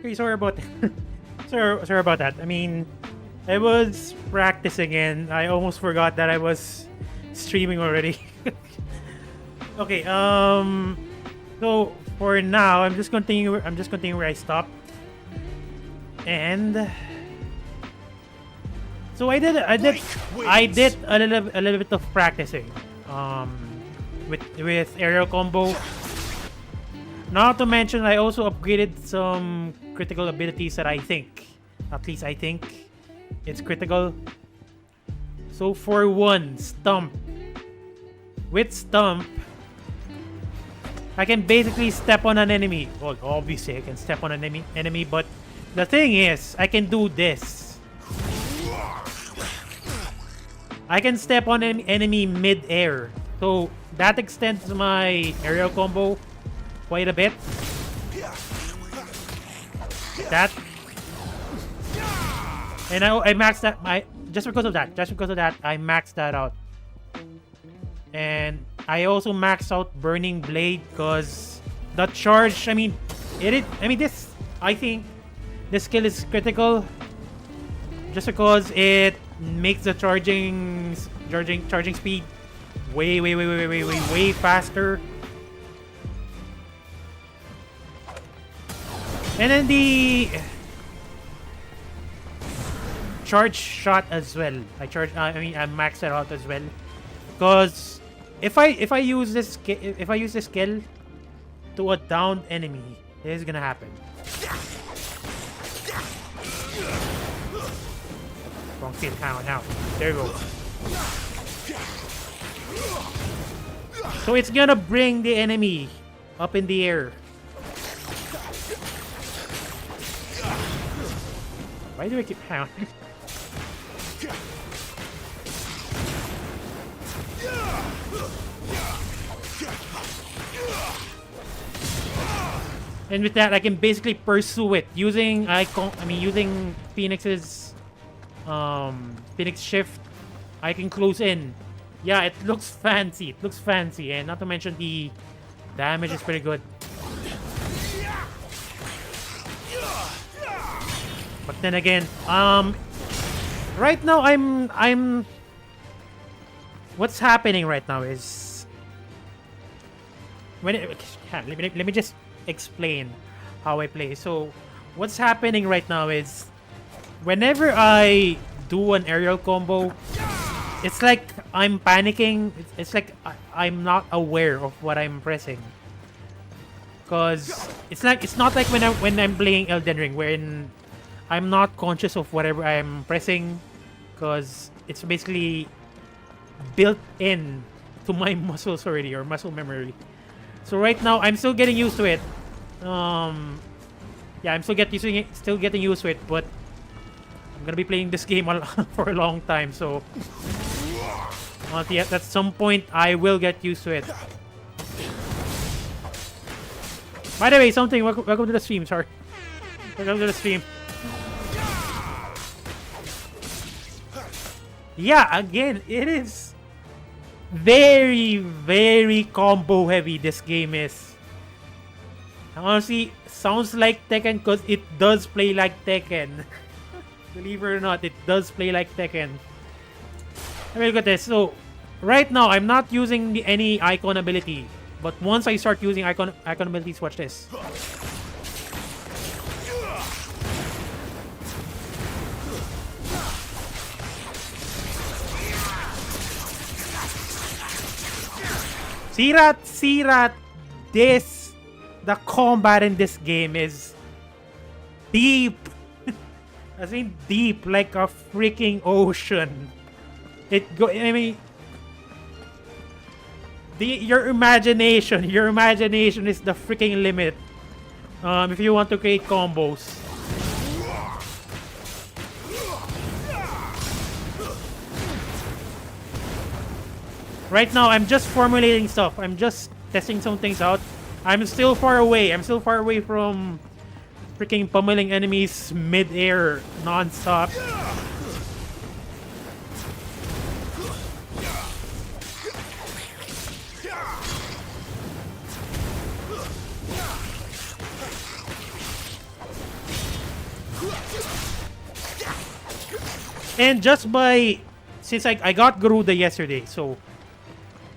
Okay, sorry about sorry about that. I mean, I was practicing and I almost forgot that I was streaming already. Okay, so for now I'm just continuing where I stopped. And so I did a little bit of practicing with aerial combo. Not to mention I also upgraded some critical abilities that at least I think it's critical. So for one, Stomp. With Stomp, I can basically step on an enemy. Well, obviously I can step on an enemy, but the thing is, I can do this. I can step on an enemy mid-air. So that extends my aerial combo quite a bit. That. And I maxed that just because of that I maxed that out. And I also maxed out Burning Blade because the charge, I think this skill is critical just because it makes the charging speed way faster. And then the charge shot as well. I maxed it out as well because if I use this skill to a downed enemy, this is gonna happen. Wrong skill. Now. There you go. So it's gonna bring the enemy up in the air. Why do I keep hang on? And with that, I can basically pursue it using using Pheonix's Pheonix shift. I can close in. Yeah, it looks fancy. And not to mention the damage is pretty good. But then again, right now I'm. What's happening right now is let me just explain how I play. So what's happening right now is whenever I do an aerial combo, it's like I'm panicking. It's like I'm not aware of what I'm pressing. Cause it's not like when I'm playing Elden Ring, wherein I'm not conscious of whatever I'm pressing, cause it's basically built in to my muscles already, or muscle memory. So right now I'm still getting used to it. I'm still getting used to it, but I'm gonna be playing this game for a long time. So at some point I will get used to it. By the way, welcome to the stream. Sorry, welcome to the stream. Yeah, again, it is very, very combo heavy. This game is. Honestly, sounds like Tekken because it does play like Tekken. Believe it or not, it does play like Tekken. I mean, look at this. So, right now, I'm not using any icon ability. But once I start using icon abilities, watch this. Sirat, the combat in this game is deep. I mean deep, like a freaking ocean. Your imagination is the freaking limit. If you want to create combos. Right now, I'm just formulating stuff. I'm just testing some things out. I'm still far away. From freaking pummeling enemies mid-air non-stop. And just by since I got Garuda yesterday, so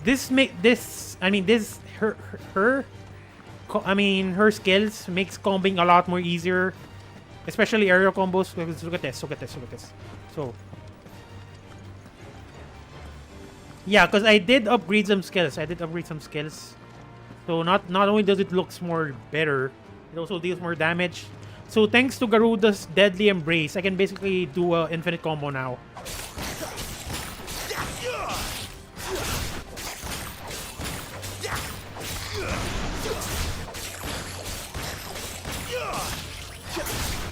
this her skills makes combing a lot more easier, especially aerial combos. Look at this, look at this, look at this. So yeah, because I did upgrade some skills. So not only does it looks more better, it also deals more damage. So thanks to Garuda's Deadly Embrace, I can basically do an infinite combo now.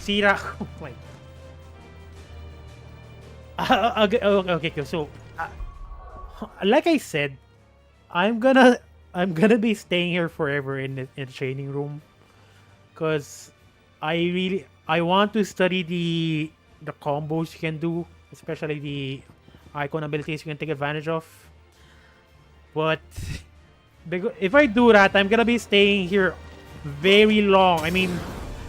See that? Oh my. Okay, so like I said, I'm gonna be staying here forever in the training room, cause I want to study the combos you can do, especially the icon abilities you can take advantage of. But if I do that, I'm gonna be staying here very long. I mean,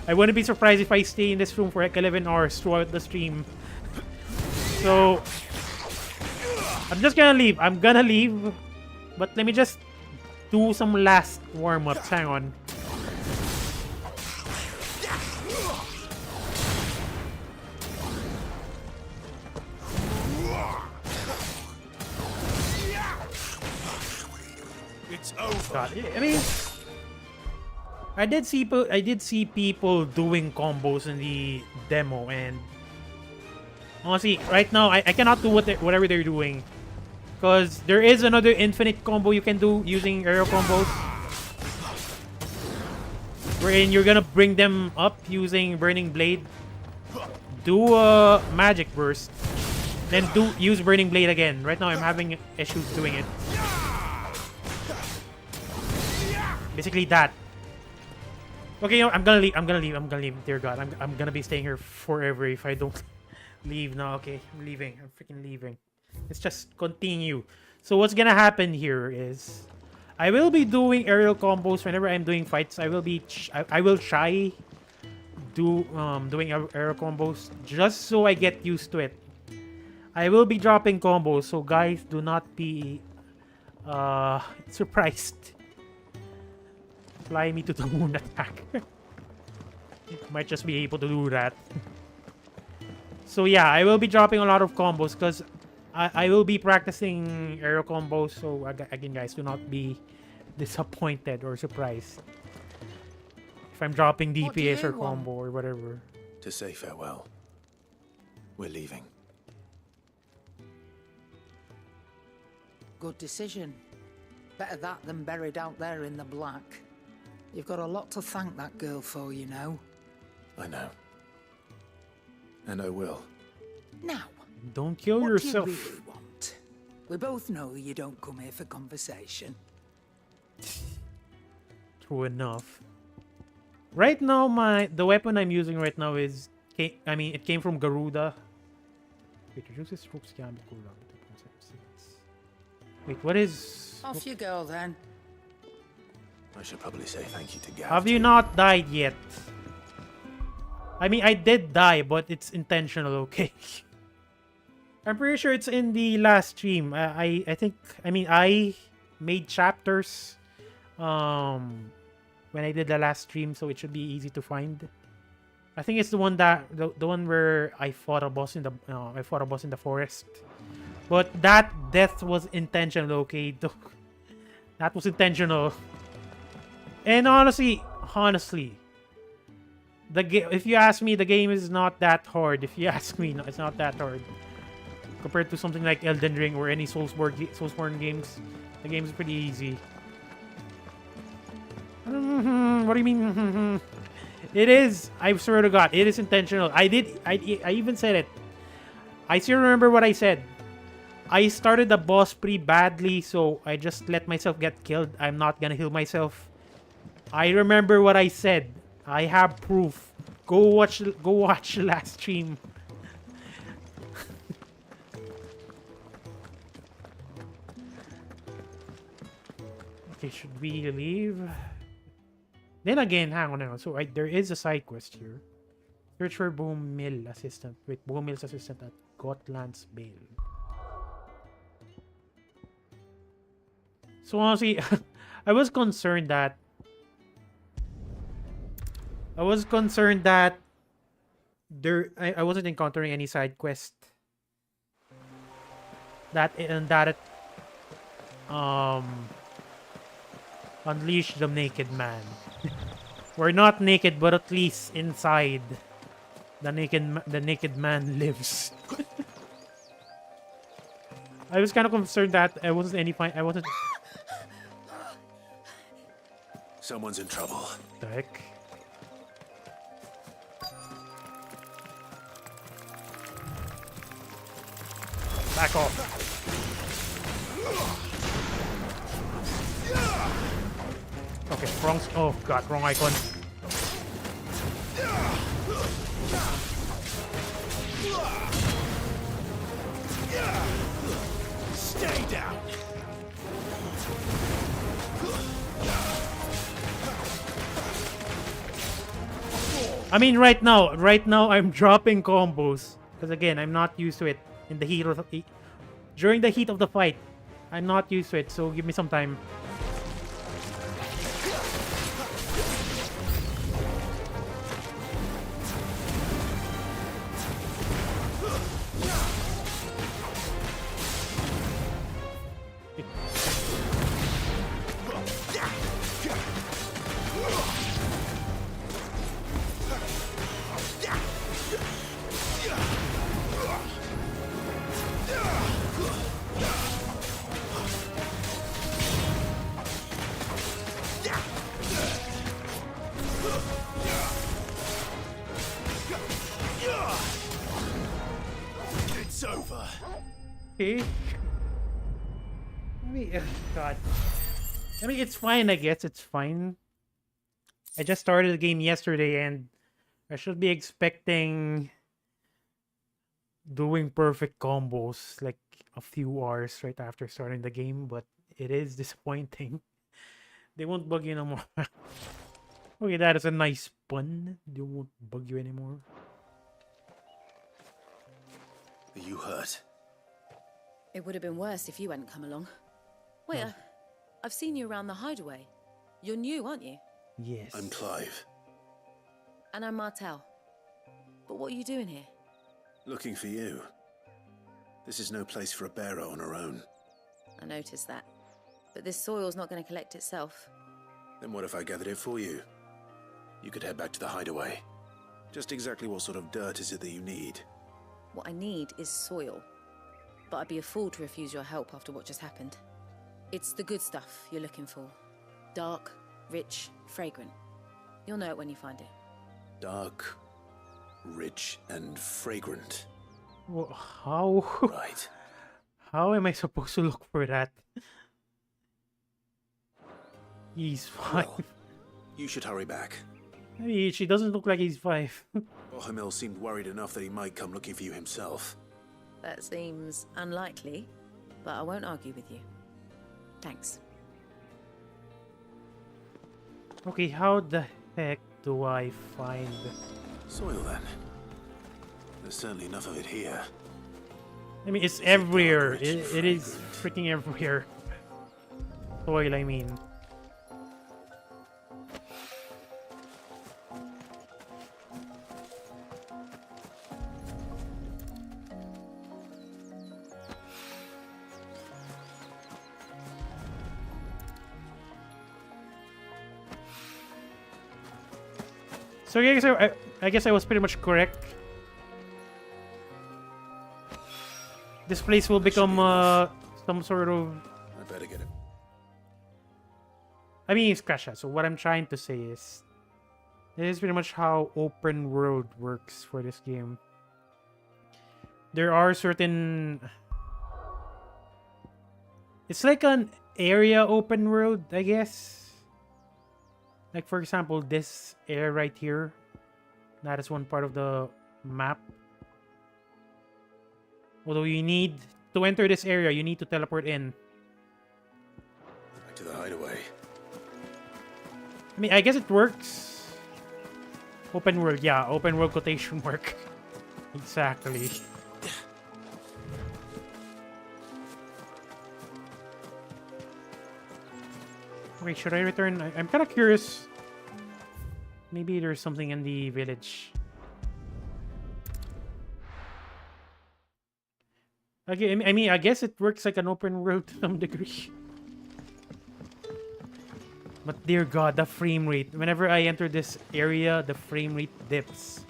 I wouldn't be surprised if I stay in this room for like 11 hours throughout the stream. So I'm just gonna leave. But let me just do some last warm-ups. Hang on. It's over. God, I mean, I did see people doing combos in the demo, and honestly, right now I cannot do whatever they're doing, because there is another infinite combo you can do using aerial combos, wherein you're gonna bring them up using Burning Blade, do a magic burst, then use Burning Blade again. Right now I'm having issues doing it. Basically that. Okay, you know, I'm gonna leave. Dear God, I'm gonna be staying here forever if I don't leave now. Okay, I'm leaving. I'm freaking leaving. Let's just continue. So what's gonna happen here is I will be doing aerial combos whenever I'm doing fights. I will try doing aerial combos just so I get used to it. I will be dropping combos, so guys, do not be surprised. Fly me to the moon attack. Might just be able to do that. So yeah, I will be dropping a lot of combos because I will be practicing aerial combos. So again, guys, do not be disappointed or surprised if I'm dropping DPS or combo or whatever. To say farewell. We're leaving. Good decision. Better that than buried out there in the black. You've got a lot to thank that girl for, you know. I know. And I will. Now, don't kill yourself. What do you really want? We both know you don't come here for conversation. True enough. Right now, the weapon I'm using right now is... it came from Garuda. Wait, reduces troops can be cooldown. Wait, what is... Off you go, then. I should probably say thank you to Gav. Have you not died yet? I mean, I did die, but it's intentional, okay? I'm pretty sure it's in the last stream. I think... I made chapters when I did the last stream, so it should be easy to find. I think it's the one that... The one where I fought a boss in the forest. But that death was intentional, okay? That was intentional. And honestly, if you ask me, the game is not that hard. If you ask me, no, it's not that hard. Compared to something like Elden Ring or any Soulsborne games, the game is pretty easy. What do you mean? It is. I swear to God, it is intentional. I even said it. I still remember what I said. I started the boss pretty badly, so I just let myself get killed. I'm not gonna heal myself. I remember what I said. I have proof. Go watch the last stream. Okay, should we leave? Then again, hang on. So there is a side quest here. Search for Boom Mill Assistant. Wait, Boom Mill's Assistant at Gotland's Bale. So honestly, I was concerned that I wasn't encountering any side quest that um unleash the naked man. We're not naked, but at least inside the naked man lives. I was kind of concerned that I wasn't. Someone's in trouble. The heck? Back off. Okay, wrong. Oh god, wrong icon. Stay down. I mean, right now I'm dropping combos because again, I'm not used to it in the heat of during the heat of the fight. I'm not used to it, so give me some time. It's over. Okay. God. I mean, it's fine, I guess. It's fine. I just started the game yesterday and I should be expecting doing perfect combos like a few hours right after starting the game, but it is disappointing. They won't bug you no more. Okay, that is a nice pun. They won't bug you anymore. Are you hurt? It would have been worse if you hadn't come along. Wait, No. I've seen you around the Hideaway. You're new, aren't you? Yes. I'm Clive. And I'm Martel. But what are you doing here? Looking for you. This is no place for a bearer on her own. I noticed that. But this soil's not going to collect itself. Then what if I gathered it for you? You could head back to the Hideaway. Just exactly what sort of dirt is it that you need? What I need is soil. But I'd be a fool to refuse your help after what just happened. It's the good stuff you're looking for. Dark, rich, fragrant. You'll know it when you find it. Dark, rich, and fragrant. Well, how? Right. How am I supposed to look for that? He's 5. Well, you should hurry back. I mean, she doesn't look like he's 5. Bohemil seemed worried enough that he might come looking for you himself. That seems unlikely, but I won't argue with you. Thanks. Okay, how the heck do I find... Soil, then. There's certainly enough of it here. I mean, it's everywhere. It is freaking everywhere. Soil, I mean. So I guess I was pretty much correct. This place will become some sort of... I better get it. I mean, scratch that. So what I'm trying to say is... This is pretty much how open world works for this game. There are certain... It's like an area open world, I guess. Like, for example, this area right here. That is one part of the map. Although you need... To enter this area, you need to teleport in. Back to the Hideaway. I mean, I guess it works. Open world, yeah. Open world quotation mark. Exactly. Okay, should I return? I'm kind of curious. Maybe there's something in the village. Okay, I mean, I guess it works like an open world to some degree. But dear God, the frame rate. Whenever I enter this area, the frame rate dips.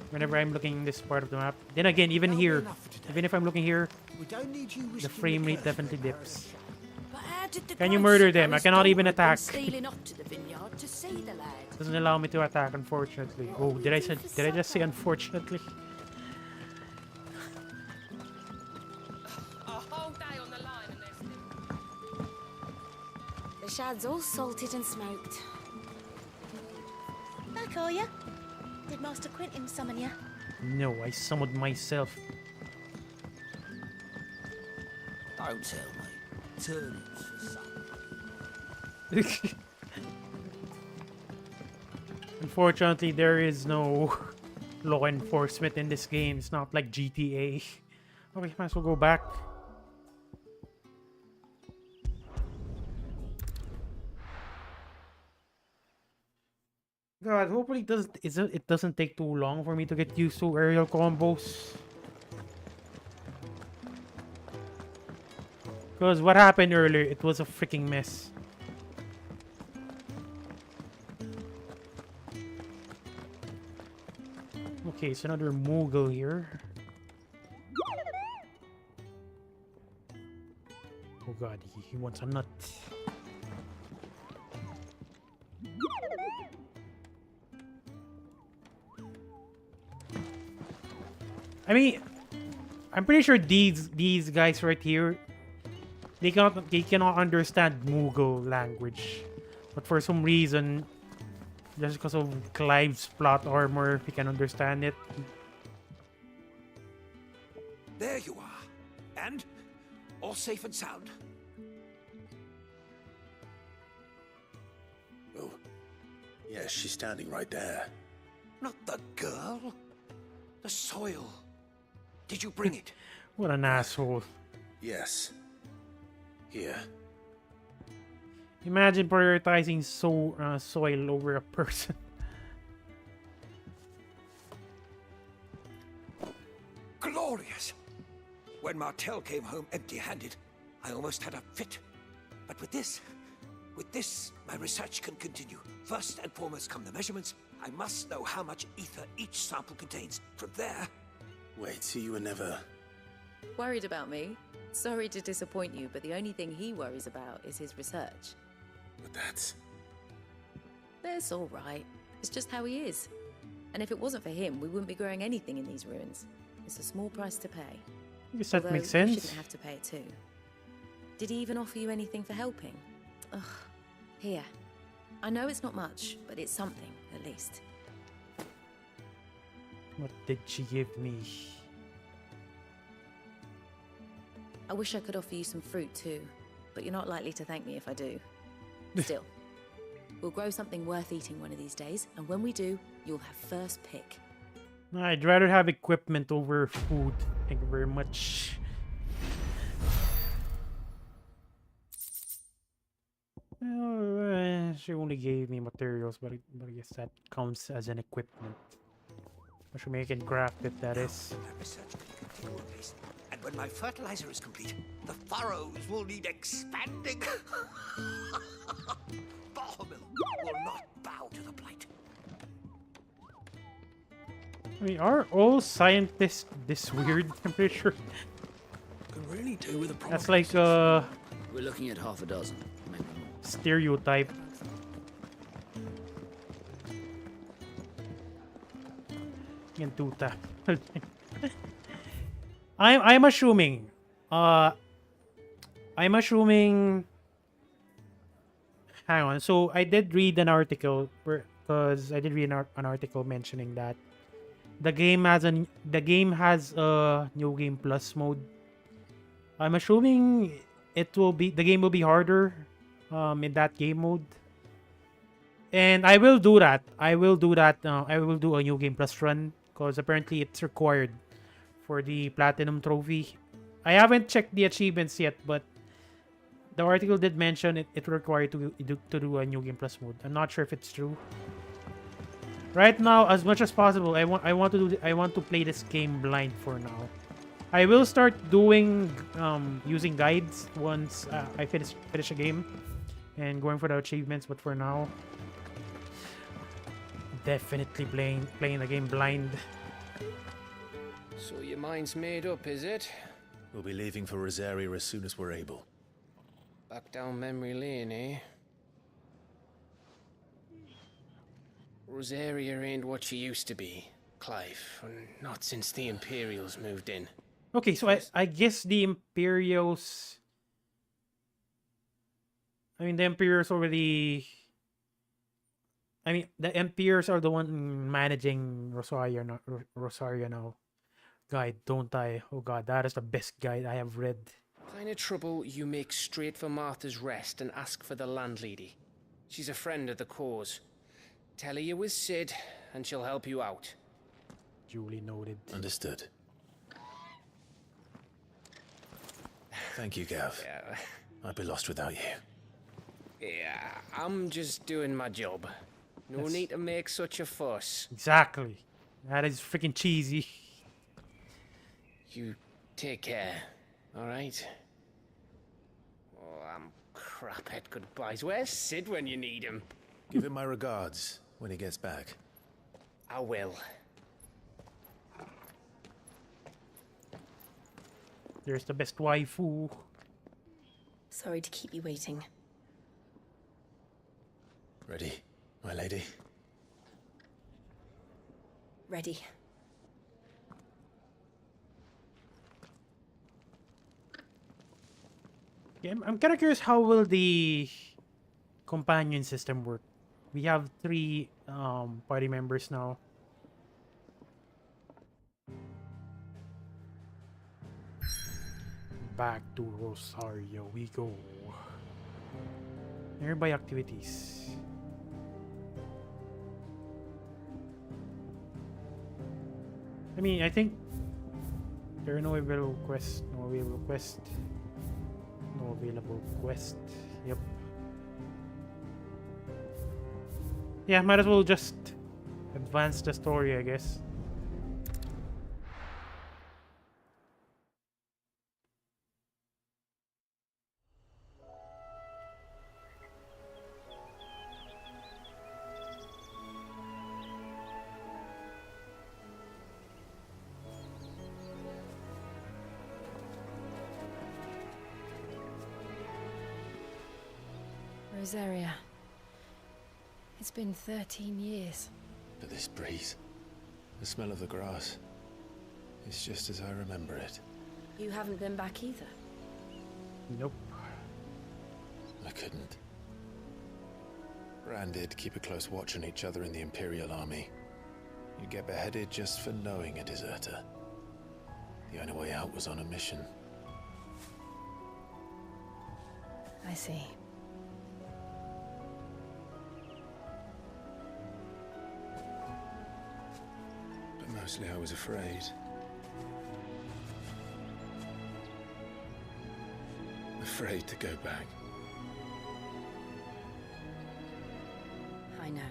Whenever I'm looking in this part of the map. Then again, even here, even if I'm looking here, the frame rate definitely dips. Can you murder them? I cannot even attack. Doesn't allow me to attack, unfortunately. Oh, did I just say unfortunately? The shad's all salted and smoked. Back are ya? Did Master Quentin summon ya? No, I summoned myself. Don't tell me. Turnips for supper. Unfortunately, there is no law enforcement in this game. It's not like GTA. Okay, might as well go back. God, hopefully it doesn't take too long for me to get used to aerial combos. Because what happened earlier, it was a freaking mess. Okay, so another Moogle here. Oh God, he wants a nut. I mean, I'm pretty sure these guys right here, they cannot understand Moogle language, but for some reason, just because of Clive's plot armor, he can understand it. There you are. And all safe and sound. Oh, yes, she's standing right there. Not the girl. The soil. Did you bring it? What an asshole. Yes. Here. Imagine prioritizing soil over a person. Glorious! When Martel came home empty-handed, I almost had a fit. But with this, my research can continue. First and foremost come the measurements. I must know how much ether each sample contains. From there... Wait, so you were never... Worried about me? Sorry to disappoint you, but the only thing he worries about is his research. But that's... That's all right. It's just how he is. And if it wasn't for him, we wouldn't be growing anything in these ruins. It's a small price to pay. I guess that Although makes you sense. shouldn't have to pay it too. Did he even offer you anything for helping? Ugh. Here. I know it's not much, but it's something, at least. What did she give me? I wish I could offer you some fruit too, but you're not likely to thank me if I do. Still, we'll grow something worth eating one of these days, and when we do, you'll have first pick. I'd rather have equipment over food. Thank you very much. She only gave me materials, but I guess that counts as an equipment. I should make it craft it, that is. My research can continue apace. And when my fertilizer is complete, the furrows will need expanding. Bahamil will not bow to the blight. I mean, are all scientists this weird? I'm pretty sure. Can really do with a That's like We're looking at half a dozen, maybe more. stereotype. Yan tuta. I'm assuming. I'm assuming. Hang on. So I did read an article because I did read an article mentioning that the game has a new game plus mode. I'm assuming the game will be harder in that game mode. And I will do that. I will do a new game plus run because apparently it's required for the platinum trophy. I haven't checked the achievements yet, but the article did mention it required to do a New Game Plus mode. I'm not sure if it's true. Right now, as much as possible, I want to play this game blind for now. I will start doing using guides once I finish a game and going for the achievements. But for now, definitely playing the game blind. So your mind's made up, is it? We'll be leaving for Rosaria as soon as we're able. Back down memory lane, eh? Rosaria ain't what she used to be, Clive. Not since the Imperials moved in. Okay, so I guess the Imperials... I mean, the Imperials already... I mean, the Imperials are the one managing Rosaria now. Guide, don't I? Oh god, that is the best guide I have read. Find a trouble, you make straight for Martha's Rest and ask for the landlady. She's a friend of the cause. Tell her you're with Sid, and she'll help you out. Duly noted. Understood. Thank you, Gav. Yeah. I'd be lost without you. Yeah, I'm just doing my job. No need to make such a fuss. Exactly. That is freaking cheesy. You take care, alright? Oh, I'm crap at goodbyes. Where's Sid when you need him? Give him my regards when he gets back. I will. There's the best waifu. Sorry to keep you waiting. Ready, my lady? Ready. Yeah, I'm kind of curious how will the companion system work. We have 3 party members now. Back to Rosario we go. Nearby activities. I mean, I think there are no available quests. No available quest. No available quest. Yep. Yeah, might as well just advance the story, I guess. Rosaria. It's been 13 years. But this breeze, the smell of the grass, it's just as I remember it. You haven't been back either. Nope. I couldn't. Rand did keep a close watch on each other in the Imperial Army. You get beheaded just for knowing a deserter. The only way out was on a mission. I see. But mostly I was afraid. Afraid to go back. I know.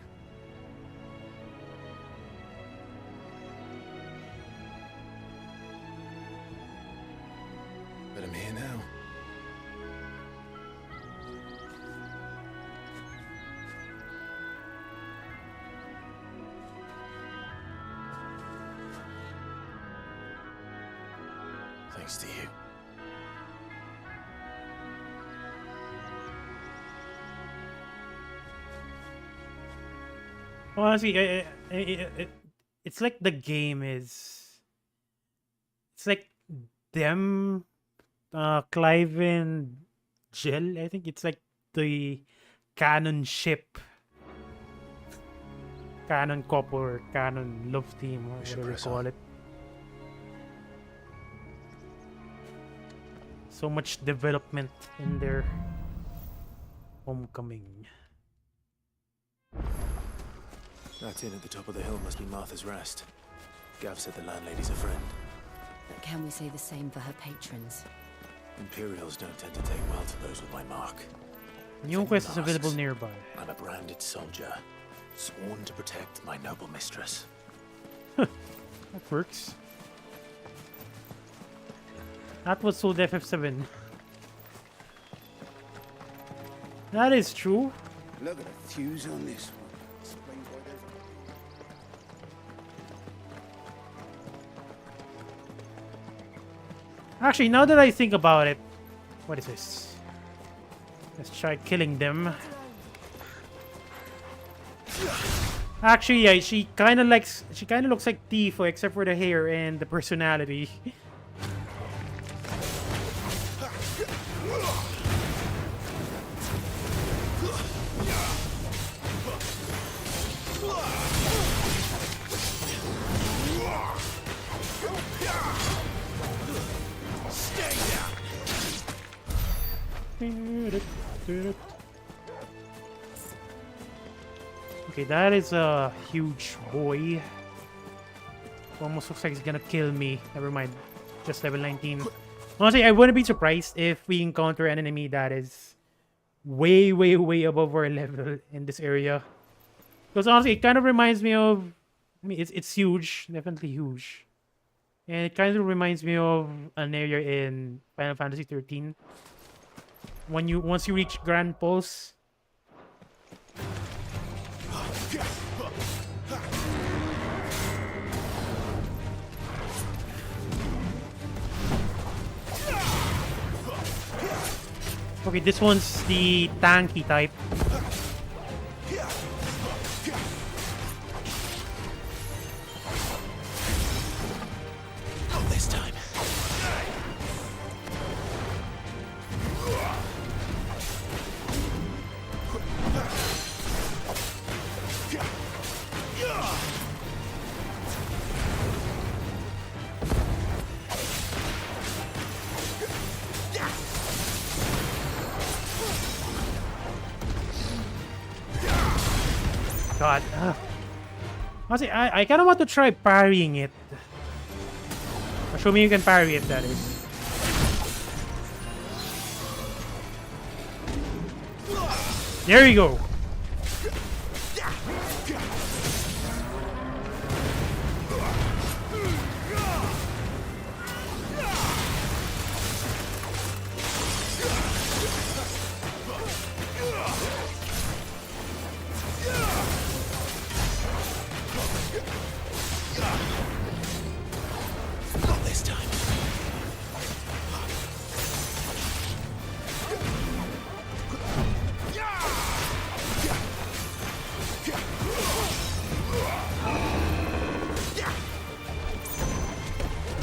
But I'm here now. Thanks to you. Honestly, it's like the game is... It's like them, Clive and Jill. I think it's like the canon ship. Canon couple or canon love team or should whatever you press call on. it. So much development in their homecoming. That inn at the top of the hill must be Martha's Rest. Gav said the landlady's a friend. But can we say the same for her patrons? Imperials don't tend to take well to those with my mark. New quest is available nearby. I'm a branded soldier, sworn to protect my noble mistress. That works. That was sold FF7. That is true. Look at the fuse on this one. Explains why there's Actually, now that I think about it, what is this? Let's try killing them. Actually, yeah, she kind of looks like Tifa, except for the hair and the personality. Okay, that is a huge boy. Almost looks like he's gonna kill me. Never mind. Just level 19. Honestly, I wouldn't be surprised if we encounter an enemy that is way, way, way above our level in this area. Because honestly, it kind of reminds me of... I mean, it's huge. Definitely huge. And it kind of reminds me of an area in Final Fantasy 13. Once you reach Grand Pulse. Okay, this one's the tanky type. Not this time. God. Honestly, I kind of want to try parrying it. Show me you can parry it, that is. There you go.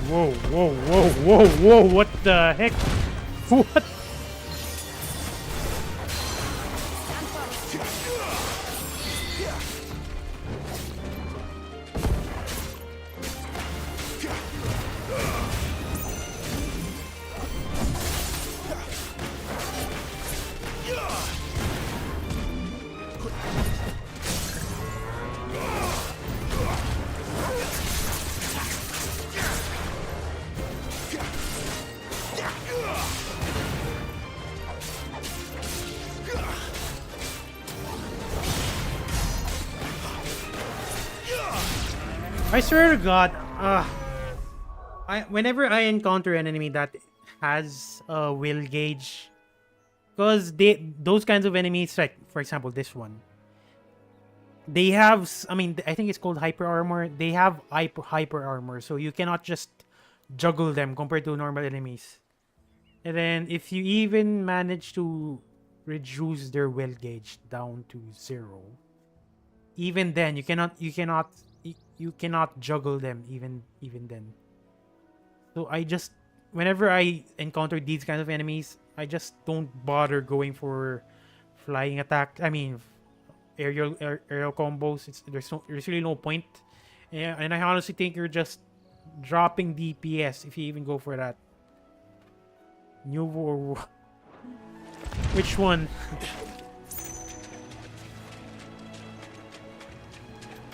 Whoa, whoa, whoa, whoa, whoa, what the heck? What? I swear to God, whenever I encounter an enemy that has a will gauge, because those kinds of enemies, like for example this one, they have, I mean, I think it's called hyper armor. They have hyper armor, so you cannot just juggle them compared to normal enemies. And then if you even manage to reduce their will gauge down to 0, even then you cannot juggle them even then. So I just, whenever I encounter these kinds of enemies, I just don't bother going for flying attack. I mean, aerial combos. There's really no point. And I honestly think you're just dropping DPS if you even go for that. New war. Which one?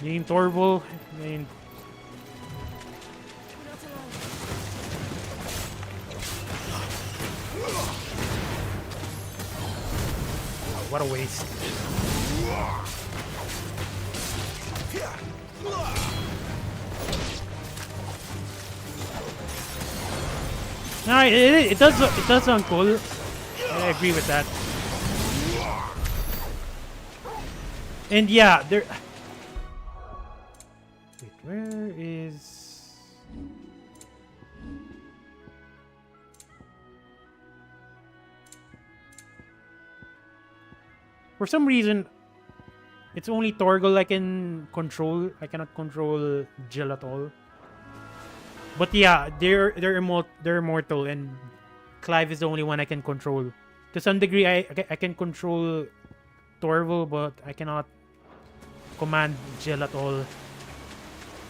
Name Torval. I mean, what a waste. No, it does sound cool. I agree with that. And yeah, there. Wait, where is? For some reason, it's only Torgal I can control. I cannot control Jill at all. But yeah, they're immortal, and Clive is the only one I can control. To some degree, I can control Torval, but I cannot command Jill at all.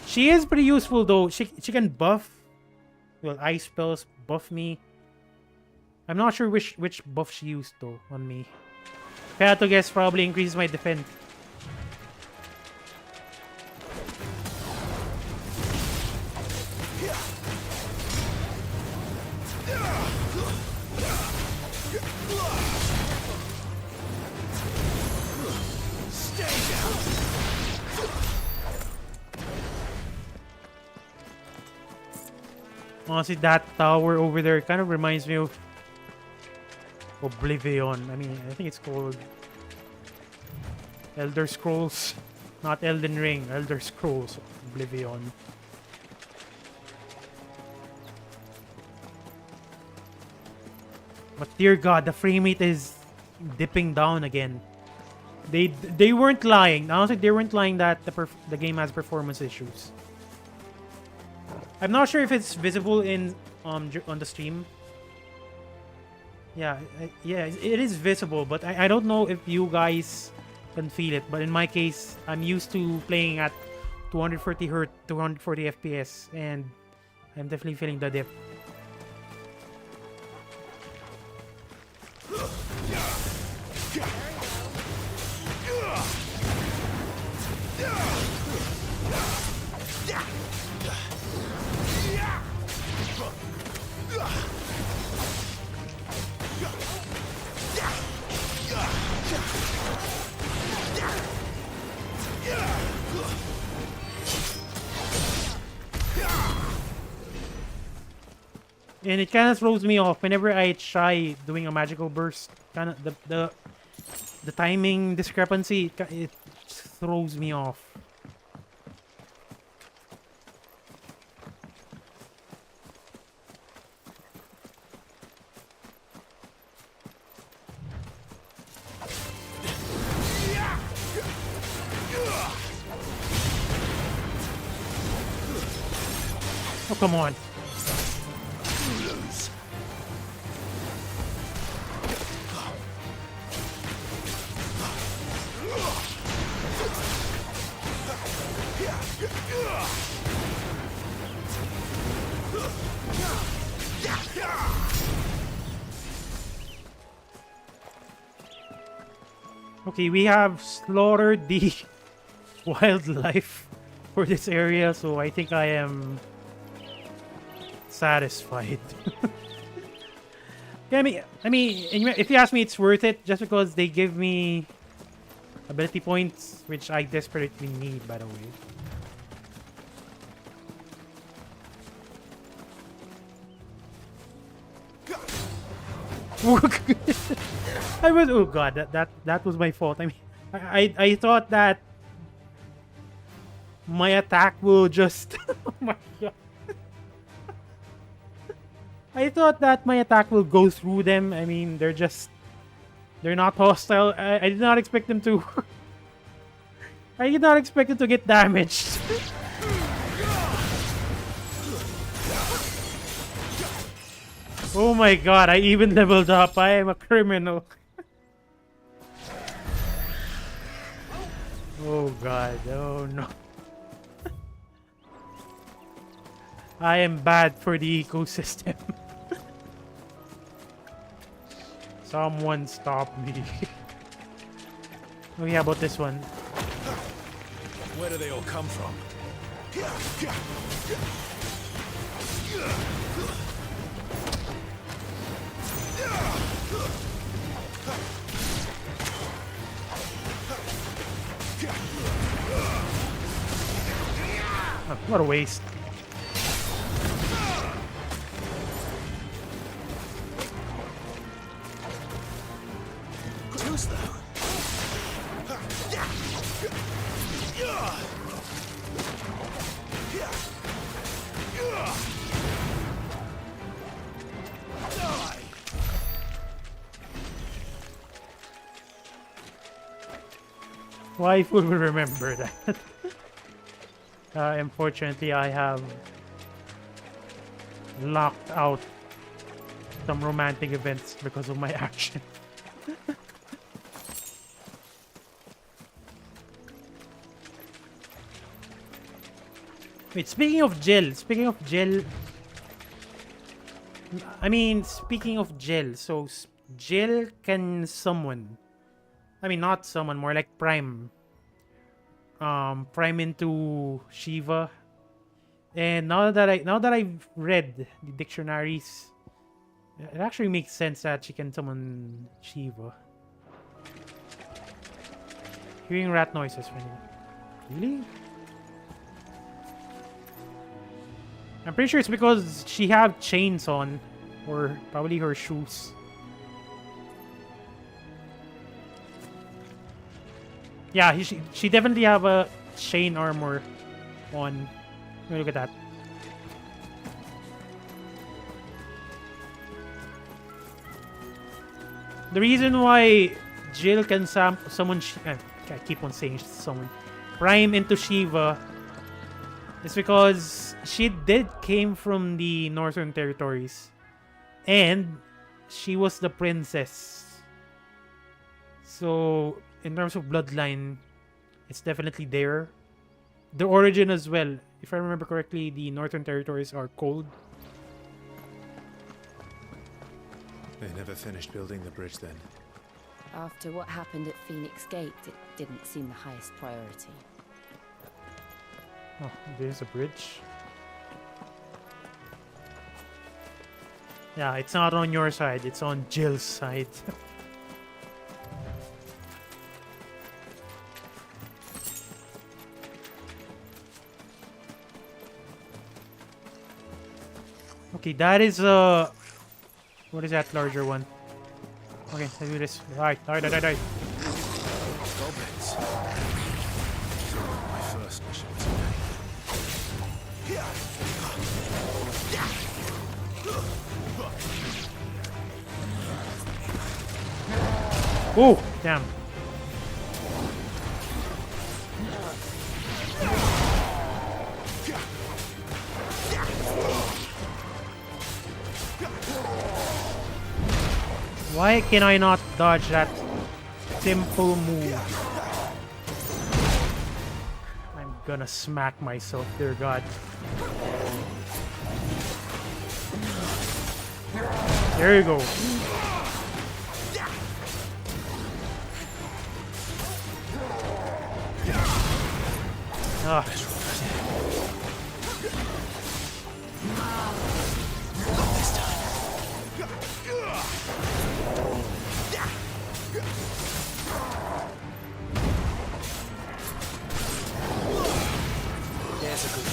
She is pretty useful though. She can buff. Well, ice spells buff me. I'm not sure which buff she used though on me. If I had to guess, probably increases my defense. Honestly, that tower over there kind of reminds me of Oblivion. I mean, I think it's called Elder Scrolls. Not Elden Ring, Elder Scrolls Oblivion. But dear God, the frame rate is dipping down again. They weren't lying. Honestly, they weren't lying that the game has performance issues. I'm not sure if it's visible in on the stream. Yeah, it is visible, but I don't know if you guys can feel it. But in my case, I'm used to playing at 240 Hz, 240 FPS, and I'm definitely feeling the dip. And it kind of throws me off whenever I try doing a magical burst. Kind of the timing discrepancy, it throws me off. Oh, come on. Okay, we have slaughtered the wildlife for this area, so I think I am satisfied. Yeah, I mean, if you ask me, it's worth it just because they give me ability points, which I desperately need, by the way. I was, oh god, that was my fault. I mean, I thought that my attack will just oh my god. I thought that my attack will go through them. I mean, they're not hostile. I did not expect them to I did not expect them to get damaged. Oh my god, I even leveled up. I am a criminal. Oh god, oh no. I am bad for the ecosystem. Someone stop me. Oh yeah, about this one. Where do they all come from? What a waste. Too slow. Waifu will remember that. Unfortunately, I have locked out some romantic events because of my action. Wait, speaking of Jill, speaking of Jill, so Jill can summon, not summon, more like prime into Shiva. And now that I've read the dictionaries, it actually makes sense that she can summon Shiva. Hearing rat noises when really? I'm pretty sure it's because she have chains on, or probably her shoes. Yeah, she definitely have a chain armor on. Look at that. The reason why Jill can summon I keep on saying summon prime into Shiva is because she came from the Northern Territories, and she was the princess. So in terms of bloodline, it's definitely there. The origin as well. If I remember correctly, the Northern Territories are cold. They never finished building the bridge then. After what happened at Pheonix Gate, it didn't seem the highest priority. Oh, there's a bridge. Yeah, it's not on your side, it's on Jill's side. Okay, that is what is that larger one? Okay, let's do this. Die. Goblins. My first mission today. Oh, damn. Why can I not dodge that simple move? I'm gonna smack myself, dear God. There you go. Ah. There's a good boy.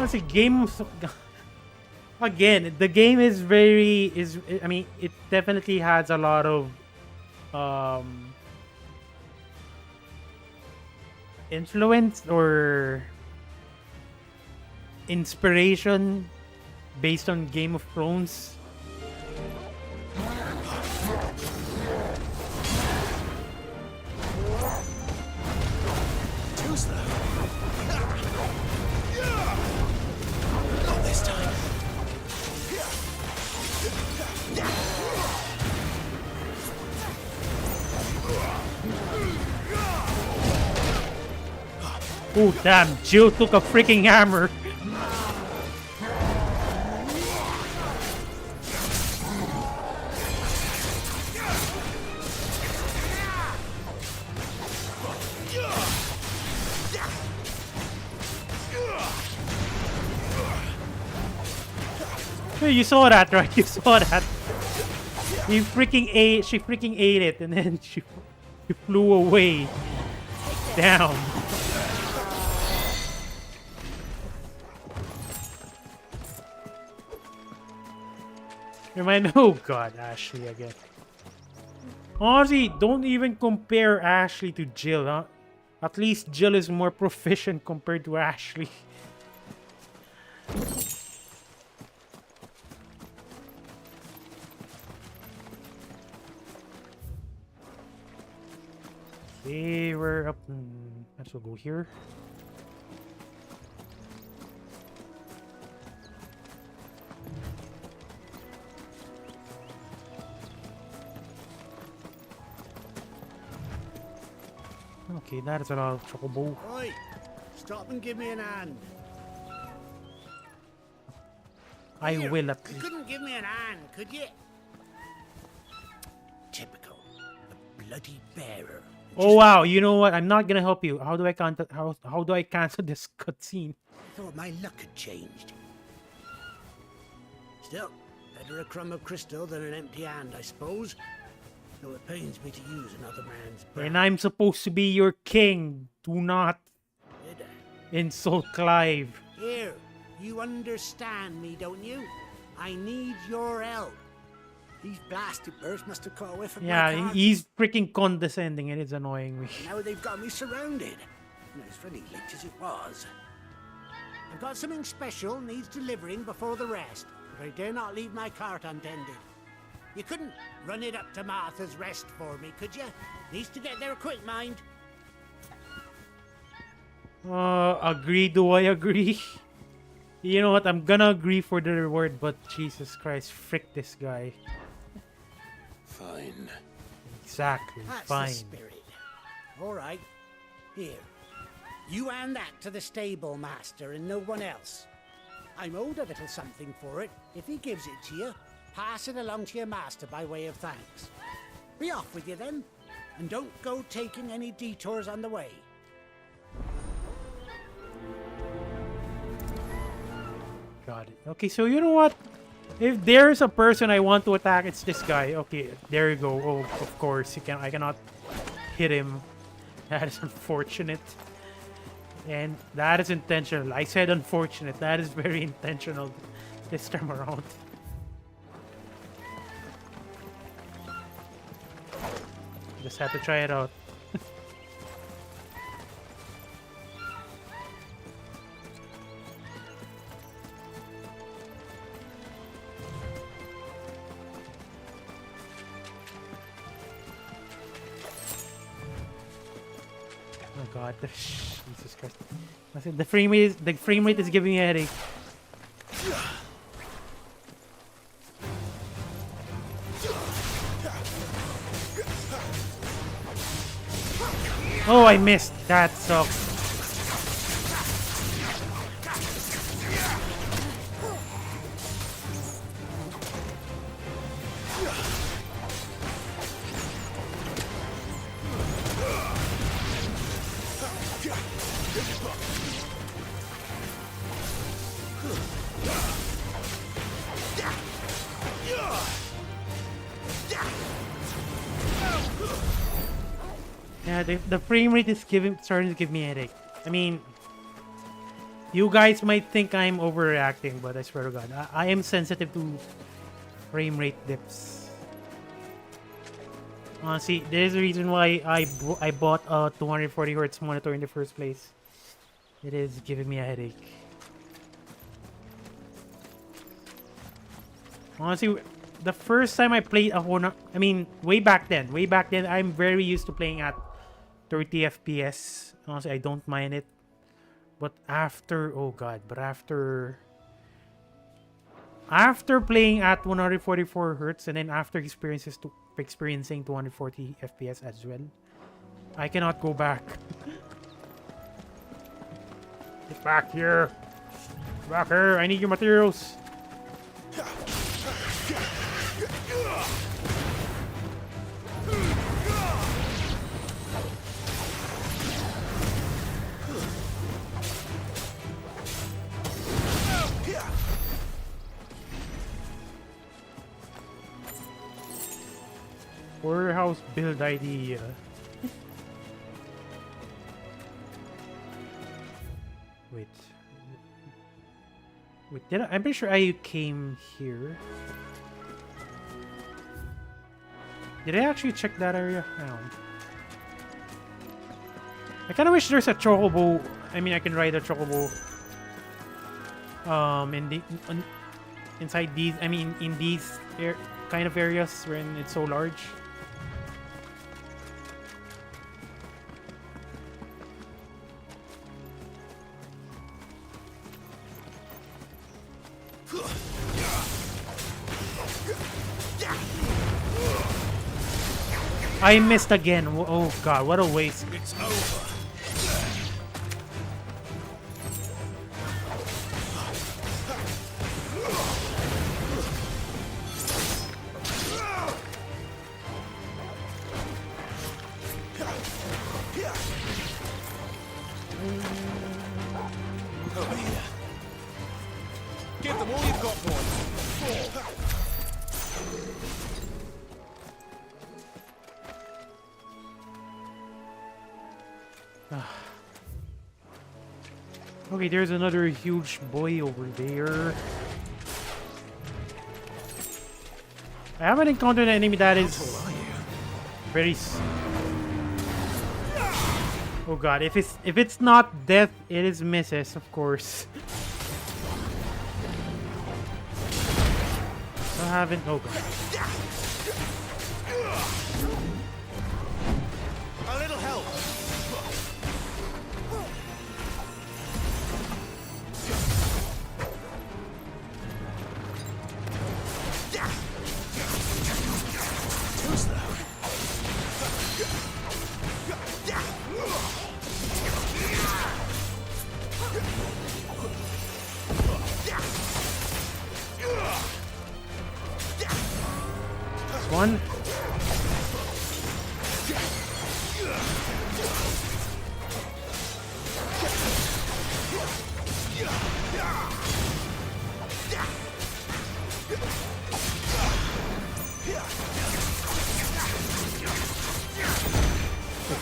It's a game. Again, the game is it definitely has a lot of influence or inspiration based on Game of Thrones. Too slow. Not this time. Oh damn, Jill took a freaking hammer. You saw that, right? You saw that. She freaking ate it, and then she flew away. Down. Oh god, Ashley again. Honestly, don't even compare Ashley to Jill, huh? At least Jill is more proficient compared to Ashley. Okay, we're up. Let's go here. Okay, that is a lot of chocobo. Oi! Stop and give me an hand. I Here, will at you least. couldn't give me an hand, could you? Typical. A bloody bearer. Oh wow, you know what? I'm not gonna help you. How do I cancel this cutscene? I thought my luck had changed. Still, better a crumb of crystal than an empty hand, I suppose. Though it pains me to use another man's breath. And I'm supposed to be your king. Do not insult Clive. Here, you understand me, don't you? I need your help. These blasted birds must have caught a whiff of my Yeah, card. he's freaking condescending and it's annoying me. Now they've got me surrounded. And as funny late as it was. I've got something special needs delivering before the rest, but I dare not leave my cart untended. You couldn't run it up to Martha's Rest for me, could you? Needs to get there quick, mind. Agree? Do I agree? You know what? I'm gonna agree for the reward, but Jesus Christ, frick this guy. Fine. Exactly, That's fine. the spirit. All right. Here. You hand that to the stable master and no one else. I'm owed a little something for it. If he gives it to you, pass it along to your master by way of thanks. Be off with you then, and don't go taking any detours on the way. Got it. Okay, so you know what? If there's a person I want to attack, it's this guy. Okay, there you go. Oh, of course, I cannot hit him. That is unfortunate. And that is intentional. I said unfortunate. That is very intentional this time around. Just had to try it out. Oh god, Jesus Christ. The frame rate is giving me a headache. Oh, I missed. That sucks. Yeah, the frame rate is starting to give me a headache. I mean, you guys might think I'm overreacting, but I swear to God, I am sensitive to frame rate dips. Honestly, there's a reason why I bought a 240 Hz monitor in the first place. It is giving me a headache. Honestly, the first time I played way back then, I'm very used to playing at 30 FPS. Honestly, I don't mind it. But after playing at 144 Hz and then after experiencing 240 FPS as well, I cannot go back. Get back here. Back here. I need your materials. Warehouse build idea. Wait. Wait, I'm pretty sure I came here. Did I actually check that area? I don't know. I kind of wish there's a chocobo. I mean, I can ride a chocobo. Inside these. I mean, in these kind of areas when it's so large. I missed again. Oh god, what a waste. It's over. Over here. Give them all you've got, boys. Okay, there's another huge boy over there. I haven't encountered an enemy that is very. Oh god, if it's not death, it is misses, of course. I haven't. Oh god. A little help. One.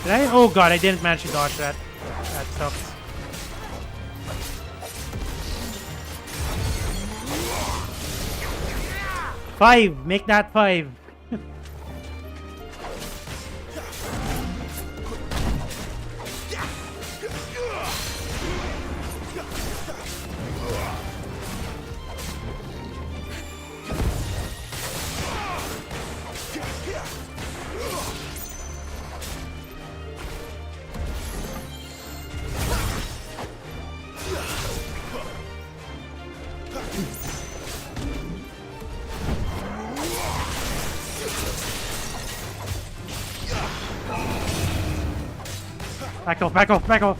Did I? Oh god, I didn't manage to dodge that. That sucks. Five! Make that 5! Back off, back off, back off!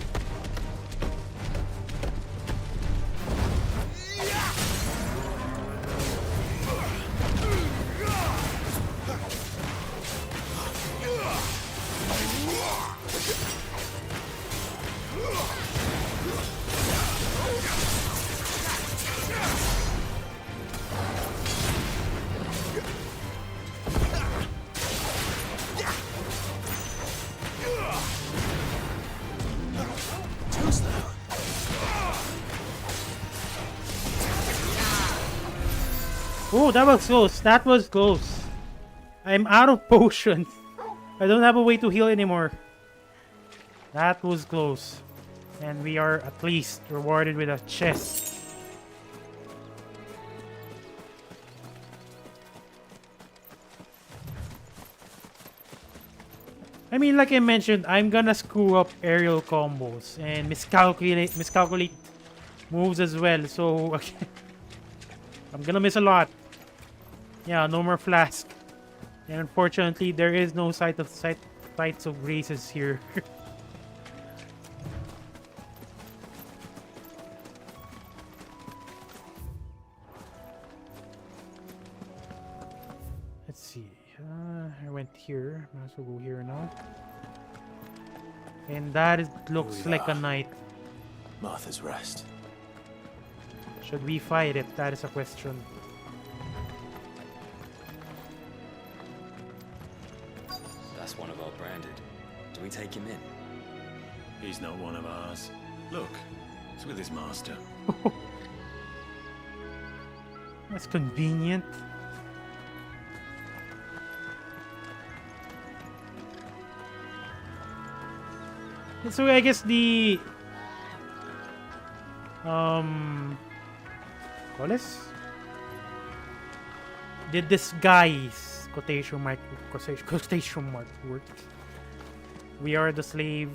Oh, that was close. That was close. I'm out of potions. I don't have a way to heal anymore. That was close. And we are at least rewarded with a chest. I mean, like I mentioned, I'm gonna screw up aerial combos and miscalculate moves as well. So I'm gonna miss a lot. Yeah, no more flask. And unfortunately, there is no sites of graces here. Let's see. I went here. Might as well go here now. And that looks like a knight. Martha's Rest. Should we fight it? That is a question. That's one of our branded. Do we take him in? He's not one of ours. Look, he's with his master. That's convenient. And so I guess the call this the disguise quotation mark worked. We are the slave,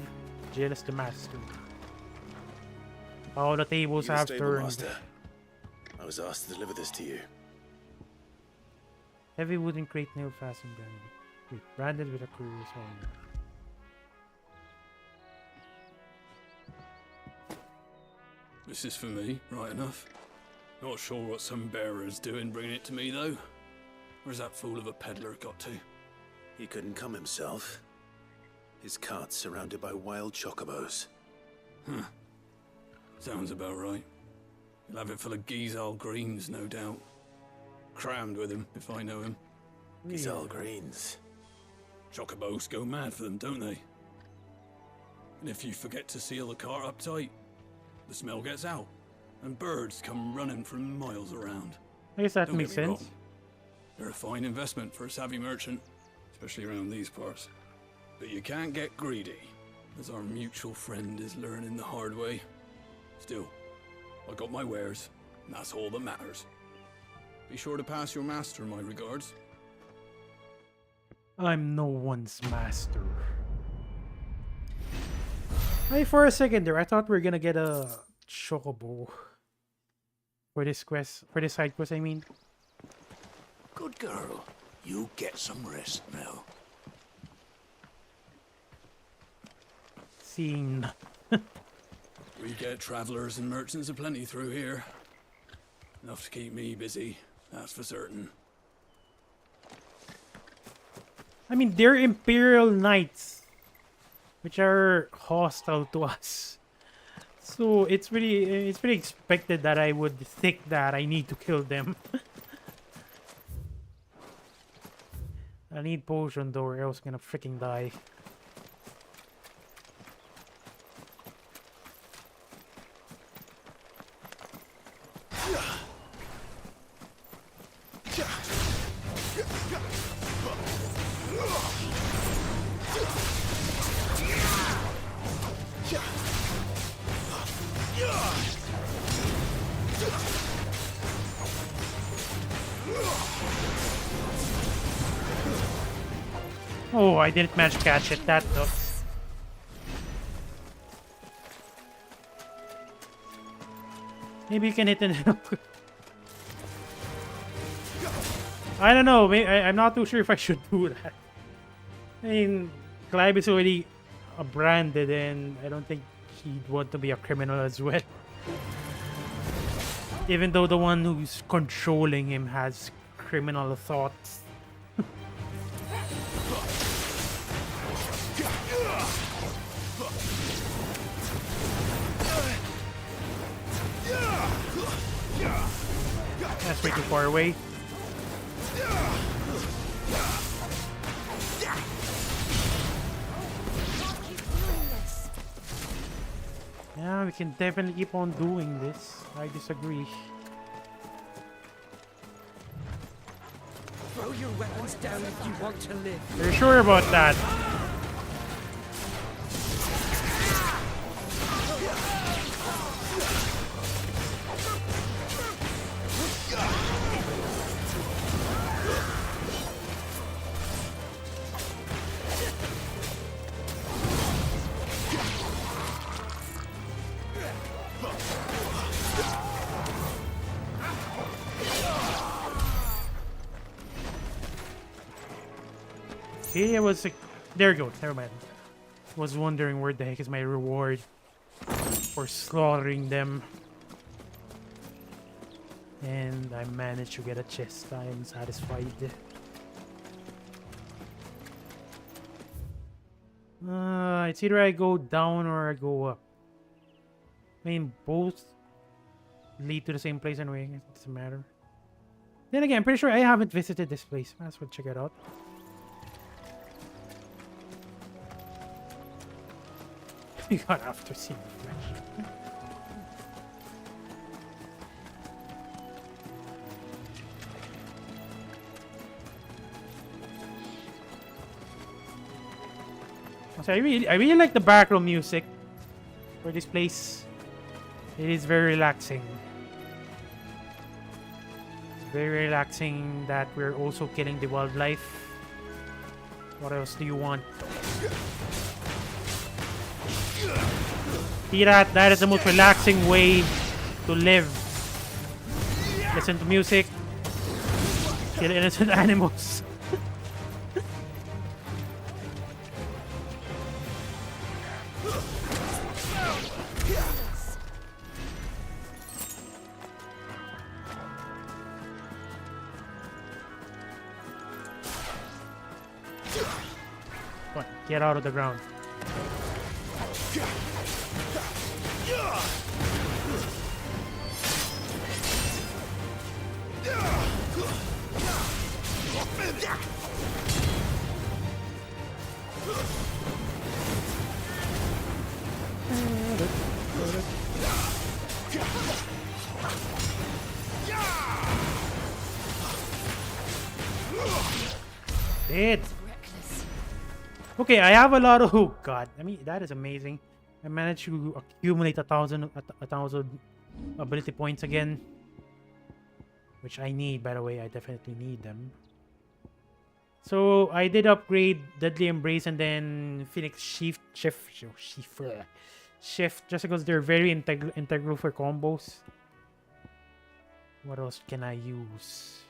Jill is the master. All the tables You the have stable turned. master. I was asked to deliver this to you. Heavy wooden crate nail fastened branded. Wait, branded with a curious ornament. This is for me, right enough. Not sure what some bearer's doing bringing it to me, though. Where's that fool of a peddler got to? He couldn't come himself. His cart's surrounded by wild chocobos. Huh. Sounds about right. He'll have it full of Gizal greens, no doubt. Crammed with him, if I know him. Gizal greens. Chocobos go mad for them, don't they? And if you forget to seal the cart up tight, the smell gets out, and birds come running from miles around. I guess that Don't makes get me sense. wrong. They're a fine investment for a savvy merchant, especially around these parts. But you can't get greedy, as our mutual friend is learning the hard way. Still, I got my wares, and that's all that matters. Be sure to pass your master my regards. I'm no one's master. Hey, for a second there, I thought we were gonna get a chocobo for this quest, for this side quest. I mean, Good girl. You get some rest now. scene. We get travelers and merchants aplenty through here. Enough to keep me busy, that's for certain. I mean, they're Imperial Knights, which are hostile to us. So it's pretty expected that I would think that I need to kill them. I need potion though, or else I'm gonna freaking die. Oh, I didn't manage to catch it. That though. Maybe you can hit it. I don't know. I'm not too sure if I should do that. I mean, Clive is already branded, and I don't think he'd want to be a criminal as well. Even though the one who's controlling him has criminal thoughts. That's way too far away. Yeah, we can definitely keep on doing this. I disagree. Throw your weapons down if you want to live. You're sure about that? See, I was like, there you go. Never mind. I was wondering where the heck is my reward for slaughtering them. And I managed to get a chest. I am satisfied. It's either I go down or I go up. I mean, both lead to the same place anyway. It doesn't matter. Then again, I'm pretty sure I haven't visited this place. Might as well check it out. We got after seeing the flash. So I really like the background music for this place. It is very relaxing. It's very relaxing that we're also killing the wildlife. What else do you want? See that? That is the most relaxing way to live. Listen to music. Kill innocent animals. What? Get out of the ground. Dead. Okay, I have a lot of. Oh god, I mean that is amazing. I managed to accumulate a thousand ability points again, which I need. By the way, I definitely need them. So I did upgrade Deadly Embrace and then Phoenix Shift, just because they're very integral for combos. What else can I use?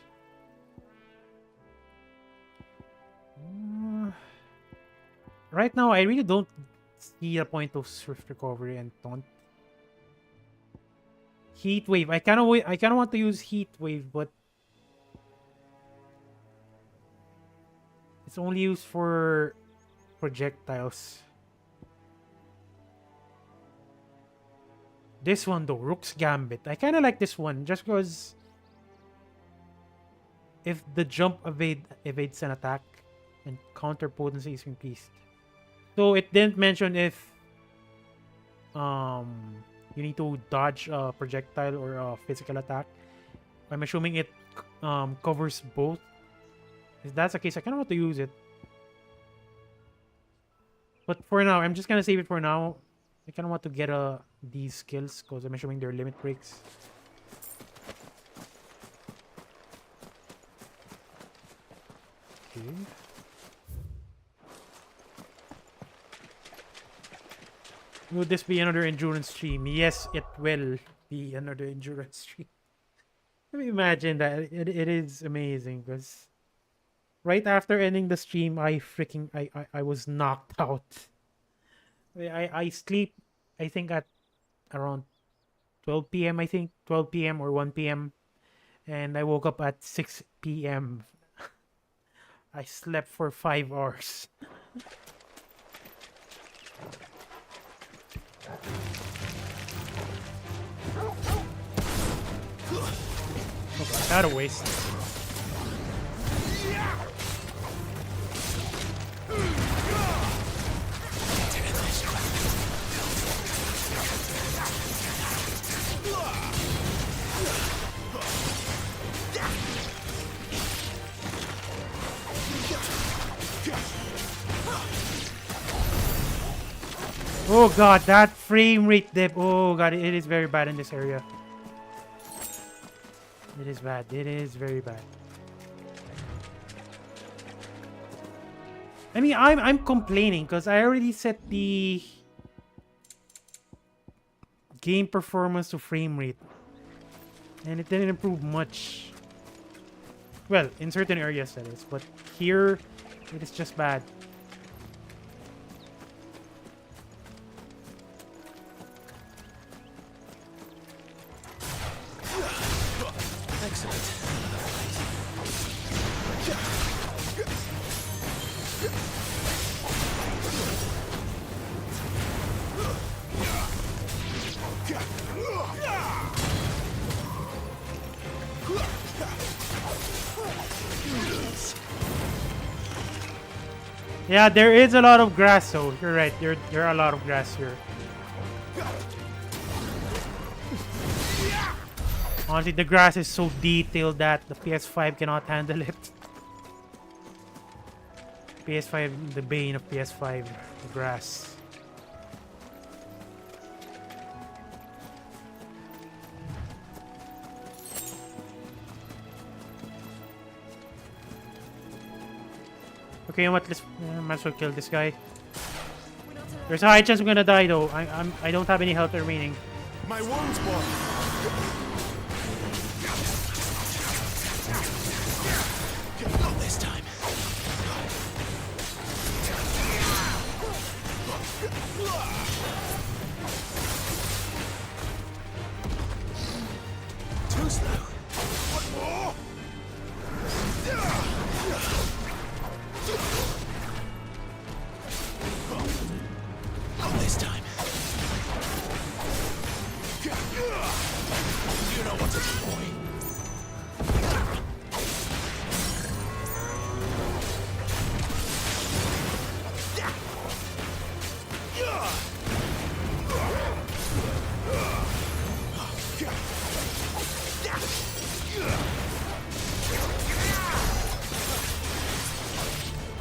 Right now, I really don't see a point of Swift Recovery and Taunt. Heat Wave. I kind of want to use Heat Wave, but it's only used for projectiles. This one though, Rook's Gambit. I kind of like this one just because if the jump evades an attack and counter potency is increased. So it didn't mention if you need to dodge a projectile or a physical attack. I'm assuming it covers both. If that's the case, I kind of want to use it. But for now, I'm just gonna save it for now. I kind of want to get these skills because I'm assuming they're limit breaks. Okay. Will this be another endurance stream? Yes, it will be another endurance stream. Let me imagine that. It is amazing because right after ending the stream, I was knocked out. I sleep, I think at around 12 p.m. I think 12 p.m. or 1 p.m. and I woke up at 6 p.m. I slept for 5 hours. Oh god, not a waste. Oh god, that frame rate dip. Oh god, it is very bad in this area. It is bad. It is very bad. I mean, I'm complaining because I already set the game performance to frame rate, and it didn't improve much. Well, in certain areas that is, but here it is just bad. Yeah, there is a lot of grass, so you're right. There are a lot of grass here. Honestly, the grass is so detailed that the PS5 cannot handle it. PS5, the bane of PS5, the grass. Okay, you know what? Let's might as well kill this guy. There's a high chance I'm gonna die though. I don't have any health remaining. My wounds, boy. Not this time. Too slow. One more. Not this time. You know what to do, boy.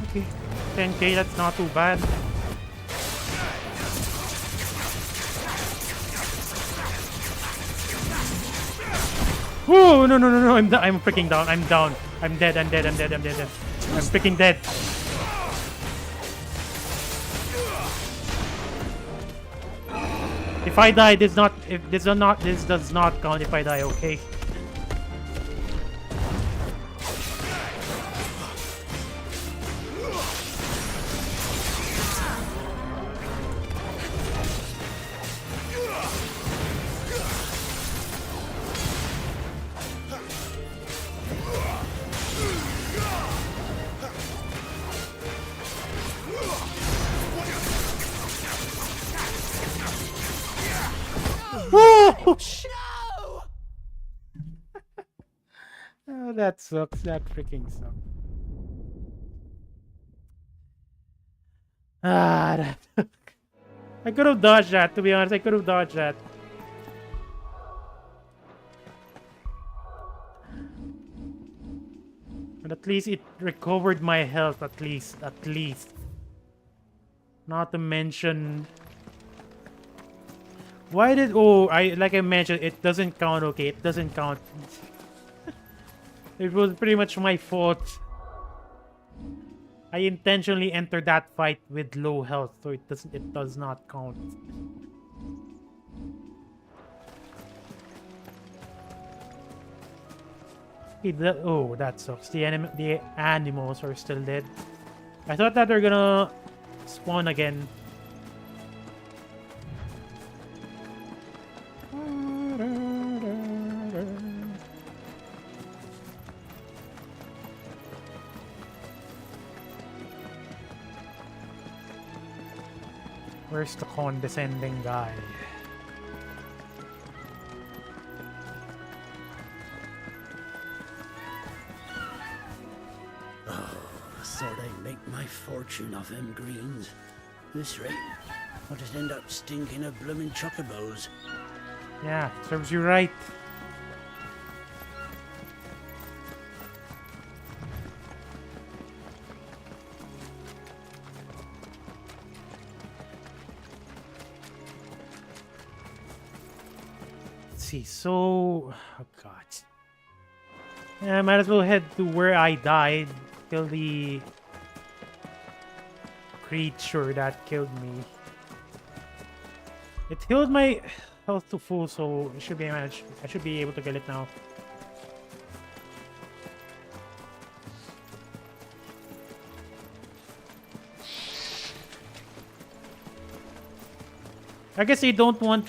Okay, 10k, that's not too bad. Whoa, no, I'm freaking down, I'm down. I'm dead. I'm freaking dead. If I die, this does not count if I die, okay? Oh, that sucks. That freaking sucks. That I could have dodged that, to be honest. I could have dodged that. But at least it recovered my health, at least. Not to mention... Why did... Oh, like I mentioned, it doesn't count, okay? It doesn't count. It was pretty much my fault. I intentionally entered that fight with low health, so it does not count. Oh, that sucks. The animals are still dead. I thought that they're gonna spawn again. Where's the condescending guy? Oh, I thought I'd make my fortune off them greens. This rate, I'll just end up stinking of bloomin' chocobos. Yeah, serves you right. See, so oh god, yeah, I might as well head to where I died. Kill the creature that killed me. It healed my health to full, so it should be managed. I should be able to kill it now. I guess they don't want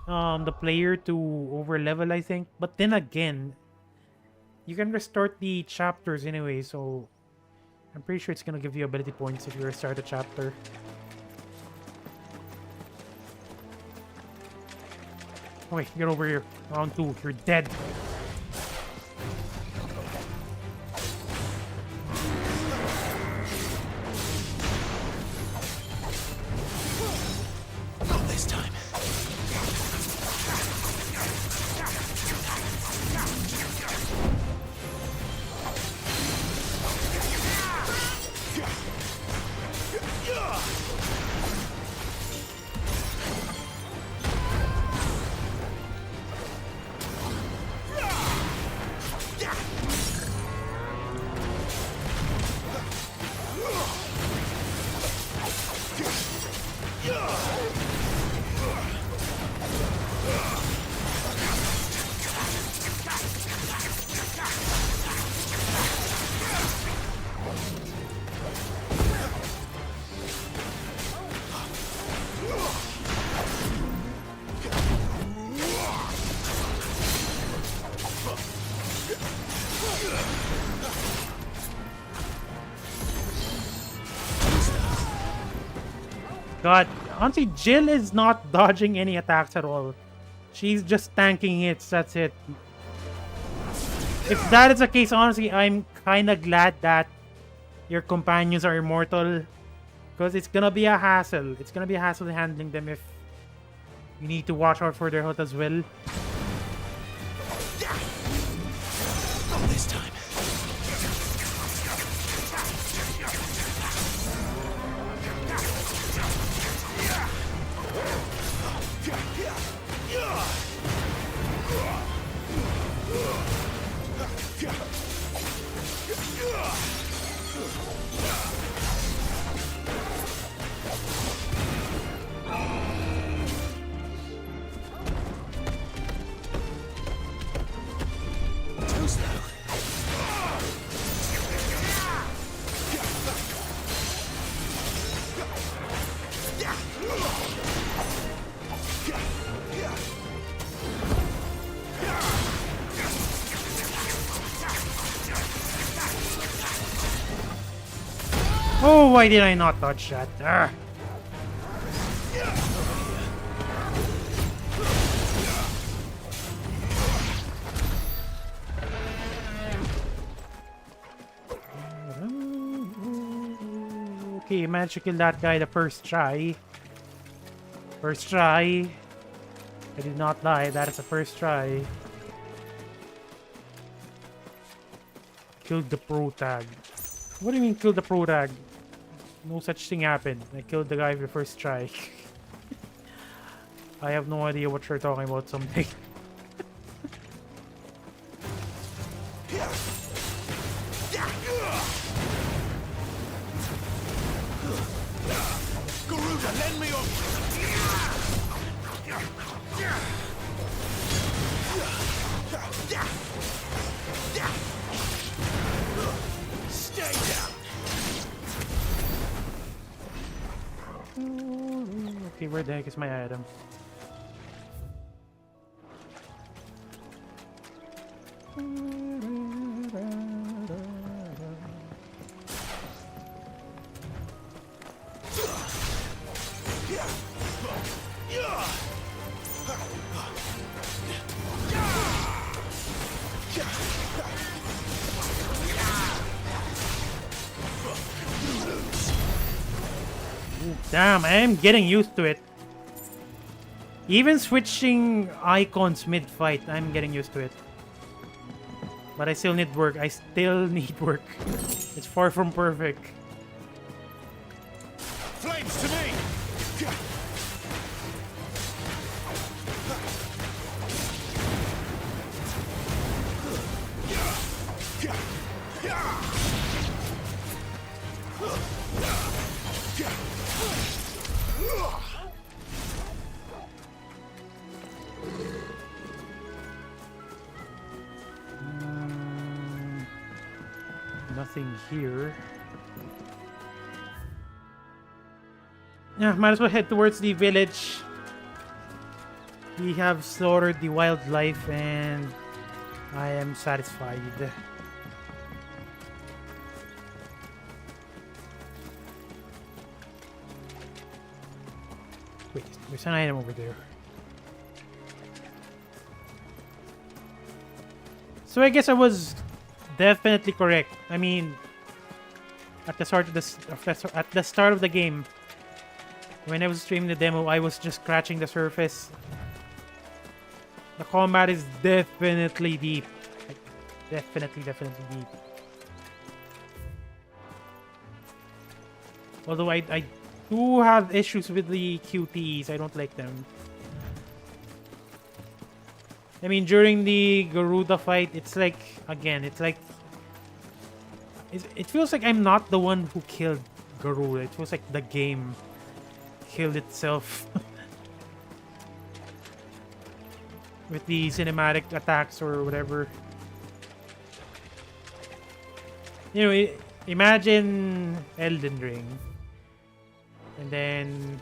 the player to over level, I think, but then again, you can restart the chapters anyway, so I'm pretty sure it's gonna give you ability points if you restart a chapter. Oh, wait, get over here. Round 2, you're dead. God, honestly, Jill is not dodging any attacks at all. She's just tanking hits, that's it. If that is the case, honestly, I'm kind of glad that your companions are immortal. Because it's gonna be a hassle. It's gonna be a hassle handling them if you need to watch out for their health as well. Not this time. Oh, why did I not touch that? Arrgh. Okay, managed to kill that guy the first try. First try. I did not lie, that is the first try. Killed the pro tag. What do you mean kill the pro tag? No such thing happened. I killed the guy with the first try. I have no idea what you're talking about, something. Garuda, lend me your... Stay down. Okay, where the heck is my item? Damn, I am getting used to it. Even switching icons mid-fight, I'm getting used to it. But I still need work. I still need work. It's far from perfect. Flames to me! Nothing here. Yeah, might as well head towards the village. We have slaughtered the wildlife and I am satisfied. Wait, there's an item over there. So I guess I was definitely correct. I mean, at the start of the game, when I was streaming the demo, I was just scratching the surface. The combat is definitely deep. Like, definitely deep. Although I do have issues with the QTEs. I don't like them. I mean, during the Garuda fight, it's like, again, it's like... It feels like I'm not the one who killed Garuda. It feels like the game killed itself. With the cinematic attacks or whatever. You know, imagine Elden Ring. And then...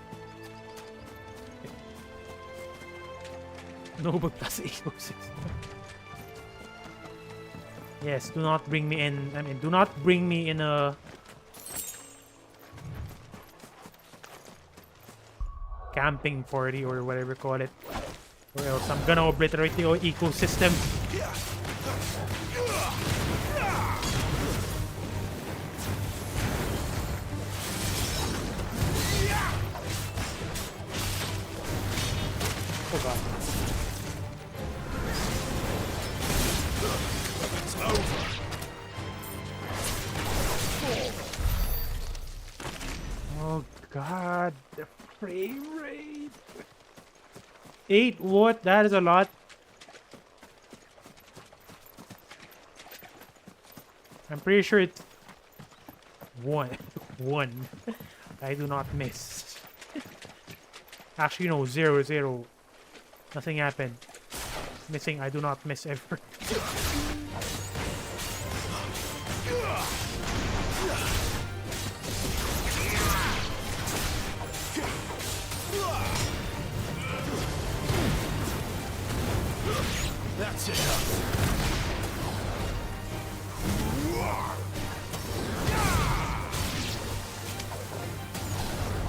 Noble plus ecosystem. Yes, do not bring me in. I mean, do not bring me in a... camping party or whatever you call it. Or else I'm gonna obliterate the ecosystem. Oh god. It's over. Oh god, the frame rate. 8 what? That is a lot. I'm pretty sure it's 1. 1. I do not miss. Actually, no, 0, 0. Nothing happened. Missing, I do not miss ever. That's enough.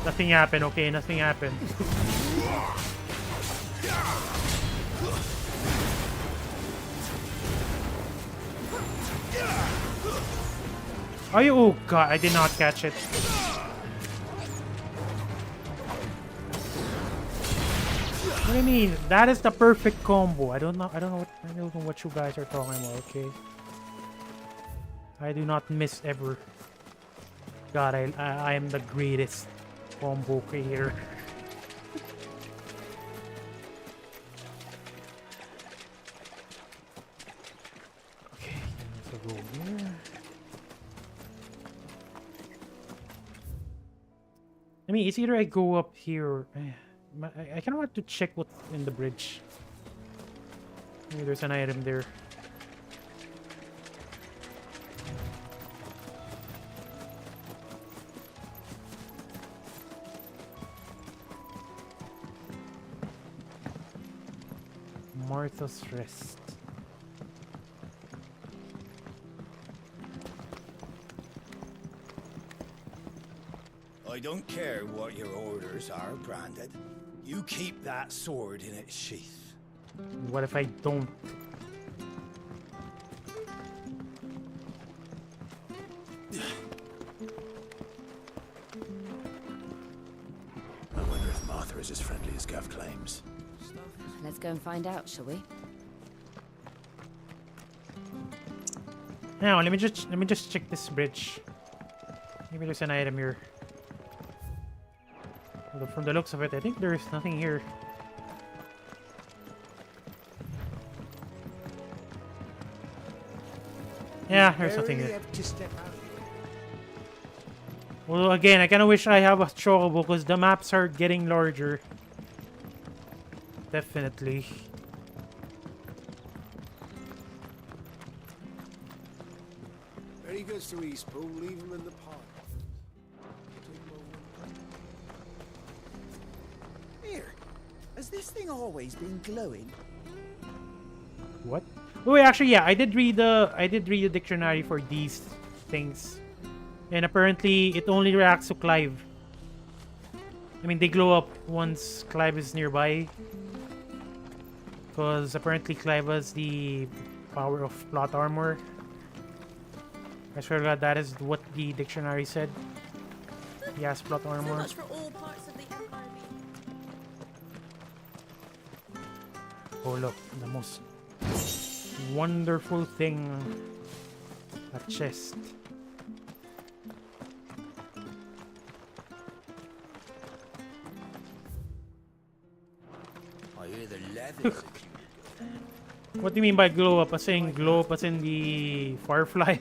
Nothing happened, okay? Nothing happened. Are you? Oh god, I did not catch it. What do you mean? That is the perfect combo. I don't know what you guys are talking about, okay? I do not miss ever. God, I am the greatest combo creator. Okay, let's go here. I mean, it's either I go up here or... I kind of want to check what's in the bridge. Maybe there's an item there. Martha's Rest. I don't care what your orders are, Branded. You keep that sword in its sheath. What if I don't? I wonder if Martha is as friendly as Gav claims. Let's go and find out, shall we? Now, let me just check this bridge. Maybe there's an item here. Although from the looks of it, I think there's nothing here. Yeah, there's nothing here. Well, again, I kind of wish I have a chocobo because the maps are getting larger. Definitely. Very good to Eastpool. Leave him in the park. Here, has this thing always been glowing? What? Oh, wait, actually, yeah, I did read the dictionary for these things, and apparently it only reacts to Clive. I mean, they glow up once Clive is nearby, because apparently Clive has the power of plot armor. I swear to God, that is what the dictionary said. He has plot armor. So much for all parts of the Empire being... Oh look, the most wonderful thing. A chest. I hear the leather. What do you mean by glow up? As in glow up as in the Firefly?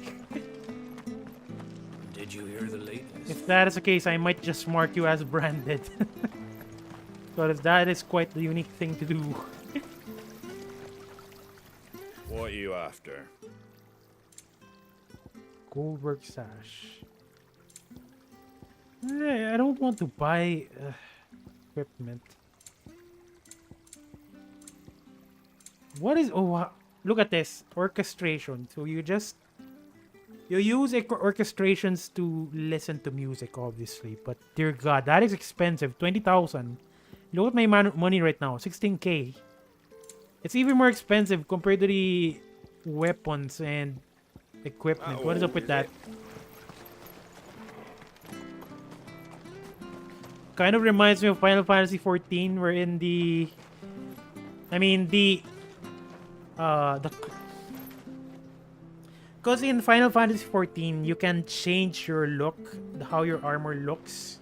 Did you hear the latest? If that is the case, I might just mark you as branded. Because that is quite the unique thing to do. What are you after? Goldberg sash. I don't want to buy equipment. What is... Oh, look at this. Orchestration. So you use orchestrations to listen to music, obviously. But dear God, that is expensive. 20,000. Look at my money right now, 16k. It's even more expensive compared to the weapons and equipment. What is up with that? Kind of reminds me of Final Fantasy 14, wherein the because in Final Fantasy 14 you can change your look, how your armor looks.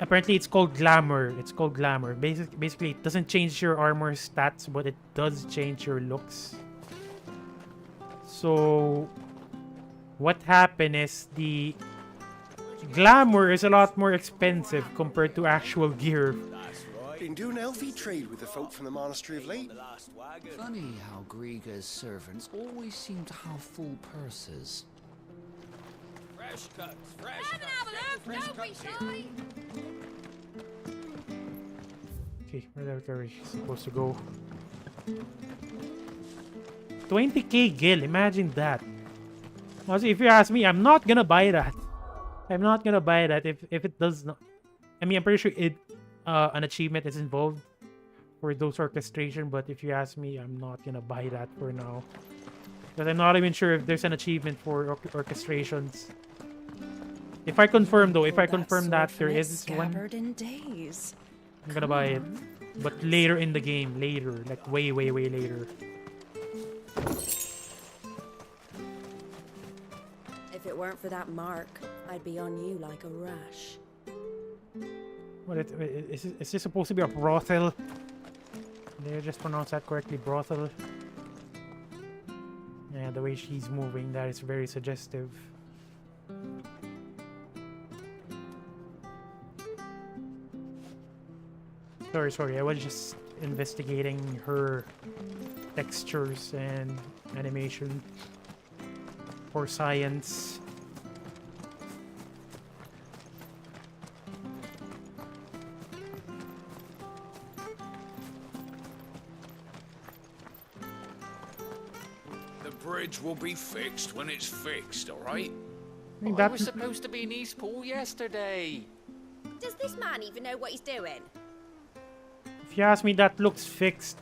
Apparently it's called glamour. It's called glamour. Basically it doesn't change your armor stats, but it does change your looks. So what happened is the glamour is a lot more expensive compared to actual gear. Been doing elfie trade with the folk from the monastery of late. Funny how Griga's servants always seem to have full purses. Fresh cuts, fresh cuts. Don't be shy. Okay, where are we supposed to go? 20k gil, imagine that. Also, if you ask me, I'm not gonna buy that. I'm not gonna buy that if it does not. I mean, I'm pretty sure an achievement is involved for those orchestration, but if you ask me, I'm not gonna buy that for now. Because I'm not even sure if there's an achievement for orchestrations. If I confirm though, if I confirm that there is one, I'm gonna buy it. But later in the game, later, like way later. If it weren't for that mark, I'd be on you like a rash. What is this supposed to be a brothel? Did I just pronounce that correctly? Brothel. Yeah, the way she's moving, that is very suggestive. Sorry, I was just investigating her textures and animation for science. The bridge will be fixed when it's fixed, alright? I was supposed to be in Eastpool yesterday. Does this man even know what he's doing? If you ask me, that looks fixed.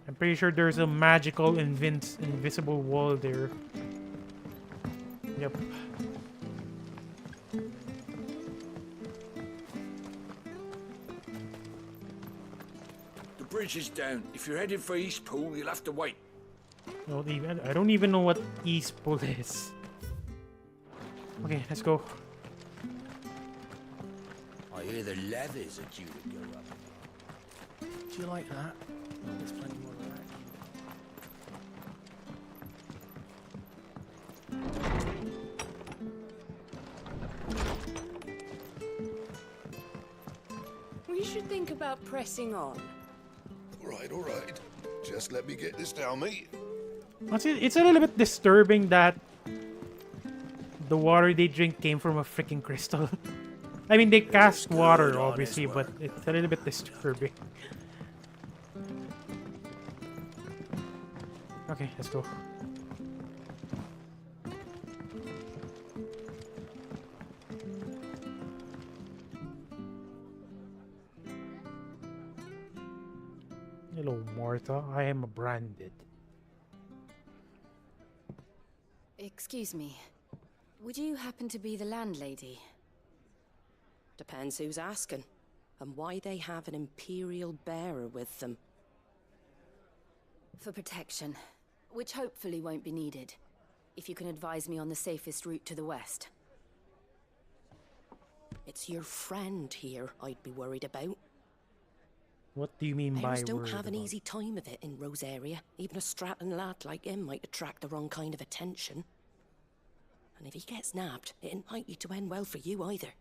I'm pretty sure there's a magical invisible wall there. Yep. The bridge is down. If you're headed for Eastpool, you'll have to wait. I don't even know what Eastpool is. Okay, let's go. I hear the levies are due to go up. Do you like that? Oh, there's plenty more of that. We should think about pressing on. All right. Just let me get this down, mate. It's a little bit disturbing that the water they drink came from a freaking crystal. I mean, they cast water, obviously, but it's a little bit disturbing. Okay, let's go. Hello, Martha. I am branded. Excuse me. Would you happen to be the landlady? Depends who's asking, and why they have an Imperial bearer with them. For protection, which hopefully won't be needed. If you can advise me on the safest route to the west. It's your friend here I'd be worried about. What do you mean by Bears don't worried have an about? easy time of it in Rose area. Even a Stratton lad like him might attract the wrong kind of attention. And if he gets nabbed, it ain't likely to end well for you either.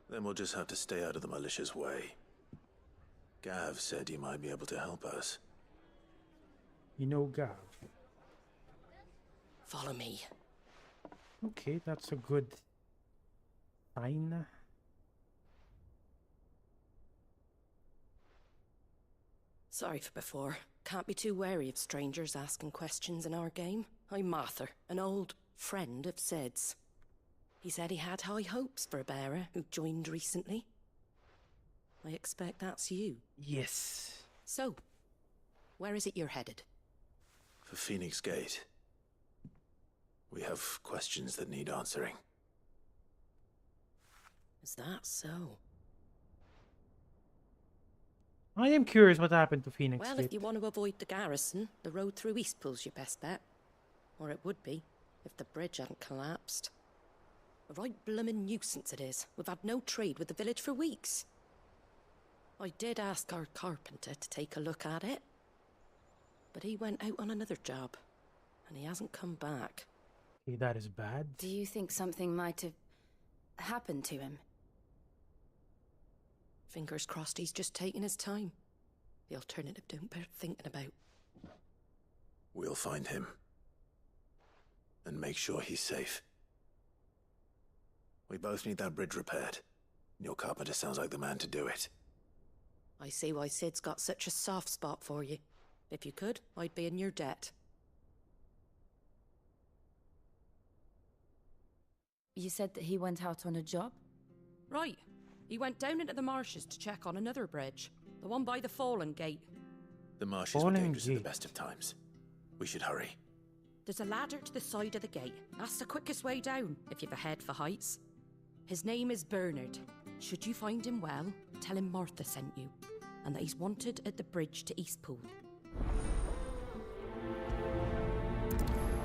Then we'll just have to stay out of the malicious way. Gav said he might be able to help us. You know Gav. Follow me. Okay, that's a good sign. Sorry for before. Can't be too wary of strangers asking questions in our game. I'm Martha, an old friend of Sid's. He said he had high hopes for a bearer who joined recently. I expect that's you. Yes. So, where is it you're headed? For Phoenix Gate. We have questions that need answering. Is that so? I am curious what happened to Phoenix Well, Gate. if you want to avoid the garrison, the road through Eastpool's your best bet. Or it would be, if the bridge hadn't collapsed. A right bloomin' nuisance it is. We've had no trade with the village for weeks. I did ask our carpenter to take a look at it. But he went out on another job. And he hasn't come back. Okay, that is bad. Do you think something might have happened to him? Fingers crossed he's just taking his time. The alternative don't bear thinking about. We'll find him. And make sure he's safe. We both need that bridge repaired. Your carpenter sounds like the man to do it. I see why Sid's got such a soft spot for you. If you could, I'd be in your debt. You said that he went out on a job? Right. He went down into the marshes to check on another bridge. The one by the Fallen Gate. The marshes were dangerous at the best of times. We should hurry. There's a ladder to the side of the gate. That's the quickest way down, if you've a head for heights. His name is Bernard. Should you find him well, tell him Martha sent you. And that he's wanted at the bridge to Eastpool.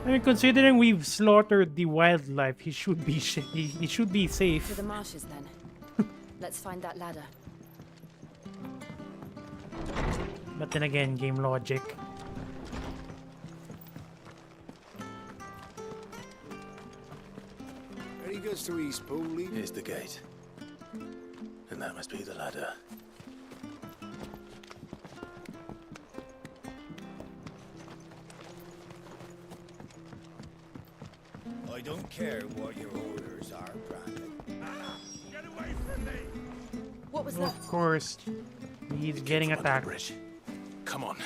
I mean, considering we've slaughtered the wildlife, he should be he should be safe. To the marshes, then. Let's find that ladder. But then again, game logic. There he goes to Eastpool, leaving. Here's the gate. And that must be the ladder. I don't care what your orders are, Brandon. Get away from me! What was that? Of course, he's getting attacked. Bridge. Come on.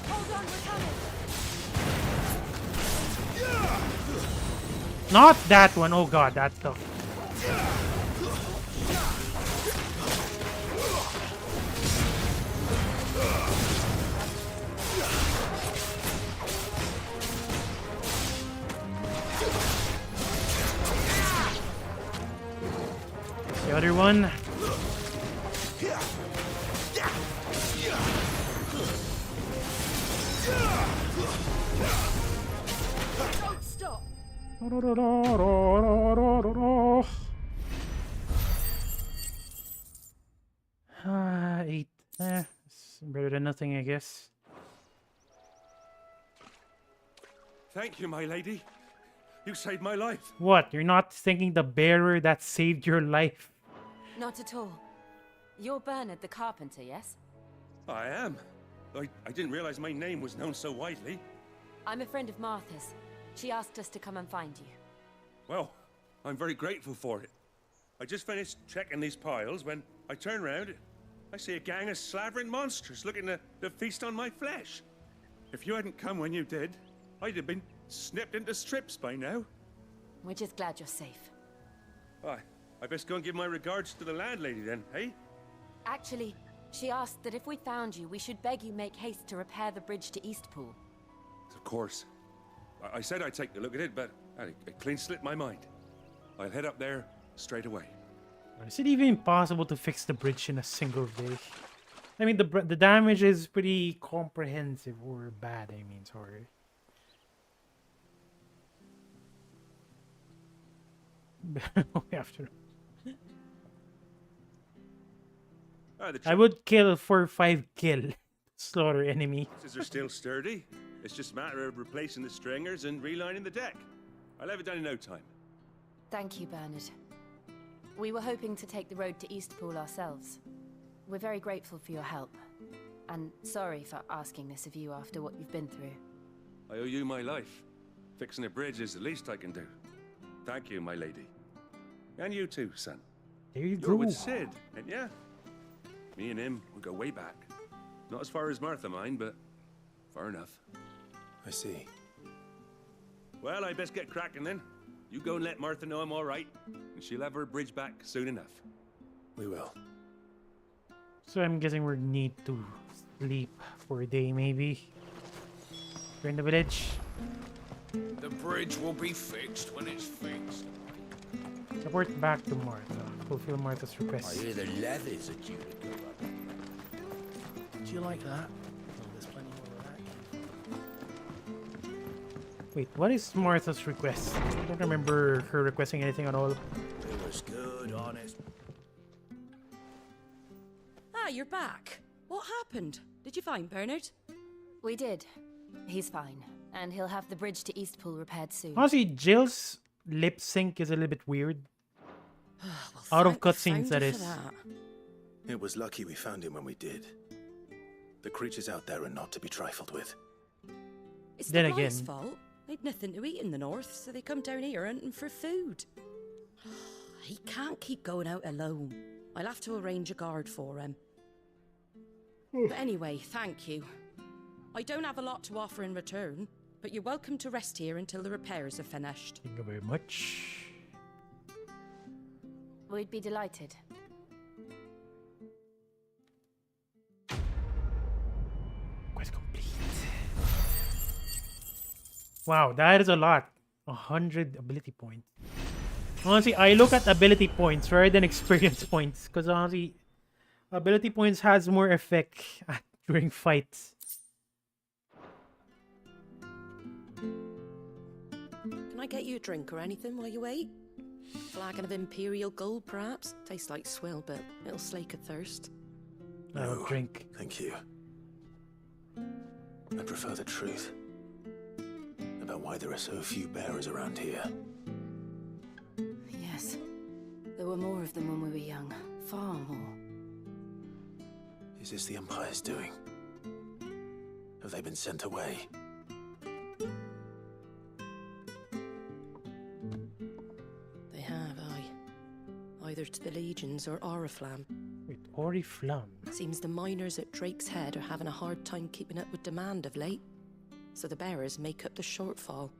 Hold on, we're coming! Not that one. Oh god, that's tough. The other one. Don't stop! 8. It's better than nothing, I guess. Thank you, my lady. You saved my life. What? You're not thinking the bearer that saved your life? Not at all. You're Bernard the carpenter, yes? I am. I didn't realize my name was known so widely. I'm a friend of Martha's. She asked us to come and find you. Well, I'm very grateful for it. I just finished checking these piles when I turn around. I see a gang of slavering monsters looking to feast on my flesh. If you hadn't come when you did, I'd have been snipped into strips by now. We're just glad you're safe. I best go and give my regards to the landlady then, eh? Actually, she asked that if we found you, we should beg you make haste to repair the bridge to Eastpool. Of course. I said I'd take a look at it, but it clean slipped my mind. I'll head up there straight away. Is it even possible to fix the bridge in a single day? I mean, the damage is pretty comprehensive, or bad, I mean, sorry. After I would kill for 5 kill. Slaughter enemy. Are still sturdy. It's just a matter of replacing the stringers and relining the deck. I'll have it done in no time. Thank you, Bernard. We were hoping to take the road to Eastpool ourselves. We're very grateful for your help. And sorry for asking this of you after what you've been through. I owe you my life. Fixing a bridge is the least I can do. Thank you, my lady. And you too, son. There you You're go. with Sid, ain't ya? Me and him, we go way back. Not as far as Martha, mind, but Fair enough. I see. Well, I best get cracking then. You go and let Martha know I'm all right, and she'll have her bridge back soon enough. We will. So I'm guessing we need to sleep for a day, maybe. We're in the village. The bridge will be fixed when it's fixed. Report back to Martha. Fulfill Martha's I request. hear the levies are due to go up. Do you like that? Oh, there's plenty more of that. Wait, what is Martha's request? I don't remember her requesting anything at all. It was good, honest. Ah, you're back. What happened? Did you find Bernard? We did. He's fine. And he'll have the bridge to Eastpool repaired soon. Honestly, Jill's lip sync is a little bit weird. Out of cutscenes, that is. It was lucky we found him when we did. The creatures out there are not to be trifled with. It's Then the again, boys' fault. They'd nothing to eat in the north, so they come down here hunting for food. He can't keep going out alone. I'll have to arrange a guard for him. But anyway, thank you. I don't have a lot to offer in return, but you're welcome to rest here until the repairs are finished. Thank you very much. We'd be delighted. Quest complete. Wow, that is a lot. 100 ability points. Honestly, I look at ability points rather than experience points, because honestly, ability points has more effect during fights. Can I get you a drink or anything while you wait? Flagon of Imperial gold, perhaps? Tastes like swill, but it'll slake a thirst. No, drink. Thank you. I prefer the truth about why there are so few bearers around here. Yes. There were more of them when we were young. Far more. Is this the Empire's doing? Have they been sent away? They have, aye. Either to the Legions or Oriflamme. Wait, Oriflamme? Seems the miners at Drake's Head are having a hard time keeping up with demand of late. So the bearers make up the shortfall.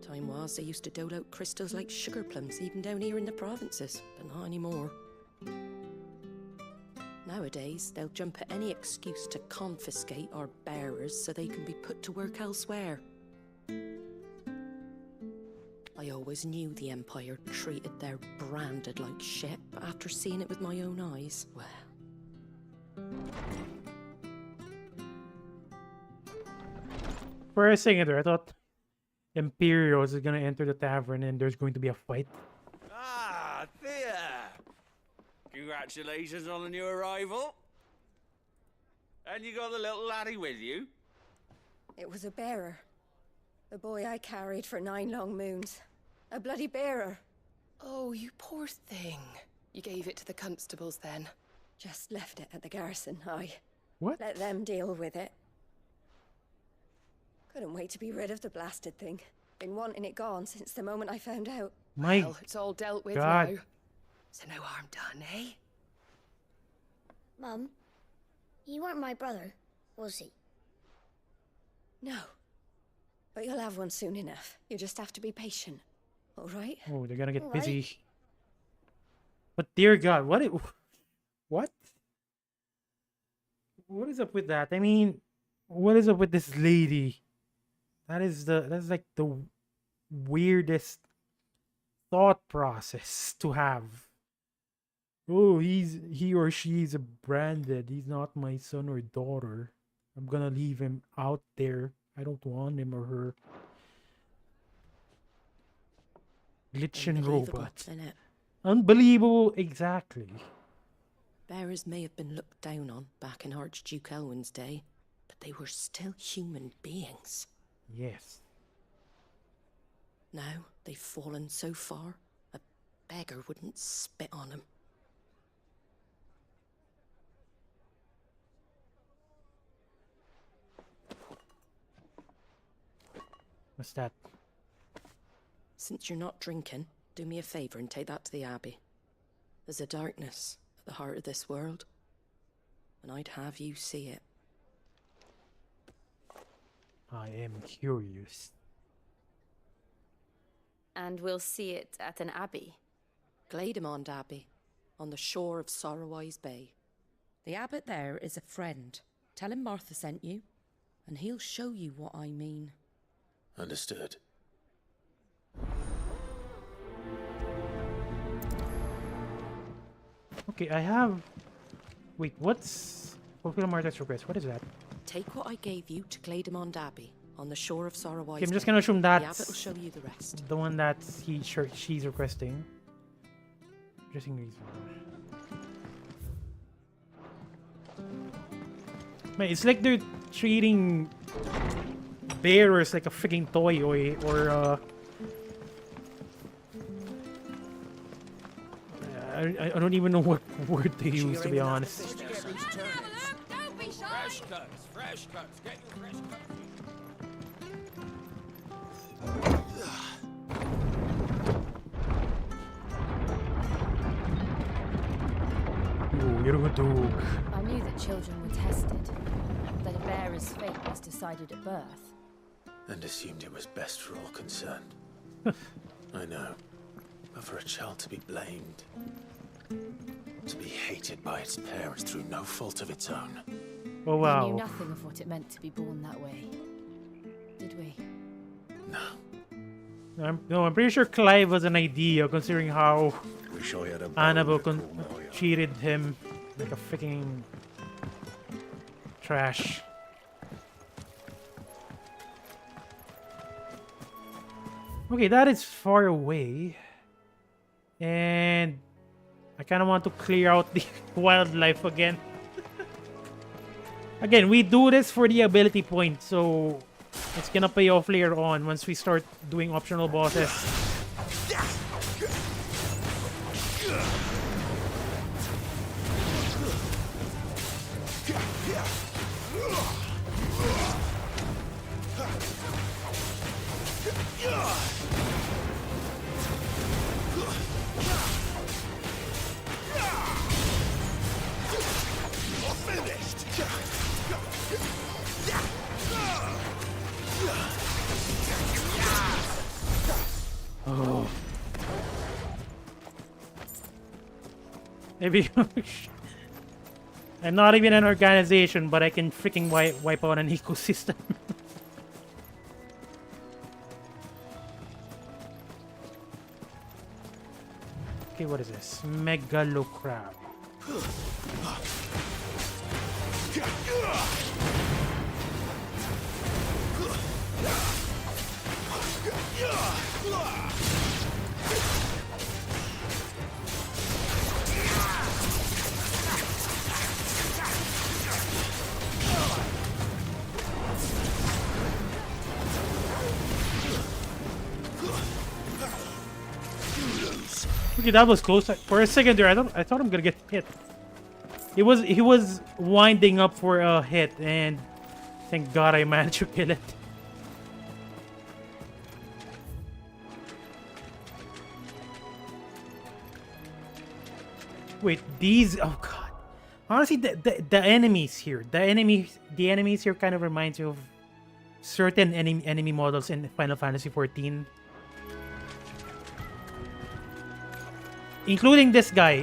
Time was, they used to dole out crystals like sugar plums, even down here in the provinces, but not anymore. Nowadays, they'll jump at any excuse to confiscate our bearers so they can be put to work elsewhere. I always knew the Empire treated their branded like shit, but after seeing it with my own eyes, well... For a second there, I thought Imperials is gonna enter the tavern and there's going to be a fight. Ah, Thea! Congratulations on the new arrival. And you got the little laddie with you? It was a bearer. The boy I carried for 9 long moons. A bloody bearer. Oh, you poor thing. You gave it to the constables then? Just left it at the garrison, aye. What? Let them deal with it. Couldn't wait to be rid of the blasted thing. Been wanting it gone since the moment I found out. Well, it's all dealt with God. now. So no harm done, eh? Mum, you weren't my brother, was he? No. But you'll have one soon enough. You just have to be patient. All right? Oh, they're gonna get All busy. right. But dear God, what? What? What is up with that? I mean, what is up with this lady? That's like the weirdest thought process to have. Oh, he or she is branded. He's not my son or daughter. I'm gonna leave him out there. I don't want him or her. Lich and robot. Innit? Unbelievable, exactly. Bearers may have been looked down on back in Archduke Elwin's day, but they were still human beings. Yes. Now they've fallen so far, a beggar wouldn't spit on them. What's that? Since you're not drinking, do me a favour and take that to the Abbey. There's a darkness at the heart of this world, and I'd have you see it. I am curious. And we'll see it at an abbey. Glaidemond Abbey, on the shore of Sorrowise Bay. The abbot there is a friend. Tell him Martha sent you, and he'll show you what I mean. Understood. Okay, I have... Wait, what's... Fulfill Martha's request. What is that? Take what I gave you to Glaidemond Abbey, on the shore of Sorrowise Okay, I'm just Bay. gonna assume The that's abbot will show you the rest. the one that she's requesting. Interesting reason. Man, it's like they're treating bearers like a freaking toy or I don't even know what word to use, to be honest. Fresh cuts, fresh cuts. Get your fresh cuts. Ooh, you're a dog. I knew that children were tested, that a bearer's fate was decided at birth. And assumed it was best for all concerned. I know. But for a child to be blamed, to be hated by its parents through no fault of its own. Oh We wow. knew nothing of what it meant to be born that way, did we? No, I'm pretty sure Clive was an idea, considering how Wish I had a Annabelle bone to call my own. treated him like a freaking trash. Okay, that is far away. And I kind of want to clear out the wildlife again. Again, we do this for the ability point, so it's gonna pay off later on once we start doing optional bosses. Oh. Maybe I'm not even an organization, but I can freaking wipe out an ecosystem. Okay, what is this? Megalocrab. Okay, that was close. For a second there, I thought I'm gonna get hit. He was winding up for a hit, and thank God I managed to kill it. Wait, these? Oh God! Honestly, the enemies here, the enemies here kind of reminds me of certain enemy models in Final Fantasy XIV. Including this guy.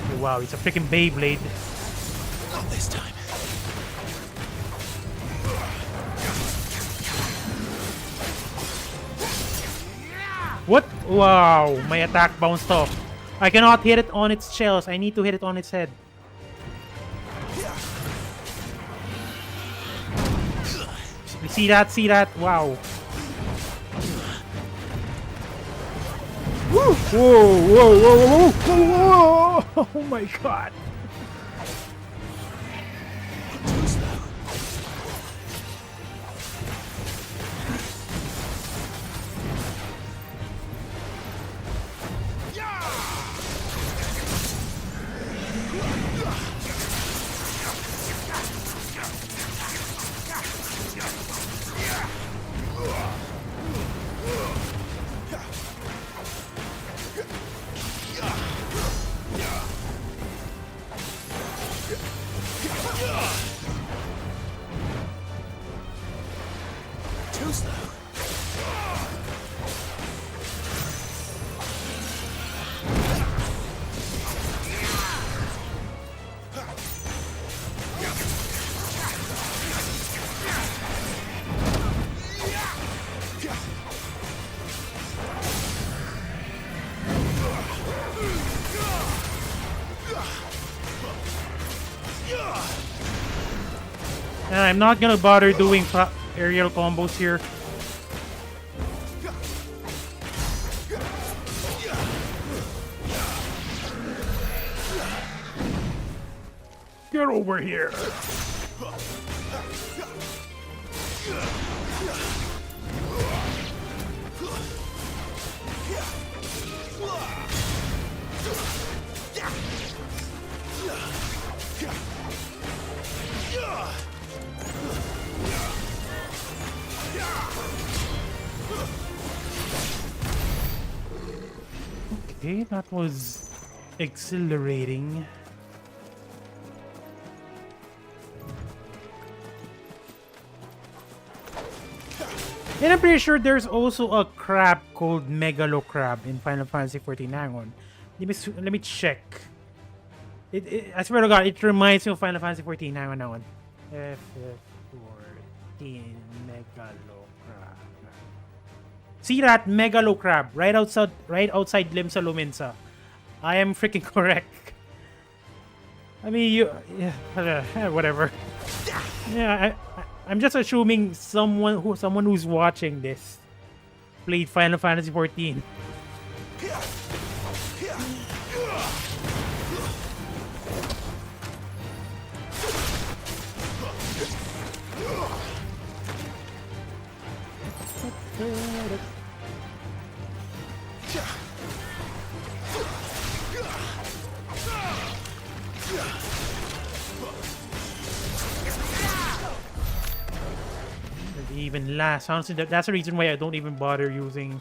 Oh, wow, it's a freaking Beyblade. Not this time. What? Wow, my attack bounced off. I cannot hit it on its shells. I need to hit it on its head. See that? See that? Wow. Woo! Whoa, whoa, whoa, whoa, whoa, whoa! Oh my God. And I'm not gonna bother doing aerial combos here. Get over here. Okay, that was exhilarating. And I'm pretty sure there's also a crab called Megalo Crab in Final Fantasy XIV. Hang on. Let me check. I swear to God, it reminds me of Final Fantasy XIV. Hang on. F14 Megalo Crab. See that Megalo Crab right outside Limsa Luminsa. I am freaking correct. I mean, whatever. Yeah, I'm just assuming someone who's watching this played Final Fantasy XIV. Even last, honestly, that's the reason why I don't even bother using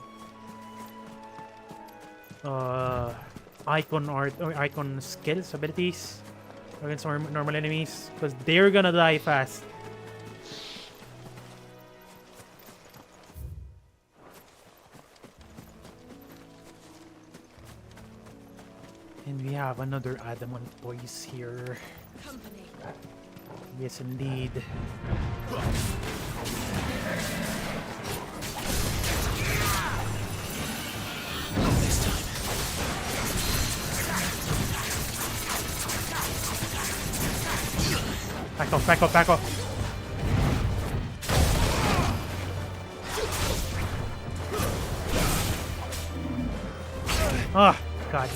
icon art or icon skills abilities against normal enemies, because they're gonna die fast. And we have another adamant voice here. Company. Yes, indeed. Back off, back off, back off. Ah, God.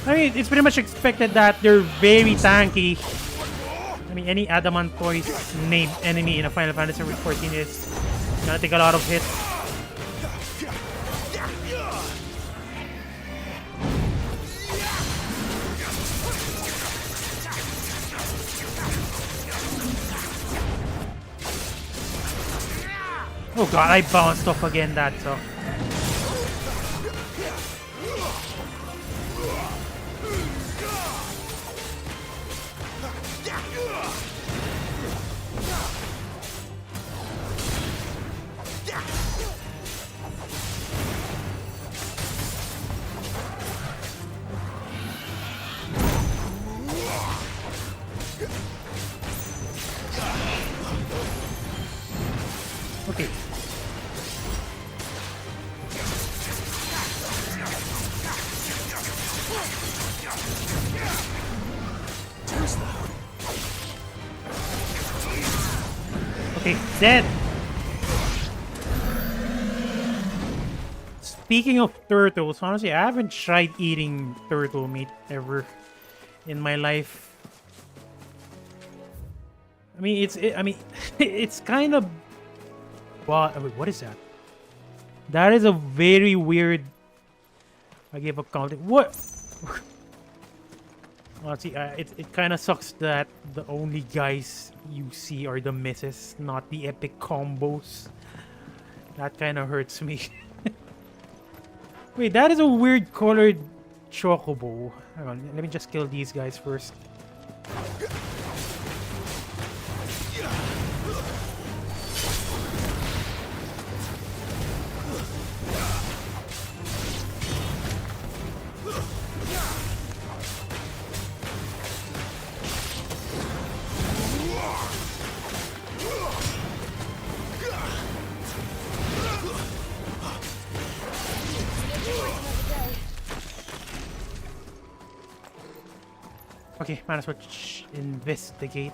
I mean, it's pretty much expected that they're very tanky. I mean, any adamant voice named enemy in a Final Fantasy XIV is gonna take a lot of hits. Oh God, I bounced off again that, so. Okay. Okay, dead. Speaking of turtles, honestly, I haven't tried eating turtle meat ever in my life. I mean, it's kind of. What is that? That is a very weird. I gave up counting. What? Honestly, it kind of sucks that the only guys you see are the misses, not the epic combos. That kind of hurts me. Wait, that is a weird colored chocobo. Hang on, let me just kill these guys first. Okay, might as well investigate.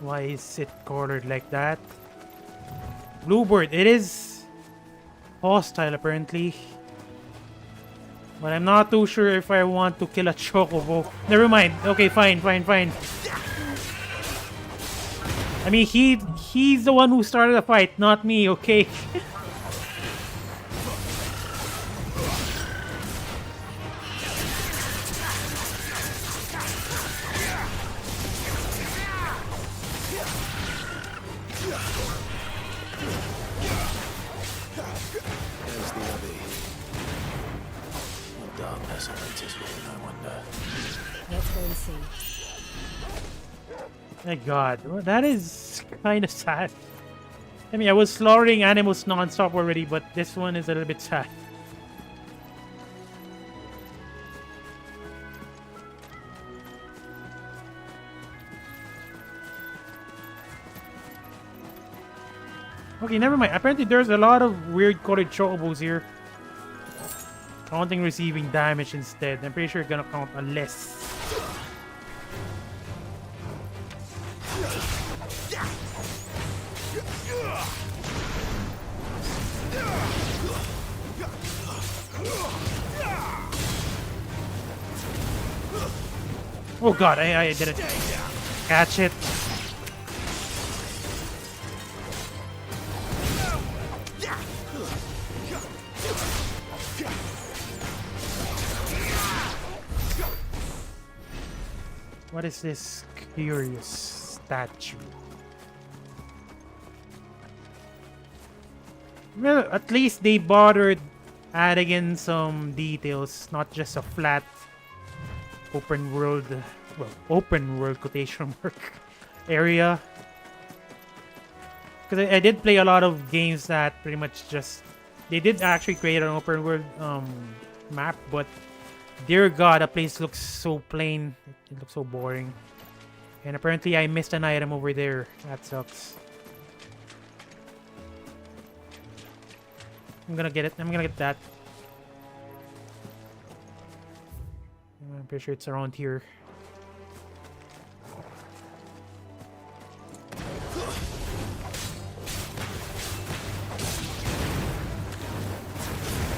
Why is it colored like that? Bluebird, it is hostile apparently. But I'm not too sure if I want to kill a chocobo. Never mind. Okay, fine. I mean, he's the one who started the fight, not me, okay? My god, well, that is kind of sad. I mean, I was slaughtering animals non-stop already, but this one is a little bit sad. Okay, never mind. Apparently there's a lot of weird colored chocobos here. Counting receiving damage instead. I'm pretty sure you're gonna count a less. Oh god, I didn't catch it. What is this curious statue? Well, at least they bothered adding in some details, not just a flat open world, well, open world quotation mark area. Because I did play a lot of games that pretty much just, they did actually create an open world map, but dear god, the place looks so plain. It looks so boring. And apparently I missed an item over there. That sucks. I'm gonna get it. I'm gonna get that. I'm pretty sure it's around here.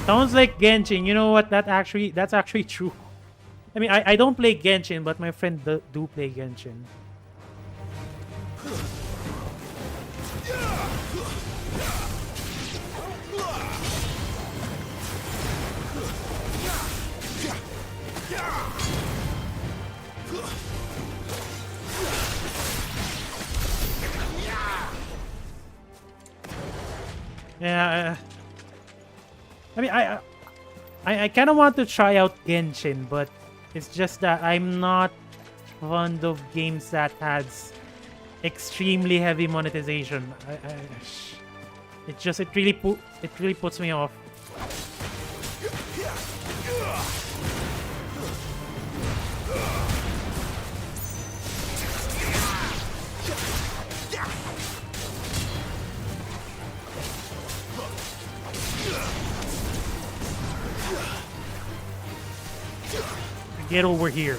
Sounds like Genshin. You know what? That's actually true. I mean, I don't play Genshin, but my friend do play Genshin. Yeah, I mean, I kind of want to try out Genshin, but it's just that I'm not fond of games that has extremely heavy monetization. It really puts me off. Get over here.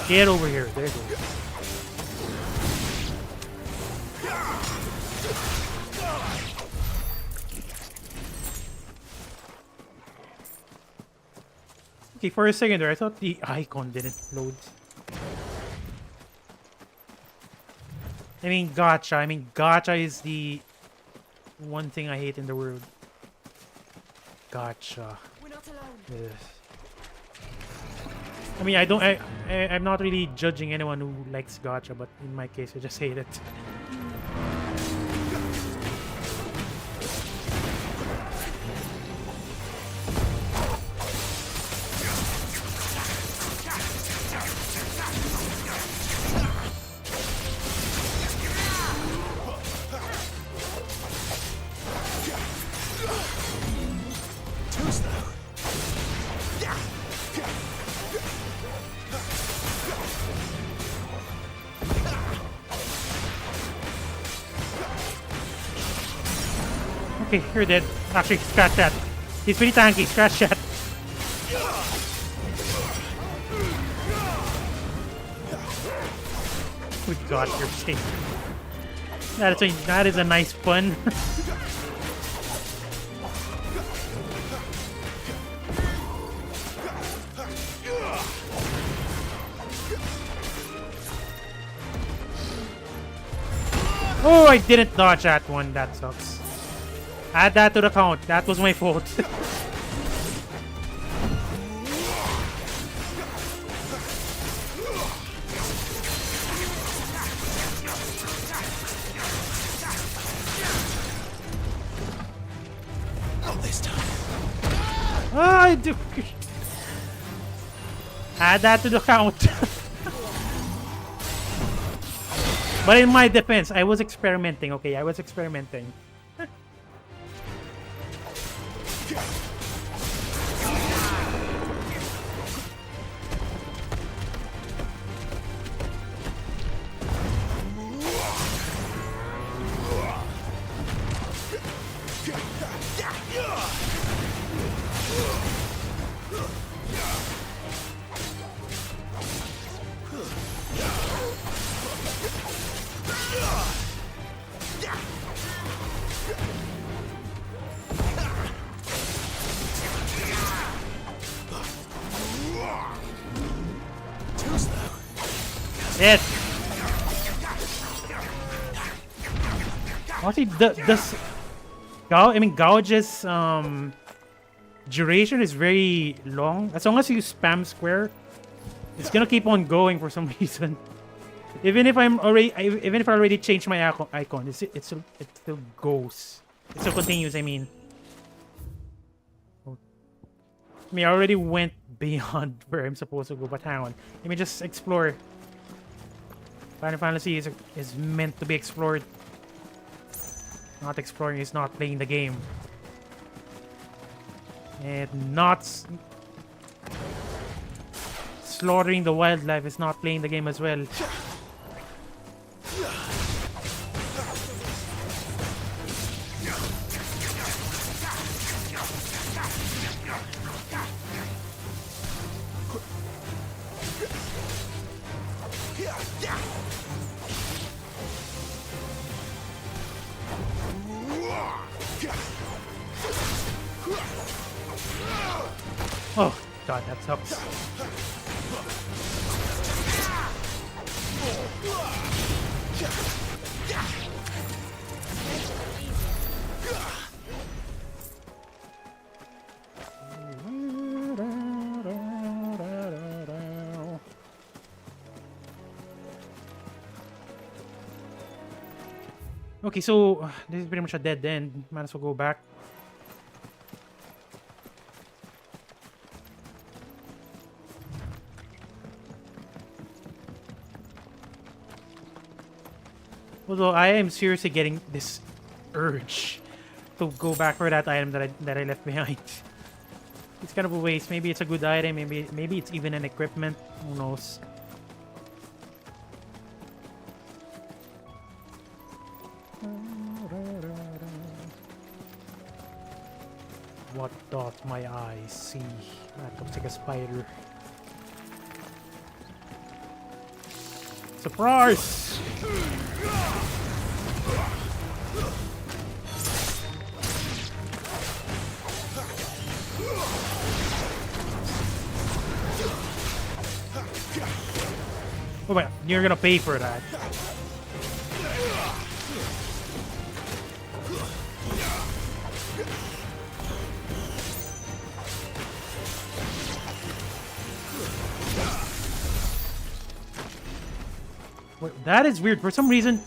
Get over here. There you go. Okay, for a second there, I thought the icon didn't load. I mean, gacha. Gacha is the one thing I hate in the world. Gacha. We're not alone. Yes. I mean, I'm not really judging anyone who likes gacha, but in my case, I just hate it. Okay, you're dead. Actually, scratch that. He's pretty tanky. Scratch that. forgot your state. That is a nice pun. Oh, I didn't dodge that one. That sucks. Add that to the count. That was my fault. I do. Add that to the count. But in my defense, I was experimenting, okay? I was experimenting. Yes. Actually, this Gouge's duration is very long. As long as you spam square, it's gonna keep on going for some reason. Even if I already changed my icon, it still goes. It still continues. I mean, I already went beyond where I'm supposed to go. But hang on, let me just explore. Final Fantasy is meant to be explored. Not exploring is not playing the game. And not slaughtering the wildlife is not playing the game as well. Oh, God, that sucks. Okay, so this is pretty much a dead end. Might as well go back. Although I am seriously getting this urge to go back for that item that I left behind. It's kind of a waste. Maybe it's a good item. Maybe it's even an equipment. Who knows? What doth my eyes see? That looks like a spider. Surprise! Oh wait, you're gonna pay for that. That is weird. For some reason,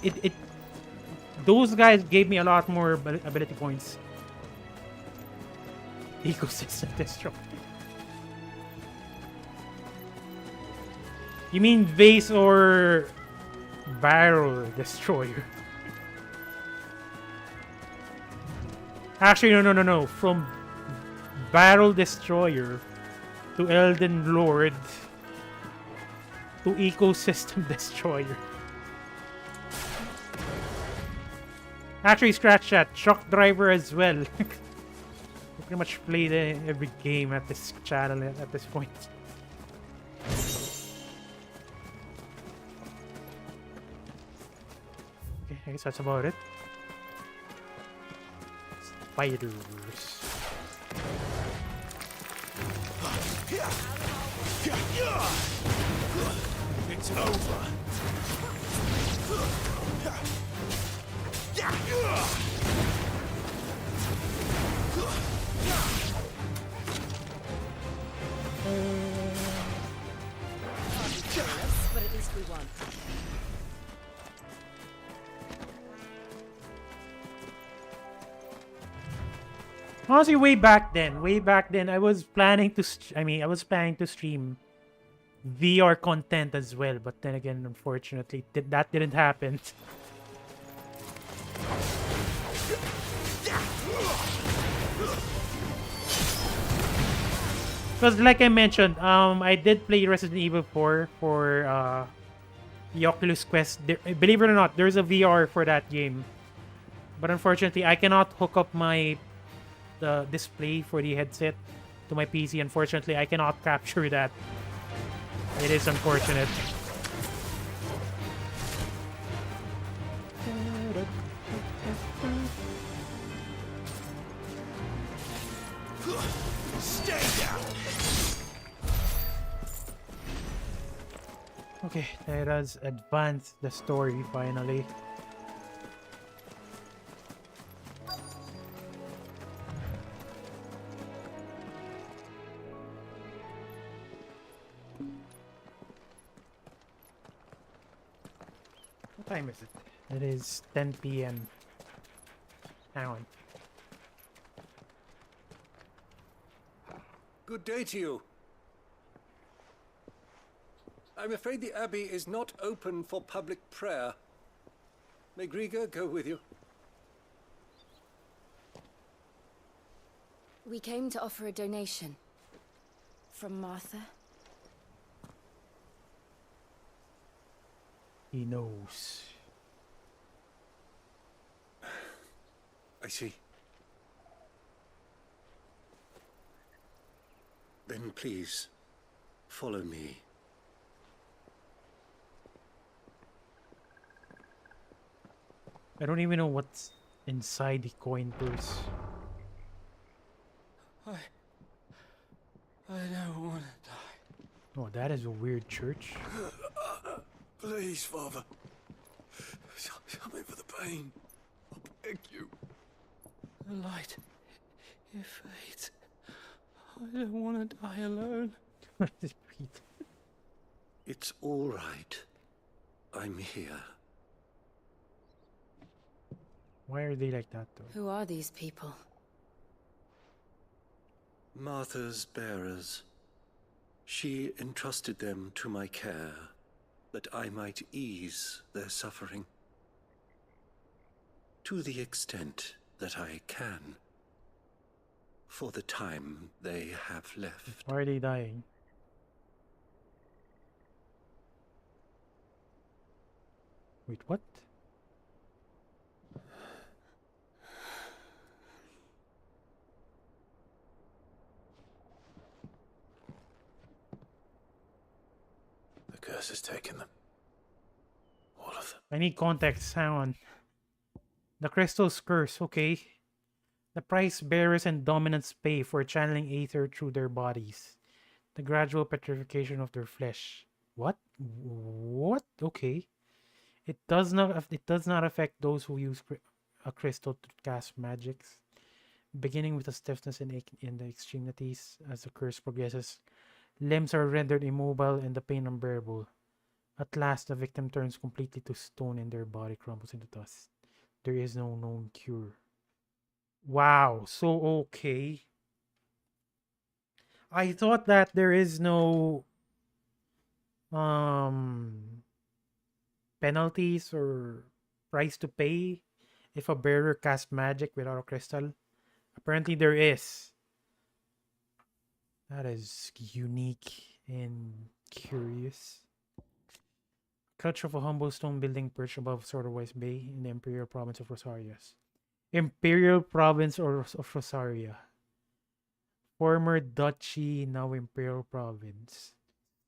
those guys gave me a lot more ability points. Ecosystem destroy. You mean vase or barrel destroyer? Actually, no. From barrel destroyer to Elden Lord to ecosystem destroyer. Actually, scratch that. Truck driver as well. We pretty much played every game at this channel at this point. I guess that's about it. Spiders. It's over. But at least we won. Honestly, way back then, I was planning to. I was planning to stream VR content as well, but then again, unfortunately, that didn't happen. Because, like I mentioned, I did play Resident Evil 4 for the Oculus Quest. Believe it or not, there's a VR for that game, but unfortunately, I cannot hook up the display for the headset to my PC. Unfortunately, I cannot capture that. It is unfortunate. Stay down. Okay, let us advance the story finally. What time is it? It is 10 p.m. Hang on. Good day to you. I'm afraid the Abbey is not open for public prayer. May Griga go with you? We came to offer a donation. From Martha. He knows. I see. Then please, follow me. I don't even know what's inside the coin purse. I don't want to die. Oh, that is a weird church. Please, Father. Something for the pain. I beg you. The light. It fades. I don't want to die alone. It's all right. I'm here. Why are they like that, though? Who are these people? Martha's bearers. She entrusted them to my care, that I might ease their suffering. To the extent that I can. For the time they have left. Why are they dying? Wait, what? The curse has taken them. All of them. I need context. Hang on. The crystal's curse, okay. The price bearers and dominants pay for channeling aether through their bodies. The gradual petrification of their flesh. What? What? Okay. It does not affect those who use a crystal to cast magics. Beginning with a stiffness in the extremities, as the curse progresses, limbs are rendered immobile and the pain unbearable. At last, the victim turns completely to stone and their body crumbles into dust. There is no known cure. Wow, so okay. I thought that there is no penalties or price to pay if a bearer casts magic without a crystal. Apparently there is. That is unique and curious. Clutch of a humble stone building perched above Sorterwise Bay in the Imperial Province of Rosarias. Imperial Province of Rosaria. Former Duchy, now Imperial Province.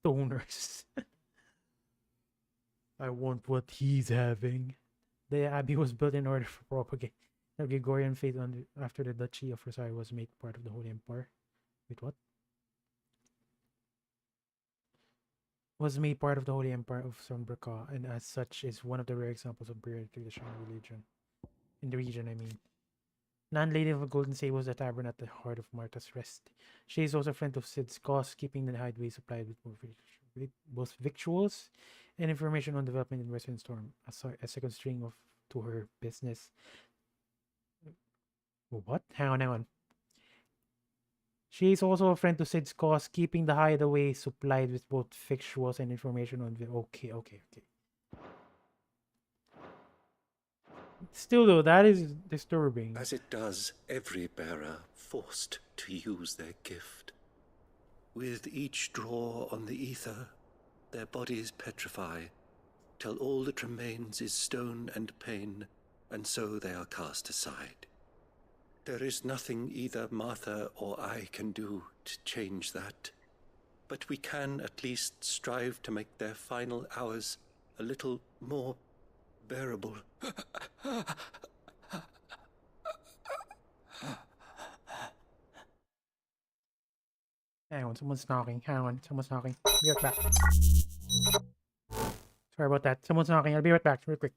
Stoners. I want what he's having. The abbey was built in order to propagate the Gregorian faith after the Duchy of Versailles was made part of the Holy Empire. Wait, what? Was made part of the Holy Empire of Sonbraka, and as such is one of the rare examples of burial tradition religion. In the region, I mean. Landlady of a Golden Sea was a tavern at the heart of Martha's Rest. She is also a friend of Sid's cause, keeping the Hideaway supplied with both victuals and information on development in Western Storm, a second string to her business. What? Hang on. She is also a friend to Sid's cause, keeping the Hideaway supplied with both victuals and information on okay. Still though, that is disturbing. As it does every bearer forced to use their gift. With each draw on the ether, their bodies petrify, till all that remains is stone and pain, and so they are cast aside. There is nothing either Martha or I can do to change that, but we can at least strive to make their final hours a little more bearable. Hang on, someone's knocking. Someone's knocking. Be right back. Sorry about that. Someone's knocking. I'll be right back real quick.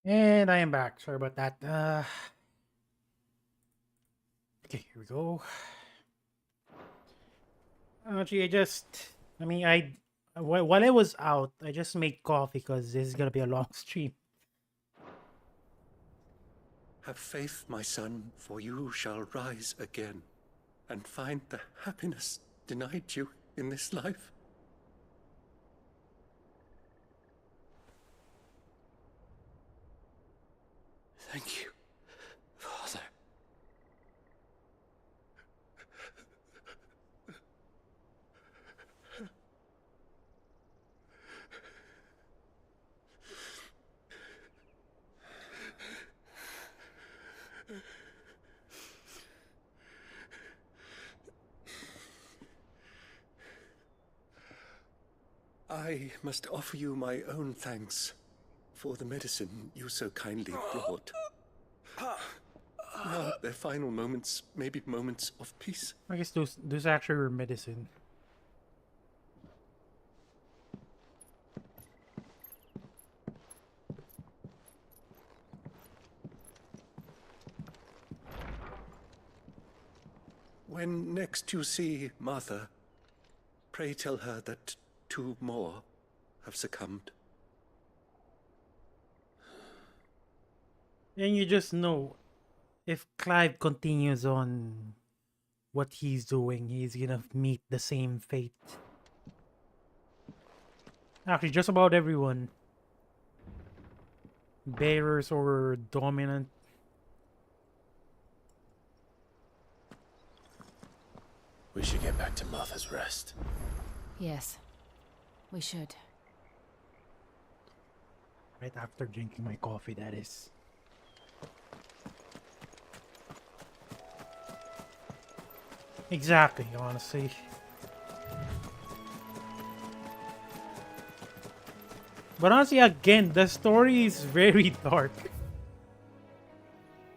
And I am back. Sorry about that. Okay, here we go. Actually, while I was out, I just made coffee because this is gonna be a long stream. Have faith, my son, for you shall rise again and find the happiness denied you in this life. Thank you, Father. I must offer you my own thanks for the medicine you so kindly brought. Now, their final moments may be moments of peace. I guess those actually were medicine. When next you see Martha, pray tell her that 2 more have succumbed. And you just know, if Clive continues on what he's doing, he's gonna meet the same fate. Actually, just about everyone. Bearers or dominant. We should get back to Martha's Rest. Yes, we should. Right after drinking my coffee, that is. Exactly, honestly. But honestly, again, the story is very dark.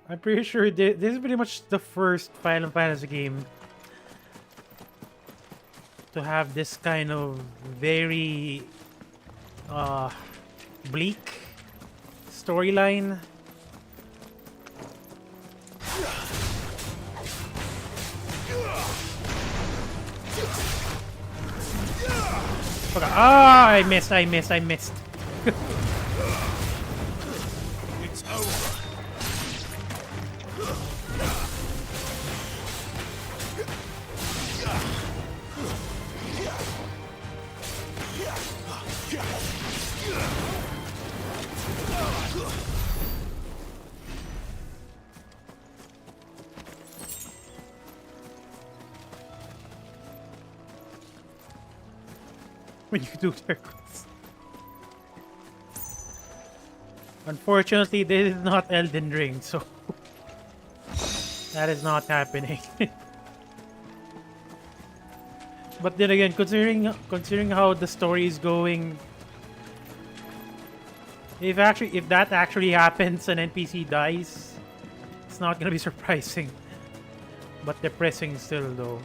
I'm pretty sure this is pretty much the first Final Fantasy game to have this kind of very bleak storyline. Okay. Ah, I missed. It's over. When you do circles. Unfortunately, this is not Elden Ring, so that is not happening. But then again, considering how the story is going, if that actually happens, an NPC dies, it's not gonna be surprising, but depressing still, though.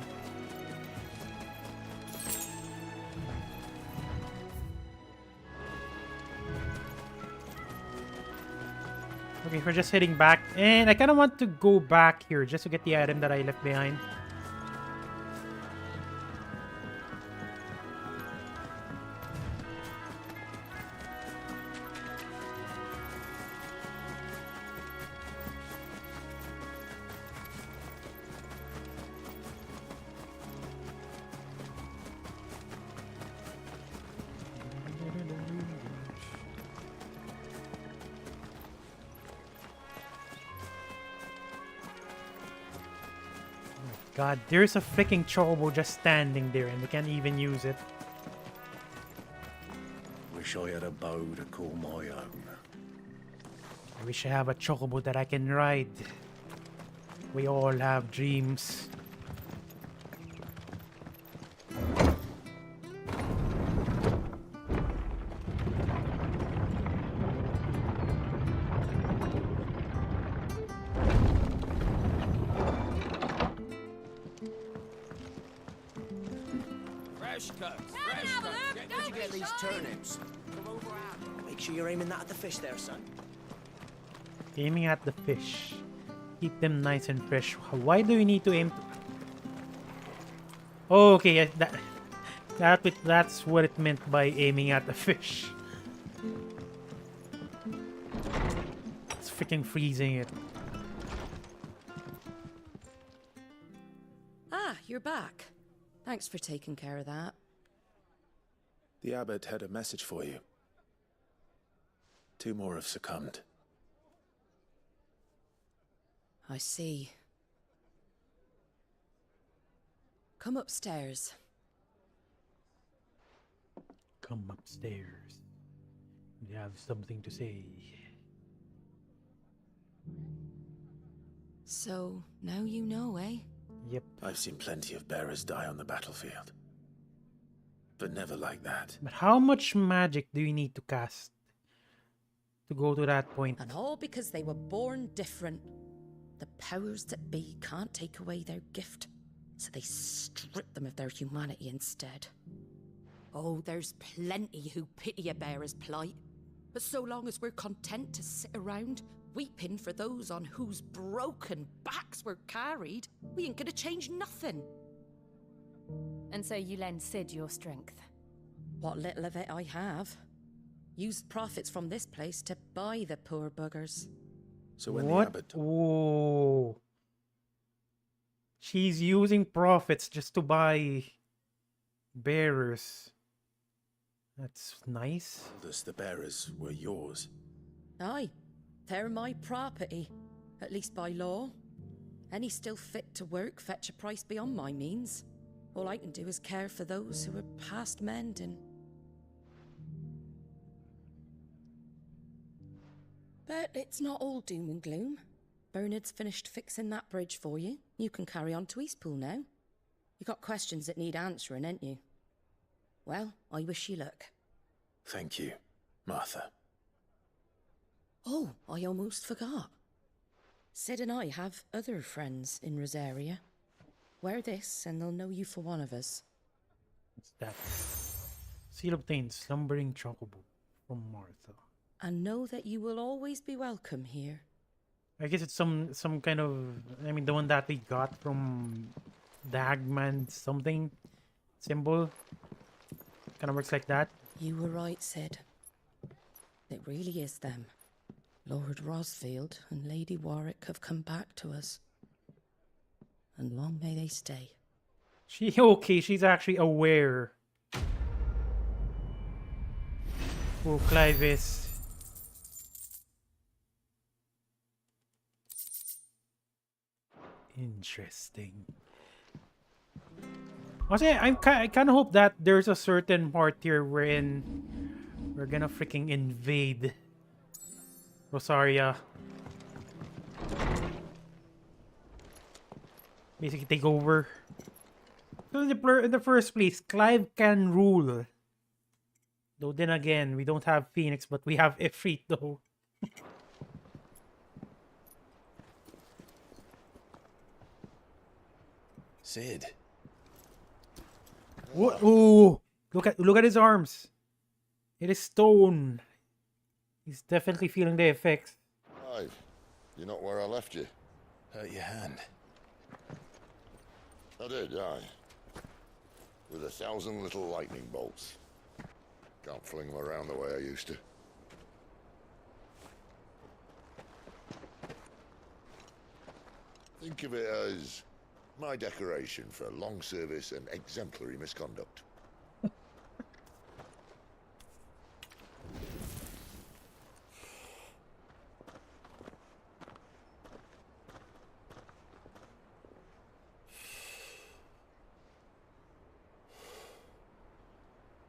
Okay, we're just heading back, and I kind of want to go back here just to get the item that I left behind. God, there's a freaking chobo just standing there and we can't even use it. Wish I had a bow to call my own. I wish I have a chocobo that I can ride. We all have dreams. Where'd you get these turnips? Come over out. Make sure you're aiming that at the fish there, son. Aiming at the fish. Keep them nice and fresh. Why do you need to aim? Oh, okay, that's what it meant by aiming at the fish. It's freaking freezing it. Ah, you're back. Thanks for taking care of that. The abbot had a message for you. 2 more have succumbed. I see. Come upstairs. Come upstairs. We have something to say. So, now you know, eh? Yep. I've seen plenty of bearers die on the battlefield. But never like that. But how much magic do you need to cast to go to that point? And all because they were born different. The powers that be can't take away their gift, so they strip them of their humanity instead. Oh, there's plenty who pity a bearer's plight. But so long as we're content to sit around, weeping for those on whose broken backs we're carried, we ain't gonna change nothing. And so you lend Sid your strength? What little of it I have. Used profits from this place to buy the poor buggers. So when What? the abbot... Oh. She's using profits just to buy bearers. That's nice. told us the bearers were yours. Aye, they're my property, at least by law. Any still fit to work fetch a price beyond my means. All I can do is care for those who are past mending. But it's not all doom and gloom. Bernard's finished fixing that bridge for you. You can carry on to Eastpool now. You got questions that need answering, ain't you? Well, I wish you luck. Thank you, Martha. Oh, I almost forgot. Sid and I have other friends in Rosaria. Wear this and they'll know you for one of us. What's that? Seal obtained slumbering chocobo from Martha. And know that you will always be welcome here. I guess it's some kind of, I mean, the one that we got from the Hagman something symbol. Kind of works like that. You were right, Sid. It really is them. Lord Rosfield and Lady Warwick have come back to us. And long may they stay. She's actually aware. Oh, Clivis. Interesting. Also, I kind of hope that there's a certain part here wherein we're gonna freaking invade Rosaria. Basically take over. So in the first place, Clive can rule. Though then again, we don't have Pheonix, but we have Ifrit though. Sid. What? Ooh! Look at his arms. It is stone. He's definitely feeling the effects. Clive, you're not where I left you. Hurt your hand. I did, aye. With 1,000 little lightning bolts. Can't fling them around the way I used to. Think of it as my decoration for long service and exemplary misconduct.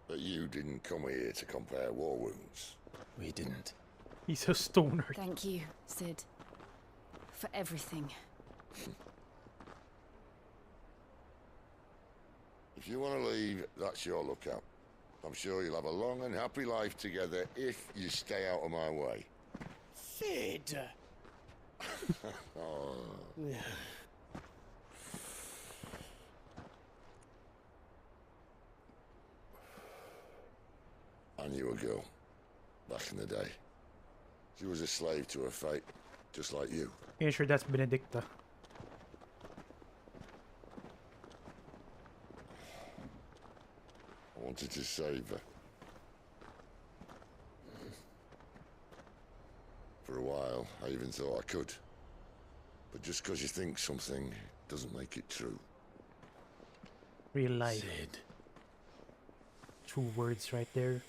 But you didn't come here to compare war wounds. We didn't. He's a stoner. Thank you, Sid. For everything. If you want to leave, that's your lookout. I'm sure you'll have a long and happy life together if you stay out of my way. Sid! Oh. I knew a girl back in the day. She was a slave to her fate. just like you. Yeah, sure, that's Benedikta. I wanted to save her. For a while, I even thought I could. But just because you think something doesn't make it true. Real life. Sid. 2 words right there.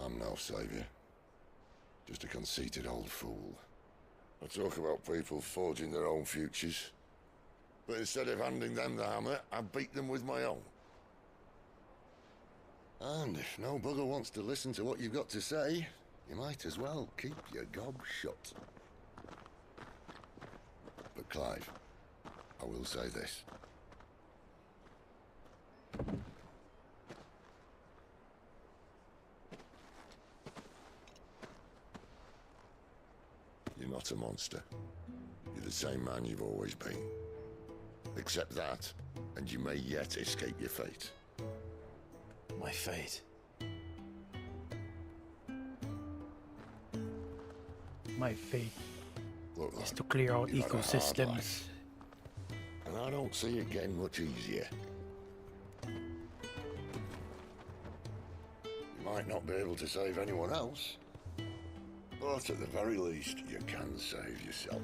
I'm no savior. Just a conceited old fool. I talk about people forging their own futures. But instead of handing them the hammer, I beat them with my own. And if no bugger wants to listen to what you've got to say, you might as well keep your gob shut. But Clive, I will say this. You're not a monster. You're the same man you've always been. Accept that, and you may yet escape your fate. My fate. My fate Look, is to clear out you've had a hard ecosystems. life, and I don't see it getting much easier. You might not be able to save anyone else, but at the very least, you can save yourself.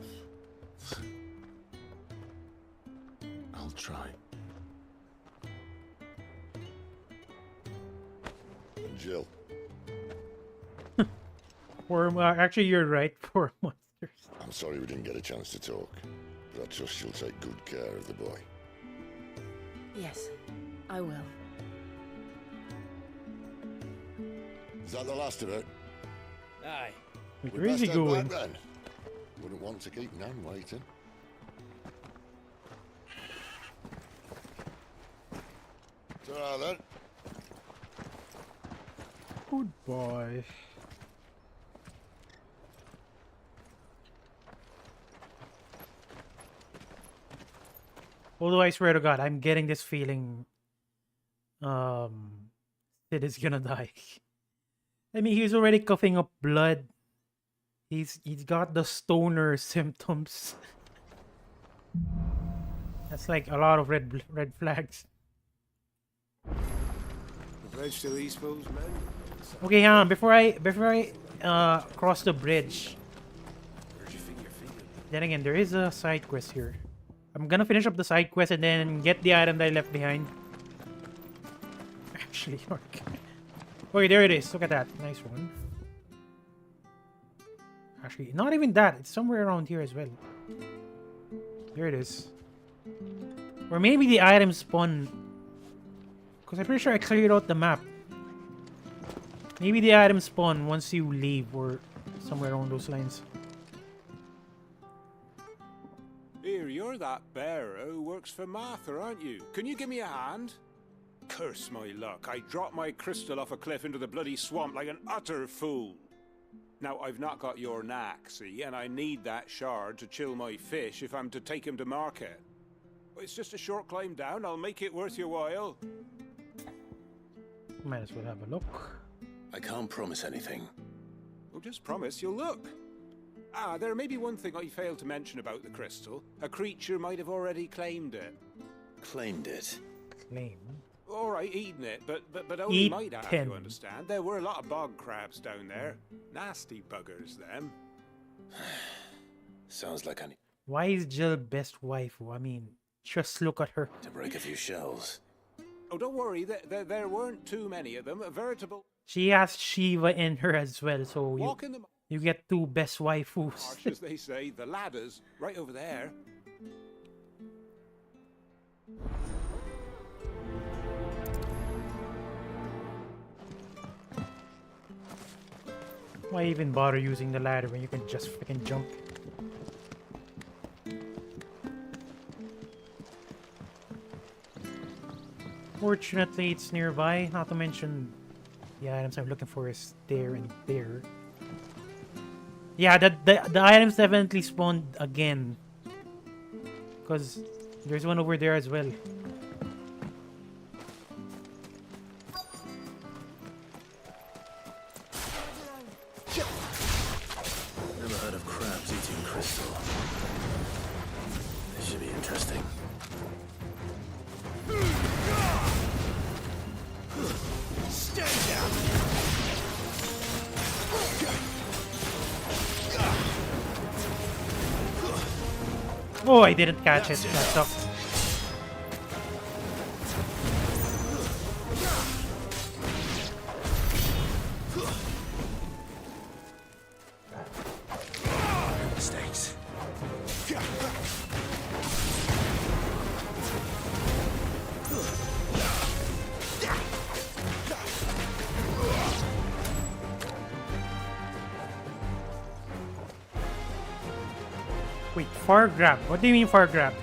I'll try. And Jill. Actually, you're right. Poor monsters. I'm sorry we didn't get a chance to talk, but I trust you'll take good care of the boy. Yes, I will. Is that the last of it? Aye. Where is he going? Back, then. Wouldn't want to keep Nan waiting. Ta-ra then. Goodbye. Although I swear to God, I'm getting this feeling Sid is gonna die. I mean, he's already coughing up blood. He's got the stoner symptoms. That's like a lot of red flags. The bridge to Eastpool's men. Okay, hang on. Before I cross the bridge. Where'd you think you're feeling? Then again, there is a side quest here. I'm gonna finish up the side quest and then get the item that I left behind. Actually, okay. Okay, there it is. Look at that. Nice one. Actually, not even that. It's somewhere around here as well. There it is. Or maybe the item spawn. Because I'm pretty sure I cleared out the map. Maybe the item spawn once you leave or somewhere along those lines. Here, you're that bearer who works for Martha, aren't you? Can you give me a hand? Curse my luck. I dropped my crystal off a cliff into the bloody swamp like an utter fool. Now, I've not got your knack, see, and I need that shard to chill my fish if I'm to take him to market. It's just a short climb down. I'll make it worth your while. Might as well have a look. I can't promise anything. Well, just promise you'll look. Ah, there may be one thing I failed to mention about the crystal. A creature might have already claimed it. Claimed it? Claim? All right, eating it, but only might have, Eaten. you understand. There were a lot of bog crabs down there. Nasty buggers, them. Sounds like I need Why is Jill best waifu? I mean, just look at her. to break a few shells. Oh, don't worry, there weren't too many of them. A veritable... She has Shiva in her as well, so Walk in the you get 2 best waifus. marsh, as they say. The ladders, right over there. Why even bother using the ladder when you can just freaking jump? Fortunately, it's nearby. Not to mention, the items I'm looking for is there and there. Yeah, the items definitely spawned again. Because there's one over there as well. Oh, I didn't catch it. That sucks. Mistakes. Wait, far grab. What do you mean far grab?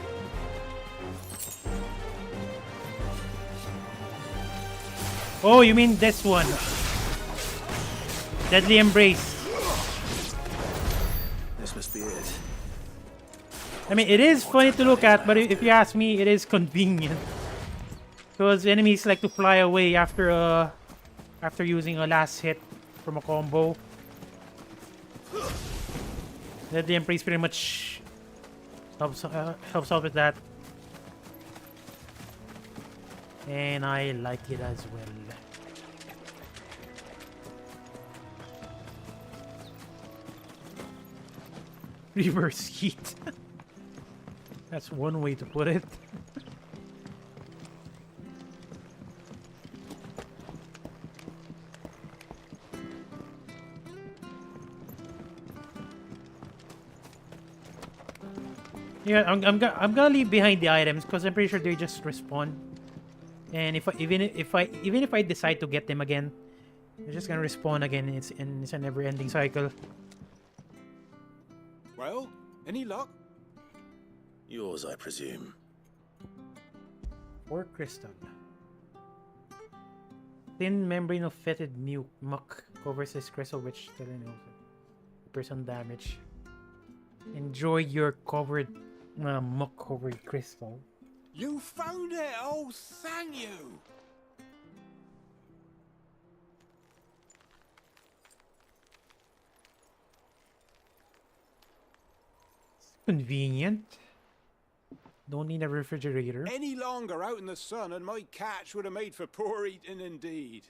Oh, you mean this one? Deadly Embrace. This must be it. I mean, it is funny to look at, but if you ask me, it is convenient. Because enemies like to fly away after using a last hit from a combo. Deadly Embrace pretty much helps out with that. And I like it as well. Reverse heat. That's one way to put it. Yeah, I'm gonna leave behind the items because I'm pretty sure they just respawn. And even if I decide to get them again, they're just gonna respawn again. It's a never-ending cycle. Well, any luck? Yours, I presume. Or crystal. Thin membrane of fetid muck covers this crystal, which person damage. Enjoy your covered muck covered crystal. You found it! Oh, thank you! Convenient. Don't need a refrigerator. Any longer out in the sun and my catch would have made for poor eating indeed.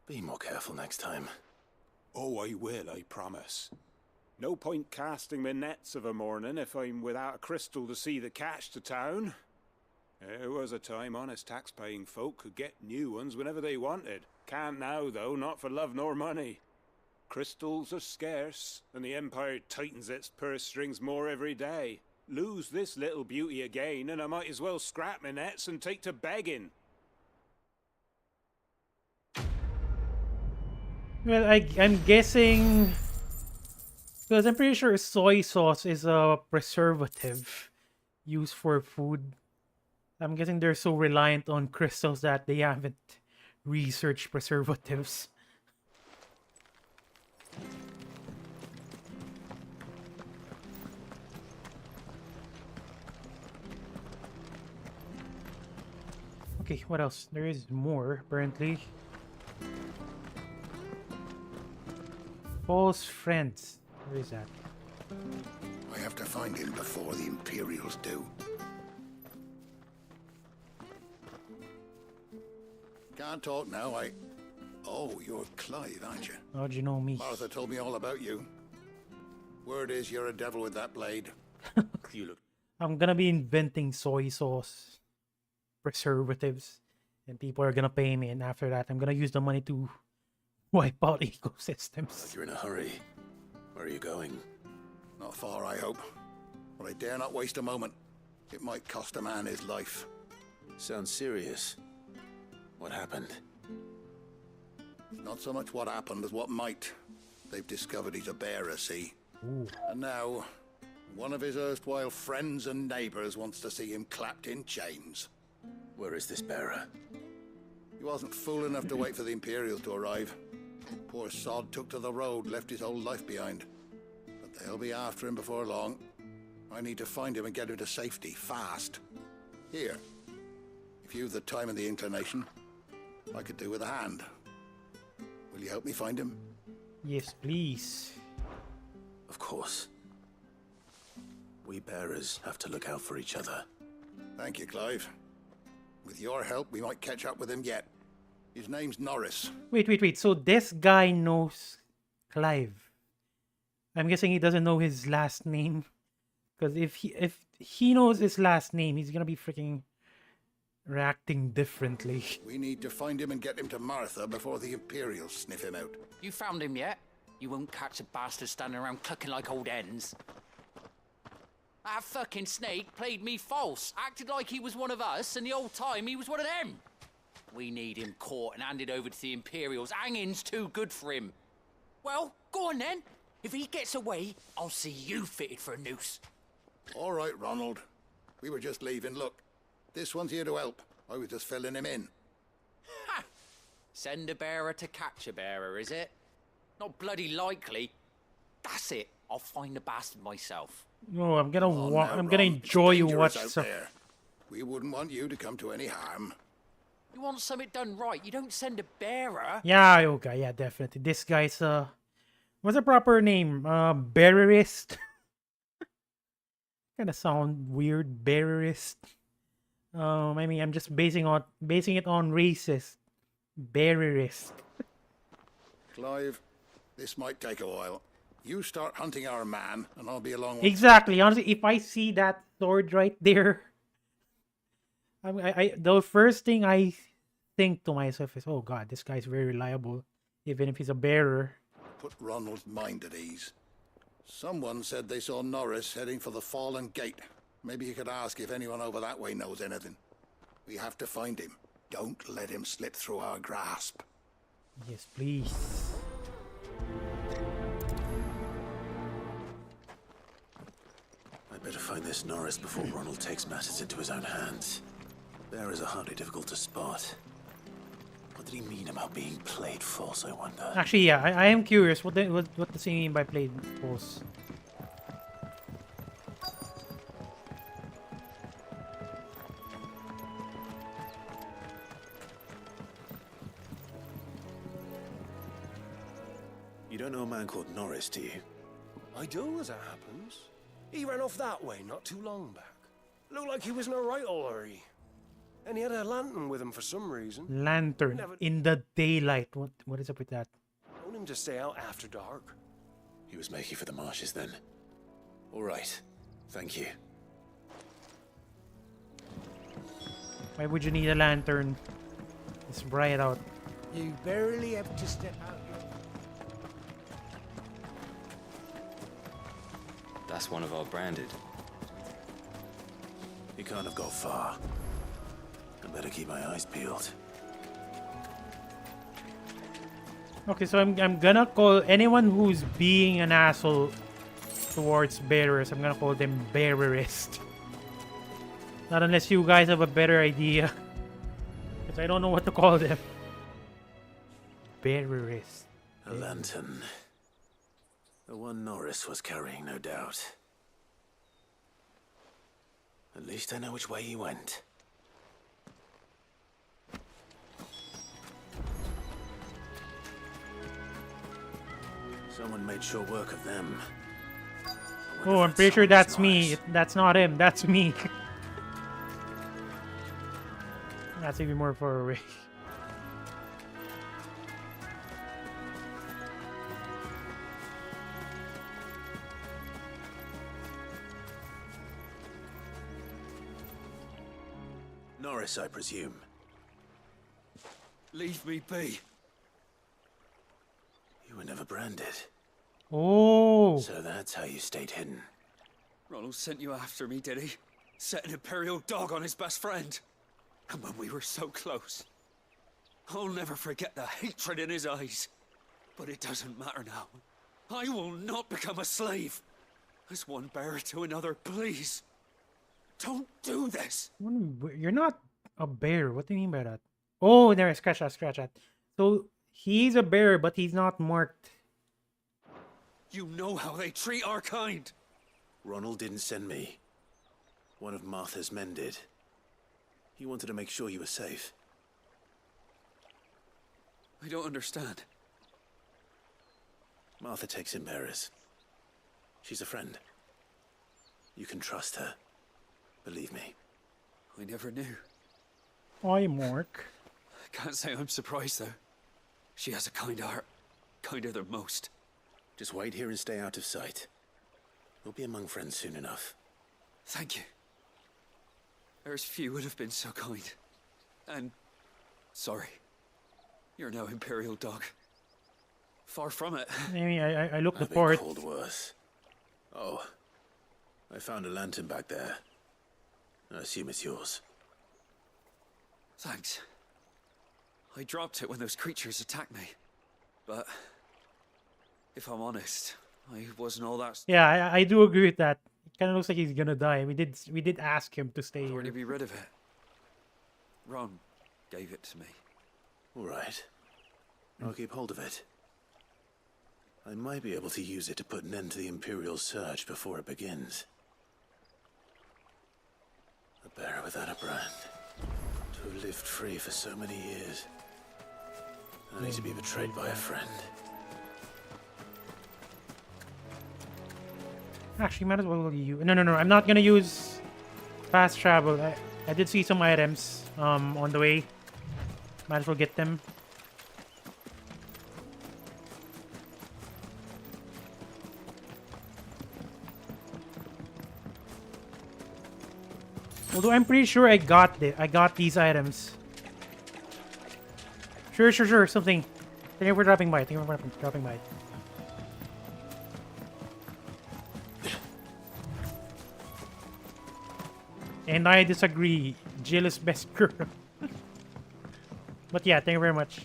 Be more careful next time. Oh, I will, I promise. No point casting my nets of a morning if I'm without a crystal to see the catch to town. There was a time honest tax-paying folk could get new ones whenever they wanted. Can't now, though, not for love nor money. Crystals are scarce, and the Empire tightens its purse strings more every day. Lose this little beauty again, and I might as well scrap my nets and take to begging. Well, I'm guessing... Because I'm pretty sure soy sauce is a preservative used for food. I'm guessing they're so reliant on crystals that they haven't researched preservatives. Okay, what else? There is more, apparently. False friends. Where is that? I have to find him before the Imperials do. Can't talk now, Oh, you're Clive, aren't you? How'd you know me? Martha told me all about you. Word is you're a devil with that blade. You look... I'm gonna be inventing soy sauce preservatives, and people are gonna pay me, and after that I'm gonna use the money to wipe out ecosystems. You're in a hurry. Where are you going? Not far, I hope. But I dare not waste a moment. It might cost a man his life. Sounds serious. What happened? Not so much what happened as what might. They've discovered he's a bearer, see? Ooh. And now, one of his erstwhile friends and neighbors wants to see him clapped in chains. Where is this bearer? He wasn't fool enough to wait for the Imperials to arrive. Poor sod took to the road, left his whole life behind. But they'll be after him before long. I need to find him and get him to safety, fast. Here, if you've the time and the inclination, I could do with a hand. Will you help me find him? Yes, please. Of course. We bearers have to look out for each other. Thank you, Clive. With your help, we might catch up with him yet. His name's Norris. Wait. So this guy knows Clive. I'm guessing he doesn't know his last name. Because if he knows his last name, he's gonna be freaking reacting differently. We need to find him and get him to Martha before the Imperials sniff him out. You found him yet? You won't catch a bastard standing around clucking like old hens. That fucking snake played me false, acted like he was one of us, and the whole time he was one of them. We need him caught and handed over to the Imperials. Hanging's too good for him. Well, go on then. If he gets away, I'll see you fitted for a noose. All right, Ronald. We were just leaving. Look, this one's here to help. I was just filling him in. Ha! Send a bearer to catch a bearer, is it? Not bloody likely. That's it. I'll find the bastard myself. No, I'm gonna Oh, I'm gonna enjoy you watch out some. there. We wouldn't want you to come to any harm. You want something done right, you don't send a bearer. Yeah, okay, yeah, definitely. This guy's what's the proper name? Bearerist. Kind of sound weird, bearerist. I mean, I'm just basing it on racist. Bearerist. Clive, this might take a while. You start hunting our man, and I'll be along. Exactly. Honestly, if I see that sword right there, the first thing I think to myself is, oh god, this guy's very reliable, even if he's a bearer. Put Ronald's mind at ease. Someone said they saw Norris heading for the Fallen Gate. Maybe you could ask if anyone over that way knows anything. We have to find him. Don't let him slip through our grasp. Yes, please. I'd better find this Norris before Ronald takes matters into his own hands. Bearers are hardly difficult to spot. What did he mean about being played false, I wonder? Actually, yeah, I am curious. What does he mean by played false? You don't know a man called Norris, do you? I do, as it happens. He ran off that way not too long back. Looked like he was in a right old hurry. And he had a lantern with him for some reason. Lantern in the daylight. What is up with that? Told him to stay out after dark. He was making for the marshes then. All right. Thank you. Why would you need a lantern? It's bright out. You barely have to step out your... That's one of our branded. He can't have got far. I better keep my eyes peeled. Okay, so I'm gonna call anyone who's being an asshole towards bearers, I'm gonna call them bearerist. Not unless you guys have a better idea. Because I don't know what to call them. Bearerist. A lantern. The one Norris was carrying, no doubt. At least I know which way he went. Someone made sure work of them. Oh, I'm pretty sure that's me. That's not him. That's me. That's even more far away. Norris, I presume. Leave me be. You were never branded. Oh. So that's how you stayed hidden. Ronald sent you after me, did he? Set an Imperial dog on his best friend. And when we were so close. I'll never forget the hatred in his eyes. But it doesn't matter now. I will not become a slave. As one bearer to another, please. Don't do this. You're not a bear. What do you mean by that? Oh, there, scratch that. So he's a bear, but he's not marked. You know how they treat our kind. Ronald didn't send me. One of Martha's men did. He wanted to make sure you were safe. I don't understand. Martha takes in bearers. She's a friend. You can trust her. Believe me. I never knew. Hi, Mark. I can't say I'm surprised, though. She has a kind heart. Kinder than most. Just wait here and stay out of sight. We'll be among friends soon enough. Thank you. There's few would have been so kind. And sorry. You're no Imperial dog. Far from it. I mean, I looked the I've been port. called worse. Oh, I found a lantern back there. I assume it's yours. Thanks. I dropped it when those creatures attacked me. But if I'm honest, I wasn't all that. Yeah, I do agree with that. It kind of looks like he's gonna die. We did ask him to stay Or to here. be rid of it. Ron gave it to me. All right. I'll keep hold of it. I might be able to use it to put an end to the Imperial surge before it begins. A bearer without a brand. To have lived free for so many years. Only to be betrayed by a friend. Actually, might as well use. No. I'm not gonna use fast travel. I did see some items on the way. Might as well get them. Although I'm pretty sure I got these items. Sure. Something. Thank you for dropping by. And I disagree. Jill is best girl. But yeah, thank you very much.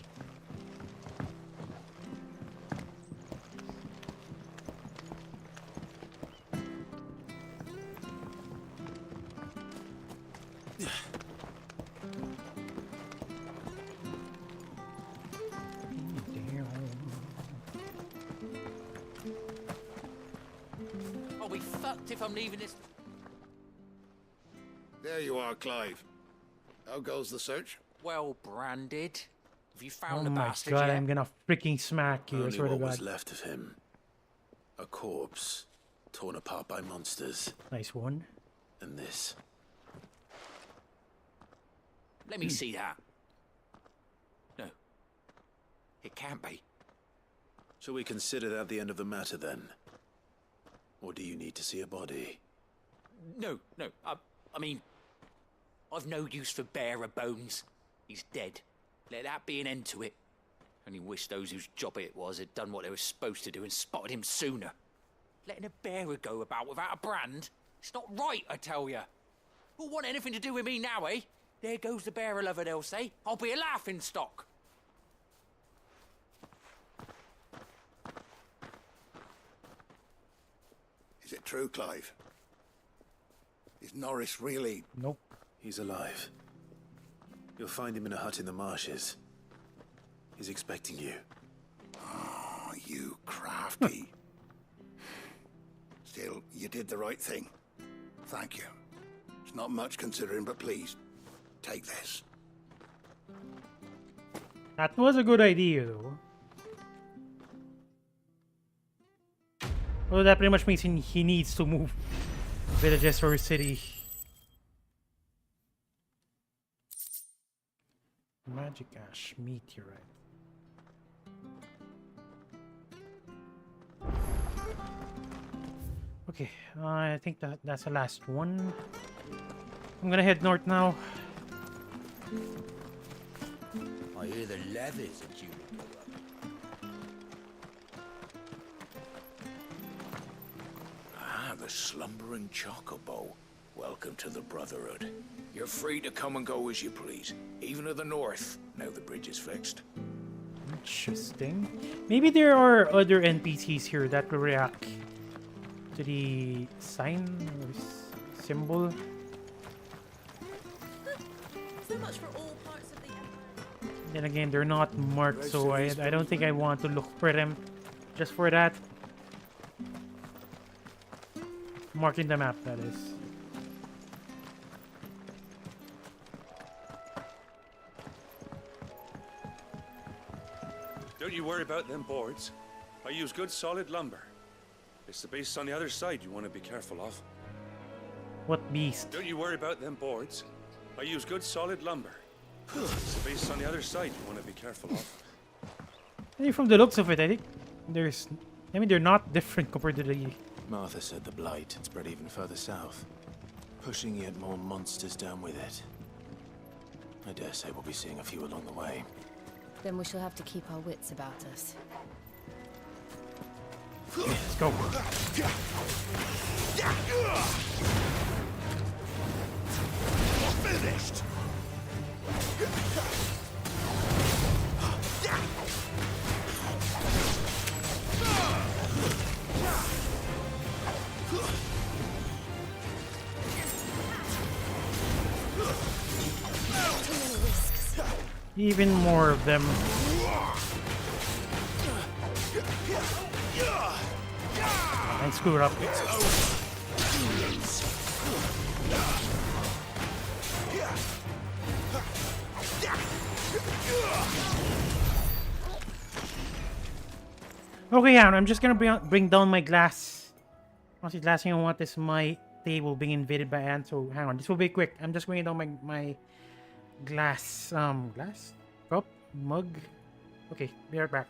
I'll be fucked if I'm leaving this. There you are, Clive. How goes the search? Well branded. Have you Oh found the my bastard god, yet? I'm gonna freaking smack you, I Only swear to what was god. left of him. A corpse, torn apart by monsters. Nice one. And this. Let me see that. No. It can't be. Shall we consider that the end of the matter then? Or do you need to see a body? No. I mean, I've no use for bearer bones. He's dead. Let that be an end to it. Only wish those whose job it was had done what they were supposed to do and spotted him sooner. Letting a bearer go about without a brand? It's not right, I tell ya. Who'll want anything to do with me now, eh? There goes the bearer lover, they'll say. I'll be a laughing stock. Is it true, Clive? Is Norris really... Nope. He's alive. You'll find him in a hut in the marshes. He's expecting you. Oh, you crafty. Still, you did the right thing. Thank you. It's not much considering, but please, take this. That was a good idea, though. Well, that pretty much means he needs to move villages or city. Magic Ash Meteorite. Okay, I think that's the last one. I'm gonna head north now. I hear the levies are due to go up. The slumbering chocobo. Welcome to the Brotherhood. You're free to come and go as you please, even to the north, now the bridge is fixed. Interesting. Maybe there are other NPCs here that will react to the sign or symbol. So much for all parts of the empire. Then again, they're not marked, so I don't think I want to look for them just for that. Marking the map, that is. Don't you worry about them boards. I use good solid lumber. It's the beasts on the other side you want to be careful of. What beast? Don't you worry about them boards. I use good solid lumber. It's the beasts on the other side you want to be careful of. Hey, from the looks of it, I think they're not different compared to the... Martha said the blight had spread even further south. pushing yet more monsters down with it. I dare say we'll be seeing a few along the way. Then we shall have to keep our wits about us. Let's go. Finished. Even more of them. I screwed up. Okay, yeah, I'm just gonna bring down my glass. Honestly, the last thing I want is my table being invaded by ants. So hang on, this will be quick. I'm just bringing down my glass, glass, cup, mug. Okay, be right back.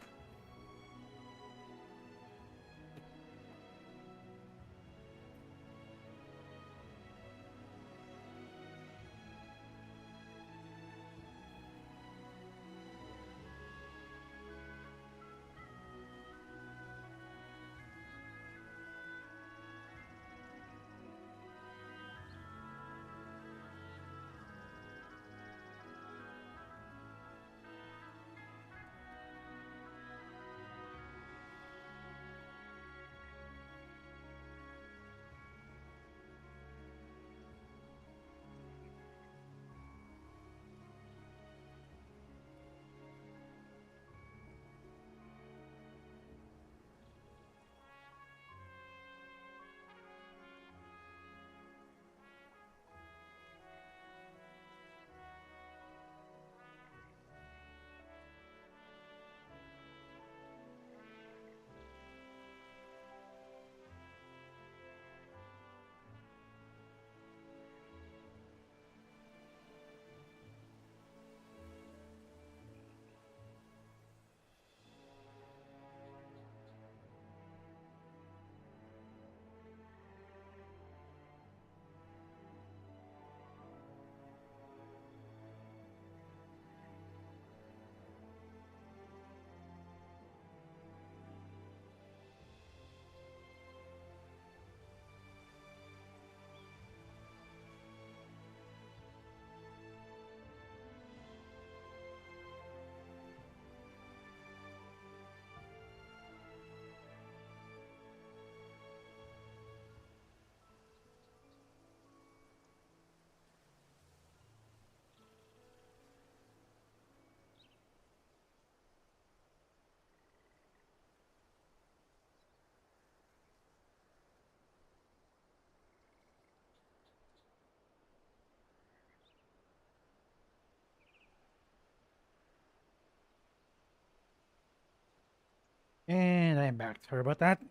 And I'm back. Sorry about that.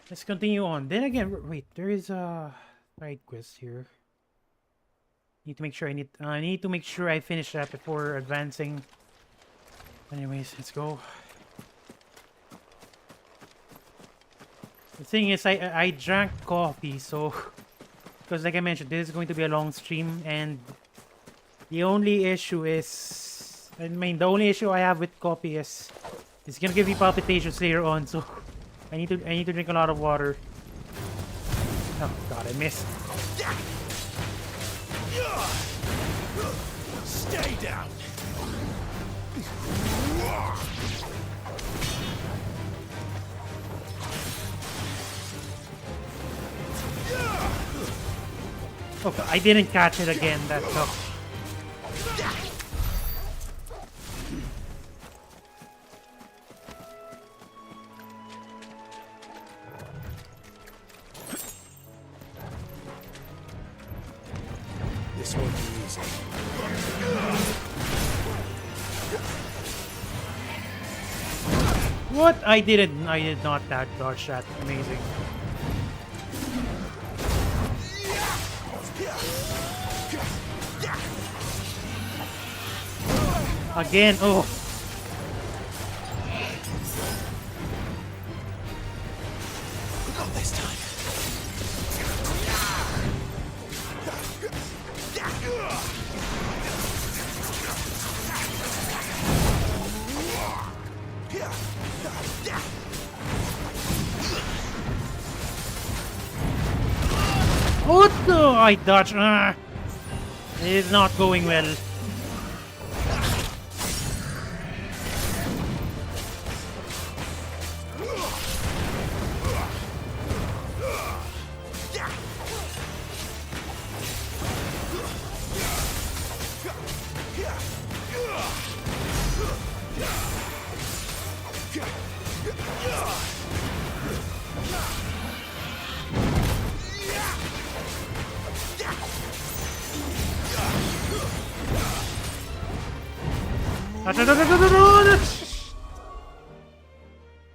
Let's continue on. Then again, wait, there is a side quest here. Need to make sure I need to make sure I finish that before advancing. Anyways, let's go. The thing is, I drank coffee, so because like I mentioned, this is going to be a long stream, and the only issue is, I mean, the only issue I have with coffee is it's gonna give me palpitations later on, so I need to drink a lot of water. Oh god, I missed. Stay down. Okay, I didn't catch it again. That sucks. This won't be easy. What? I did not that dodge that. Amazing. Again, oh. Not this time. Oh, I dodged. It is not going well.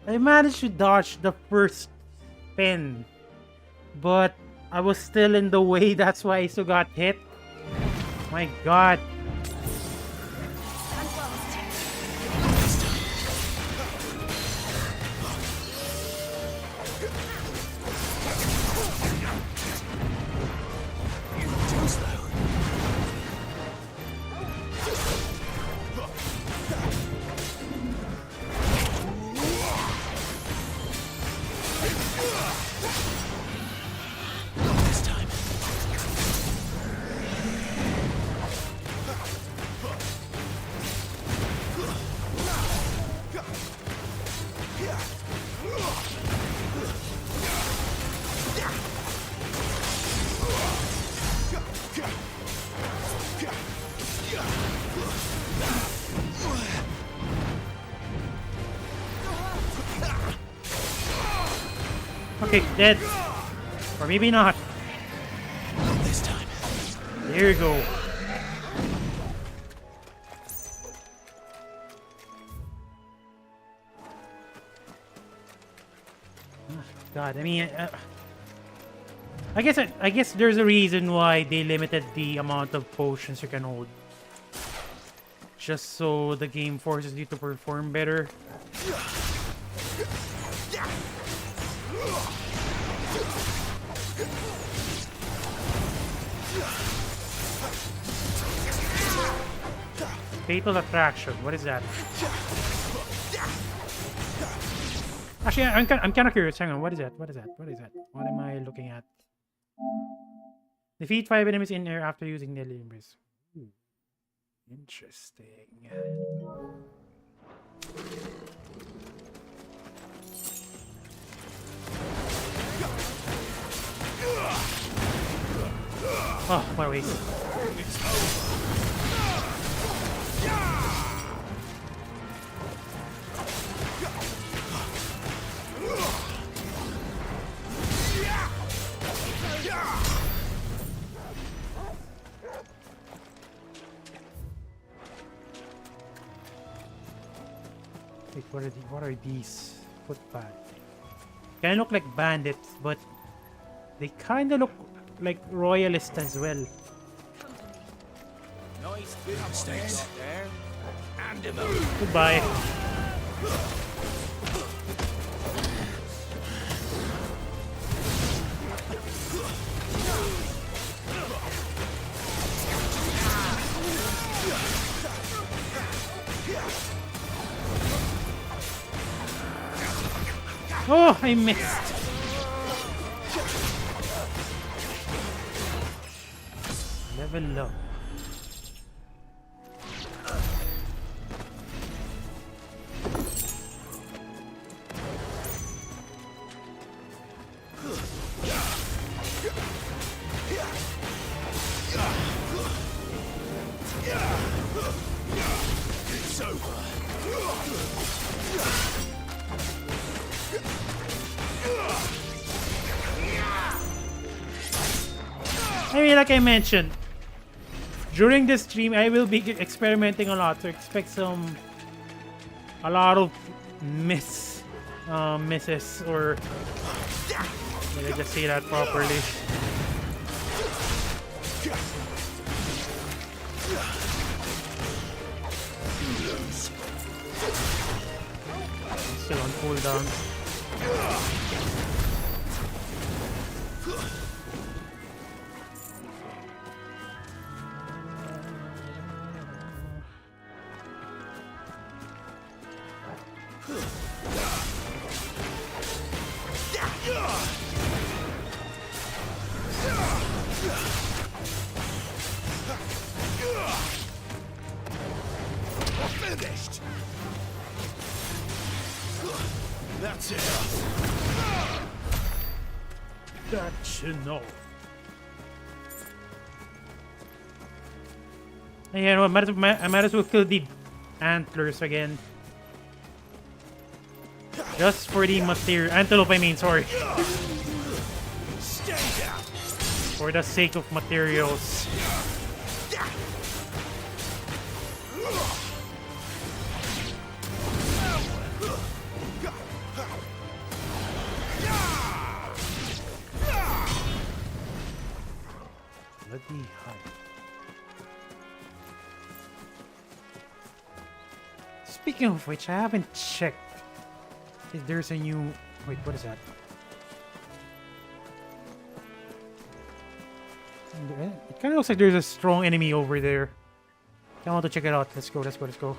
I managed to dodge the first spin, but I was still in the way. That's why I still got hit. My god. Okay, dead. Or maybe not. This time. There you go. God, I mean, I guess there's a reason why they limited the amount of potions you can hold. Just so the game forces you to perform better. Fatal Attraction, what is that? Actually, I'm kind of curious. Hang on, what is that? What is that? What is that? What am I looking at? Defeat 5 enemies in air after using Deadly Embrace. Ooh, interesting. Oh, what a waste. Wait, what are these footpaths? Kinda look like bandits, but they kinda look like royalists as well. Nice bit of mistakes there. And Goodbye. Oh, I missed. Level up. I mean, like I mentioned, during this stream, I will be experimenting a lot, so expect a lot of misses, or did I just say that properly? Still on cooldown. That you know. Yeah, no, I might as well kill the antlers again. Just for the material. Antelope, I mean, sorry. For the sake of materials. Bloody hell. Speaking of which, I haven't checked if there's a new... Wait, what is that? It kind of looks like there's a strong enemy over there. I want to check it out. Let's go, let's go, let's go.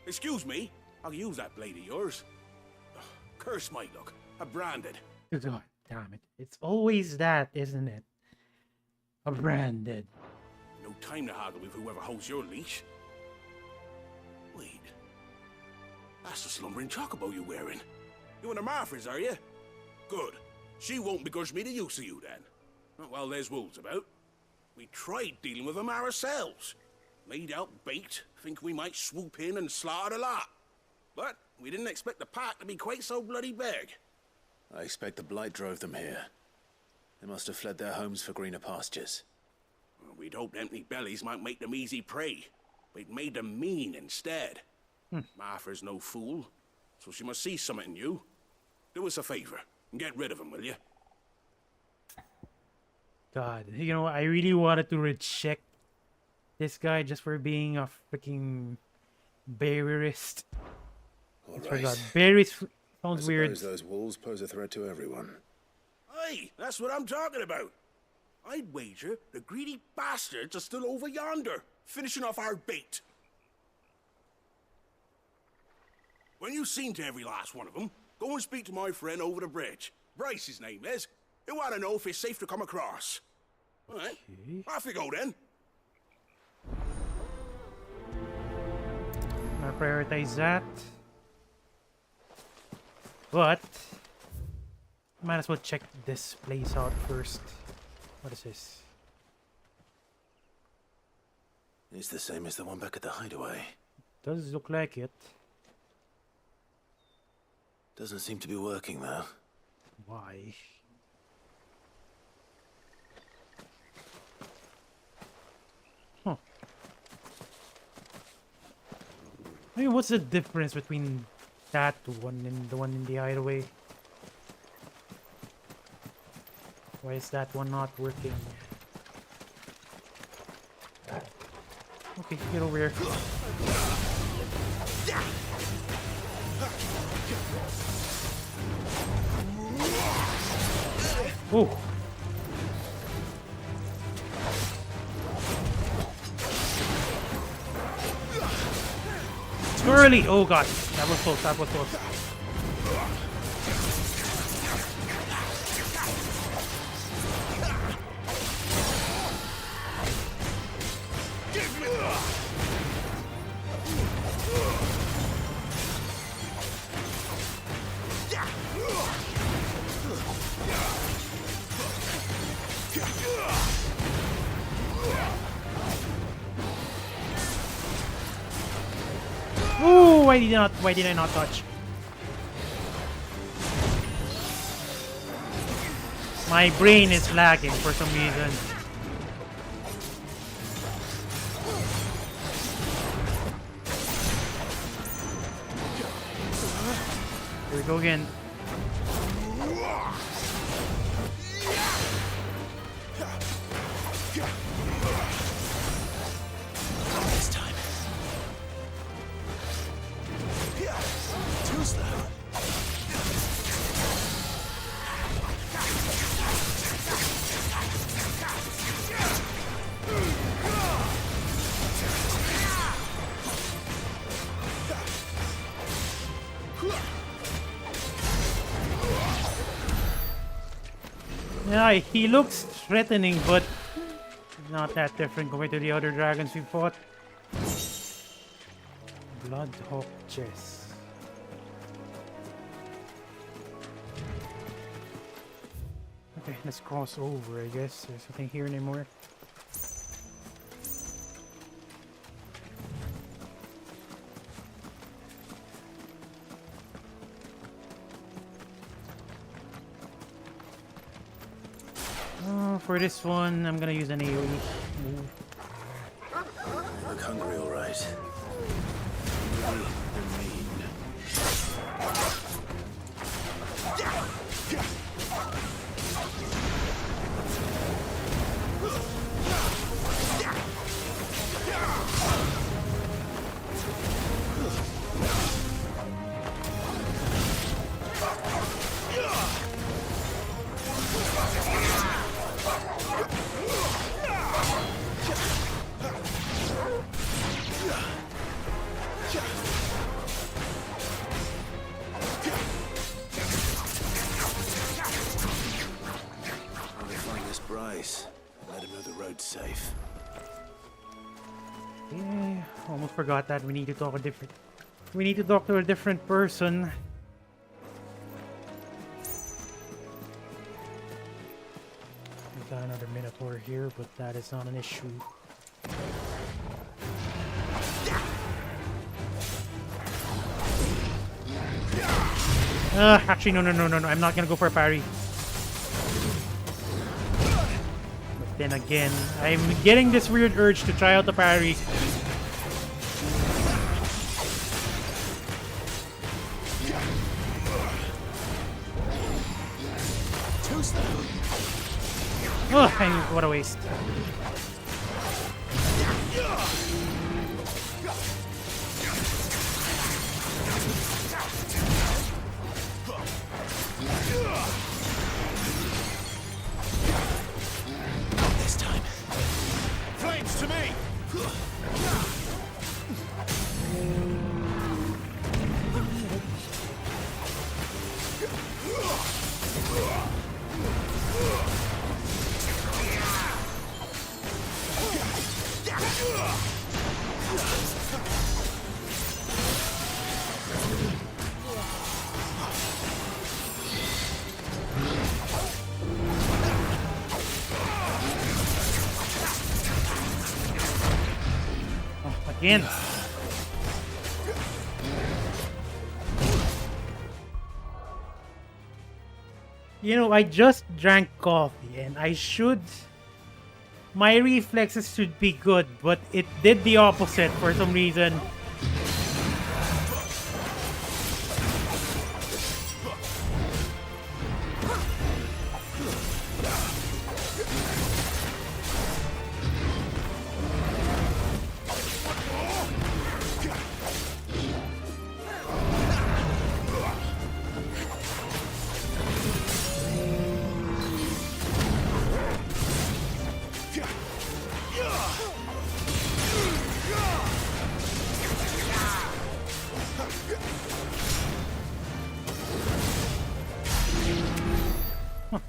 Excuse me, I'll use that blade of yours. Ugh, curse my luck. I'm branded. God damn it. It's always that, isn't it? A branded. No time to haggle with whoever holds your leash. Wait. That's the slumbering chocobo you're wearing. You and the Marfers, are you? Good. She won't begrudge me the use of you then. Not while there's wolves about. We tried dealing with them ourselves. Laid out bait, think we might swoop in and slaughter the lot. But we didn't expect the pack to be quite so bloody big. I expect the blight drove them here. They must have fled their homes for greener pastures. Well, we'd hoped empty bellies might make them easy prey, but it made them mean instead. Martha's no fool, so she must see something in you. Do us a favor and get rid of them, will you? God, you know, I really wanted to reject this guy just for being a freaking barrierist. I forgot. Barrierist sounds weird. Those wolves pose a threat to everyone. Hey, that's what I'm talking about. I'd wager the greedy bastards are still over yonder, finishing off our bait. When you've seen to every last one of them, go and speak to my friend over the bridge. Bryce, his name is. He'll want to know if it's safe to come across. All right, off you go then. I'll prioritize that. But might as well check this place out first. What is this? It's the same as the one back at the Hideaway. Does look like it. Doesn't seem to be working though. Why? Huh. I mean, what's the difference between that one and the one in the Hideaway? Why is that one not working? Okay, get over here. Oh! Too early! Oh god, that was close, that was close. Ooh, why did I not touch? My brain is lagging for some reason. Here we go again. This time. Too slow. Yeah, he looks threatening, but not that different compared to the other dragons we fought. Bloodhawk chest. Okay, let's cross over, I guess. There's nothing here anymore. For this one, I'm gonna use an AoE move. You look hungry, all right. Really mean. Let him know the road's safe. Yeah, almost forgot that we need to talk a different. We need to talk to a different person. We've got another Minotaur here, but that is not an issue. Actually, no. I'm not gonna go for a parry. Then again, I'm getting this weird urge to try out the parry. Oh, what a waste. To me! Again. You know, I just drank coffee and I should... My reflexes should be good, but it did the opposite for some reason.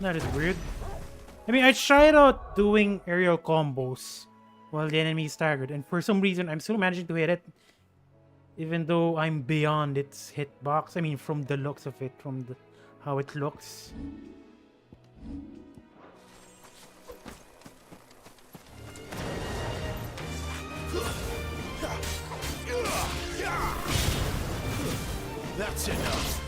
That is weird. I mean, I tried out doing aerial combos while the enemy is staggered, and for some reason, I'm still managing to hit it, even though I'm beyond its hitbox. I mean, from the looks of it, from how it looks. That's enough.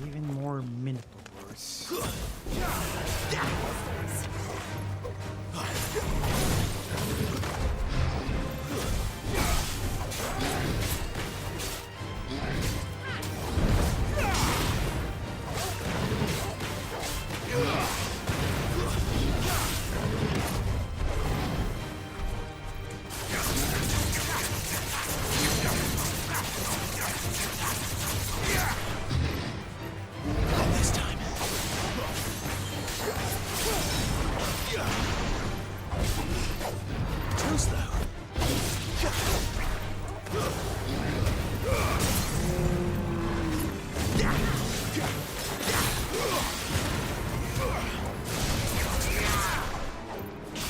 Even more Minotaurs.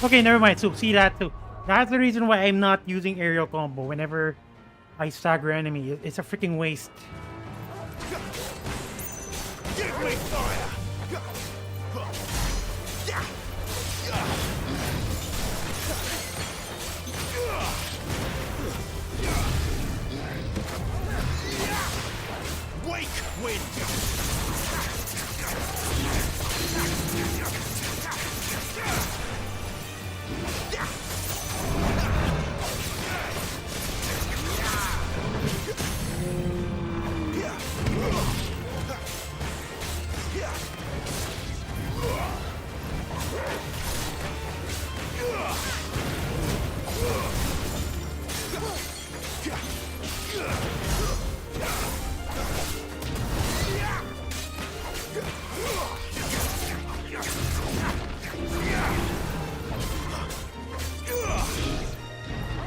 Okay, never mind. So see that too. That's the reason why I'm not using aerial combo whenever I stagger enemy. It's a freaking waste. Give me fire! Wake wind!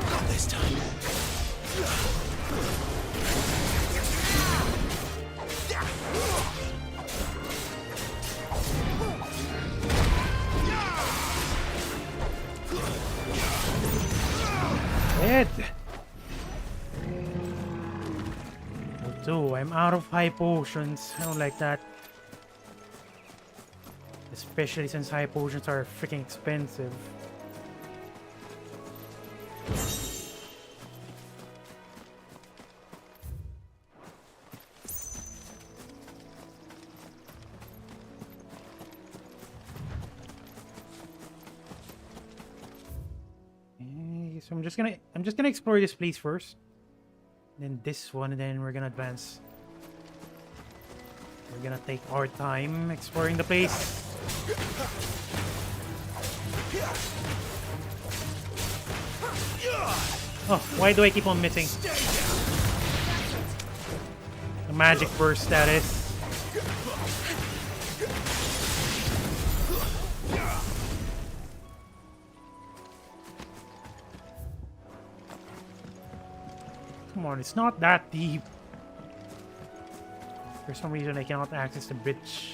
Not this time. Dead. Oh, I'm out of high potions. I don't like that. Especially since high potions are freaking expensive. Okay, so I'm just gonna explore this place first. Then this one, and then we're gonna advance. We're gonna take our time exploring the place. Oh, why do I keep on missing? The magic burst, that is. Come on, it's not that deep. For some reason, I cannot access the bridge.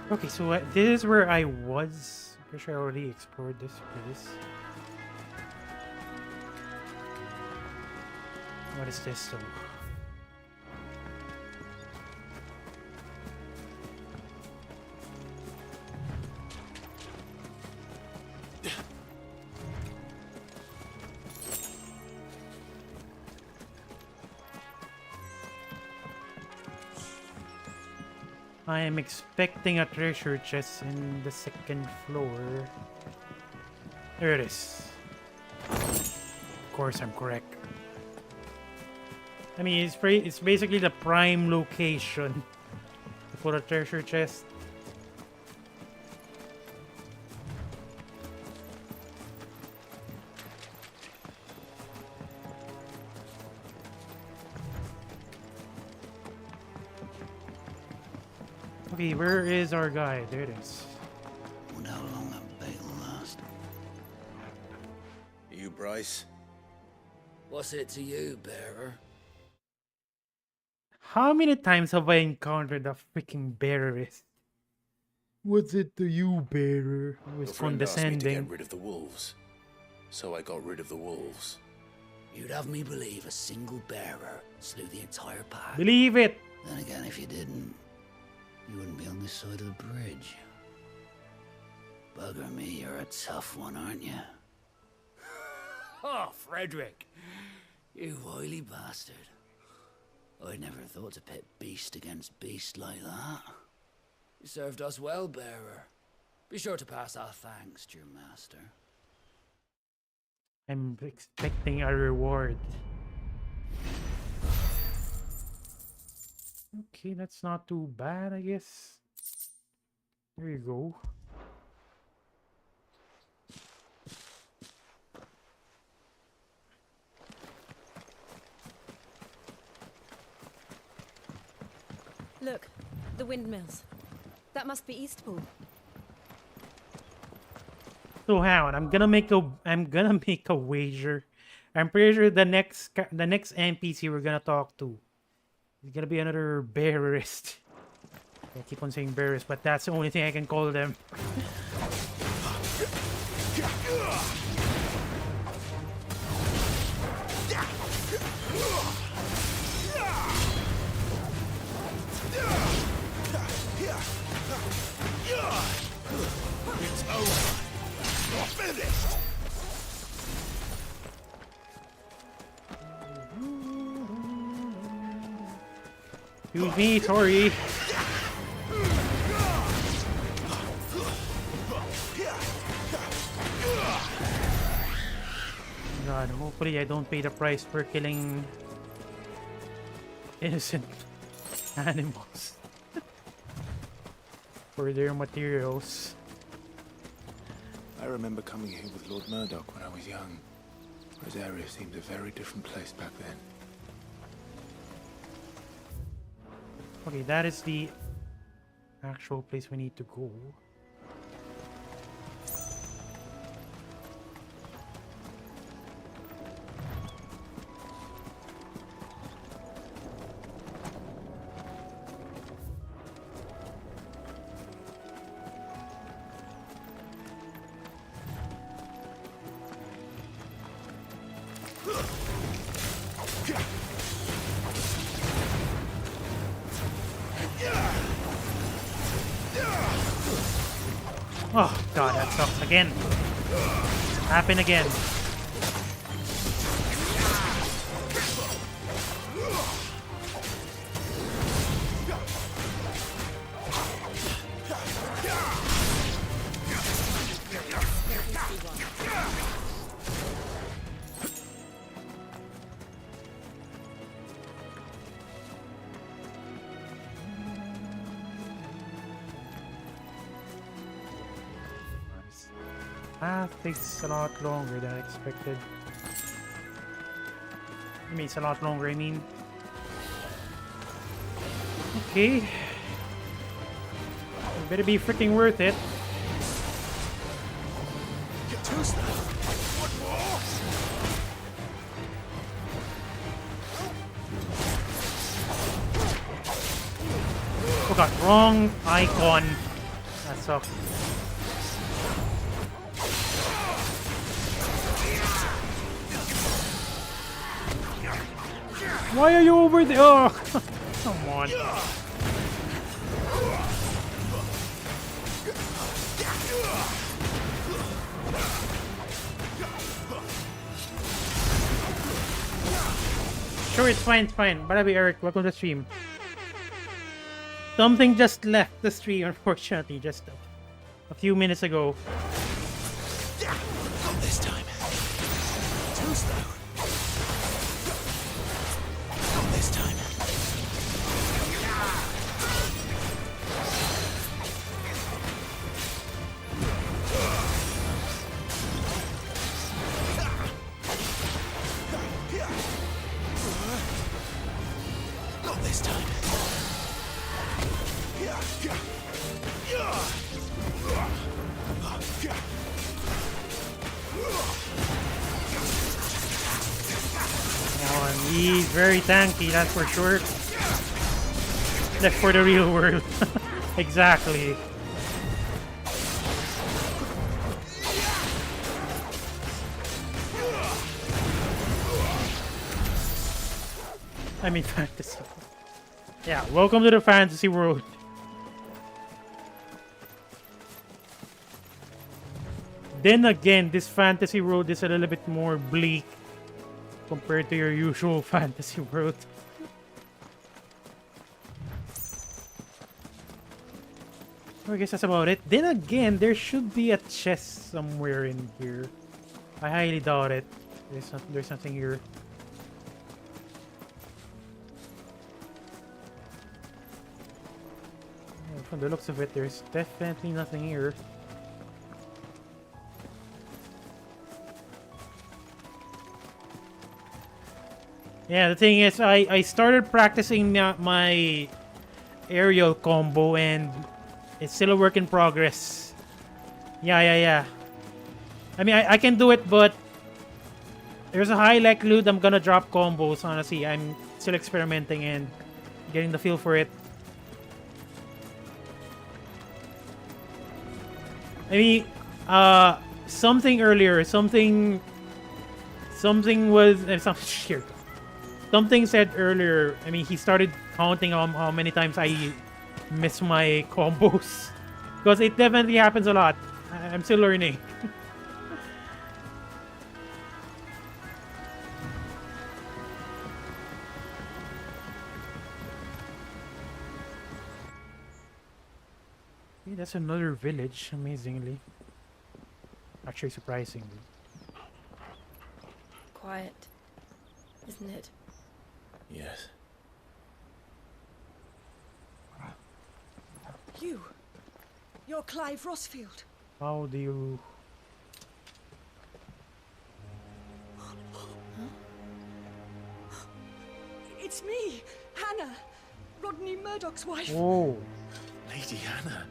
Okay, so this is where I was. Pretty sure I already explored this place. What is this though? I am expecting a treasure chest in the second floor. There it is. Of course, I'm correct. I mean, it's basically the prime location to put a treasure chest. Okay, where is our guy? There it is. Wonder how long that bait will last. You, Bryce? What's it to you, bearer? How many times have I encountered a freaking bearerist? What's it to you, bearer? Who is Your friend asked me to condescending? get rid of the wolves, so I got rid of the wolves. You'd have me believe a single bearer slew the entire pack. Believe it! Then again, if you didn't, you wouldn't be on this side of the bridge. Bugger me, you're a tough one, aren't you? Oh, Frederick! You wily bastard. I'd never thought to pit beast against beast like that. You served us well, bearer. Be sure to pass our thanks to your master. I'm expecting a reward. Okay, that's not too bad, I guess. There you go. Look, the windmills. That must be Eastpool. So hang on, I'm gonna make a wager. I'm pretty sure the next NPC we're gonna talk to is gonna be another bearist. I keep on saying bearist, but that's the only thing I can call them. It's over. You're finished. Excuse me, sorry. God, hopefully I don't pay the price for killing innocent animals for their materials. I remember coming here with Lord Murdoch when I was young. This area seemed a very different place back then. Okay, that is the actual place we need to go. Oh god, that sucks again. Happen again. Takes a lot longer than I expected. I mean, it's a lot longer, I mean. Okay. It better be freaking worth it. Get too slow. One Oh more. god, wrong icon. That sucks. Why are you over there? Oh, come on. Sure, it's fine, it's fine. By the way, Eric, welcome to the stream. Something just left the stream, unfortunately, just a few minutes ago. Not this time. Too slow. This time. Not this time. He's very tanky, that's for sure. Left for the real world. Exactly. I mean, fantasy. Yeah, welcome to the fantasy world. Then again, this fantasy world is a little bit more bleak compared to your usual fantasy world. I guess that's about it. Then again, there should be a chest somewhere in here. I highly doubt it. There's nothing here. Yeah, from the looks of it, there's definitely nothing here. Yeah, the thing is, I started practicing my aerial combo and it's still a work in progress. Yeah. I mean, I can do it, but there's a high likelihood I'm gonna drop combos, honestly. I'm still experimenting and getting the feel for it. I mean, something earlier, something was... Something said earlier, I mean, he started counting how many times I miss my combos. Because it definitely happens a lot. I'm still learning. Okay, that's another village, amazingly. Actually, surprisingly. Quiet, isn't it? Yes. You're Clive Rossfield. How do you... It's me, Hannah, Rodney Murdoch's wife. Oh. Lady Hannah.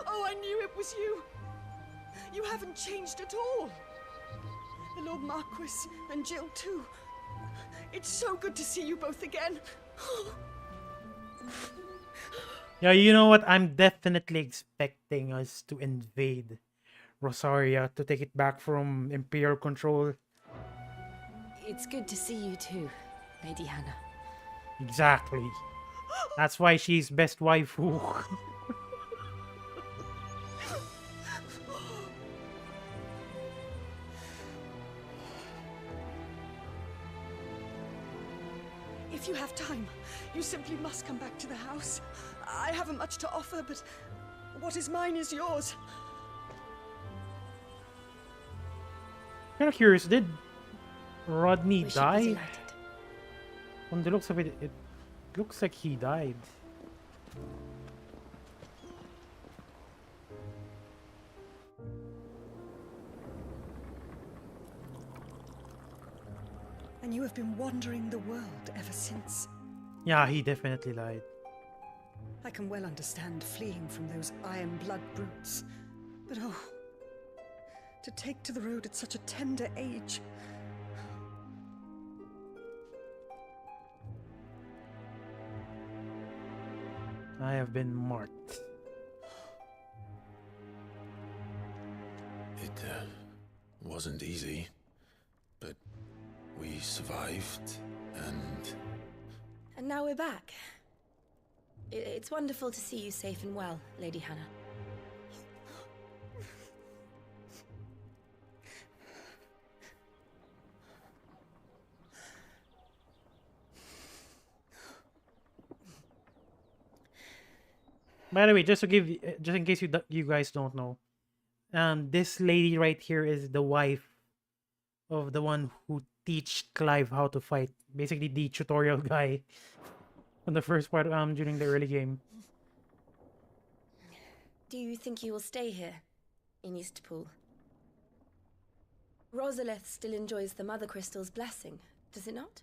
Oh, I knew it was you. You haven't changed at all. The Lord Marquis and Jill too. It's so good to see you both again. Yeah, you know what? I'm definitely expecting us to invade Rosaria to take it back from Imperial control. It's good to see you too, Lady Hannah. Exactly. That's why she's best waifu. If you have time, you simply must come back to the house. I haven't much to offer, but what is mine is yours. Kind of curious, did Rodney die? From the looks of it, it looks like he died. And you have been wandering the world ever since. Yeah, he definitely died. I can well understand fleeing from those iron blood brutes. But oh, to take to the road at such a tender age. I have been marked. It wasn't easy, but we survived, and... And now we're back. It's wonderful to see you safe and well, Lady Hannah. By the way, just in case you guys don't know, this lady right here is the wife of the one who teach Clive how to fight. Basically, the tutorial guy on the first part during the early game. Do you think you will stay here, in Eastpool? Rosalith still enjoys the Mother Crystal's blessing, does it not?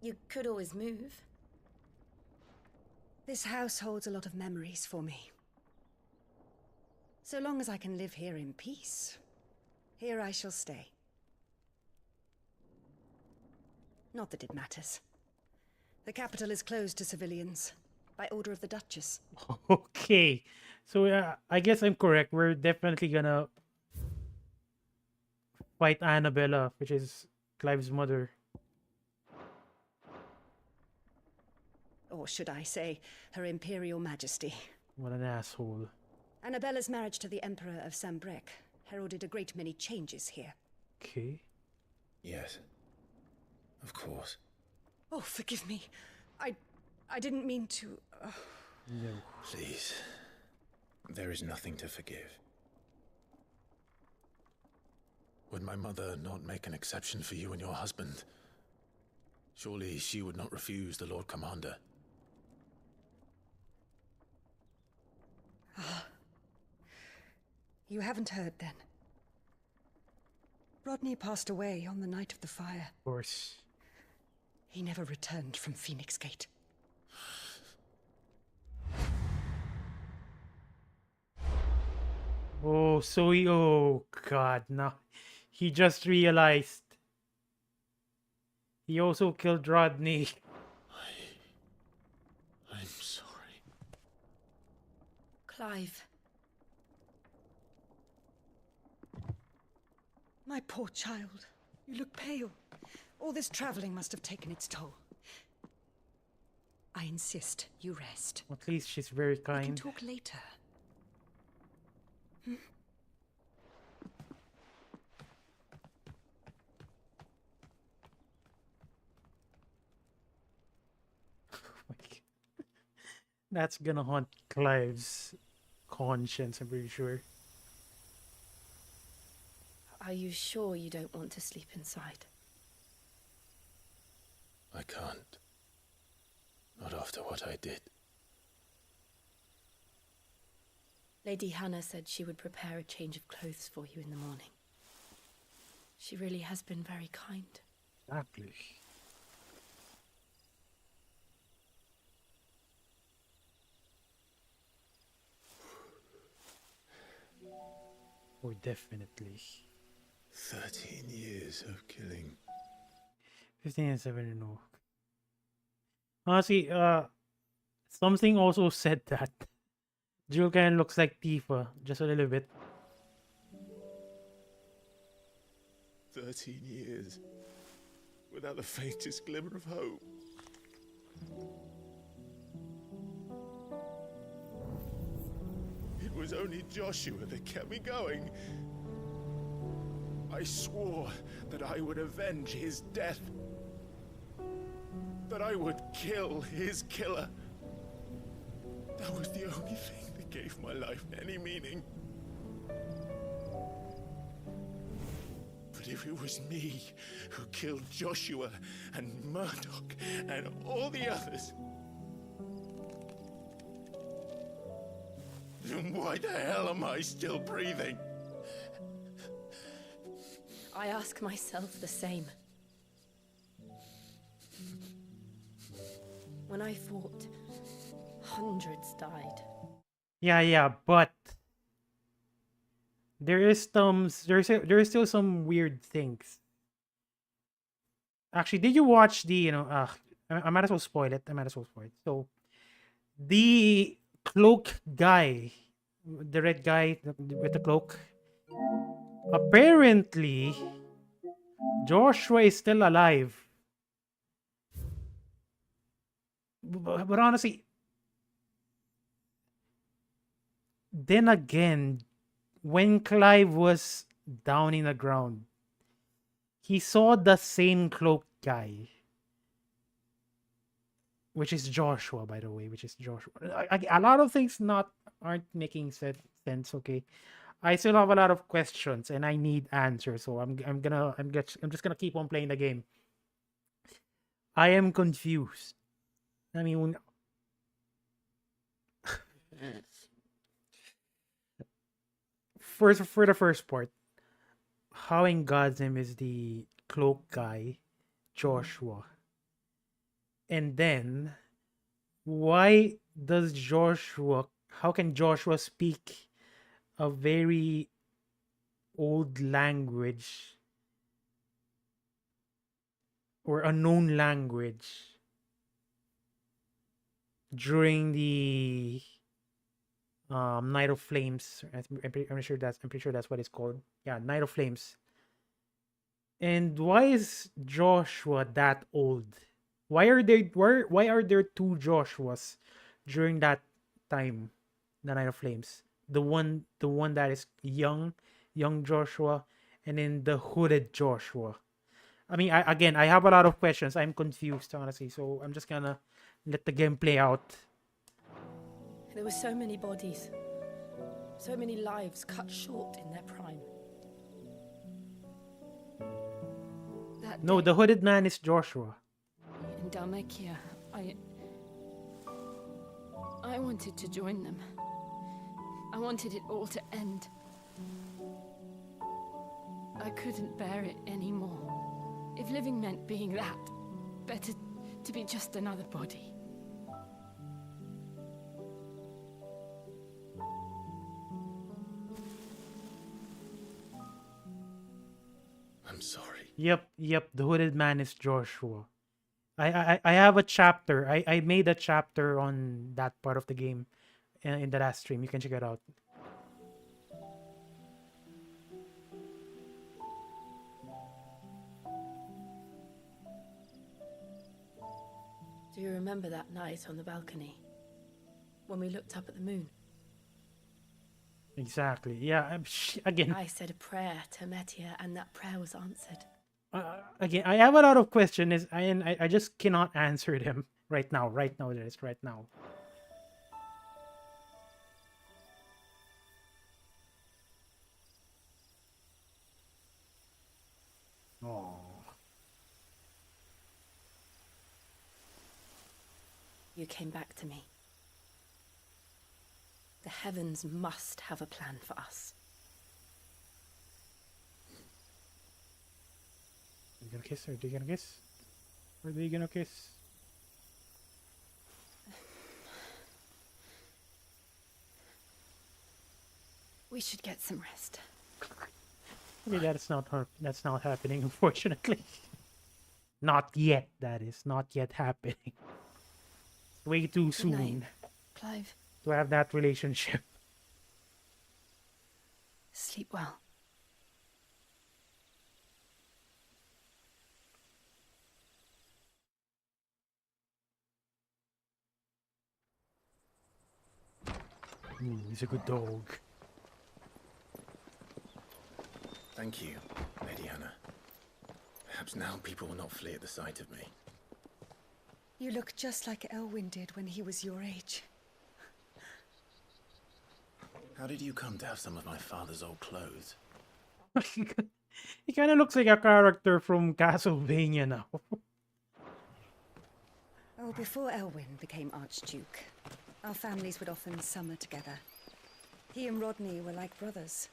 You could always move. This house holds a lot of memories for me. So long as I can live here in peace, here I shall stay. Not that it matters. The capital is closed to civilians, by order of the Duchess. Okay, so I guess I'm correct. We're definitely gonna fight Anabella, which is Clive's mother. Or should I say, Her Imperial Majesty. What an asshole. Anabella's marriage to the Emperor of Sambrec heralded a great many changes here. Okay. Yes. Of course. Oh, forgive me. I I didn't mean to... No. Please. There is nothing to forgive. Would my mother not make an exception for you and your husband? Surely she would not refuse the Lord Commander. You haven't heard, then. Rodney passed away on the night of the fire. Of course. He never returned from Pheonix Gate. Oh, so he... Oh, God, no. He just realized. He also killed Rodney. I'm sorry. Clive. My poor child. You look pale. All this traveling must have taken its toll. I insist you rest. At least she's very We can kind. talk later. Hmm? That's gonna haunt Clive's conscience, I'm pretty sure. Are you sure you don't want to sleep inside? I can't. Not after what I did. Lady Hannah said she would prepare a change of clothes for you in the morning. She really has been very kind. Exactly. Oh, definitely. 13 years of killing. 15 and 7 and 0. Honestly, something also said that Jill kind of looks like Tifa, just a little bit. 13 years. Without the faintest glimmer of hope. It was only Joshua that kept me going. I swore that I would avenge his death. That I would kill his killer. That was the only thing that gave my life any meaning. But if it was me who killed Joshua and Murdoch and all the others, then why the hell am I still breathing? I ask myself the same. When I fought, hundreds died. Yeah, but there's still some weird things. Actually, did you watch the, I might as well spoil it. So, the cloak guy, the red guy with the cloak, apparently, Joshua is still alive. But honestly, then again, when Clive was down in the ground, he saw the same cloak guy, which is Joshua, by the way, a lot of things aren't making sense. Okay, I still have a lot of questions and I need answers, so I'm just gonna keep on playing the game. I am confused. I mean, for the first part, how in God's name is the cloak guy Joshua? And then, why does how can Joshua speak a very old language or unknown language during the Night of Flames? I'm pretty sure that's what it's called. Yeah, Night of Flames. And why is Joshua that old? Why are there two Joshuas during that time, the Night of Flames? The one that is young Joshua, and then the hooded Joshua. I mean, I have a lot of questions. I'm confused, honestly. So I'm just gonna let the game play out. There were so many bodies. So many lives cut short in their prime. No, the hooded man is Joshua. In Dalmekia, I wanted to join them. I wanted it all to end. I couldn't bear it anymore. If living meant being that, better to be just another body. I'm sorry. Yep, the hooded man is Joshua. I have a chapter. I made a chapter on that part of the game in the last stream. You can check it out. Do you remember that night on the balcony? When we looked up at the moon? Exactly. Yeah, again. I said a prayer to Metia and that prayer was answered. Again, I have a lot of questions and I just cannot answer them right now. Right now. Oh. You came back to me. The heavens must have a plan for us. Are you gonna kiss or are you gonna kiss? Or are you gonna kiss? We should get some rest. I mean, that's not happening, unfortunately. Not yet, that is. Not yet happening. Way too soon. Night, Clive. To have that relationship. Sleep well. He's a good dog. Thank you, Lady Hannah. Perhaps now people will not flee at the sight of me. You look just like Elwin did when he was your age. How did you come to have some of my father's old clothes? He kind of looks like a character from Castlevania now. Oh, before Elwin became Archduke, our families would often summer together. He and Rodney were like brothers.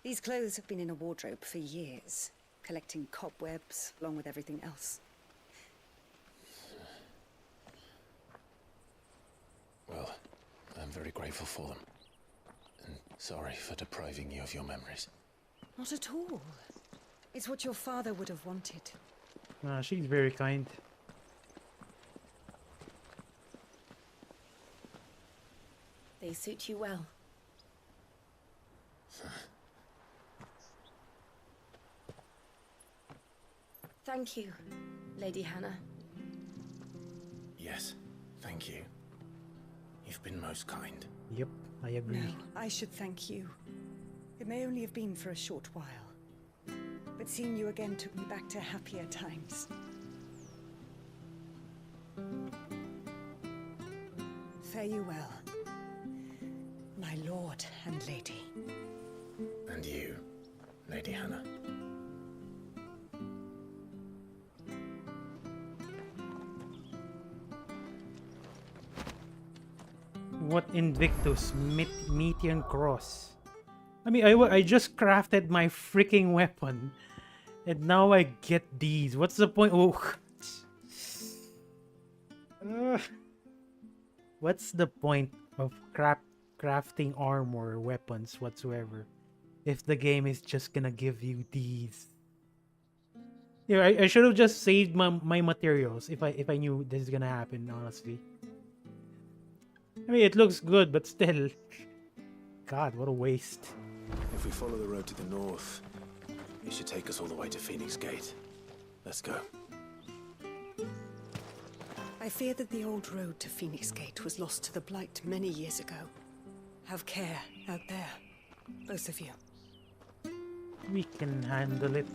These clothes have been in a wardrobe for years, collecting cobwebs along with everything else. Well, I'm very grateful for them. And sorry for depriving you of your memories. Not at all. It's what your father would have wanted. She's very kind. They suit you well. Thank you, Lady Hannah. Yes, thank you. You've been most kind. Yep, I agree. No, I should thank you. It may only have been for a short while, but seeing you again took me back to happier times. Fare you well, my lord and lady. And you, Lady Hannah. What Invictus? Metean Cross. I mean, I just crafted my freaking weapon. And now I get these. What's the point? Oh. What's the point of crafting armor or weapons whatsoever if the game is just gonna give you these? Yeah, I should have just saved my materials if I knew this is gonna happen, honestly. I mean, it looks good, but still. God, what a waste. If we follow the road to the north, it should take us all the way to Pheonix Gate. Let's go. I fear that the old road to Pheonix Gate was lost to the Blight many years ago. Have care out there, both of you. We can handle it.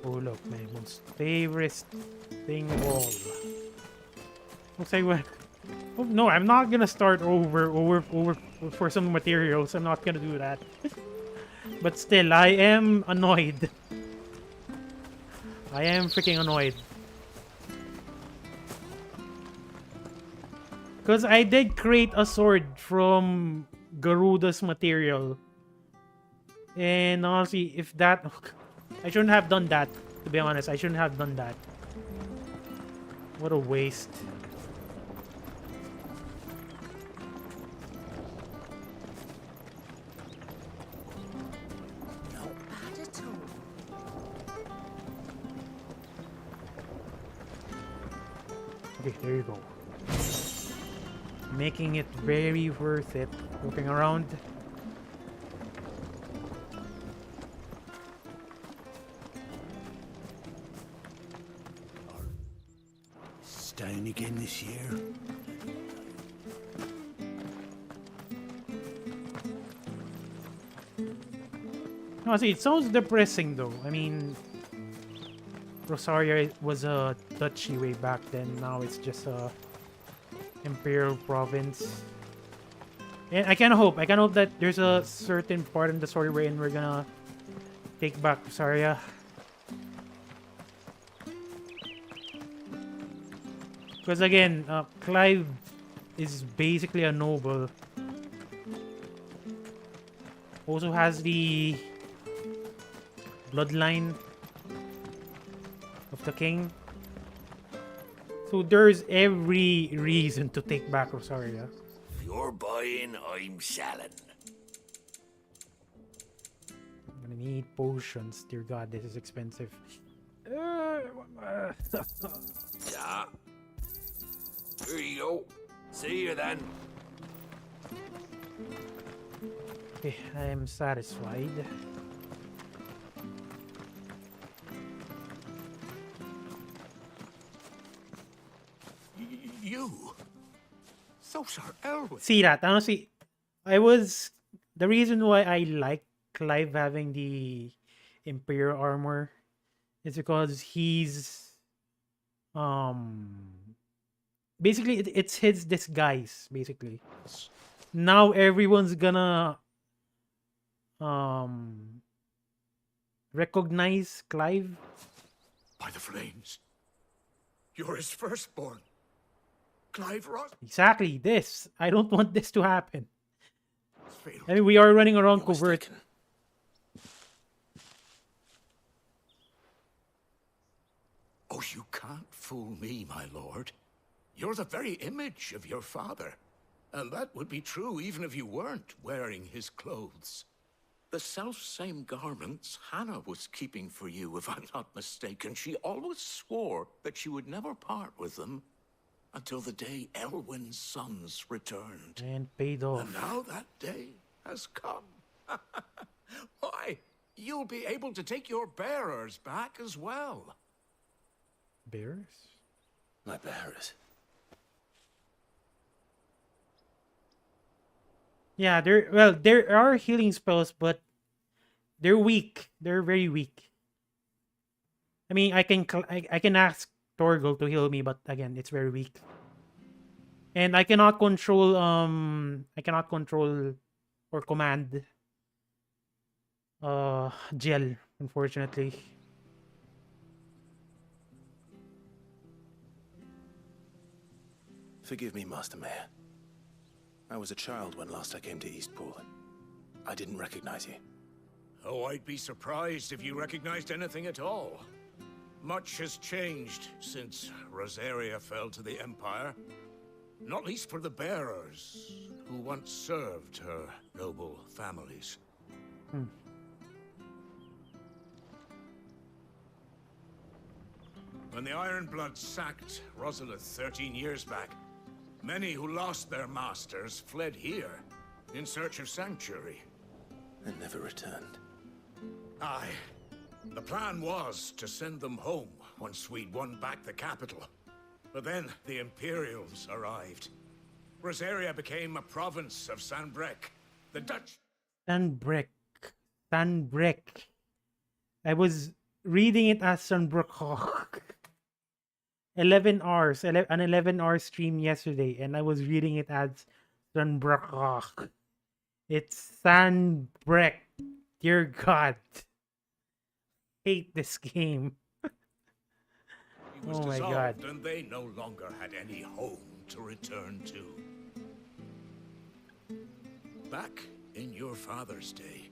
Oh look, my most favorite thing of all. Looks like what? Oh, no, I'm not gonna start over for some materials. I'm not gonna do that. But still, I am annoyed. I am freaking annoyed. Because I did create a sword from Garuda's material. And honestly, if that... I shouldn't have done that, to be honest. I shouldn't have done that. What a waste. Not bad at all. Okay, there you go. Making it very worth it. Looking around. Staying again this year? No, see, it sounds depressing though. I mean, Rosaria was a duchy way back then. Now it's just a Imperial province. And I can hope that there's a certain part in the story wherein we're gonna take back Rosaria. Because again, Clive is basically a noble. Also has the bloodline of the king. So there's every reason to take back Rosaria. If you're buying, I'm selling. I'm gonna need potions. Dear God, this is expensive. Yeah. Here you go. See you then. Okay, I am satisfied. You? Those are Elwin. See that? Honestly, the reason why I like Clive having the Imperial armor is because he's basically it's his disguise basically. Now everyone's gonna recognize Clive. By the flames. You're his firstborn. Clive Ross. Exactly this. I don't want this to happen. I mean, we are running around covert. Oh, you can't fool me, my lord. You're the very image of your father. And that would be true even if you weren't wearing his clothes. The self-same garments Hannah was keeping for you, if I'm not mistaken. She always swore that she would never part with them until the day Elwin's sons returned. And paid off. And now that day has come. Why, you'll be able to take your bearers back as well. Bearers? My bearers. Yeah, there are healing spells, but they're weak. They're very weak. I mean, I can ask Torgal to heal me, but again, it's very weak. And I cannot control or command Gel, unfortunately. Forgive me, Master Mayor. I was a child when last I came to Eastpool. I didn't recognize you. Oh, I'd be surprised if you recognized anything at all. Much has changed since Rosaria fell to the Empire. Not least for the bearers, who once served her noble families. When the Ironbloods sacked Rosalith 13 years back, many who lost their masters fled here in search of sanctuary. And never returned. Aye. The plan was to send them home once we'd won back the capital. But then the Imperials arrived. Rosaria became a province of Sanbreque. The Dutch... Sanbreque. I was reading it as Sunbrook. 11 hours, an 11-hour stream yesterday, and I was reading it as Sunbrook. It's Sandbreck. Dear God. Hate this game. He was Oh my dissolved, God. and they no longer had any home to return to. Back in your father's day,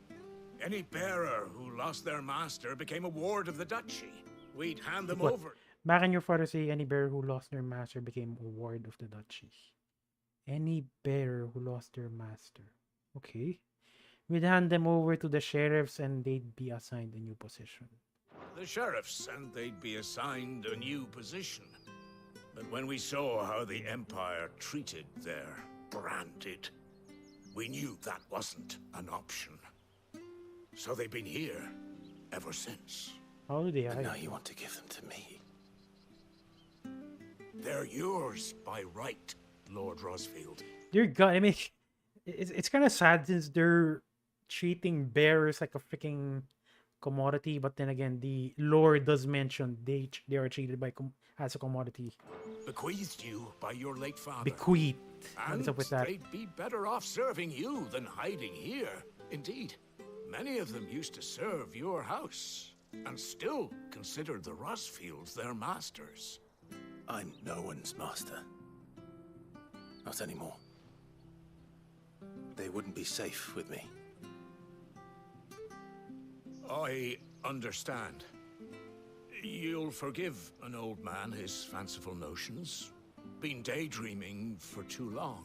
any bearer who lost their master became a ward of the duchy. We'd hand them What? over. Back in your father's day, any bearer who lost their master became a ward of the duchy. Any bearer who lost their master. Okay. We'd hand them over to the sheriffs and they'd be assigned a new position. The sheriffs, and they'd be assigned a new position. But when we saw how the Empire treated their branded, we knew that wasn't an option. So they've been here ever since. How do they But hide? now you want to give them to me. They're yours by right, Lord Rosfield. Dear God, I mean, it's kind of sad since they're treating bearers like a freaking commodity, but then again, the lore does mention they are treated as a commodity. Bequeathed you by your late father. Bequeathed. And What's up with that? they'd be better off serving you than hiding here. Indeed, many of them used to serve your house, and still considered the Rosfields their masters. I'm no one's master. Not anymore. They wouldn't be safe with me. I understand. You'll forgive an old man his fanciful notions. Been daydreaming for too long.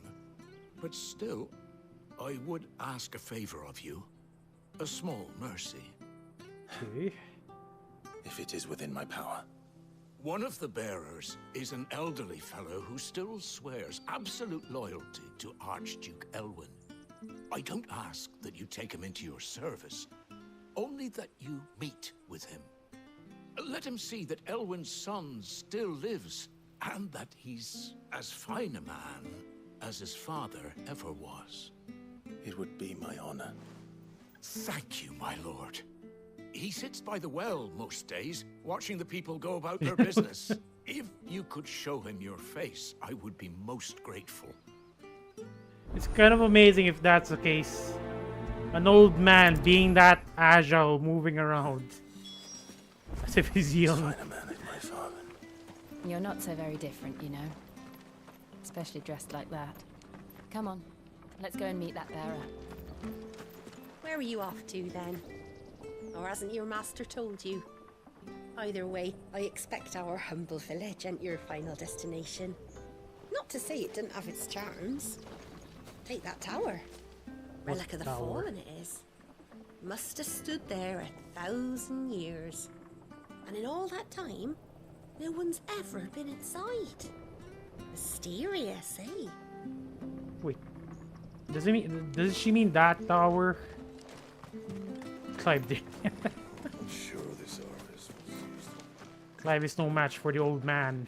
But still, I would ask a favor of you. A small mercy. Okay. If it is within my power. One of the bearers is an elderly fellow who still swears absolute loyalty to Archduke Elwin. I don't ask that you take him into your service, only that you meet with him. Let him see that Elwin's son still lives, and that he's as fine a man as his father ever was. It would be my honor. Thank you, my lord. He sits by the well most days, watching the people go about their business. If you could show him your face, I would be most grateful. It's kind of amazing if that's the case. An old man being that agile, moving around. As if he's young. You're not so very different, you know. Especially dressed like that. Come on, let's go and meet that bearer. Where are you off to, then? Or hasn't your master told you? Either way, I expect our humble village ain't your final destination. Not to say it didn't have its charms. Take that tower. Relic of the Fallen it is. Must have stood there 1,000 years. And in all that time, no one's ever been inside. Mysterious, eh? Wait. Does she mean that tower? Clive did. I'm sure this artist was used. Clive is no match for the old man.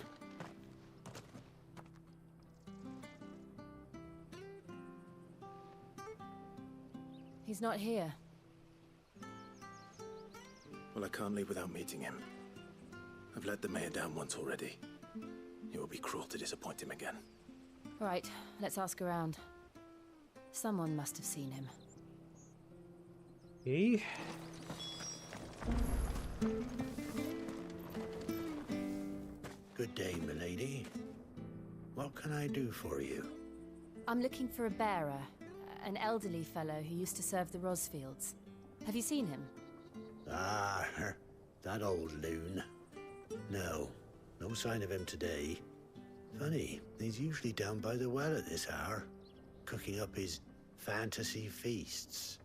He's not here. Well, I can't leave without meeting him. I've let the mayor down once already. It would be cruel to disappoint him again. Right, let's ask around. Someone must have seen him. Okay. Good day, milady. What can I do for you? I'm looking for a bearer, an elderly fellow who used to serve the Rosfields. Have you seen him? Ah, that old loon. No sign of him today. Funny, he's usually down by the well at this hour, cooking up his fantasy feasts.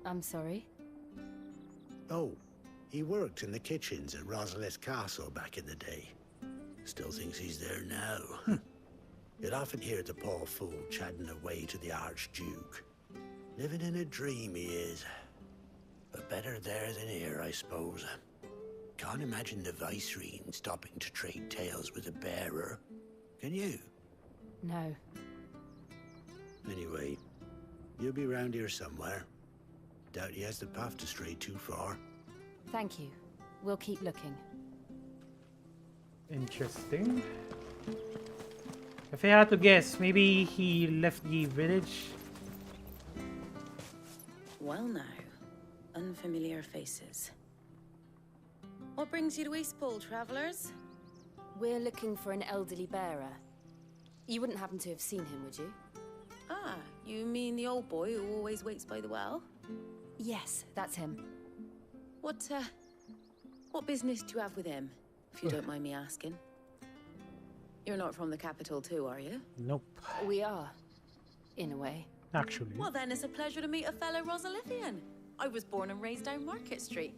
I'm sorry? Oh, he worked in the kitchens at Rosalith Castle back in the day. Still thinks he's there now. You'd often hear the poor fool chatting away to the Archduke. Living in a dream he is. But better there than here, I suppose. Can't imagine the Viceroy stopping to trade tales with a bearer. Can you? No. Anyway, you'll be round here somewhere. Doubt he has the path to stray too far. Thank you. We'll keep looking. Interesting. If I had to guess, maybe he left the village. Well now, unfamiliar faces. What brings you to Eastpool, travelers? We're looking for an elderly bearer. You wouldn't happen to have seen him, would you? Ah, you mean the old boy who always waits by the well? Yes, that's him. What business do you have with him, if you don't mind me asking? You're not from the capital too, are you? Nope. We are, in a way. Actually. Well then, it's a pleasure to meet a fellow Rosalithian. I was born and raised down Market Street.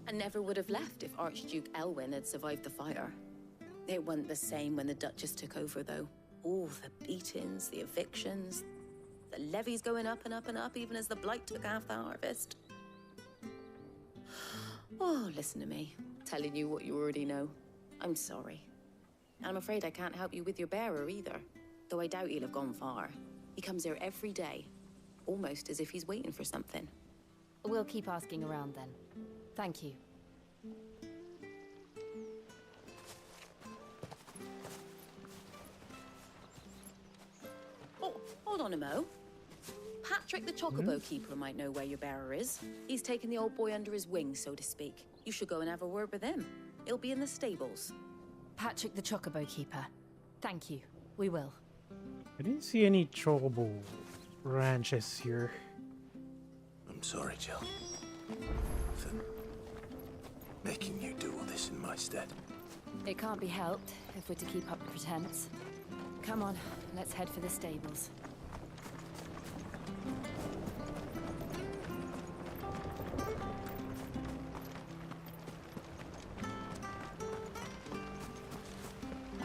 And never would have left if Archduke Elwin had survived the fire. It wasn't the same when the Duchess took over, though. All the beatings, the evictions, the levies going up and up and up, even as the blight took half the harvest. Oh, listen to me, telling you what you already know. I'm sorry. I'm afraid I can't help you with your bearer either, though I doubt he'll have gone far. He comes here every day, almost as if he's waiting for something. We'll keep asking around then. Thank you. Oh, hold on a mo. Patrick the Chocobo Keeper might know where your bearer is. He's taken the old boy under his wing, so to speak. You should go and have a word with him. He'll be in the stables. Patrick the Chocobo Keeper. Thank you. We will. I didn't see any Chocobo ranches here. I'm sorry, Jill. For making you do all this in my stead. It can't be helped if we're to keep up the pretense. Come on, let's head for the stables.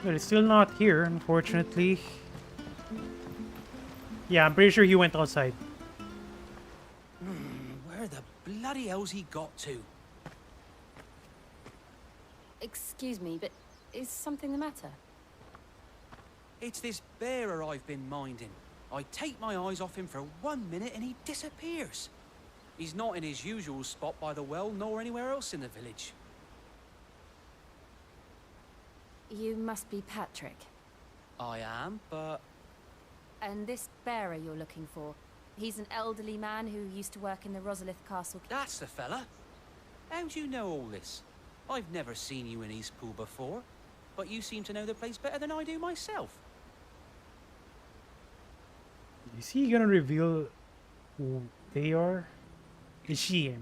But it's still not here, unfortunately. Yeah, I'm pretty sure he went outside. Where the bloody hell's he got to? Excuse me, but is something the matter? It's this bearer I've been minding. I take my eyes off him for 1 minute and he disappears. He's not in his usual spot by the well, nor anywhere else in the village. You must be Patrick. I am, but... And this bearer you're looking for, he's an elderly man who used to work in the Rosalith Castle. That's the fella. How do you know all this? I've never seen you in Eastpool before, but you seem to know the place better than I do myself. Is he gonna reveal who they are? Is she, I mean?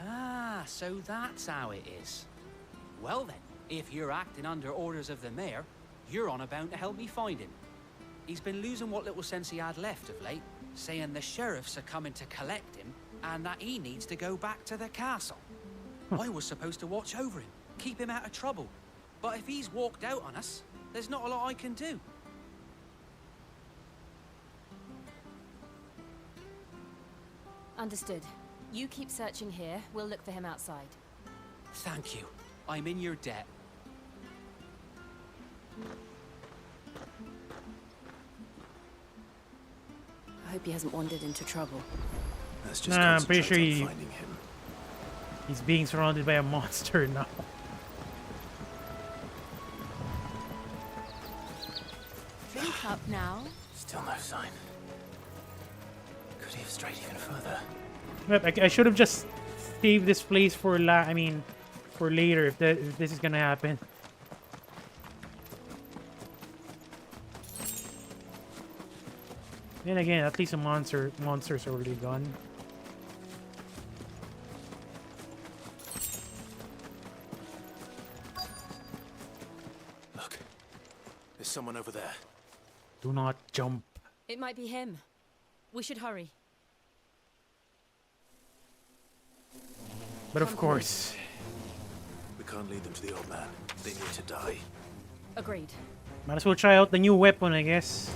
Ah, so that's how it is. Well then, if you're acting under orders of the mayor, you're on about to help me find him. He's been losing what little sense he had left of late, saying the sheriffs are coming to collect him and that he needs to go back to the castle. I was supposed to watch over him, keep him out of trouble. But if he's walked out on us, there's not a lot I can do. Understood. You keep searching here, we'll look for him outside. Thank you. I'm in your debt. I hope he hasn't wandered into trouble. Let's just I'm pretty sure concentrate on finding him. He's being surrounded by a monster now. Drink up now. Still no sign. Could he have strayed even further? But I should have just saved this place for for later if this is gonna happen. Then again, at least the monster's already gone. Look, there's someone over there. Do not jump. It might be him. We should hurry. But of course. We can't lead them to the old man. They need to die. Agreed. Might as well try out the new weapon, I guess.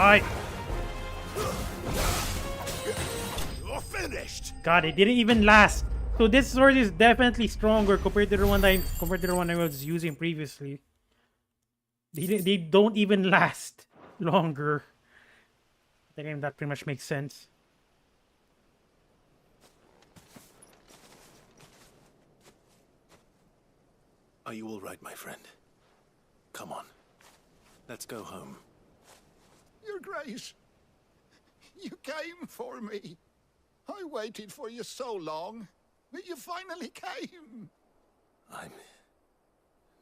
Die! You're finished! God, it didn't even last. So this sword is definitely stronger compared to the one I was using previously. They don't even last longer. I think that pretty much makes sense. Are you all right, my friend? Come on. Let's go home. Your Grace, you came for me. I waited for you so long, but you finally came. I'm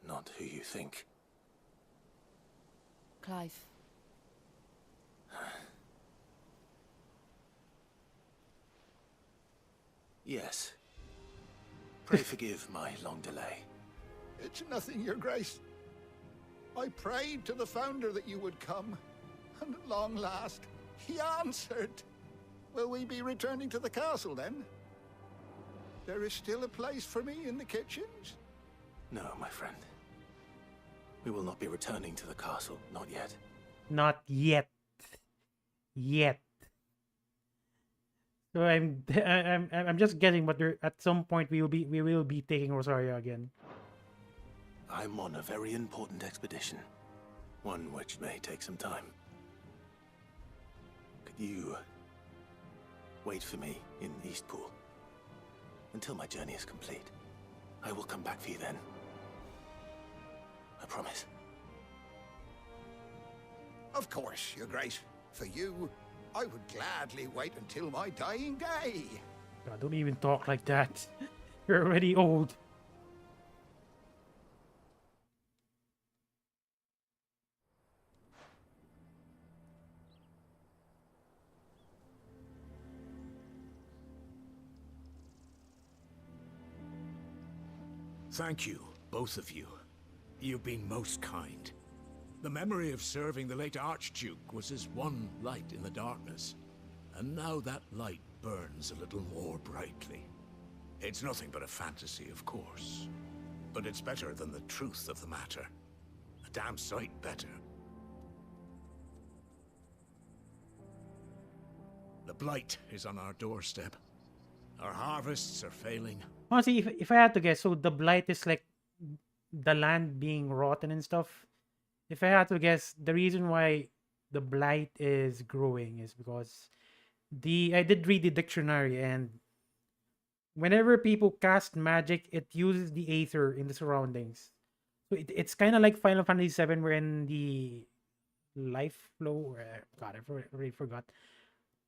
not who you think. Clive. Yes. Pray forgive my long delay. It's nothing, Your Grace. I prayed to the Founder that you would come, and at long last, he answered. Will we be returning to the castle, then? There is still a place for me in the kitchens? No, my friend. We will not be returning to the castle, not yet. Not yet. Yet. So I'm just guessing, but at some point we will be taking Rosaria again. I'm on a very important expedition, one which may take some time. Could you wait for me in Eastpool until my journey is complete? I will come back for you then. I promise. Of course, Your Grace. For you, I would gladly wait until my dying day. God, don't even talk like that. You're already old. Thank you, both of you. You've been most kind. The memory of serving the late Archduke was as one light in the darkness, and now that light burns a little more brightly. It's nothing but a fantasy, of course, but it's better than the truth of the matter. A damn sight better. The blight is on our doorstep. Our harvests are failing. Honestly, if I had to guess, so the blight is like the land being rotten and stuff. If I had to guess, the reason why the blight is growing is because I did read the dictionary, and whenever people cast magic, it uses the aether in the surroundings. So it's kind of like Final Fantasy VII, wherein the life flow. God, I already forgot.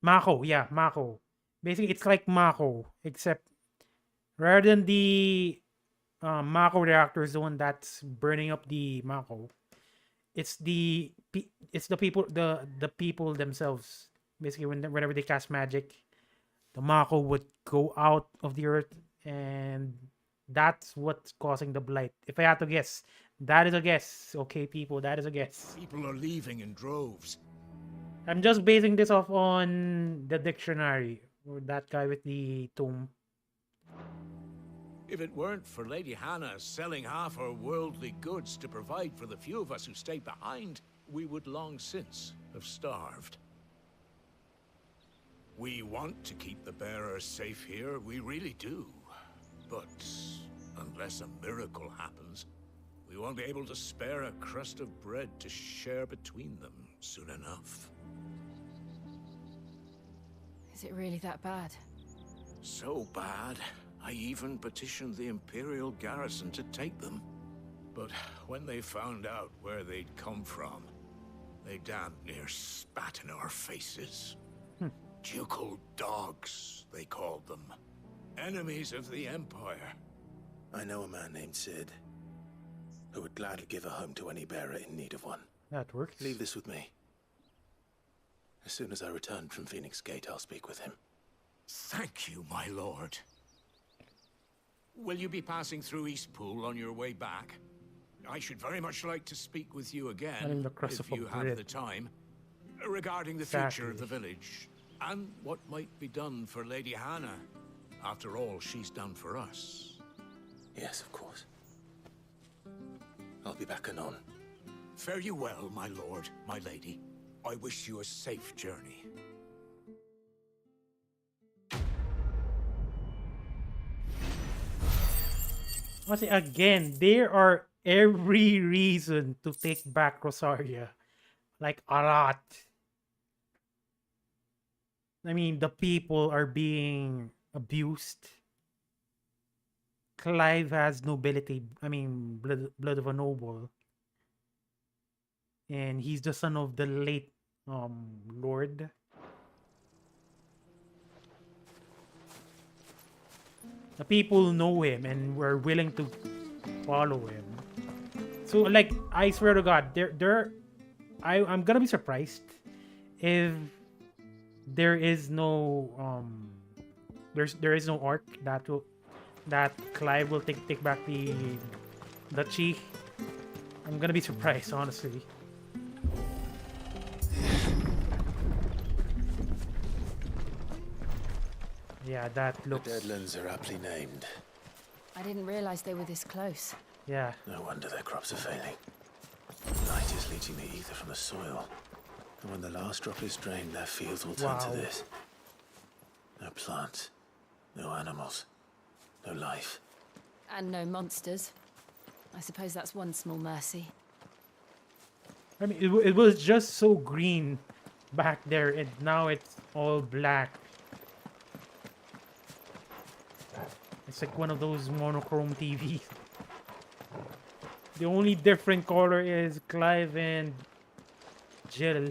Mako, yeah, Mako. Basically, it's like Mako, except rather than the Mako reactor is the one that's burning up the Mako. It's the people themselves. Basically, whenever they cast magic, the Mako would go out of the earth, and that's what's causing the blight. If I had to guess, that is a guess. Okay, people, that is a guess. People are leaving in droves. I'm just basing this off on the dictionary, or that guy with the tome. If it weren't for Lady Hannah selling half her worldly goods to provide for the few of us who stayed behind, we would long since have starved. We want to keep the bearers safe here, we really do. But unless a miracle happens, we won't be able to spare a crust of bread to share between them soon enough. Is it really that bad? So bad, I even petitioned the Imperial garrison to take them. But when they found out where they'd come from, they damn near spat in our faces. Ducal dogs, they called them. Enemies of the Empire. I know a man named Sid, who would gladly give a home to any bearer in need of one. That works. Leave this with me. As soon as I return from Phoenix Gate, I'll speak with him. Thank you, my lord. Will you be passing through Eastpool on your way back? I should very much like to speak with you again, if you have the time, regarding the future of the village, and what might be done for Lady Hannah, after all she's done for us. Yes, of course. I'll be back anon. Fare you well, my lord, my lady. I wish you a safe journey. Kasi again, there are every reason to take back Rosaria. Like, a lot. I mean, the people are being abused. Clive has nobility, I mean, blood of a noble. And he's the son of the late lord. The people know him and were willing to follow him. So, like, I swear to God, I'm gonna be surprised if there is no there is no arc that Clive will take back the duchy. I'm gonna be surprised, honestly. Yeah, that looks... The Deadlands are aptly named. I didn't realize they were this close. Yeah. No wonder their crops are failing. Night is leaching the ether from the soil. And when the last drop is drained, their fields will turn to this. No plants, no animals, no life. And no monsters. I suppose that's one small mercy. I mean, it was just so green back there, and now it's all black. It's like one of those monochrome TVs. The only different color is Clive and Jill.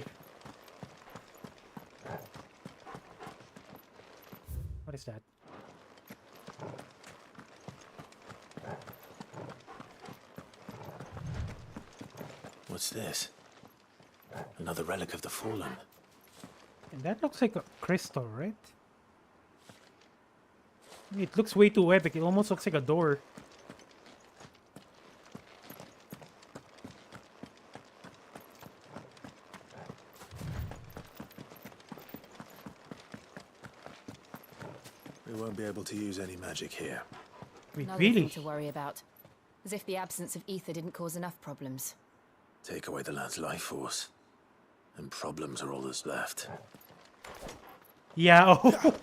What is that? What's this? Another relic of the fallen. And that looks like a crystal, right? It looks way too epic. It almost looks like a door. We won't be able to use any magic here. Wait, Another really? thing to worry about. As if the absence of ether didn't cause enough problems. Take away the land's life force, and problems are all that's left. Yeah. Oh.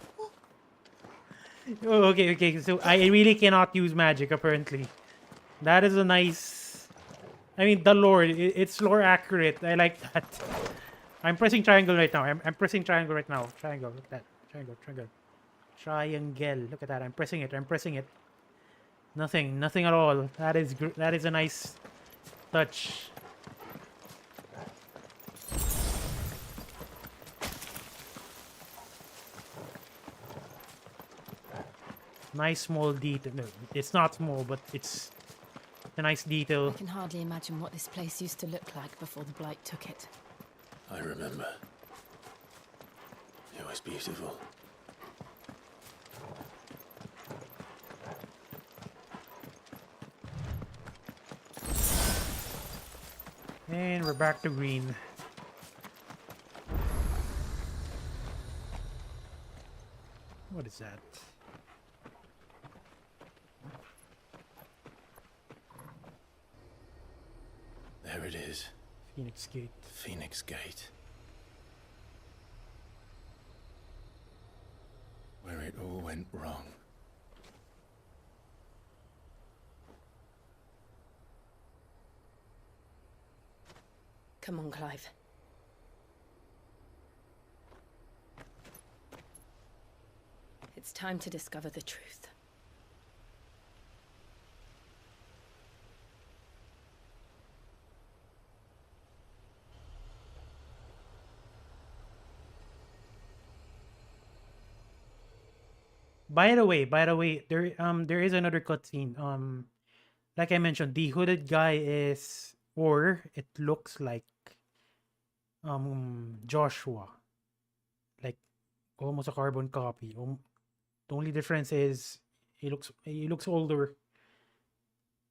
Oh, okay. So I really cannot use magic, apparently. That is a nice... I mean, the lore. It's lore accurate. I like that. I'm pressing triangle right now. I'm pressing triangle right now. Triangle. Look at that. Triangle. Triangle. Look at that. I'm pressing it. Nothing at all. That is a nice touch. Nice small detail. No, it's not small, but it's a nice detail. I can hardly imagine what this place used to look like before the Blight took it. I remember. It was beautiful. And we're back to green. What is that? There it is. Pheonix Gate. Pheonix Gate. Where it all went wrong. Come on, Clive. It's time to discover the truth. By the way, there is another cutscene. Like I mentioned, the hooded guy is, or it looks like, Joshua, like almost a carbon copy. The only difference is he looks older.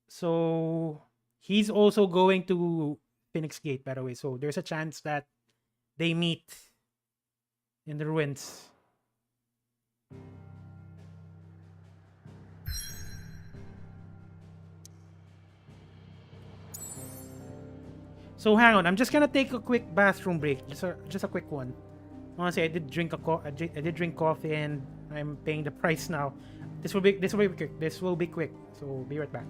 So he's also going to Phoenix Gate, by the way. So there's a chance that they meet in the ruins. So hang on, I'm just gonna take a quick bathroom break, just a quick one. Honestly, I did drink I did drink coffee and I'm paying the price now. This will be quick. This will be quick. So be right back.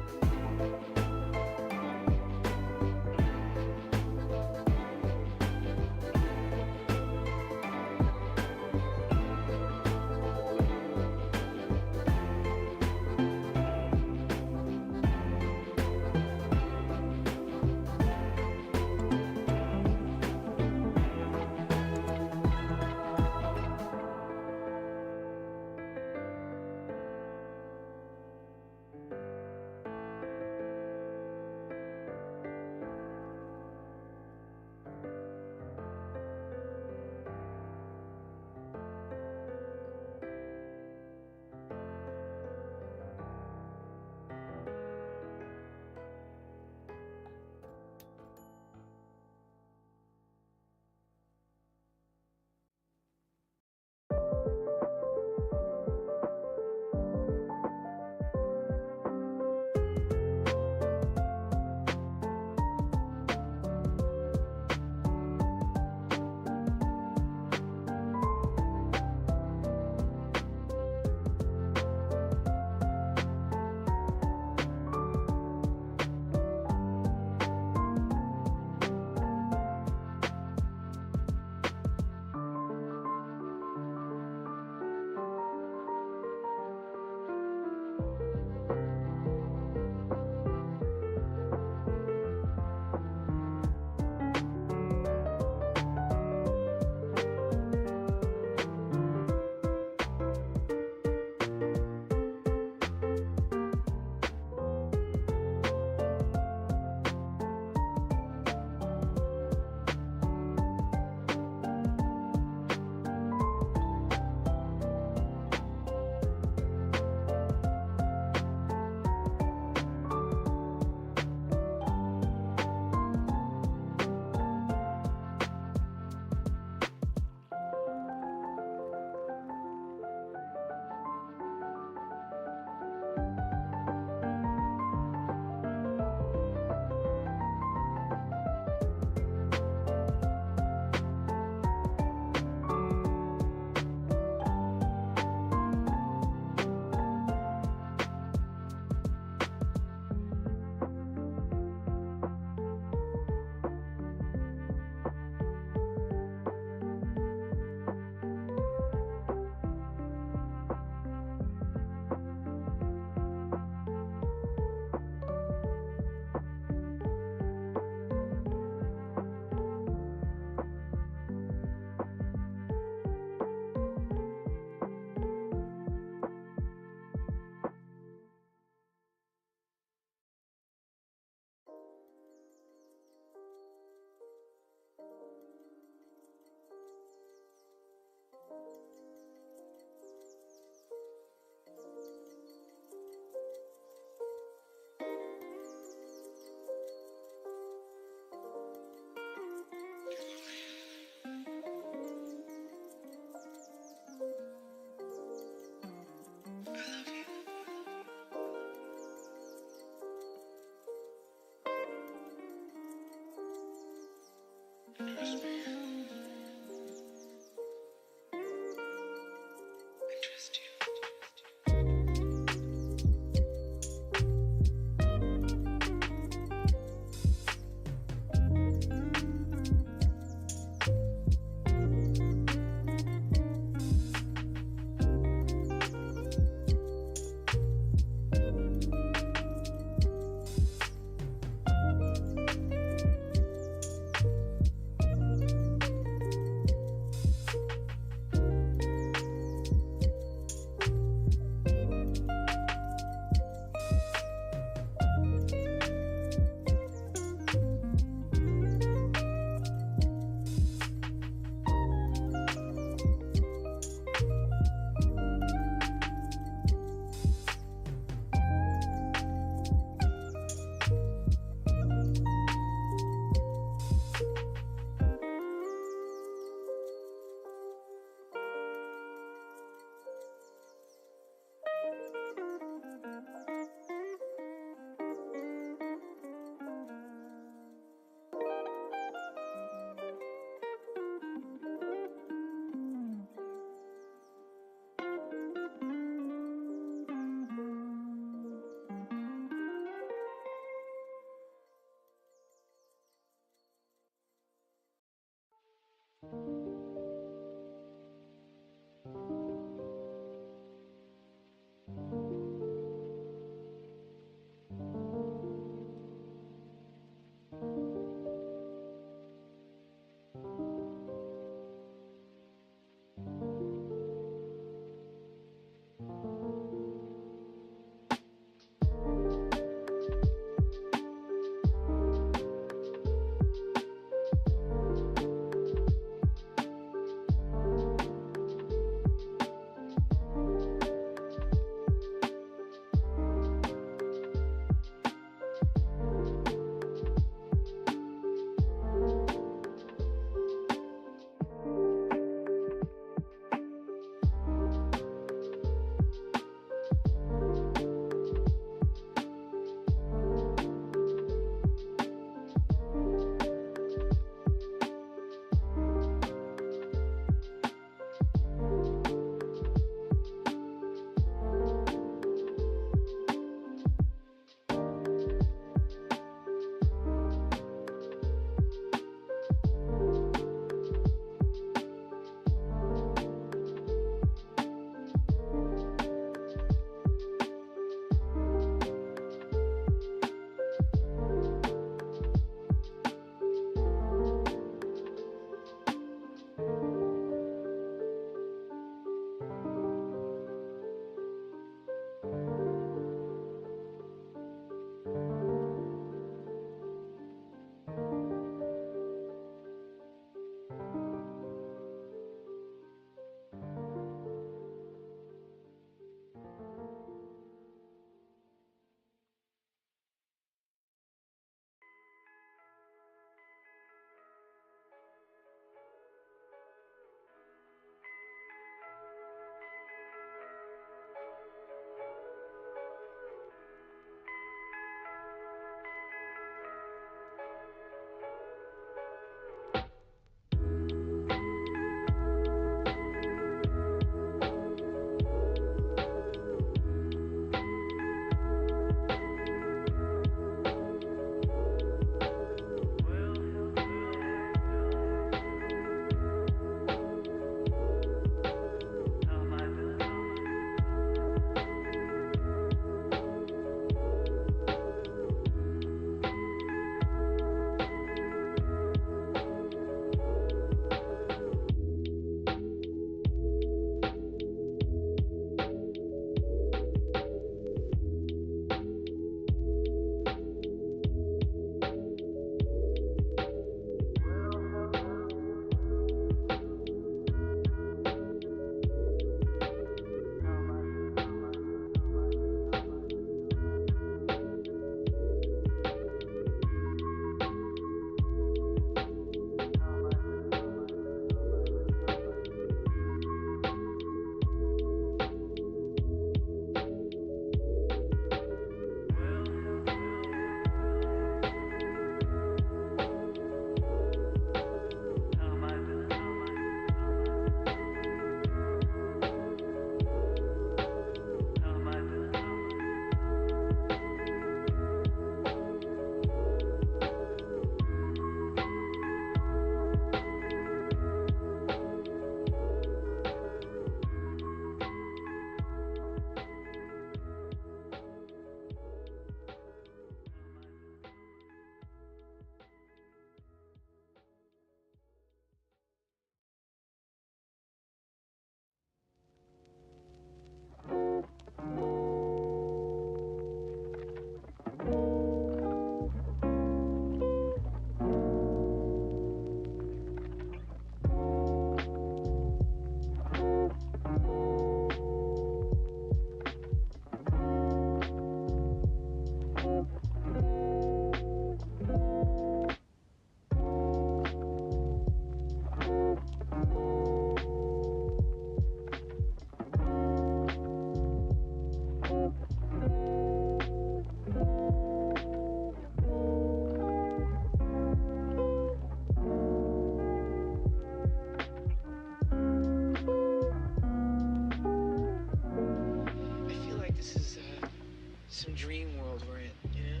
some dream world we're in, you know?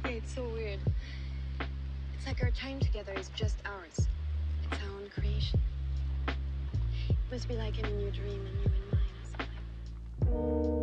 Yeah, it's so weird. It's like our time together is just ours. It's our own creation. It must be like in your dream and you in mine or something.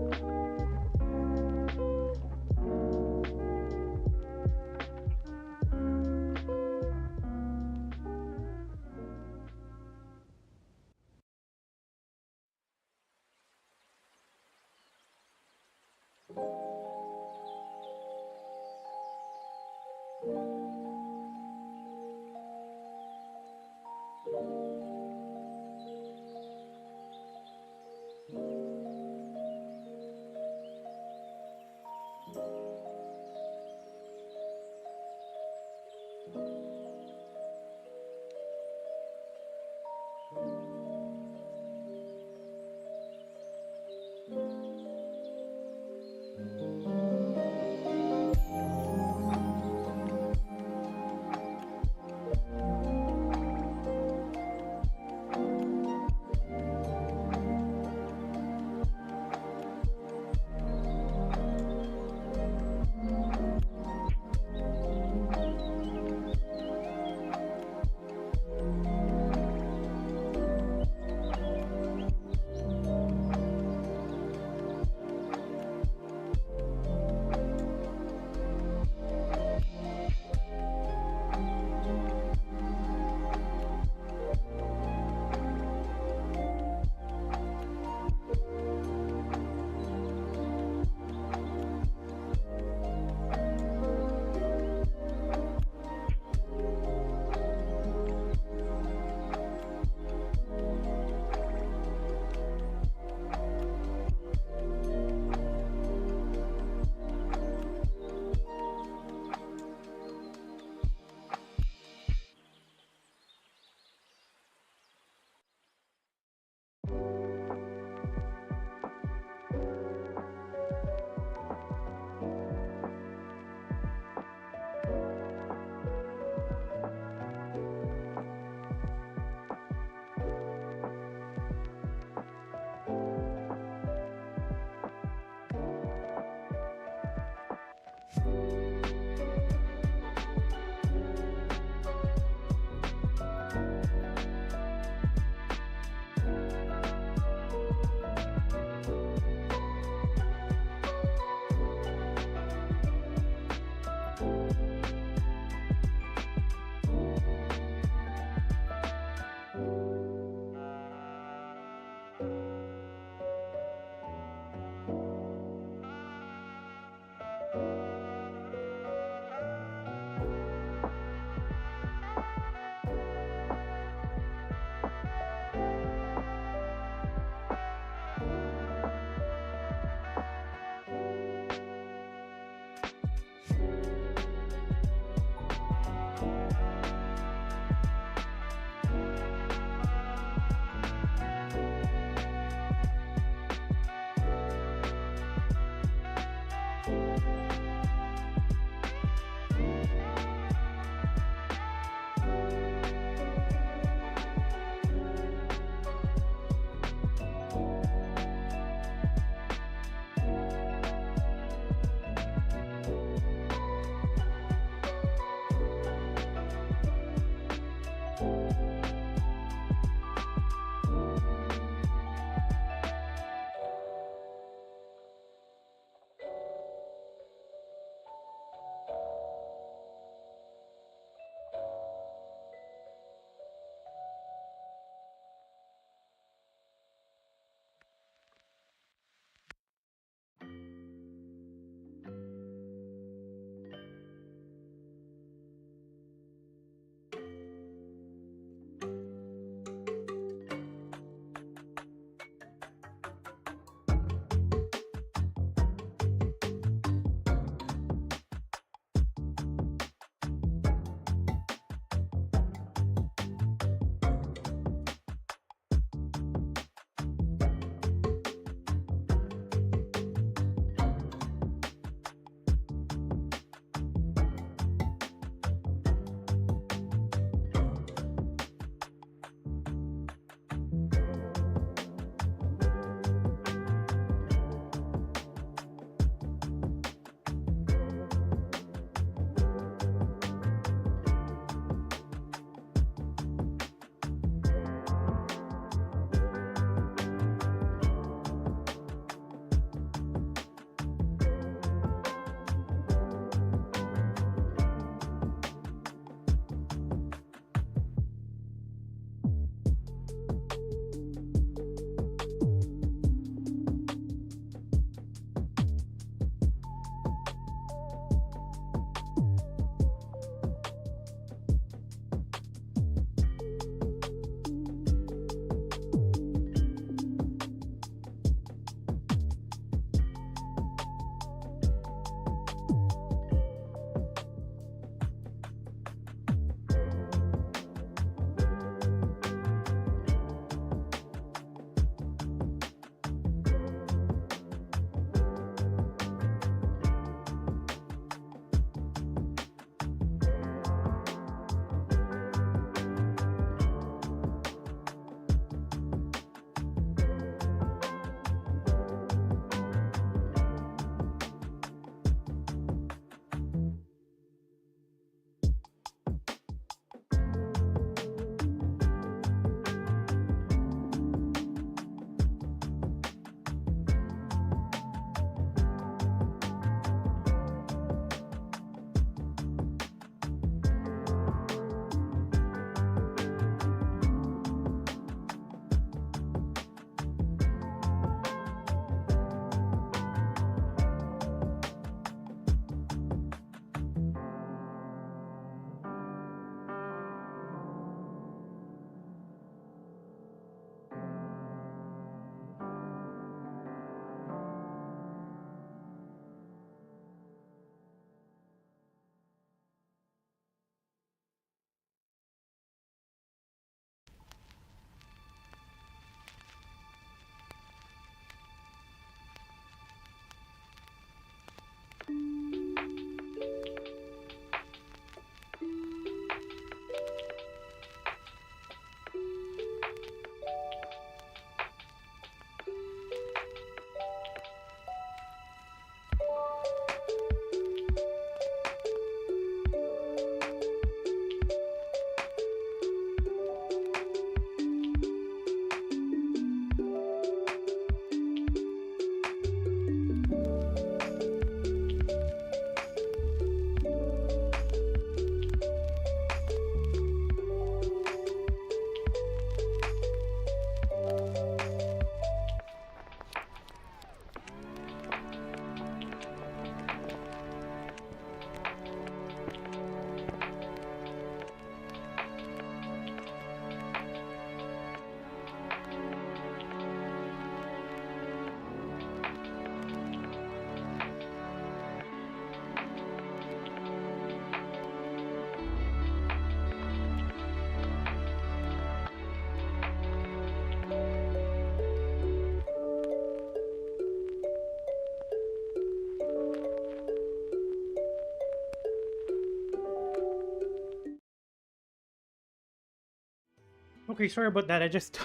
Okay, sorry about that. I just,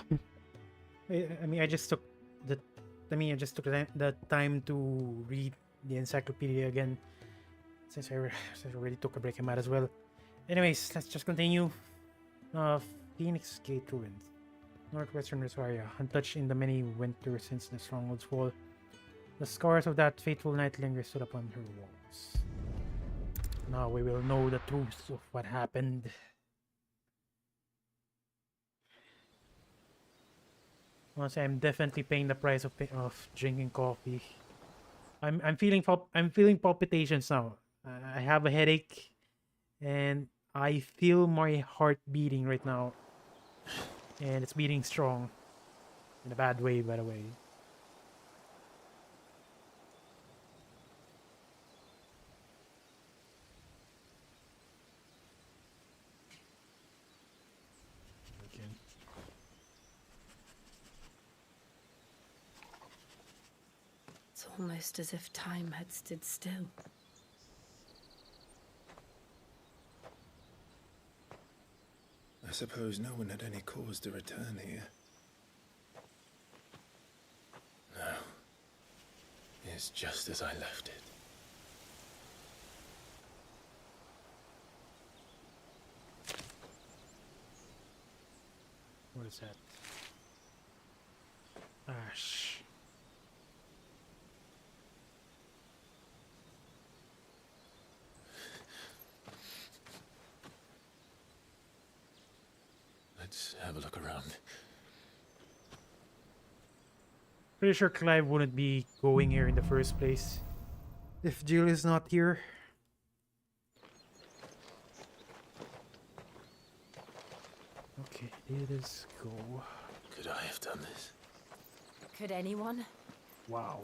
I mean, I just took the, I just took the time to read the encyclopedia again. Since I already took a break, I might as well. Anyways, let's just continue. Phoenix Gate ruins. Northwestern Rosaria, untouched in the many winters since the stronghold's fall. The scars of that fateful night linger stood upon her walls. Now we will know the truth of what happened. Honestly, I'm definitely paying the price of drinking coffee. I'm feeling palpitations now. I have a headache, and I feel my heart beating right now, and it's beating strong, in a bad way, by the way. It's almost as if time had stood still. I suppose no one had any cause to return here. No. It's just as I left it. What is that? Ash. Let's have a look around. Pretty sure Clive wouldn't be going here in the first place if Jill is not here. Okay, let us go. Could I have done this? Could anyone? Wow.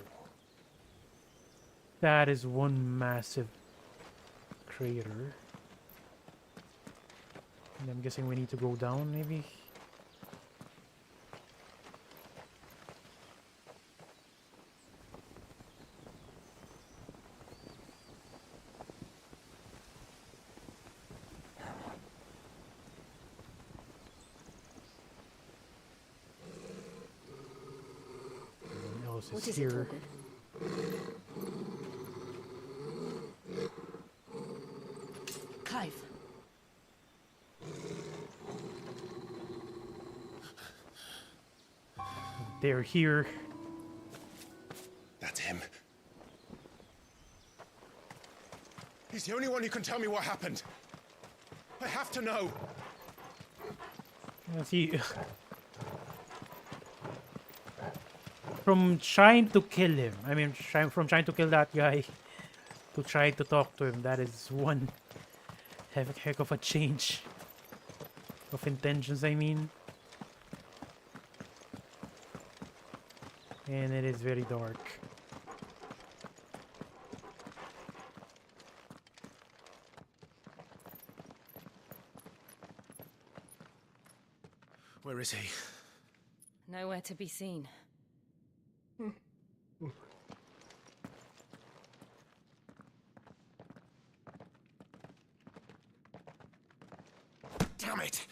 That is one massive crater. And I'm guessing we need to go down, maybe? What is it, Torgal? Clive. They're here. That's him. He's the only one who can tell me what happened. I have to know. See, from trying to kill him, from trying to kill that guy to try to talk to him, that is one heck of a change of intentions, I mean. And it is very dark. Where is he? Nowhere to be seen. Damn it!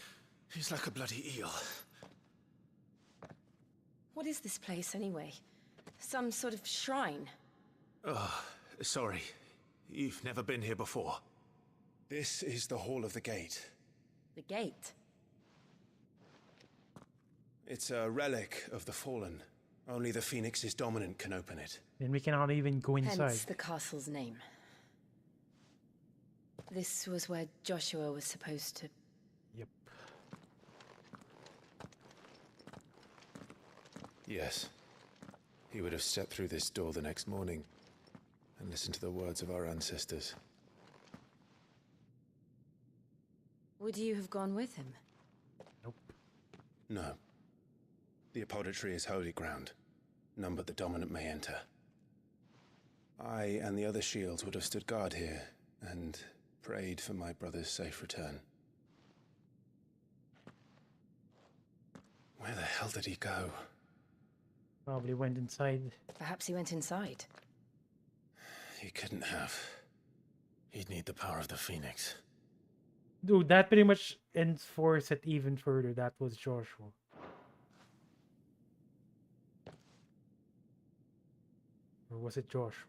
He's like a bloody eel. What is this place, anyway? Some sort of shrine? Oh, sorry. You've never been here before. This is the Hall of the Gate. The gate? It's a relic of the Fallen. Only the Phoenix's dominant can open it. Then we cannot even go inside. Hence the castle's name. This was where Joshua was supposed to... Yep. Yes. He would have stepped through this door the next morning and listened to the words of our ancestors. Would you have gone with him? Nope. No. The apodatory is holy ground. None but the dominant may enter. I and the other shields would have stood guard here and prayed for my brother's safe return. Where the hell did he go? Probably went inside. Perhaps he went inside. He couldn't have. He'd need the power of the Phoenix. Dude, that pretty much enforced it even further. That was Joshua. Or was it Joshua?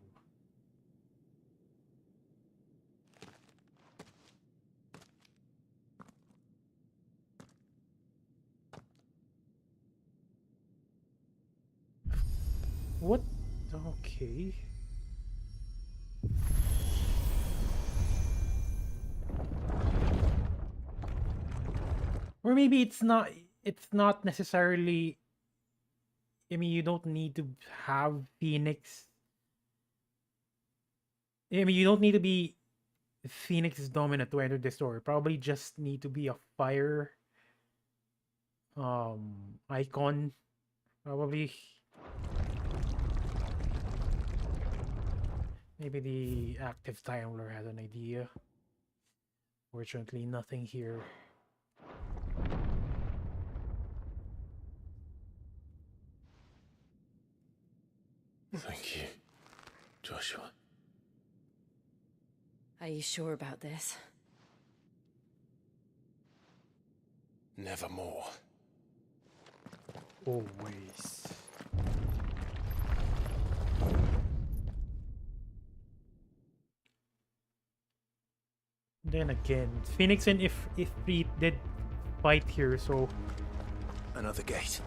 What? Okay. Or maybe it's not necessarily, I mean, you don't need to have Pheonix. I mean, you don't need to be Pheonix's dominant to enter the story. Probably just need to be a fire icon. Probably. Maybe the active Time Lord has an idea. Fortunately, nothing here. Thank you, Joshua. Are you sure about this? Nevermore. Always. Then again, Pheonix and Ifrit did fight here, so Another gate.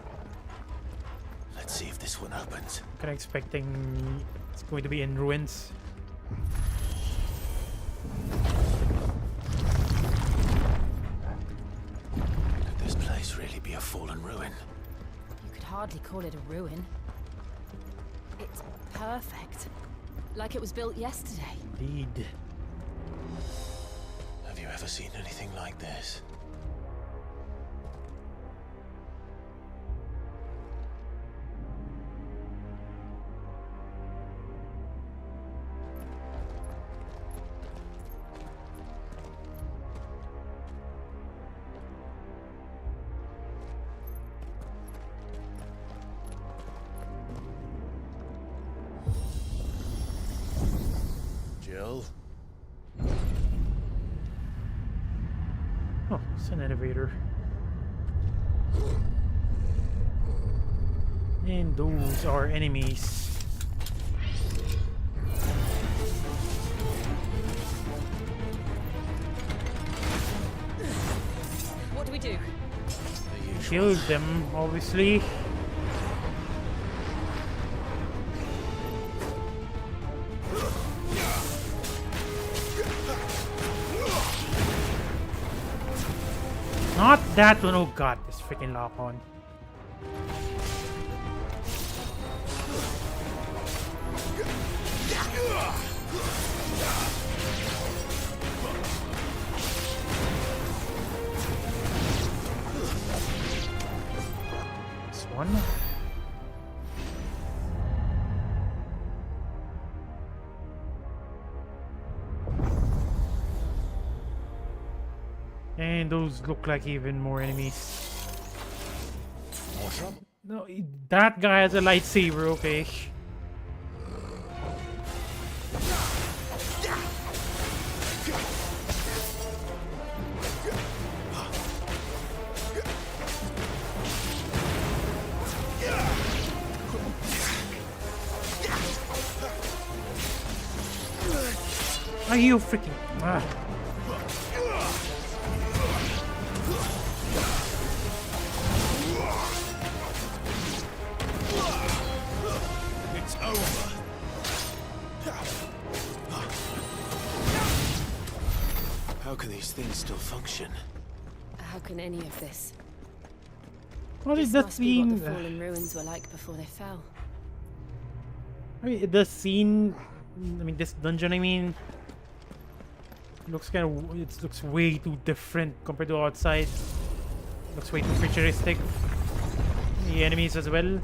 Let's see if this one opens. kind of expecting it's going to be in ruins. Could this place really be a fallen ruin? You could hardly call it a ruin. It's perfect. Like it was built yesterday. Indeed. Have you ever seen anything like this? Jill? Oh, it's an elevator. And those are enemies. What do we do? Kill them, obviously. Not that one. Oh god, this freaking lock on. This one. And those look like even more enemies. More trouble? No, that guy has a lightsaber, okay. Are you freaking... Ah. It's over. How can these things still function? How can any of this? What This is that must be what scene? the fallen ruins were like before they fell. I mean, the scene... I mean, this dungeon, I mean... Looks kind of... It looks way too different compared to outside. Looks way too futuristic. The enemies as well.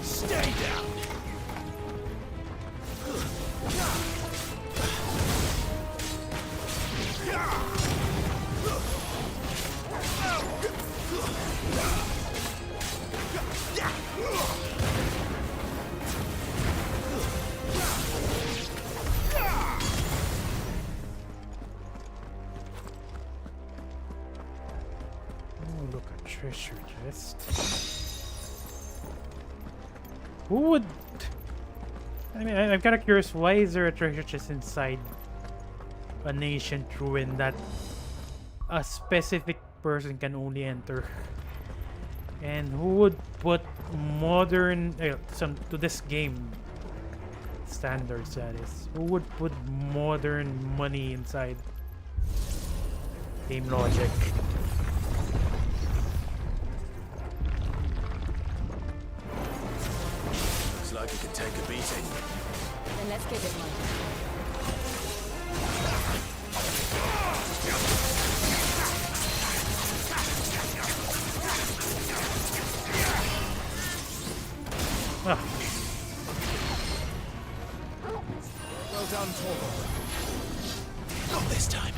Stay down. A treasure chest. Who would... I mean, I'm kind of curious, why is there a treasure chest inside a nation ruin that a specific person can only enter? And who would put modern... to this game standards, that is. Who would put modern money inside game logic? Looks like it can take a beating. Then let's give it one. Well done, Torvald. Not this time.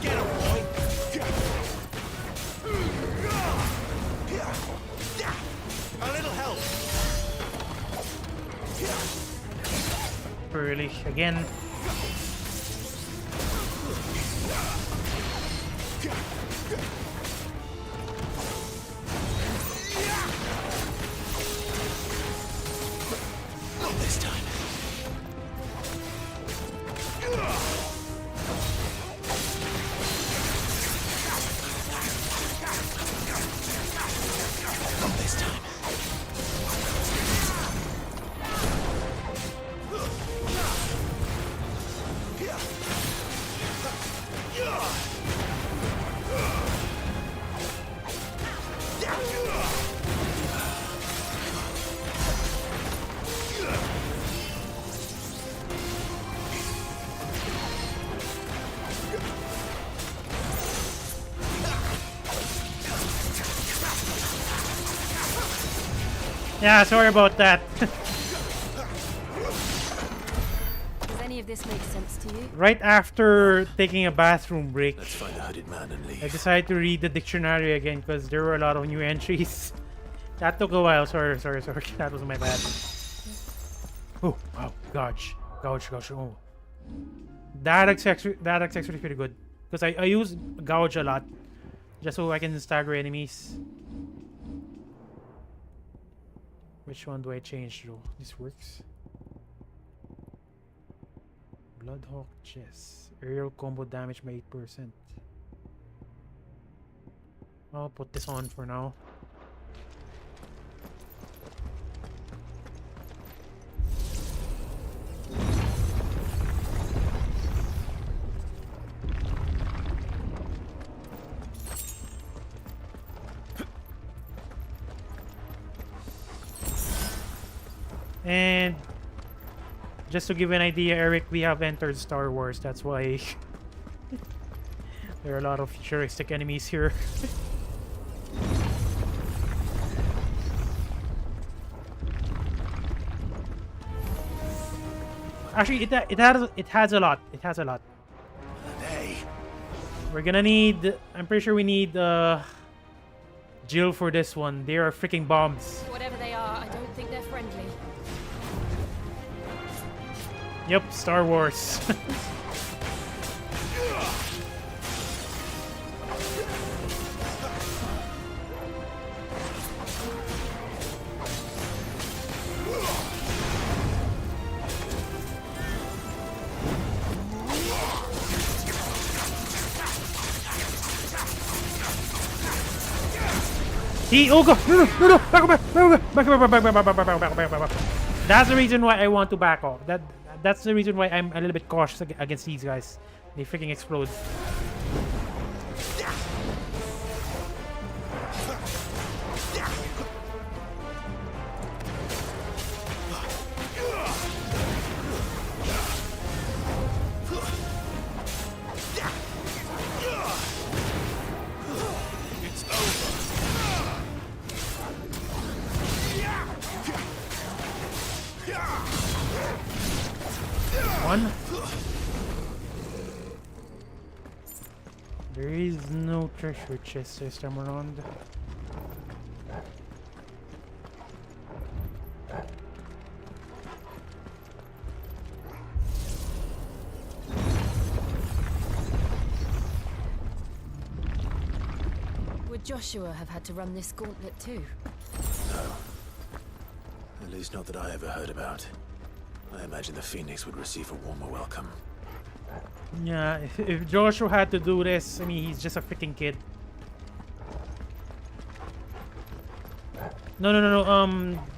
Get him, boy. A little help. Early again. Not this time. Not this time. Yeah, sorry about that. Does any of this make sense to you? Right after taking a bathroom break, Let's find the hooded man and leave. I decided to read the dictionary again because there were a lot of new entries. That took a while. Sorry. That was my bad. Oh, wow. Gouge. Oh. That's actually pretty good. Because I use Gouge a lot. Just so I can stagger enemies. Which one do I change though? This works. Bloodhawk chest. Aerial combo damage by 8%. I'll put this on for now. And just to give an idea, Eric, we have entered Star Wars. That's why there are a lot of futuristic enemies here. Actually, it has a lot. It has a lot. We're gonna need. I'm pretty sure we need Jill for this one. They are freaking bombs. Whatever they are, I don't think they're friendly. Yep, Star Wars. Oh god! No! Back. That's the reason why I want to back off. That's the reason why I'm a little bit cautious against these guys. They freaking explode. One. There is no treasure chest this time around. Would Joshua have had to run this gauntlet too? No. At least not that I ever heard about. I imagine the Pheonix would receive a warmer welcome. Yeah, if Joshua had to do this, I mean, he's just a freaking kid. No.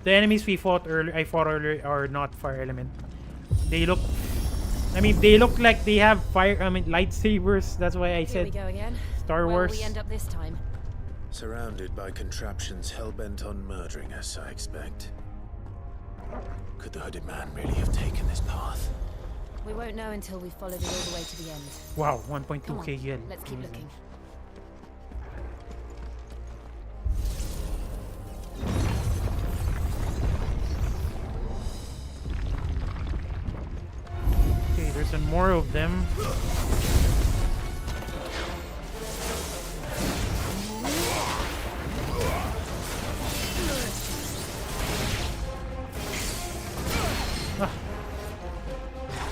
The enemies I fought earlier are not fire element. They look, I mean, they look like they have fire. I mean, lightsabers. That's why I said Here we go again. Star Where Wars. will we end up this time? Surrounded by contraptions hell-bent on murdering us, I expect. Could the hooded man really have taken this path? We won't know until we follow it all the way to the end. Wow, Come on, 1.2k gil. let's keep looking. Okay, there's some more of them.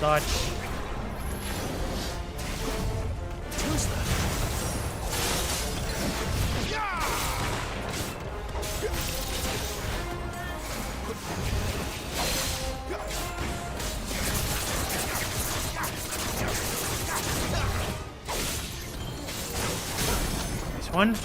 Dodge. This one.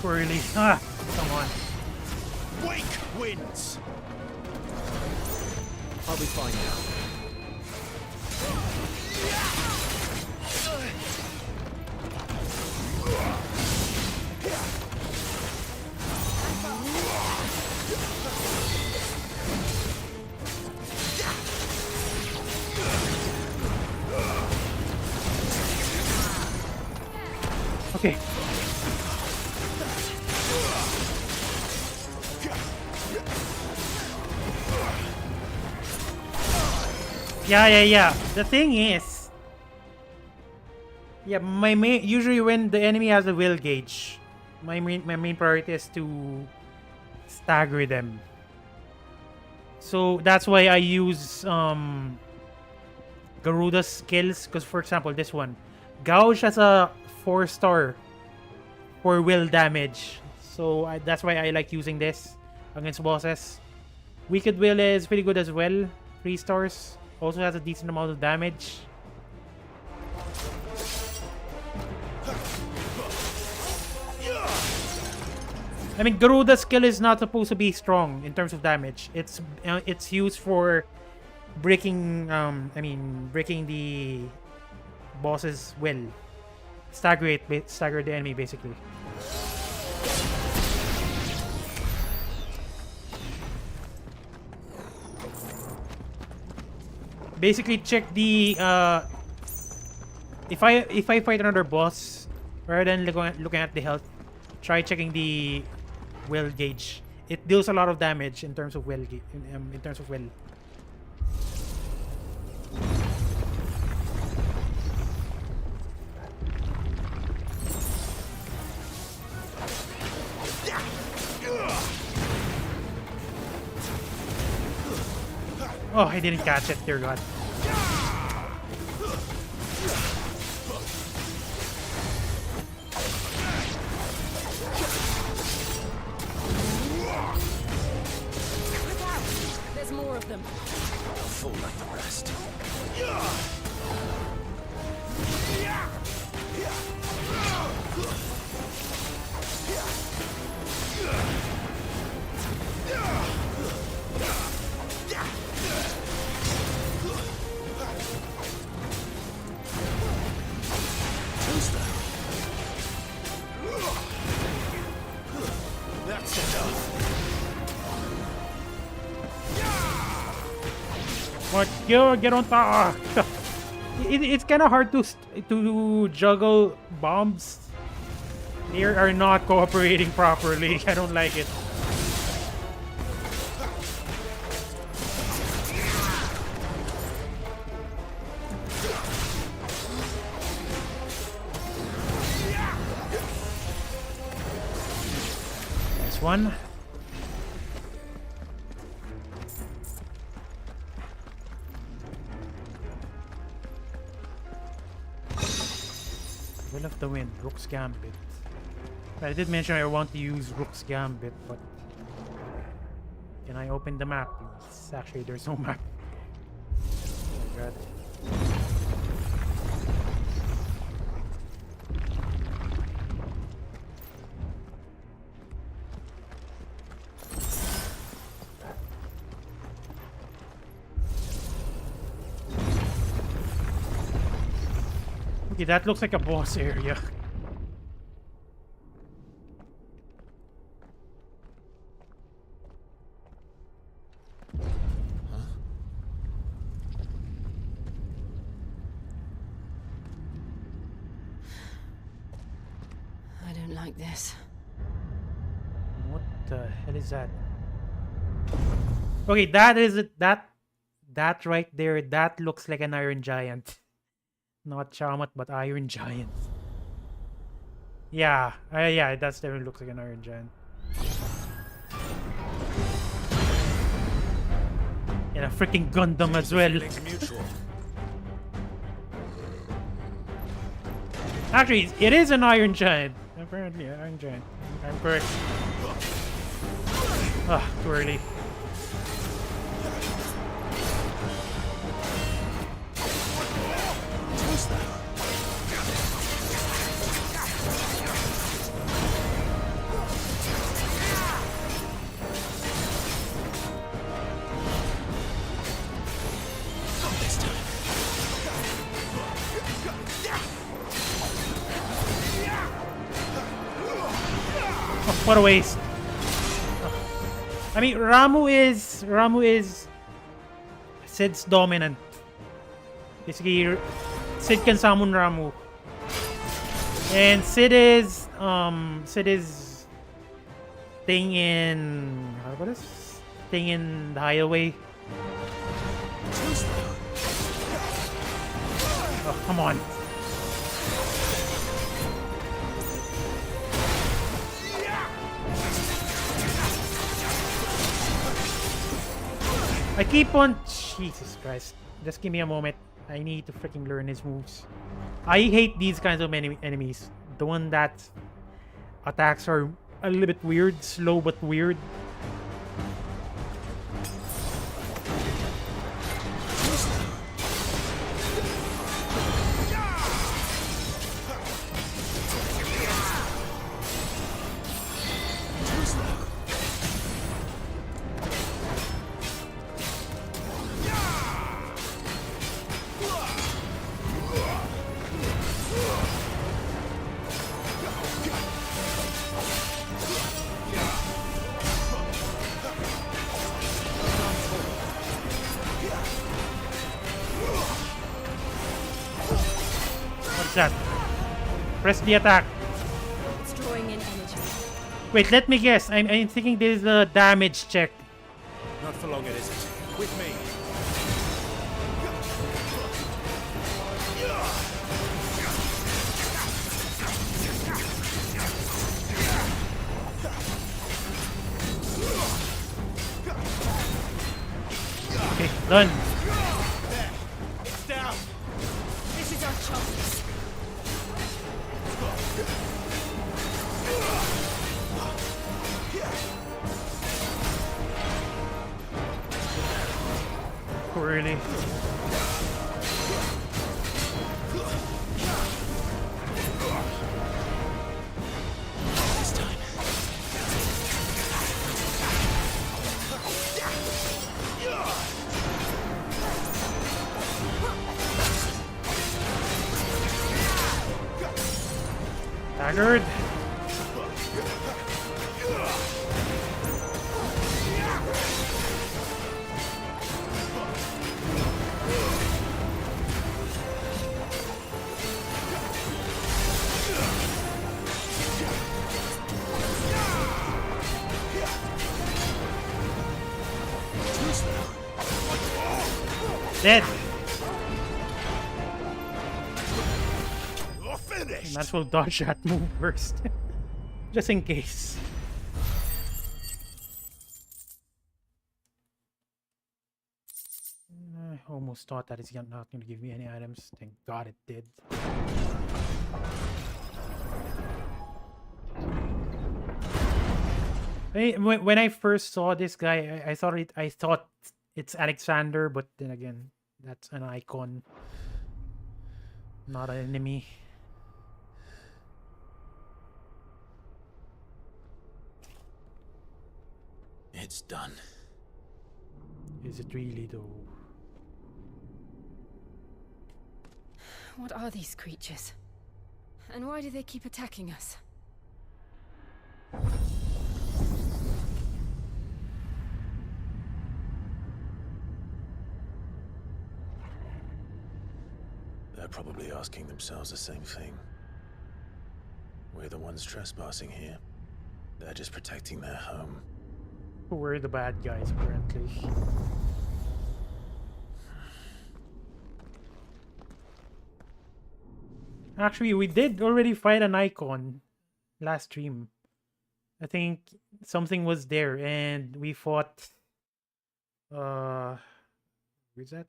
Really? Ah, come on. Wake wins. I'll be fine now. Okay. Yeah. The thing is, yeah, usually when the enemy has a will gauge, my main priority is to stagger them. So that's why I use Garuda's skills. Because for example, this one, Gouge has a 4-star for will damage. So that's why I like using this against bosses. Wicked Will is pretty good as well. 3 stars. Also has a decent amount of damage. I mean, Garuda's skill is not supposed to be strong in terms of damage. It's used for breaking breaking the boss's will. Stagger the enemy basically. Basically, check the if I fight another boss, rather than looking at the health, try checking the will gauge. It deals a lot of damage in terms of will. In terms of will. Oh, I didn't catch it, dear God. There's more of them. They'll fall like the rest. That's enough. What? Get on top. It's kind of hard to juggle bombs. They are not cooperating properly. I don't like it. one. Will of the Wind, Rook's Gambit. I did mention I want to use Rook's Gambit, but can I open the map, please? Actually, there's no map. Oh god. Okay, that looks like a boss area. I don't like this. What the hell is that? Okay, that is it. That right there, that looks like an Iron Giant. Not Tiamat, but Iron Giant. Yeah, yeah, it does definitely look like an Iron Giant. And a freaking Gundam as well. Actually, it is an Iron Giant. Apparently, an Iron Giant. I'm correct. Ah, too early. What a waste. I mean, Ramu is Sid's dominant. Basically, Sid can summon Ramu. And Sid is thing in how about this? Thing in the Hideaway. Oh, come on. I keep on... Jesus Christ. Just give me a moment. I need to freaking learn his moves. I hate these kinds of enemies. The one that attacks are a little bit weird. Slow but weird. That. Press the attack. It's drawing in energy. Wait, let me guess. I'm thinking this is a damage check. Not for long, it isn't. With me. Okay, done. It's down. This is our chance. Really? This time. Staggered. Dead. You're finished. Might as well dodge that move first. Just in case. almost thought that it's not going to give me any items. Thank God it did. When I first saw this guy, I thought it's Alexander, but then again, that's an icon, not an enemy. It's done. Is it really though? What are these creatures? And why do they keep attacking us? They're probably asking themselves the same thing. We're the ones trespassing here. They're just protecting their home. We're the bad guys, apparently. Actually, we did already fight an icon last stream. I think something was there, and we fought. Who's that?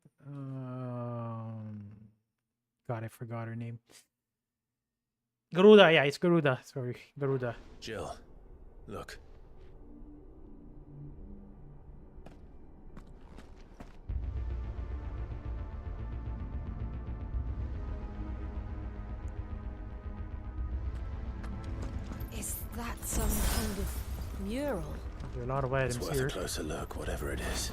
God, I forgot her name. Garuda, yeah, it's Garuda. Sorry, Garuda. Jill, look. Is that some kind of mural? There are a lot of items It's worth here. a closer look, whatever it is.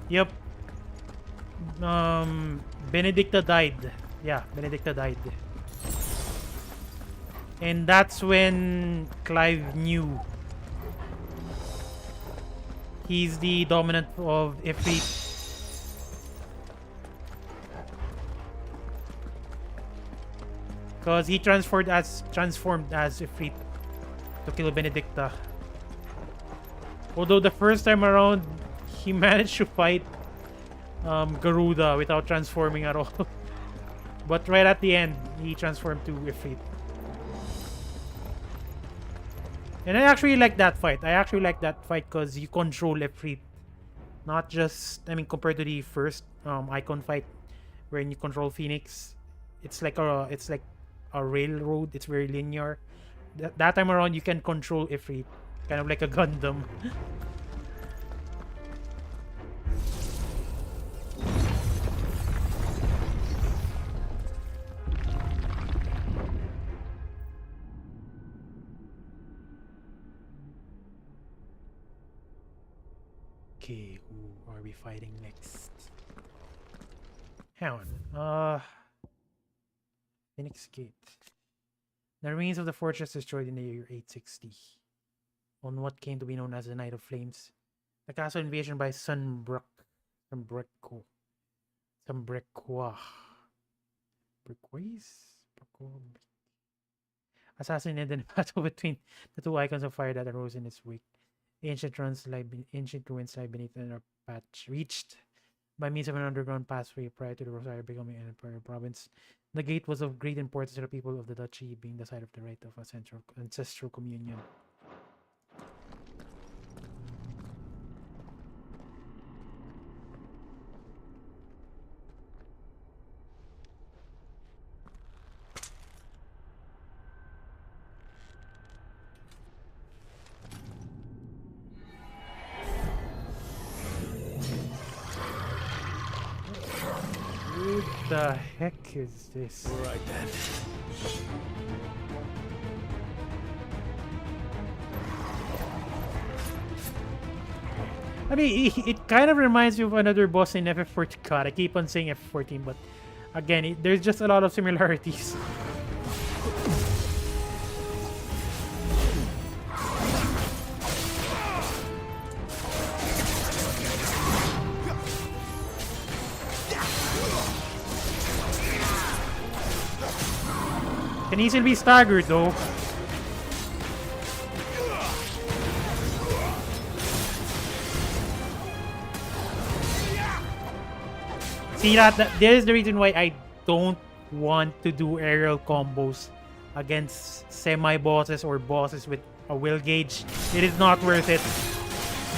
Yep. Benedikta died. Yeah, Benedikta died. And that's when Clive knew he's the dominant of Ifrit. Because he transformed as Ifrit to kill Benedikta. Although the first time around, he managed to fight Garuda without transforming at all. But right at the end, he transformed to Ifrit. And I actually like that fight. I actually like that fight because you control Ifrit. Not just, I mean, compared to the first icon fight wherein you control Pheonix. It's like a railroad. It's very linear. That time around, you can control Ifrit. Kind of like a Gundam. Okay, who are we fighting next? Hang on. Phoenix Gate. The remains of the fortress destroyed in the year 860. On what came to be known as the Night of Flames. The castle invasion by Sunbrequois. Assassinated in a battle between the two icons of fire that arose in its wake. Ancient ruins lie beneath their patch, reached by means of an underground passway prior to the Rosario becoming an imperial province. The gate was of great importance to the people of the duchy, being the site of the rite of ancestral communion. What the heck is this? Right then. I mean, it kind of reminds me of another boss in FF14. God, I keep on saying FF14, but again, there's just a lot of similarities. Can easily be staggered though. See that is the reason why I don't want to do aerial combos against semi-bosses or bosses with a will gauge. It is not worth it.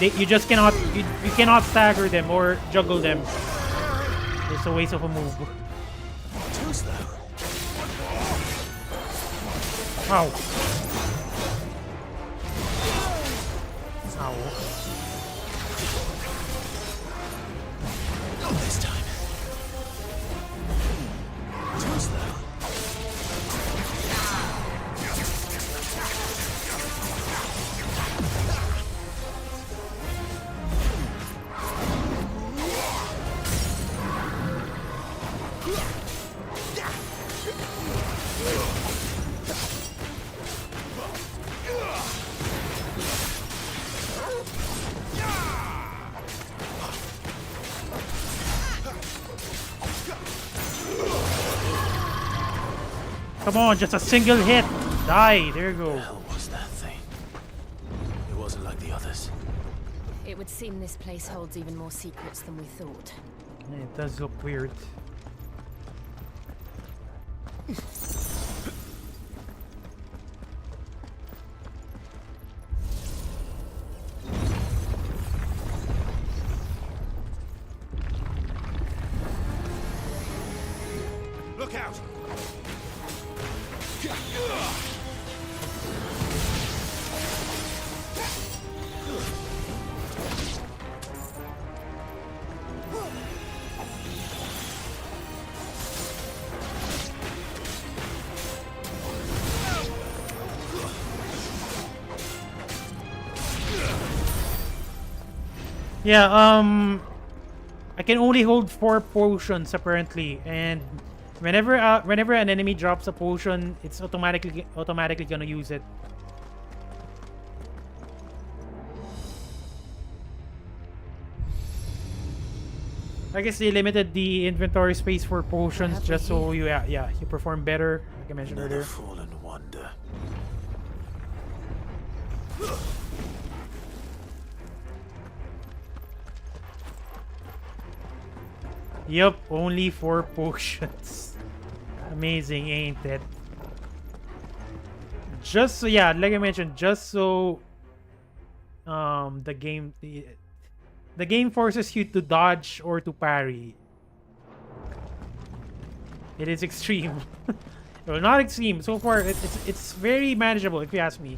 you just cannot you cannot stagger them or juggle them. It's a waste of a move. Too slow. Ow. Ow. Not this time. Too slow. Come on, just a single hit. Die. There you go. What the hell was that thing? It wasn't like the others. It would seem this place holds even more secrets than we thought. Yeah, it does look weird. Look out! Yeah, I can only hold 4 potions apparently, and whenever an enemy drops a potion, it's automatically gonna use it. I guess they limited the inventory space for potions just so you you perform better, like I mentioned Another earlier. fallen wonder. Yup, only 4 potions. Amazing, ain't it? Just so, yeah, like I mentioned, just so the game forces you to dodge or to parry. It is extreme. Well, not extreme. So far, it's very manageable if you ask me.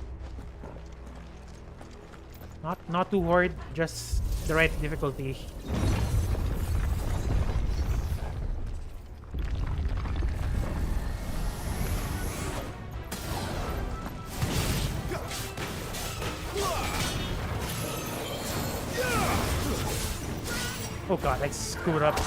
Not too hard, just the right difficulty. Oh god, I screwed up.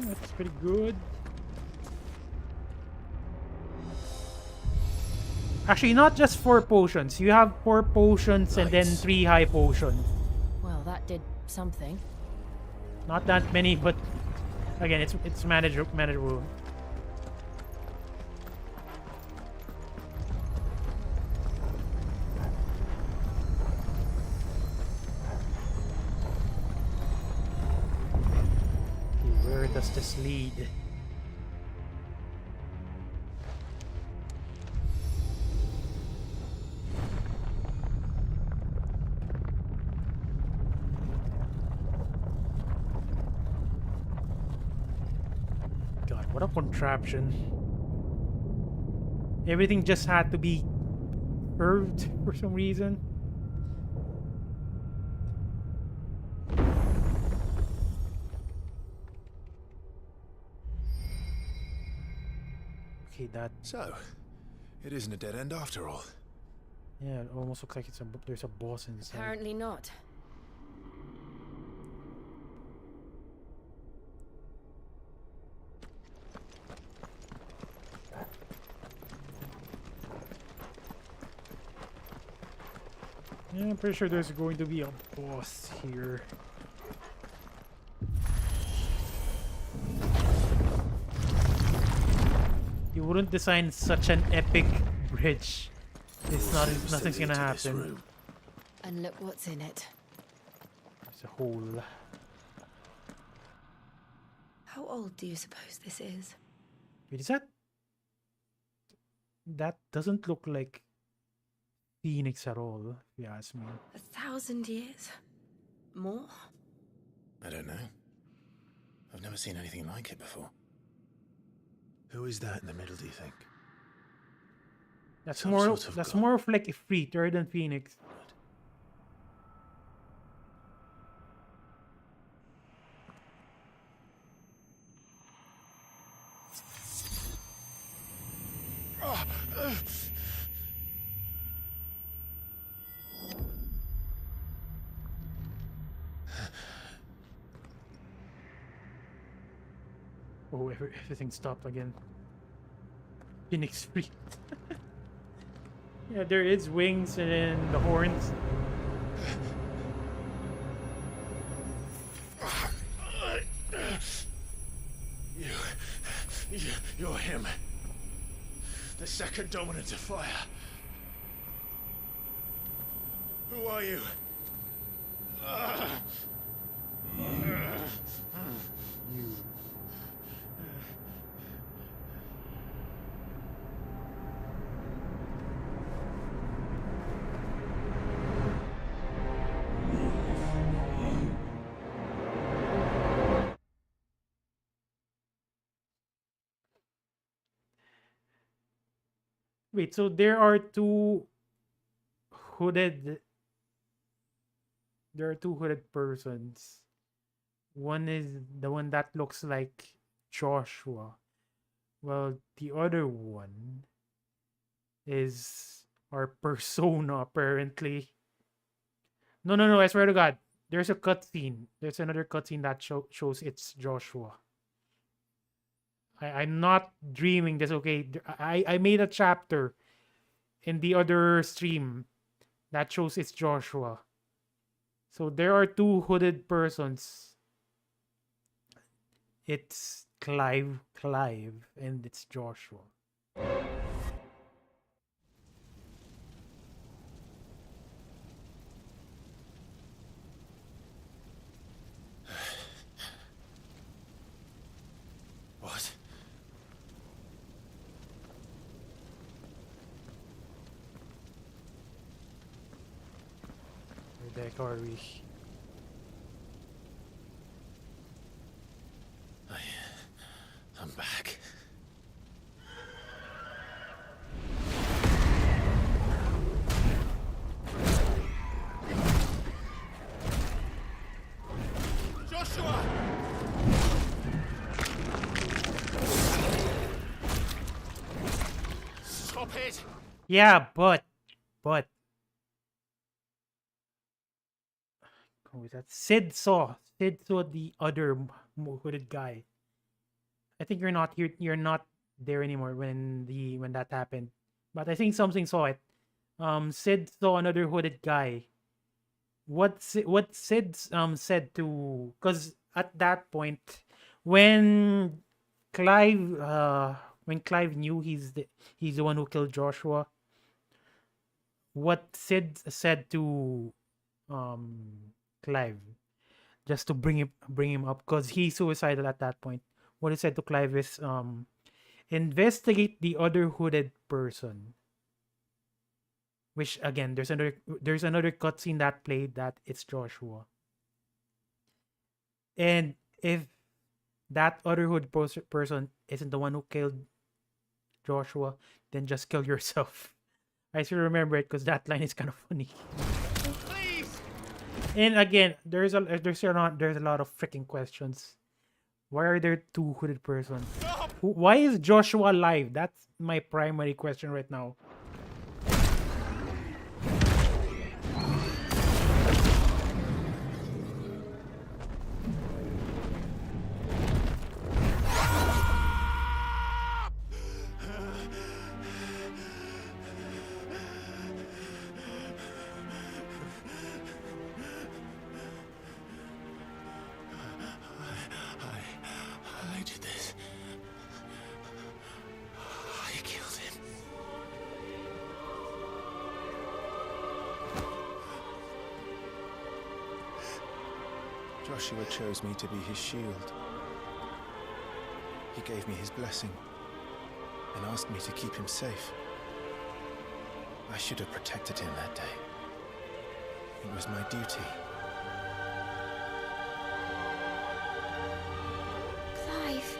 That's pretty good. Actually, not just 4 potions. You have 4 potions and then 3 high potions. Well, that did something. Not that many, but again, it's manageable. Okay, where does this lead? What a contraption. Everything just had to be curved for some reason. Okay, that... So, it isn't a dead end after all. Yeah, it almost looks like there's a boss inside. Apparently not. Yeah, I'm pretty sure there's going to be a boss here. You wouldn't design such an epic bridge. Nothing's gonna happen. And look what's in it. There's a hole. How old do you suppose this is? Wait, is that? That doesn't look like Pheonix at all, if you ask me. 1,000 years? More? I don't know. I've never seen anything like it before. Who is that in the middle, do you think? That's Some more sort of that's god. more of like Ifrit rather than Pheonix. Oh, everything stopped again. Phoenix free. Yeah, there is wings and then the horns. You're him. The second dominant of fire. Who are you? You. Wait, so there are two hooded persons. One is the one that looks like Joshua. Well, the other one is our persona, apparently. No, I swear to God. There's a cutscene. There's another cutscene that shows it's Joshua. I'm not dreaming this, okay? I made a chapter in the other stream that shows it's Joshua. So there are two hooded persons. It's Clive, and it's Joshua. What? Where the heck are we? I'm back. Joshua! Stop it! Yeah, but who is that? Sid saw the other hooded guy. I think you're not here. You're not there anymore when that happened. But I think something saw it. Sid saw another hooded guy. What Sid said to, because at that point when Clive knew he's the one who killed Joshua. What Sid said to Clive, just to bring him up, because he's suicidal at that point. What he said to Clive is, investigate the other hooded person. Which again, there's another cutscene that played that it's Joshua. And if that other hooded person isn't the one who killed Joshua, then just kill yourself. I still remember it because that line is kind of funny. Please! And again, there's a lot of freaking questions. Why are there two hooded persons? Why is Joshua alive? That's my primary question right now. I did this. I killed him. Joshua chose me to be his shield. He gave me his blessing and asked me to keep him safe. I should have protected him that day. It was my duty. Clive.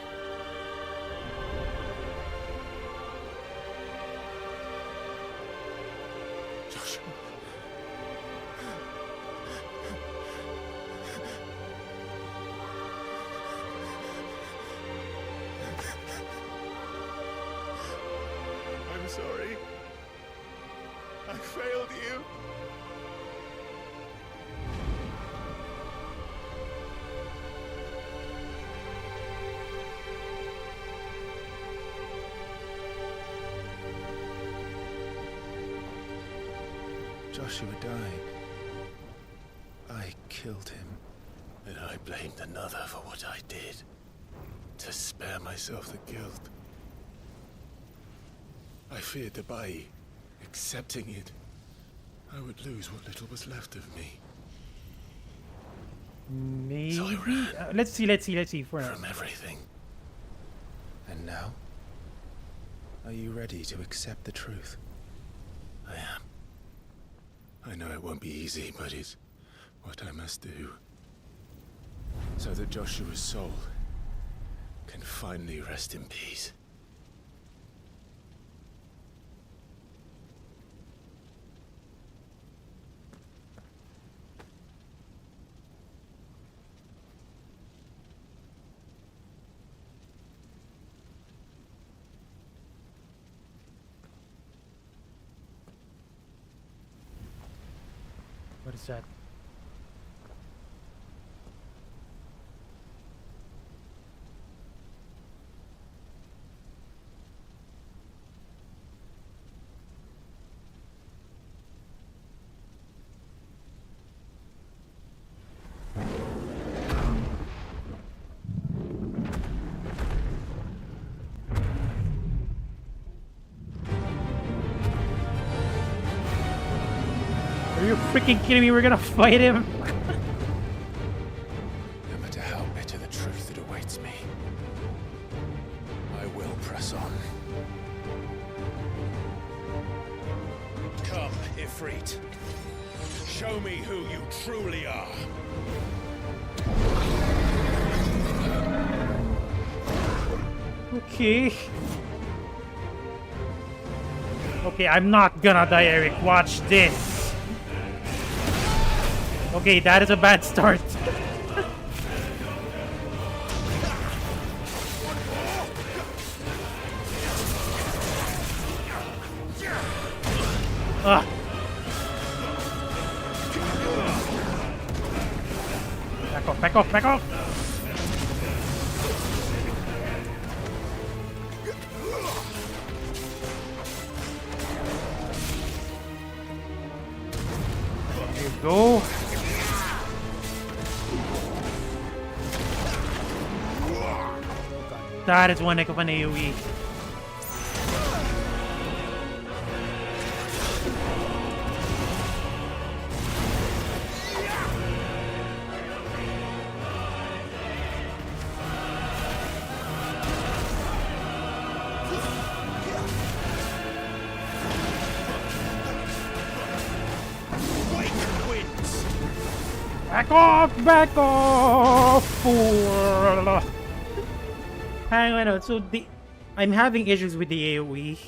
Joshua. I'm sorry. I failed you. Joshua died. I killed him. And I blamed another for what I did. To spare myself the guilt. I feared that by accepting it, I would lose what little was left of me. Maybe. So I ran. Let's see. For now. From everything. And now? Are you ready to accept the truth? I am. I know it won't be easy, but it's what I must do. So that Joshua's soul can finally rest in peace. What is that? Are you freaking kidding me? We're gonna fight him? No matter how bitter the truth that awaits me, I will press on. Come, Ifrit. Show me who you truly are. Okay. Okay, I'm not gonna die, Eric. Watch this. Okay, that is a bad start. Ah. Back off, back off! There you go. That is one heck of an AoE. Back off! Fool! Hang on, so I'm having issues with the AoE.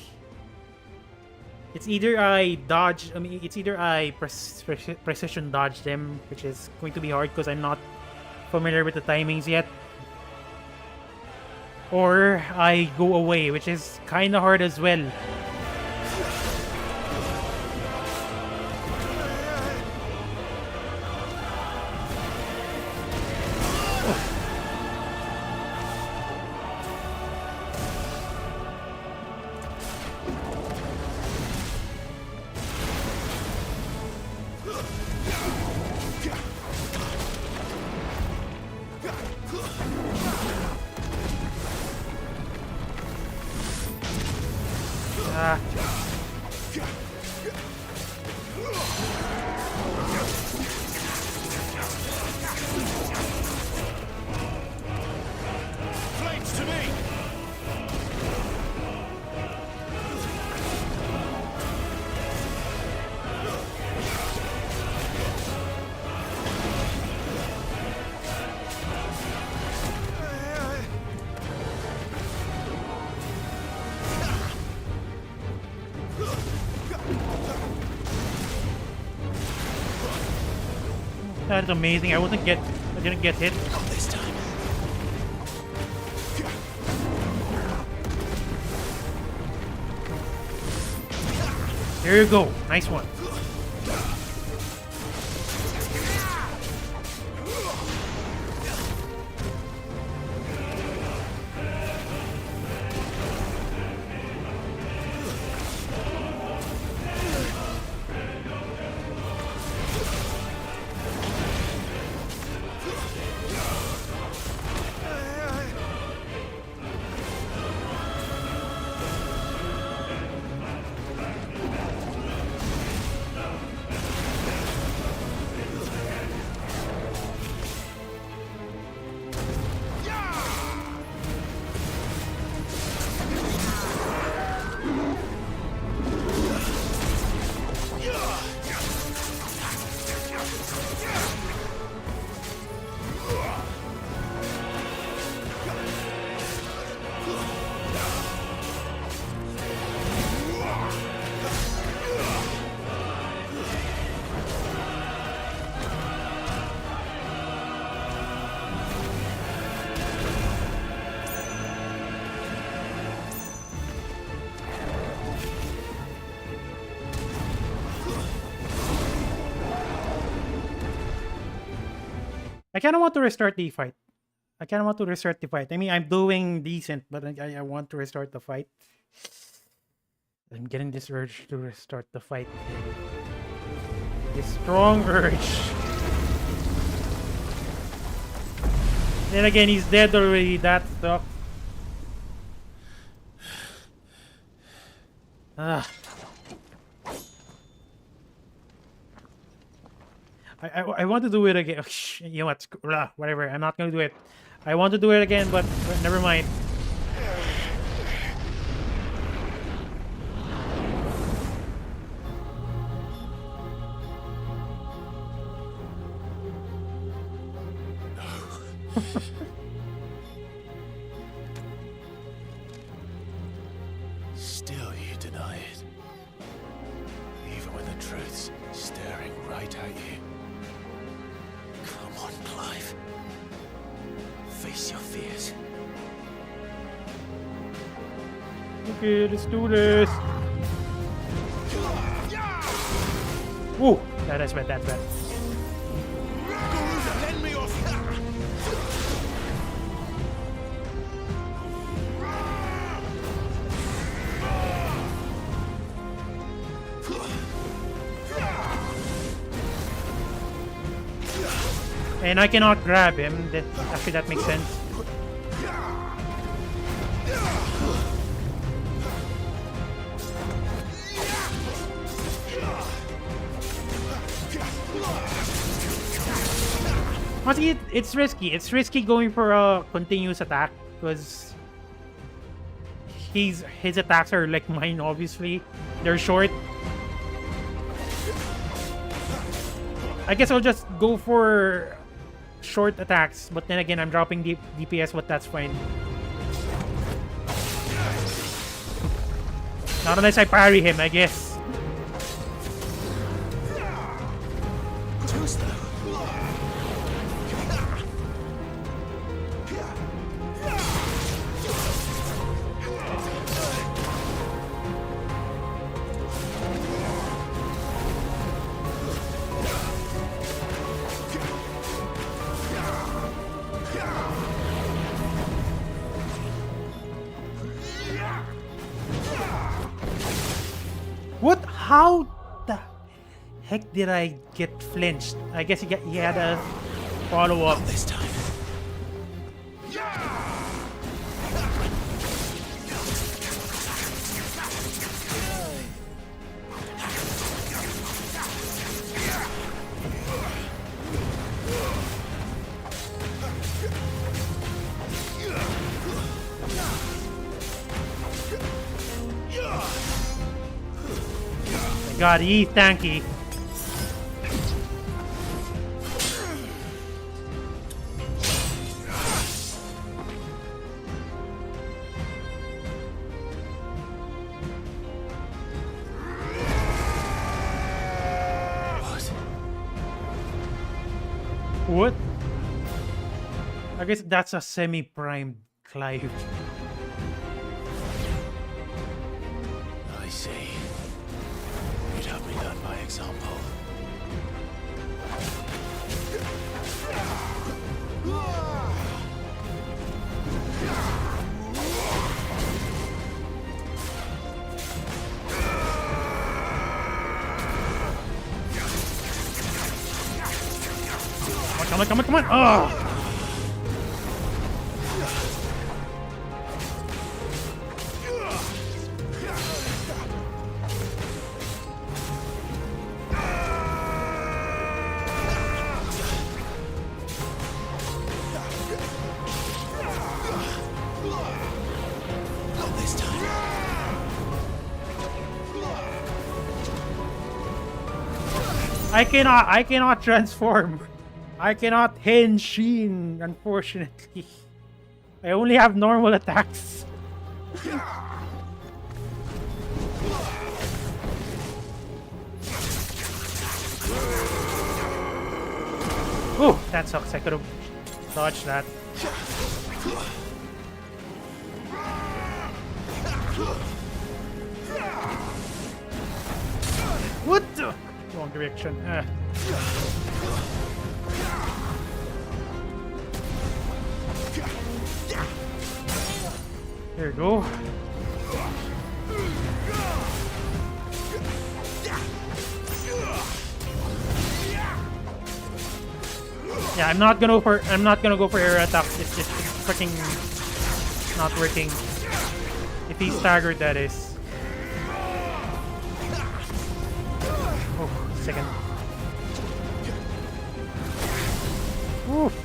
It's either I dodge, it's either I precision dodge them, which is going to be hard because I'm not familiar with the timings yet. Or I go away, which is kind of hard as well. Ah. Flames to me! That's amazing. I didn't get hit. Not this time. There you go. Nice one. I kind of want to restart the fight. I mean, I'm doing decent, but I want to restart the fight. I'm getting this urge to restart the fight. This strong urge. Then again, he's dead already. That sucks. Ah. I want to do it again. You know what? Whatever. I'm not going to do it. I want to do it again, but never mind. Still you deny it. Even when the truth's staring right at you. Come on, Clive. Face your fears. Okay, let's do this. Ooh, that's bad, that's bad. Lend me your And I cannot grab him. Actually, that makes sense. Honestly, it's risky. It's risky going for a continuous attack because his attacks are like mine. Obviously, they're short. I guess I'll just go for short attacks, but then again, I'm dropping DPS, but that's fine. Not unless I parry him, I guess. What? How the heck did I get flinched? I guess he had a follow-up this time. god, he's tanky. What? I guess that's a semi-primed Clive. I see. You'd have me learn by example. Come on! Oh! I cannot transform. I cannot henshin, unfortunately. I only have normal attacks. Oh, that sucks. I could have dodged that. What the? Wrong direction. There you go. Yeah, I'm not gonna go for air attack. It's freaking not working. If he's staggered, that is. Oh, second. Oof.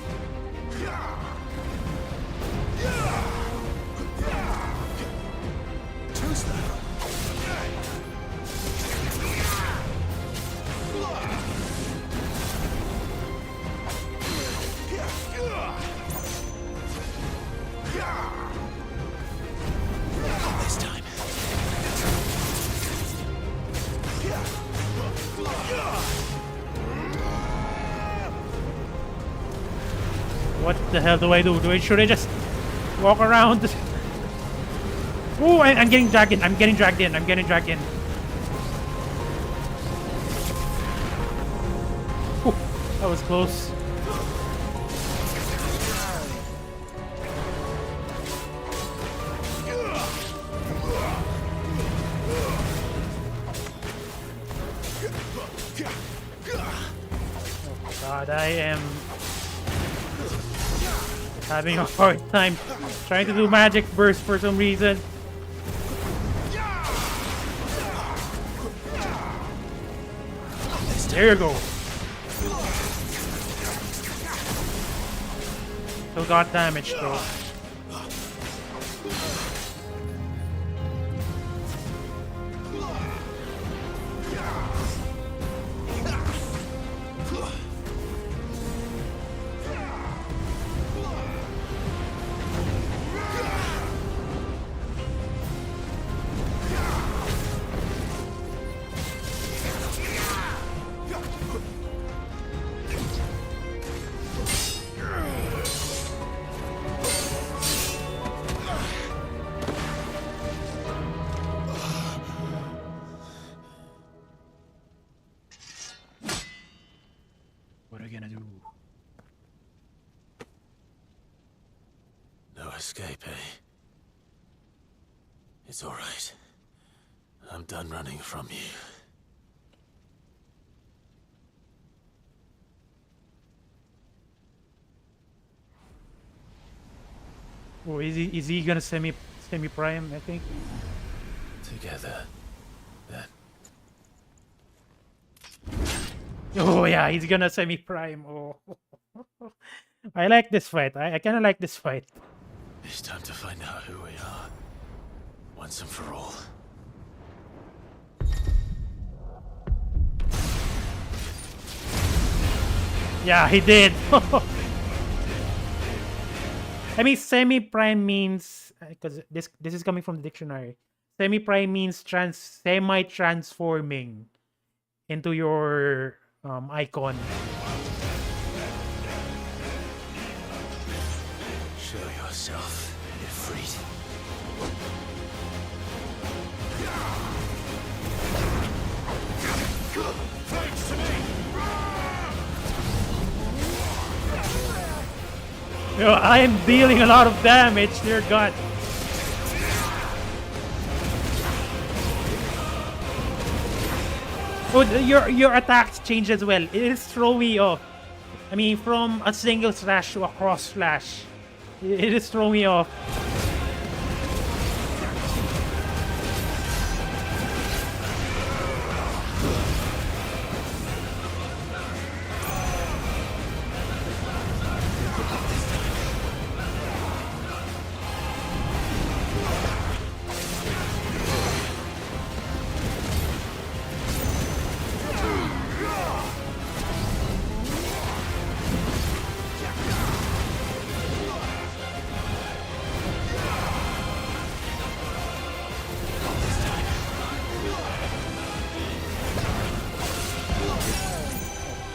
What the hell do I do? Should I just walk around? Oh, I'm getting dragged in. I'm getting dragged in. Whew, that was close. Oh God, I am having a hard time trying to do magic burst for some reason. There you go. Still got damage though. What are we gonna do? No escape, eh? It's all right. I'm done running from you. Oh, is he gonna semi prime? I think. Together, then. Oh yeah, he's gonna semi prime. Oh, I like this fight. I kind of like this fight. It's time to find out who we are, once and for all. Yeah, he did. I mean, semi-prime means, because this is coming from the dictionary. Semi-prime means semi-transforming into your icon. Show yourself, Ifrit. Thanks to me! Yo, I am dealing a lot of damage, dear God. Oh, your attacks change as well. It is throwing me off. I mean, from a single slash to a cross slash. It is throwing me off.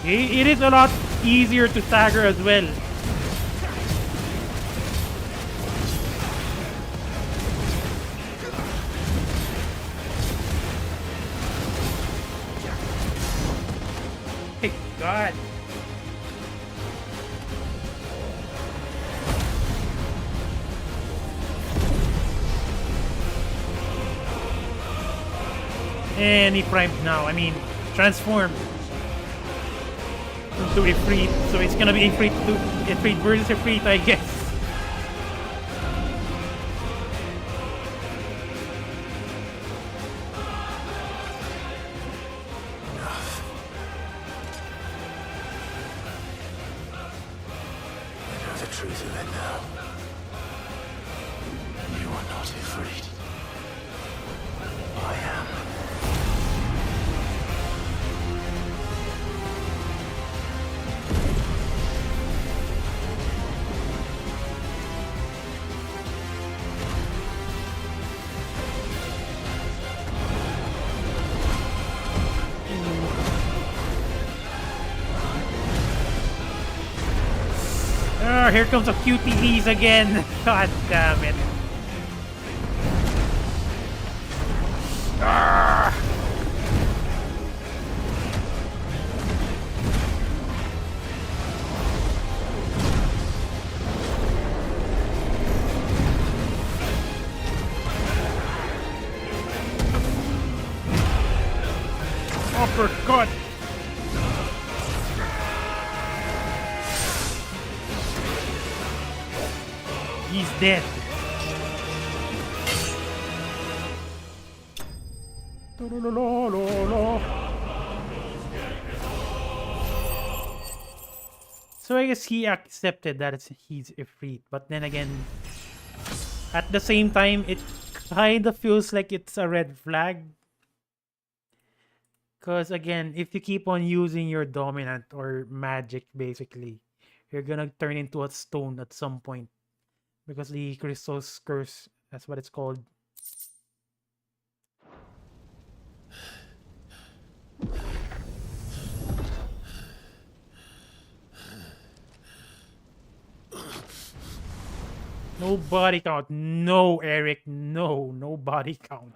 It is a lot easier to stagger as well. Hey, God. And he primed now. I mean, transformed to Ifrit, so it's gonna be Ifrit versus Ifrit, I guess. I know the truth of it now. You are not Ifrit. I am. Oh, here comes a QTEs again. God damn it. Ah. Uppercut. He's dead. So I guess he accepted that he's Ifrit, but then again, at the same time, it kind of feels like it's a red flag. Because again, if you keep on using your dominant or magic, basically, you're gonna turn into a stone at some point. Because the Crystal's Curse, that's what it's called. No body count. No, Eric. No body count.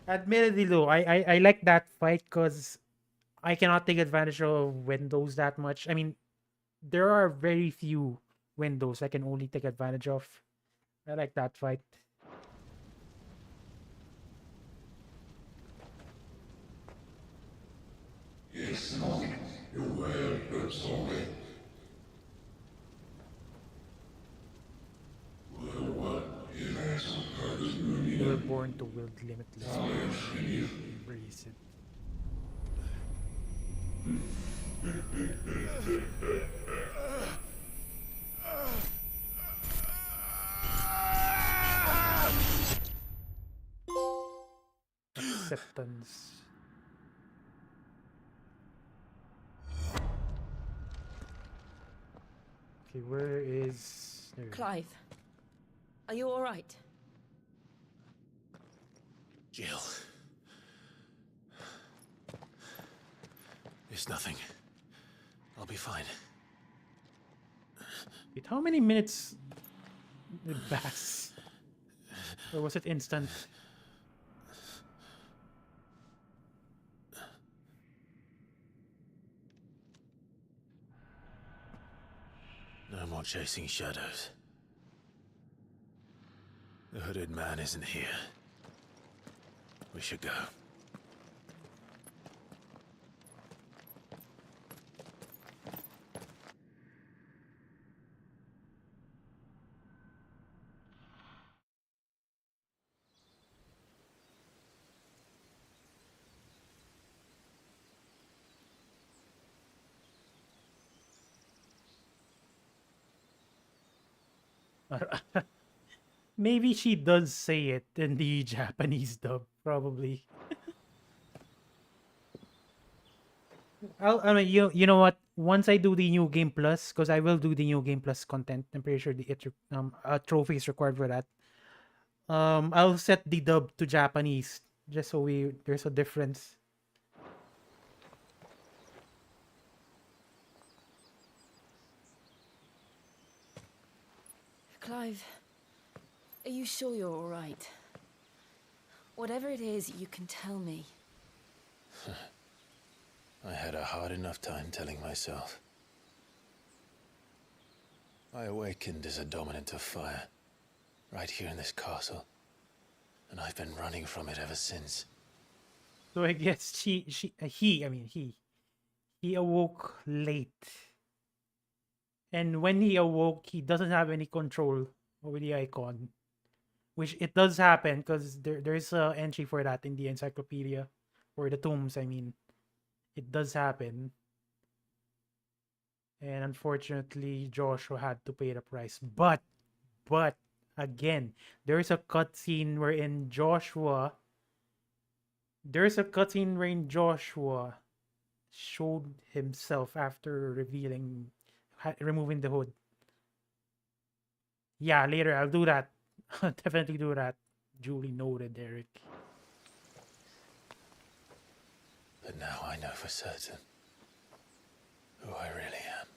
Admittedly, though, I like that fight because I cannot take advantage of windows that much. I mean, there are very few windows I can only take advantage of. I like that fight. It's not your well resolved. You were born to wield limitless power. Embrace it. Acceptance. Okay, where is... There. Clive, are you all right? Jill. It's nothing. I'll be fine. Wait, how many minutes did pass? Or was it instant? No more chasing shadows. The hooded man isn't here. We should go. Maybe she does say it in the Japanese dub, probably. I mean, you know what? Once I do the new game plus, because I will do the new game plus content. I'm pretty sure a trophy is required for that. I'll set the dub to Japanese just so there's a difference. Clive, are you sure you're all right? Whatever it is, you can tell me. I had a hard enough time telling myself. I awakened as a dominant of fire, right here in this castle, and I've been running from it ever since. So I guess he awoke late. And when he awoke, he doesn't have any control over the icon. Which it does happen, because there's an entry for that in the encyclopedia. Or the tombs, I mean. It does happen. And unfortunately, Joshua had to pay the price. But, again, there's a cutscene wherein Joshua showed himself after removing the hood. Yeah, later I'll do that. Definitely do that. Duly noted, Eric. But now I know for certain who I really am.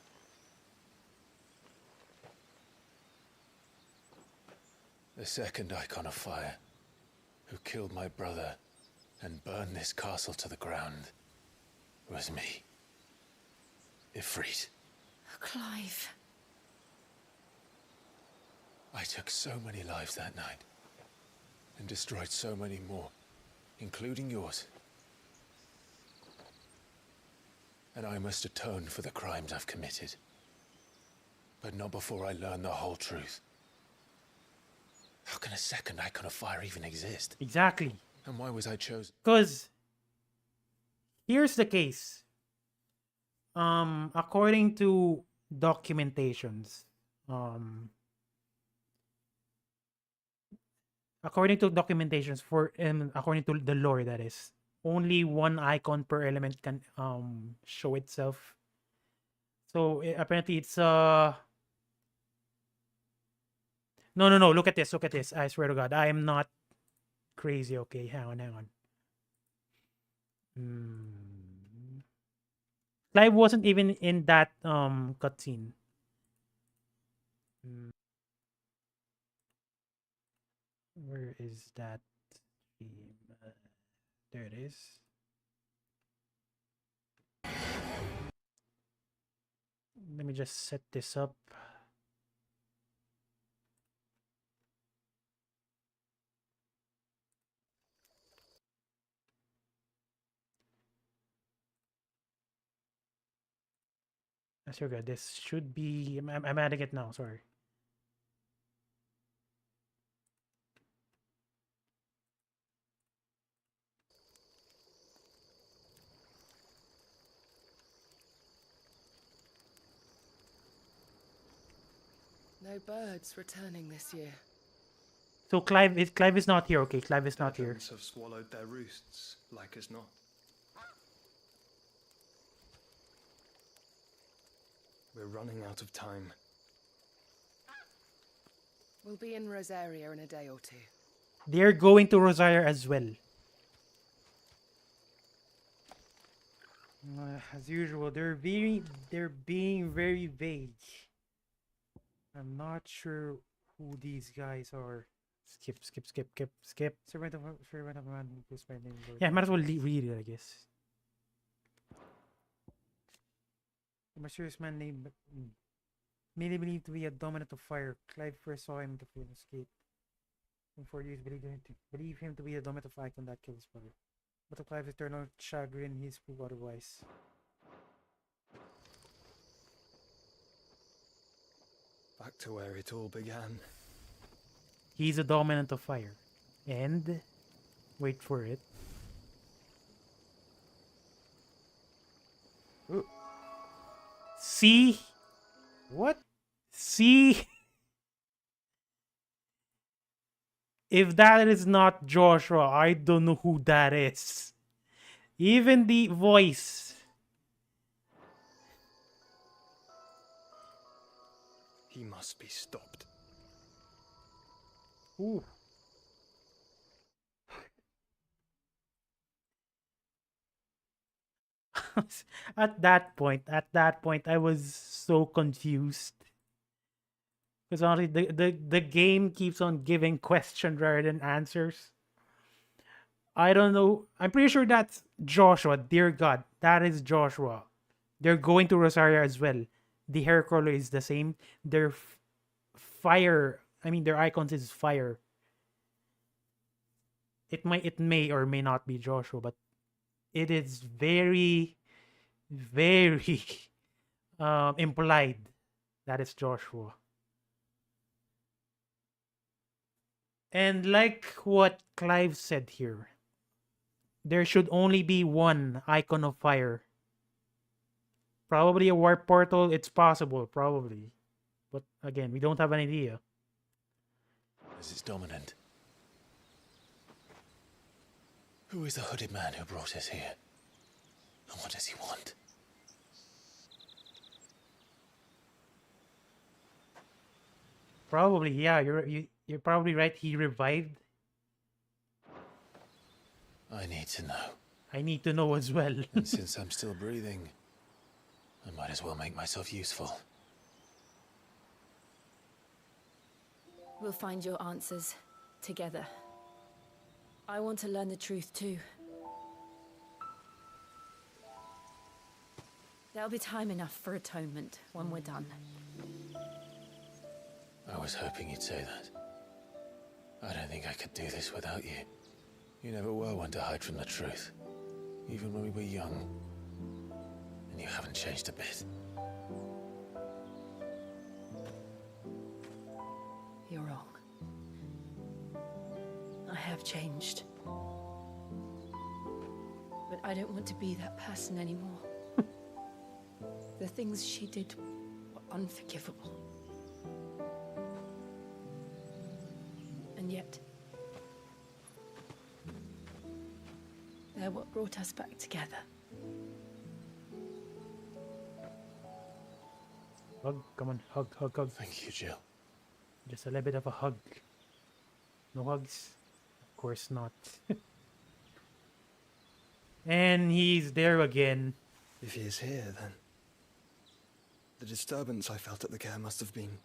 The second icon of fire, who killed my brother and burned this castle to the ground, was me. Ifrit. Clive. I took so many lives that night, and destroyed so many more, including yours. And I must atone for the crimes I've committed. But not before I learn the whole truth. How can a second icon of fire even exist? Exactly. And why was I chosen? Because here's the case. According to documentations, according to the lore, that is, only one icon per element can show itself. So apparently it's no, look at this. I swear to God, I am not crazy. Okay, hang on. Clive wasn't even in that cutscene. Where is that stream? There it is. Let me just set this up. That's so good. This should be. I'm adding it now. Sorry. No birds returning this year. So Clive is not here. Okay, Clive is not here. Elephants have swallowed their roosts, like as not. We're running out of time. We'll be in Rosaria in a day or two. They're going to Rosaria as well. As usual, they're being very vague. I'm not sure who these guys are. Skip. Servant of man who goes by name. Yeah, might as well read it, I guess. A mysterious man named mainly believed to be a dominant of fire. Clive first saw him to flee and escape. And for years believed him to be a dominant of icon that killed his brother. But to Clive's eternal chagrin, he's proved otherwise. Back to where it all began. He's a dominant of fire. And wait for it. Ooh. See? What? See? If that is not Joshua, I don't know who that is. Even the voice. He must be stopped. Ooh. At that point, I was so confused. Because honestly, the game keeps on giving questions rather than answers. I don't know. I'm pretty sure that's Joshua. Dear God, that is Joshua. They're going to Rosaria as well. The hair color is the same. Their fire. I mean, their icons is fire. It may or may not be Joshua, but it is very, very implied that it's Joshua. And like what Clive said here, there should only be one icon of fire. Probably a warp portal, it's possible, probably. But again, we don't have an idea. Is its dominant? Who is the hooded man who brought us here? And what does he want? Probably, yeah, you're probably right. He revived. I need to know. I need to know as well. And since I'm still breathing, I might as well make myself useful. We'll find your answers together. I want to learn the truth too. There'll be time enough for atonement when we're done. I was hoping you'd say that. I don't think I could do this without you. You never were one to hide from the truth, even when we were young. And you haven't changed a bit. You're wrong. I have changed. But I don't want to be that person anymore. The things she did were unforgivable. And yet, they're what brought us back together. Hug, come on, hug. Thank you, Jill. Just a little bit of a hug. No hugs? Of course not. And he's there again. If he is here, then the disturbance I felt at the care must have been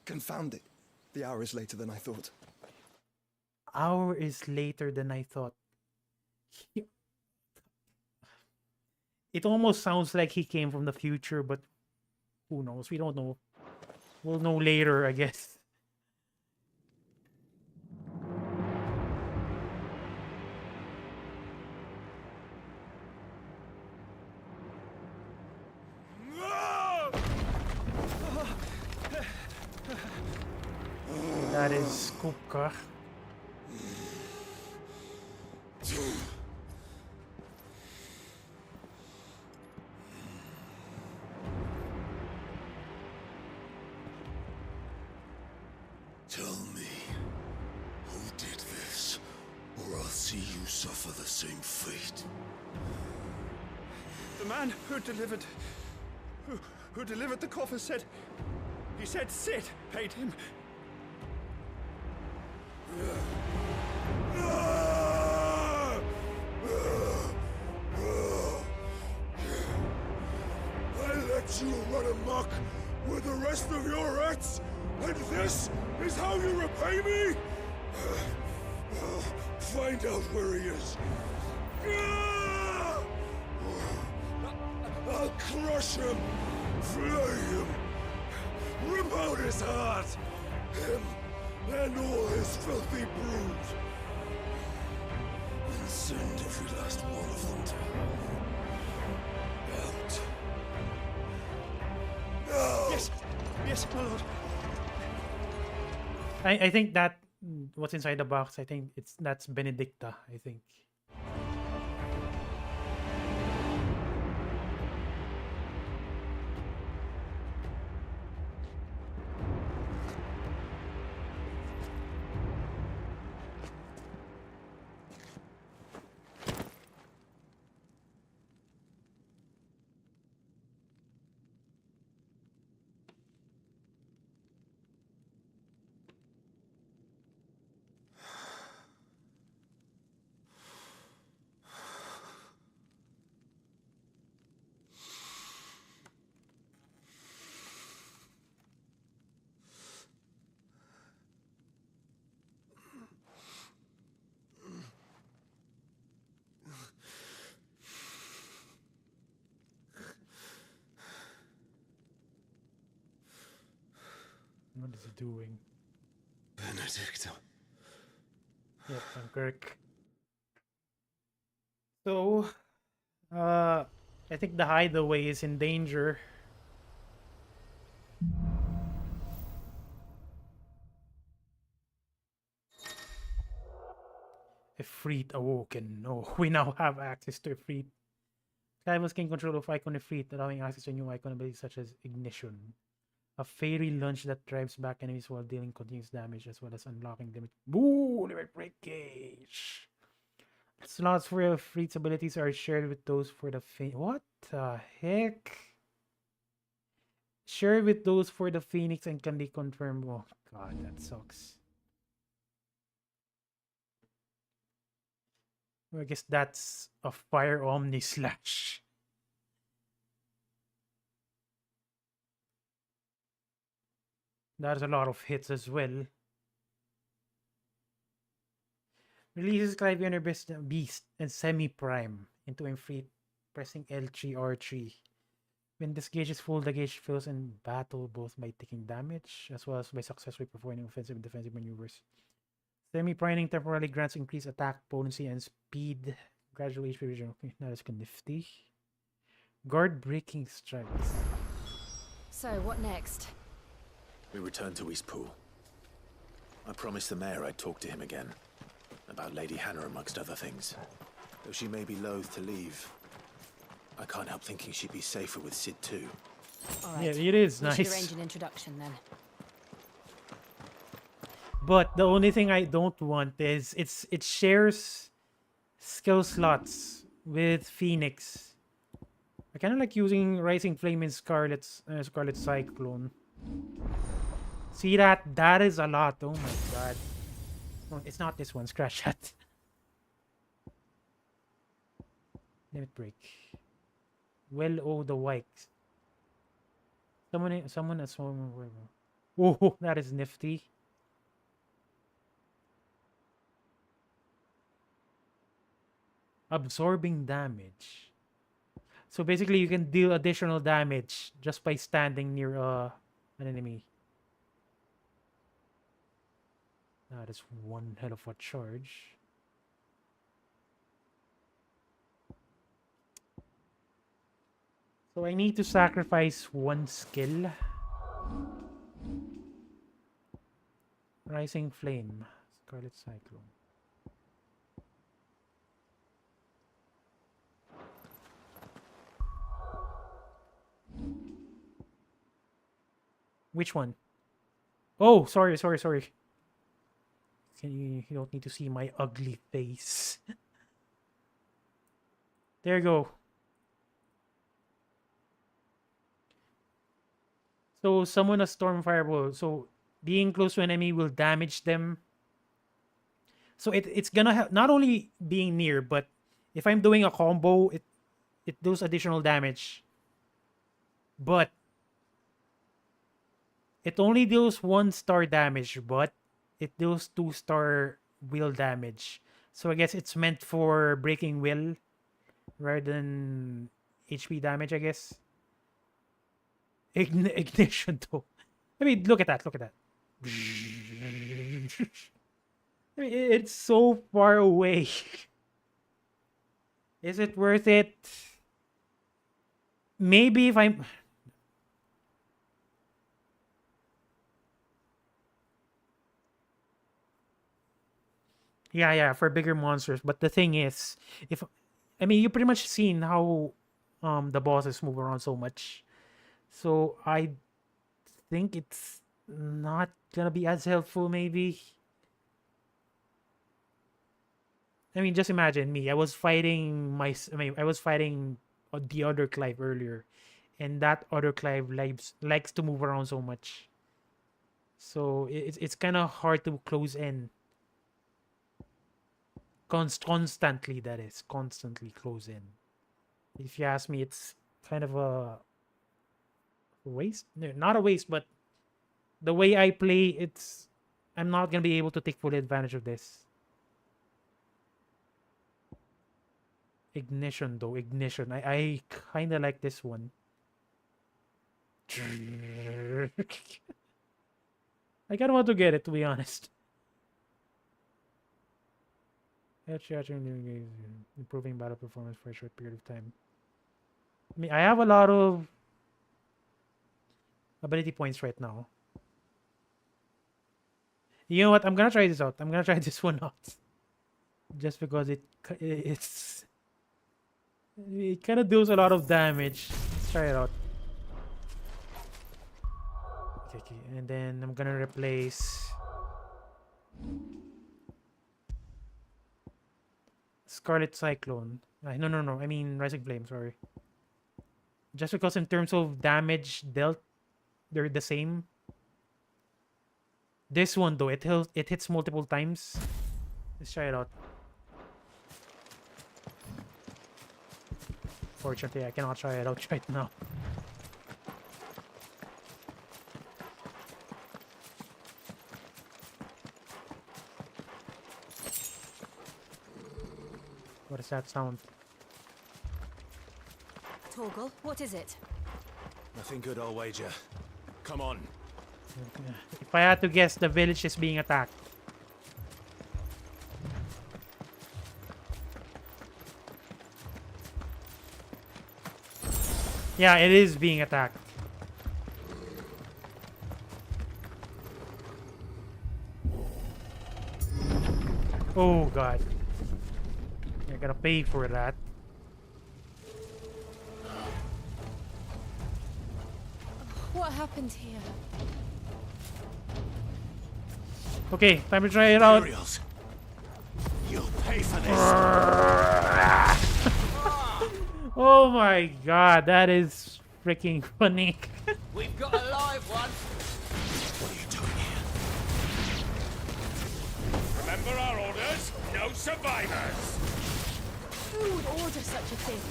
confounded. The hour is later than I thought. Hour is later than I thought. It almost sounds like he came from the future, but who knows? We don't know. We'll know later, I guess. That is Kupka. Tell me, who did this, or I'll see you suffer the same fate. The man who delivered the coffer said... He said Sid paid him I let you run amok with the rest of your rats, and this is how you repay me? Find out where he is. I'll crush him, flay him, rip out his heart, him and all his filthy brood, and send every last one of them to hell. Out. No! Yes, yes, my lord. I think that what's inside the box. I think that's Benedikta. I think. What is he doing? Benedikta. Yep, I'm Kirk. So, I think the Hideaway is in danger. Ifrit Awoken. No, we now have access to Ifrit. Skyvels gain control of icon Ifrit, allowing access to new icon abilities such as Ignition. A fairy lunge that drives back enemies while dealing continuous damage, as well as unlocking limit. Boo! Limit breakage! Slots for Ifrit's abilities are shared with those for the What the heck? Share with those for the Pheonix and can be confirmed. Oh god, that sucks. Well, I guess that's a Fire Omni Slash. That's a lot of hits as well. Releases Clive Beast and Semi-Prime into Ifrit, pressing L3 R3. When this gauge is full, the gauge fills in battle both by taking damage as well as by successfully performing offensive and defensive maneuvers. Semi-priming temporarily grants increased attack potency and speed. Gradual HP revision. Okay, that is nifty. Guard breaking strikes. So, what next? We return to Eastpool. I promised the mayor I'd talk to him again. About Lady Hannah, amongst other things. Though she may be loath to leave, I can't help thinking she'd be safer with Sid too. All right. Yeah, it is we nice. should arrange an introduction then. But the only thing I don't want is it shares skill slots with Pheonix. I kind of like using Rising Flame in Scarlet Cyclone. See that? That is a lot. Oh my god. No, it's not this one. Scratch that. Limit break. Well, oh, the Wikes. Someone has someone. Oh, that is nifty. Absorbing damage. So basically, you can deal additional damage just by standing near an enemy. That is one hell of a charge. So I need to sacrifice one skill. Rising Flame. Scarlet Cyclone. Which one? Oh, sorry. You don't need to see my ugly face. There you go. So summon a Storm Fireball. So being close to an enemy will damage them So it's gonna have not only being near, but if I'm doing a combo, it does additional damage. But it only deals 1-star damage, but it deals 2-star will damage. So I guess it's meant for breaking will rather than HP damage, I guess. Ignition though. I mean, look at that. Look at that. I mean, it's so far away. Is it worth it? Maybe if I'm... Yeah, for bigger monsters. But the thing is, if... I mean, you pretty much seen how the bosses move around so much. So I think it's not gonna be as helpful, maybe. I mean, just imagine me. I was fighting the other Clive earlier, and that other Clive likes to move around so much. So it's kind of hard to close in. Constantly, that is. Constantly close in. If you ask me, it's kind of a waste. No, not a waste, but the way I play, I'm not going to be able to take full advantage of this. Ignition, though. Ignition. I kind of like this one. I kind of want to get it, to be honest. Improving battle performance for a short period of time. I mean, I have a lot of ability points right now. You know what? I'm gonna try this out. I'm gonna try this one out. Just because it kind of deals a lot of damage. Let's try it out. Okay. And then I'm gonna replace Scarlet Cyclone. No. I mean Rising Flame, sorry. Just because in terms of damage dealt, they're the same. This one though, it hits multiple times. Let's try it out. Fortunately, I cannot try it out right now. What is that sound? Torgal, what is it? Nothing good, I'll wager. Come on. If I had to guess, the village is being attacked. Yeah, it is being attacked. Oh god. You're gonna pay for that. What happened here? Okay, time to try it out. You'll pay for this. Oh my god, that is freaking funny. We've got a live one. What are you doing here? Remember our orders? No survivors. Who would order such a thing?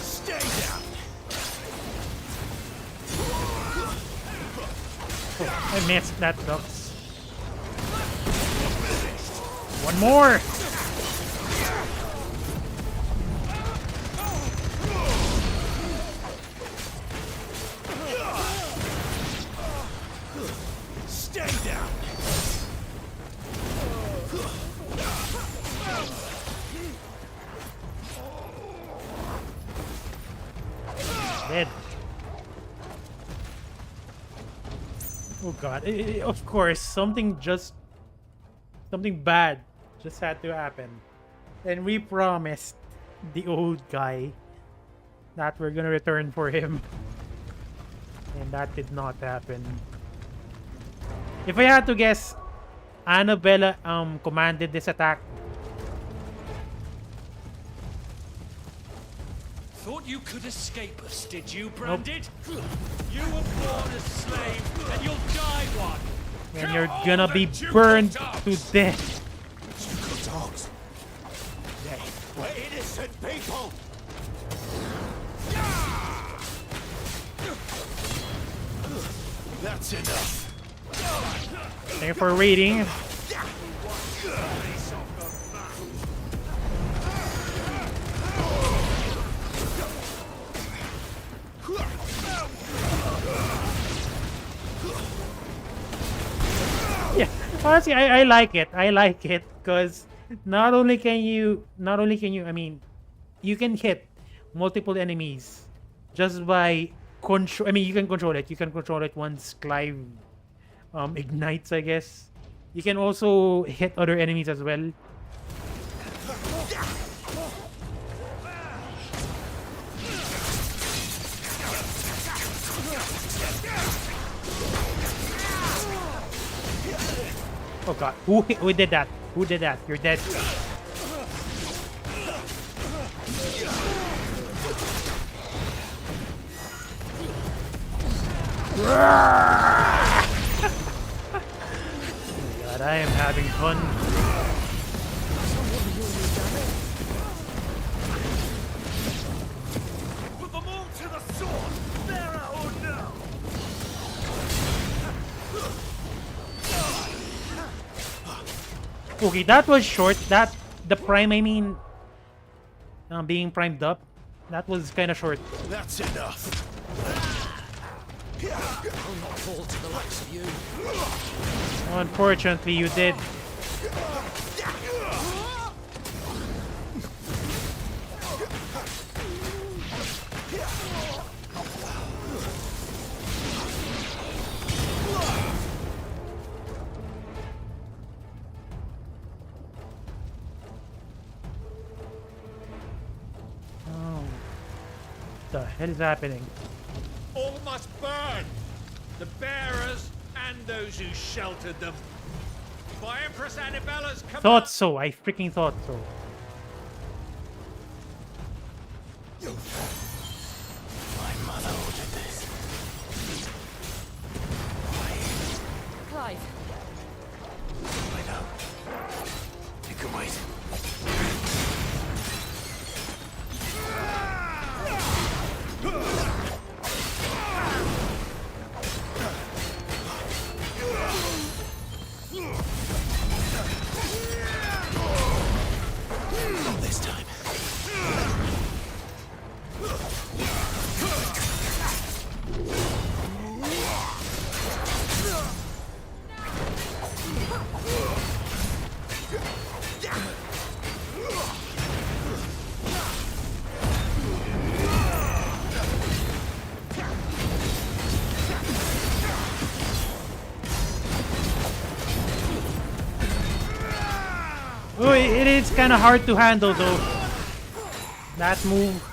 Stay down. Oh, I missed that, ducks. One more. Stay down. Dead. Oh god. Of course, something bad just had to happen. And we promised the old guy that we're gonna return for him. And that did not happen. If I had to guess, Anabella commanded this attack. Thought thought you could escape us, did you, Branded? You were born a slave, and you'll die one. And you're gonna be burned to death. Juco dogs. They were innocent people. That's enough. Thank you for reading. Yeah, honestly, I like it. I like it because not only can you, I mean, you can hit multiple enemies just by control. I mean, you can control it. You can control it once Clive ignites, I guess. You can also hit other enemies as well. Oh god, who did that? Who did that? You're dead. God, I am having fun. Put them all to the sword. There or no. Okay, that was short. That the prime, I mean, being primed up, that was kind of short. That's enough. I'll not fall to the likes of you. Unfortunately, you did. Oh, what the hell is happening? All must burn. The bearers and those who sheltered them. By Empress Anabella's command. Thought so. I freaking thought so. My mother ordered this. Clive. I know. You can wait. Not this time. Oh, it is kind of hard to handle though. That move.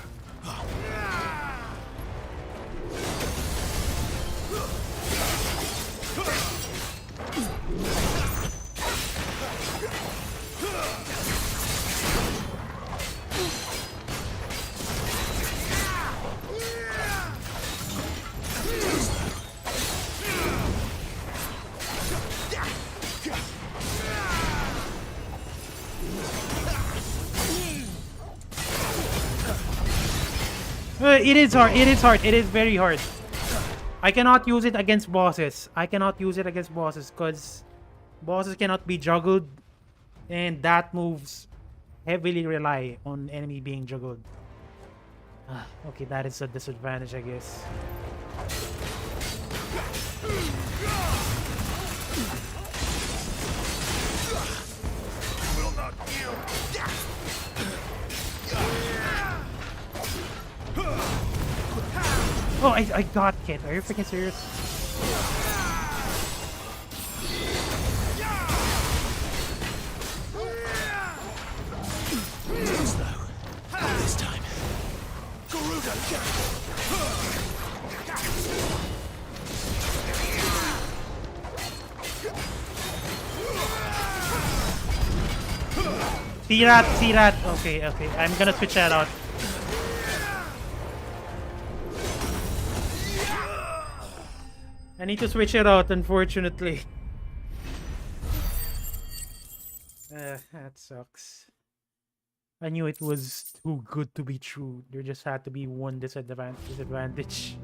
It is hard. It is hard. It is very hard. I cannot use it against bosses. I cannot use it against bosses because bosses cannot be juggled, and that moves heavily rely on enemy being juggled. Okay, that is a disadvantage, I guess. Will not yield. Oh, I got hit. Are you freaking serious? Too slow. Not this time. Garuda, See that? See that? Okay, okay. I'm gonna switch that out. I need to switch it out, unfortunately. That sucks. I knew it was too good to be true. There just had to be one disadvantage.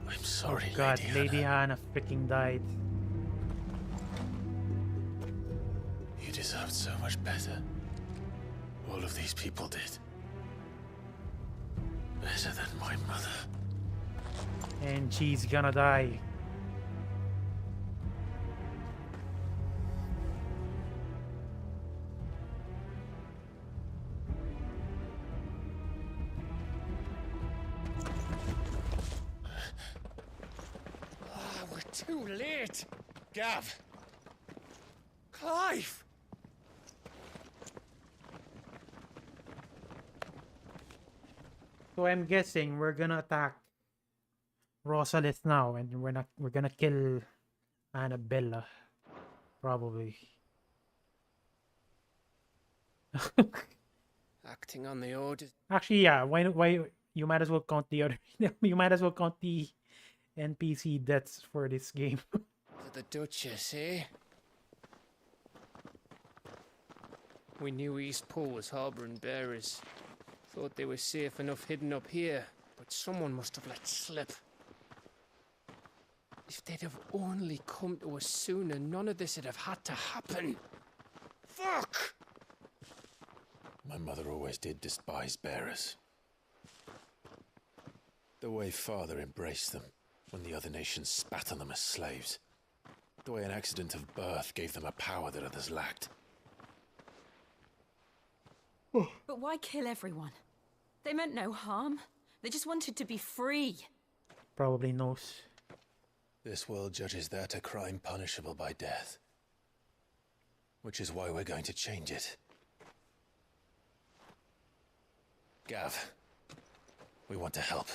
I'm sorry, Oh God, Lady Hannah freaking died. You deserved so much better. All of these people did. Better than my mother. And she's gonna die. We're too late. Gav. Clive. So I'm guessing we're gonna attack Rosalith now, and we're gonna kill Anabella, probably. Acting on the orders. Actually, yeah. Why you might as well count the other. You might as well count the NPC deaths for this game. To the Duchess, eh? We knew Eastpool was harbouring bearers. Thought they were safe enough hidden up here, but someone must have let slip. If they'd have only come to us sooner, none of this would have had to happen. Fuck! My mother always did despise bearers. The way Father embraced them when the other nations spat on them as slaves. The way an accident of birth gave them a power that others lacked. But why kill everyone? They meant no harm. They just wanted to be free. Probably knows. This world judges that a crime punishable by death. Which is why we're going to change it. Gav, we want to help.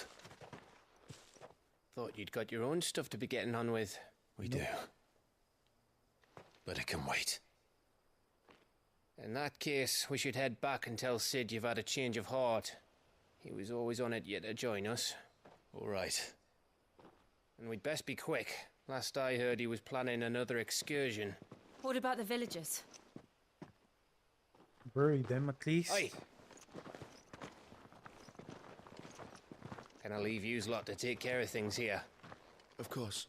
Thought you'd got your own stuff to be getting on with. We do. But it can wait. In that case, we should head back and tell Sid you've had a change of heart. He was always on it yet to join us. All right. And we'd best be quick. Last I heard, he was planning another excursion. What about the villagers? Bury them at least. Aye. Can I leave yous lot to take care of things here? Of course.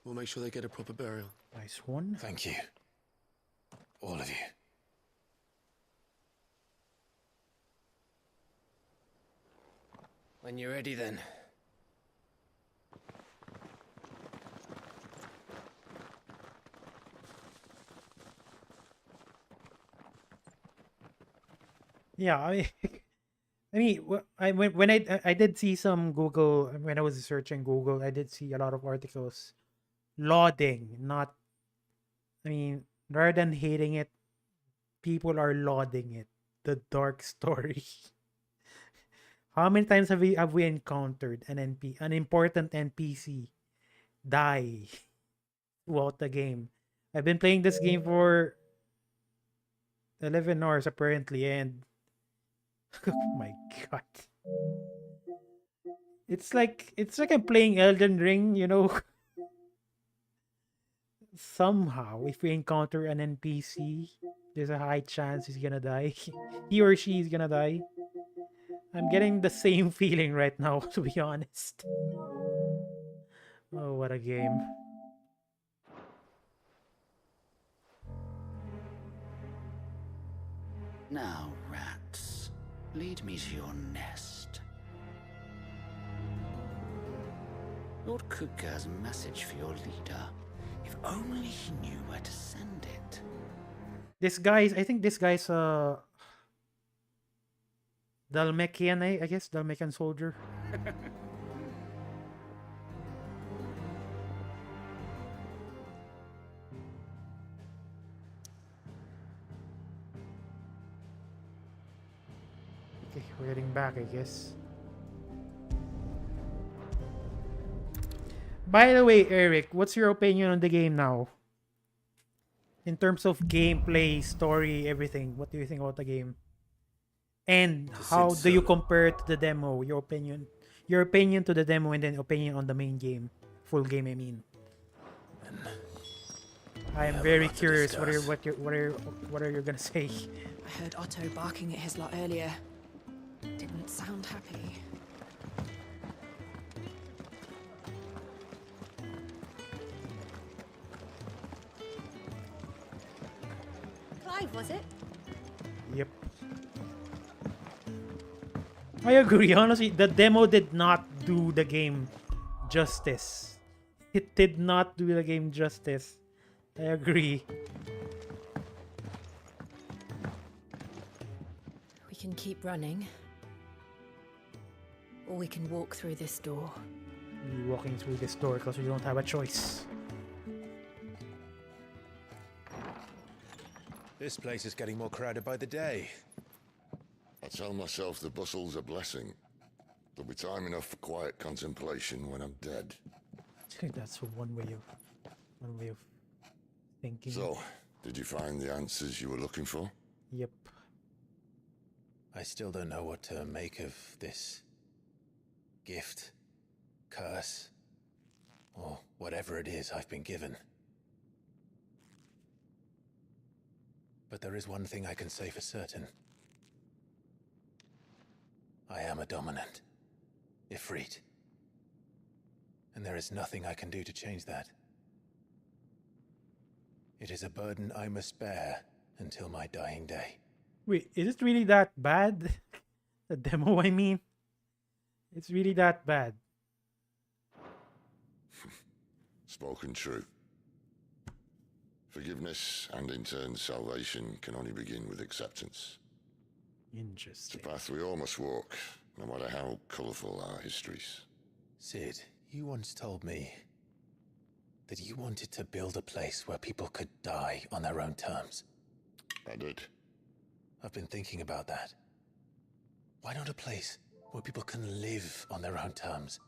We'll make sure they get a proper burial. Nice one. Thank you. All of you. When you're ready, then. Yeah, when I did see some Google when I was searching Google, I did see a lot of articles lauding, not. I mean, rather than hating it, people are lauding it. The dark story. How many times have we encountered an important NPC die throughout the game? I've been playing this game for 11 hours apparently, and oh my God, it's like I'm playing Elden Ring, you know. Somehow, if we encounter an NPC, there's a high chance he's gonna die. He or she is gonna die. I'm getting the same feeling right now, to be honest. Oh, what a game. Now, rats, lead me to your nest. Lord Kupka has a message for your leader. If only he knew where to send it. I think this guy's Dalmekian, I guess, Dalmekian soldier. Okay, we're heading back, I guess. By the way, Eric, what's your opinion on the game now? in terms of gameplay, story, everything, what do you think about the game? And how do you compare it to the demo? Your opinion to the demo, and then opinion on the main game, full game. I mean, I am very curious. What are you gonna say? I heard Otto barking at his lot earlier. Didn't sound happy. Clive, was it? Yep. I agree. Honestly, the demo did not do the game justice. It did not do the game justice. I agree. We can keep running. Or we can walk through this door. We're walking through this door because we don't have a choice. This place is getting more crowded by the day. I tell myself the bustle's a blessing. There'll be time enough for quiet contemplation when I'm dead. I think that's one way of thinking. So, did you find the answers you were looking for? Yep. I still don't know what to make of this gift, curse, or whatever it is I've been given. But there is one thing I can say for certain. I am a dominant, Ifrit. And there is nothing I can do to change that. It is a burden I must bear until my dying day. Wait, is it really that bad? The demo, I mean? It's really that bad. Spoken true. Forgiveness and in turn salvation can only begin with acceptance. Interesting. It's a path we all must walk, no matter how colourful our histories. Sid, you once told me that you wanted to build a place where people could die on their own terms. I did. I've been thinking about that. Why not a place where people can live on their own terms?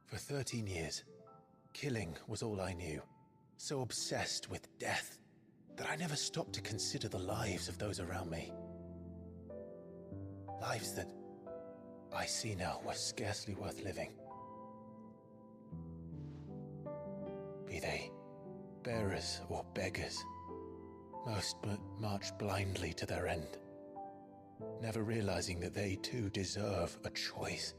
For 13 years, killing was all I knew. So obsessed with death that I never stopped to consider the lives of those around me. Lives that I see now were scarcely worth living. Be they bearers or beggars, most march blindly to their end, never realizing that they too deserve a choice.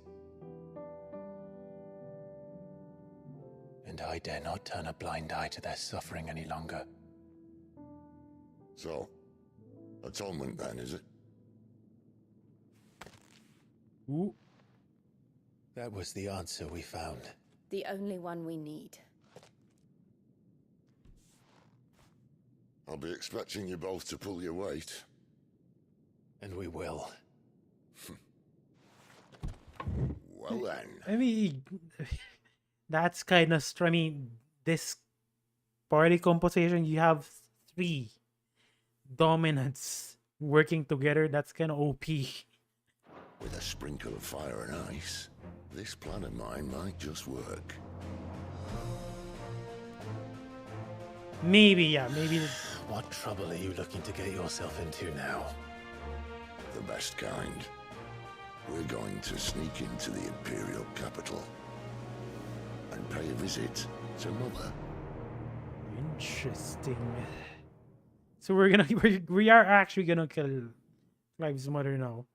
And I dare not turn a blind eye to their suffering any longer. So, atonement then, is it? Ooh. That was the answer we found. The only one we need. I'll be expecting you both to pull your weight. And we will. Well then. I mean, that's kind of I mean, this party composition, you have 3 dominants working together. That's kind of OP. With a sprinkle of fire and ice, this plan of mine might just work. Maybe, yeah, maybe. What trouble are you looking to get yourself into now? The best kind. We're going to sneak into the Imperial capital and pay a visit to Mother. Interesting. So we are actually gonna kill Clive's mother now.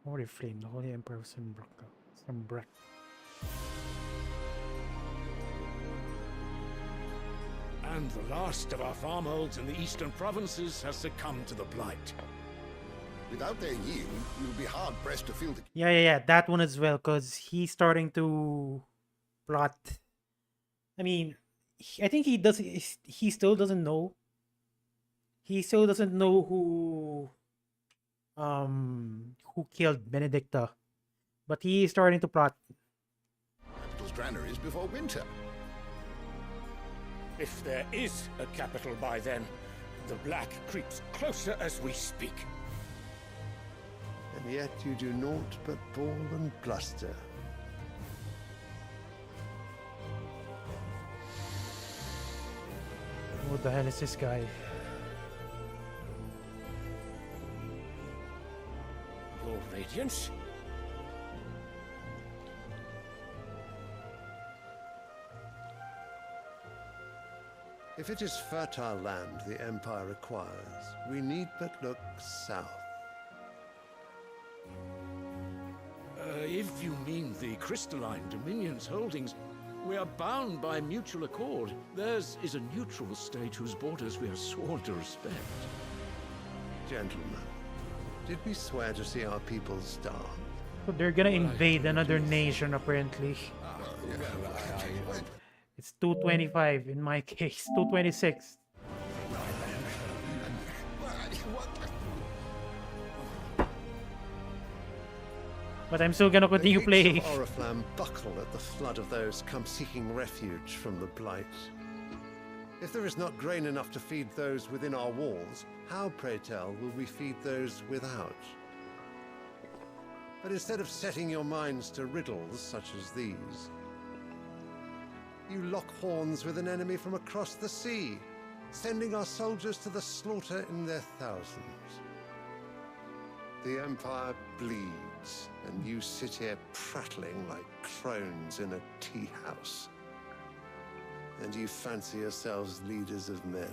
Holy flame, the Holy Emperor of Sunbreak. And the last of our farmholds in the eastern provinces has succumbed to the blight. Without their yield, you'll be hard-pressed to fill the... Yeah, that one as well, because he's starting to plot. I mean, I think he still doesn't know. He still doesn't know who killed Benedikta. But he is starting to plot. Capital's granaries before winter. If there is a capital by then, the black creeps closer as we speak. Then Yet you do naught but bawl and bluster. What the hell is this guy? Your Radiance? If it is fertile land the Empire requires, we need but look south. If you mean the Crystalline Dominion's holdings, we are bound by mutual accord. Theirs is a neutral state whose borders we are sworn to respect. Gentlemen, did we swear to see our people starve? So they're gonna invade another nation apparently. It's 225 in my case, 226. But I'm still gonna continue playing. The gates of Oriflamme buckle at the flood of those come seeking refuge from the Blight. If there is not grain enough to feed those within our walls, how, pray tell, will we feed those without? But instead of setting your minds to riddles such as these, you lock horns with an enemy from across the sea, sending our soldiers to the slaughter in their thousands. The Empire bleeds, and you sit here prattling like crones in a tea house. And you fancy yourselves leaders of men.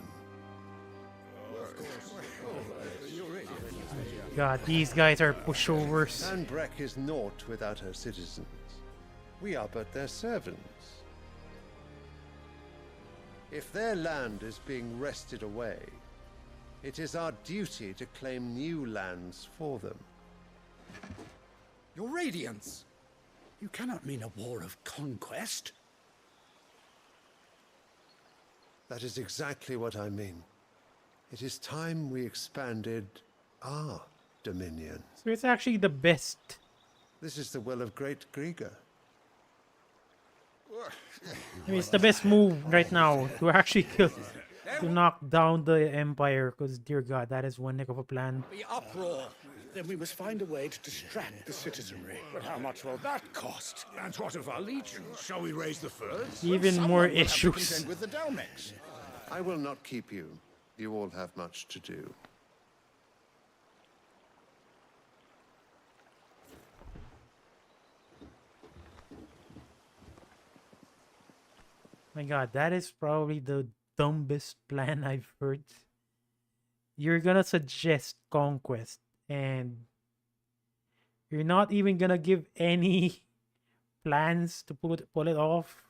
God, these guys are pushovers. Anbrek is naught without her citizens. We are but their servants. If their land is being wrested away, it is our duty to claim new lands for them. Your Radiance! You cannot mean a war of conquest. That is exactly what I mean. It is time we expanded our dominion. So it's actually the best. This is the will of Great Griga. I mean, it's the best move right now to actually kill, to knock down the Empire. Because, dear God, that is one heck of a plan. The uproar. Then we must find a way to distract the citizenry. But how much will that cost? And what of our legion? Shall we raise the furs? Even more issues. With the Dalmex. I will not keep you. You all have much to do. My God, that is probably the dumbest plan I've heard. You're gonna suggest conquest, and you're not even gonna give any plans to pull it off.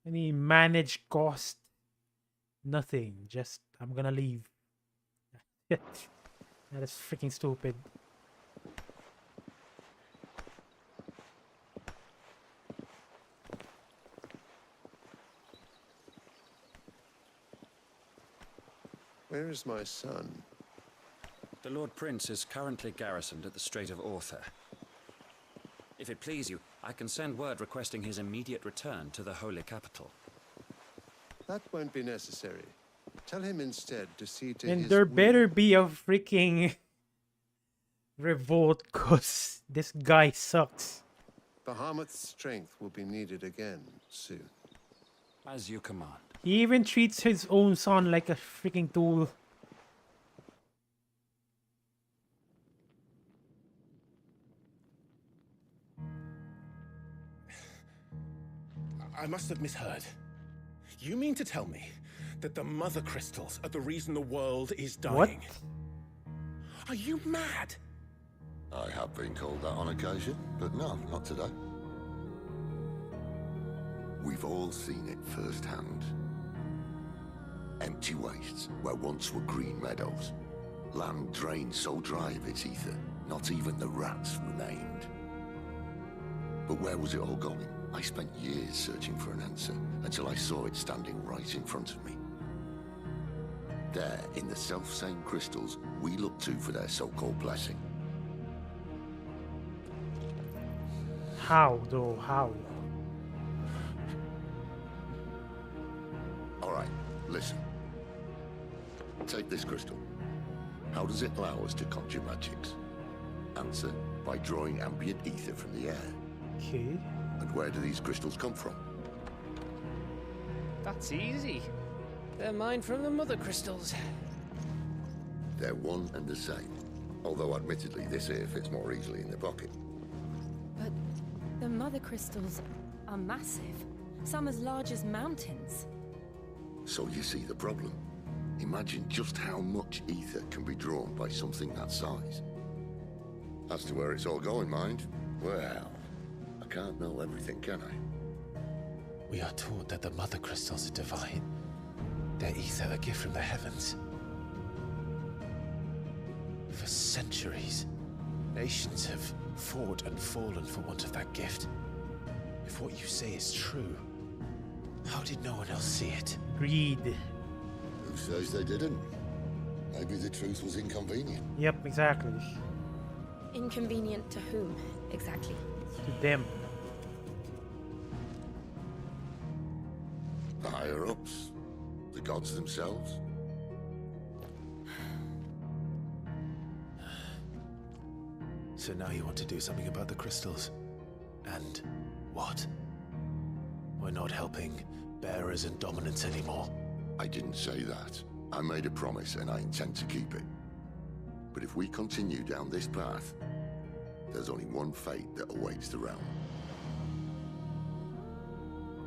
Any managed cost. Nothing. Just, I'm gonna leave. That is freaking stupid. Where is my son? The Lord Prince is currently garrisoned at the Strait of Author. If it please you, I can send word requesting his immediate return to the Holy Capital. That won't be necessary. Tell him instead to see to And his there wound. better be a freaking revolt, cause this guy sucks. Bahamut's strength will be needed again soon. As you command. He even treats his own son like a freaking tool. I must have misheard. You mean to tell me that the Mother Crystals are the reason the world is dying? What? Are you mad? I have been called that on occasion, but no, not today. We've all seen it firsthand. Empty wastes where once were green meadows. Land drained so dry of its ether, not even the rats remained. But where was it all going? I spent years searching for an answer, until I saw it standing right in front of me. There, in the self-same crystals we look to for their so-called blessing. How, though? How? Alright, listen. Take this crystal. How does it allow us to conjure magics? answer by drawing ambient ether from the air. Okay. And where do these crystals come from? That's easy. They're mine from the mother crystals. They're one and the same. Although admittedly this here fits more easily in the pocket. But the mother crystals are massive. Some as large as mountains. So you see the problem. Imagine just how much ether can be drawn by something that size. As to where it's all going, mind, well, I can't know everything, can I? We are taught that the mother crystals are divine. Their ether a gift from the heavens. For centuries, nations have fought and fallen for want of that gift. If what you say is true, how did no one else see it? Greed. Who says they didn't? Maybe the truth was inconvenient. Yep, exactly. Inconvenient to whom, exactly? To them. The higher-ups? The gods themselves? So now you want to do something about the crystals? And what? We're not helping bearers and dominants anymore. I didn't say that. I made a promise and I intend to keep it. But if we continue down this path, there's only one fate that awaits the realm.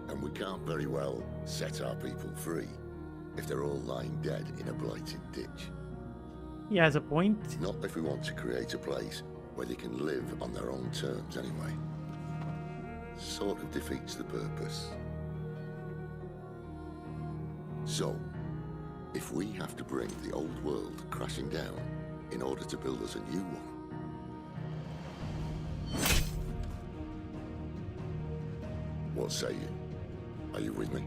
And we can't very well set our people free if they're all lying dead in a blighted ditch. He has a point. Not if we want to create a place where they can live on their own terms anyway. Sort of defeats the purpose. So, if we have to bring the old world crashing down in order to build us a new one, what say you? Are you with me?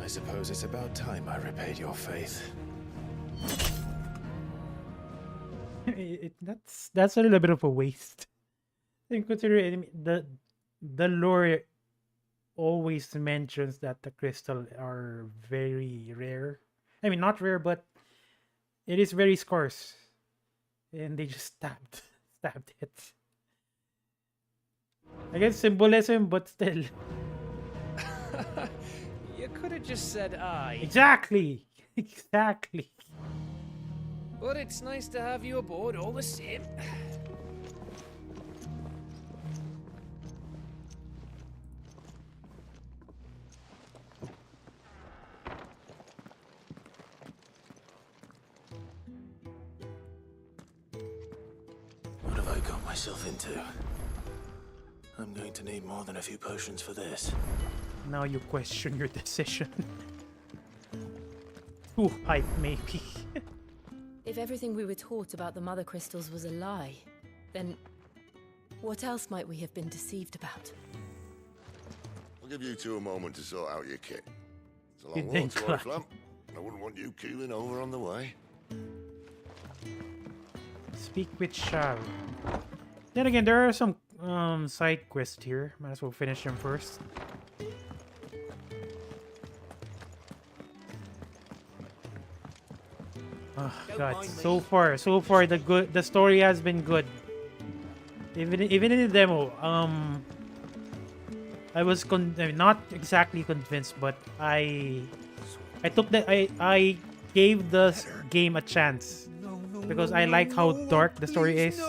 I suppose it's about time I repaid your faith. That's a little bit of a waste. And considering the lore always mentions that the crystal are very rare. I mean, not rare, but it is very scarce, and they just stabbed it. I guess symbolism, but still. You could have just said aye. Exactly. Exactly. But it's nice to have you aboard all the same. What have I got myself into? I'm going to need more than a few potions for this. Now you question your decision. Too hype, maybe. If everything we were taught about the mother crystals was a lie, then what else might we have been deceived about? I'll give you two a moment to sort out your kit. It's a long You walk think, to Clark? Oriflamme. I wouldn't want you keeling over on the way. Speak with Shao. Then again, there are some side quests here. Might as well finish them first. Oh god, so far the story has been good. Even in the demo, I was not exactly convinced, but I gave the game a chance because I like how dark the story is.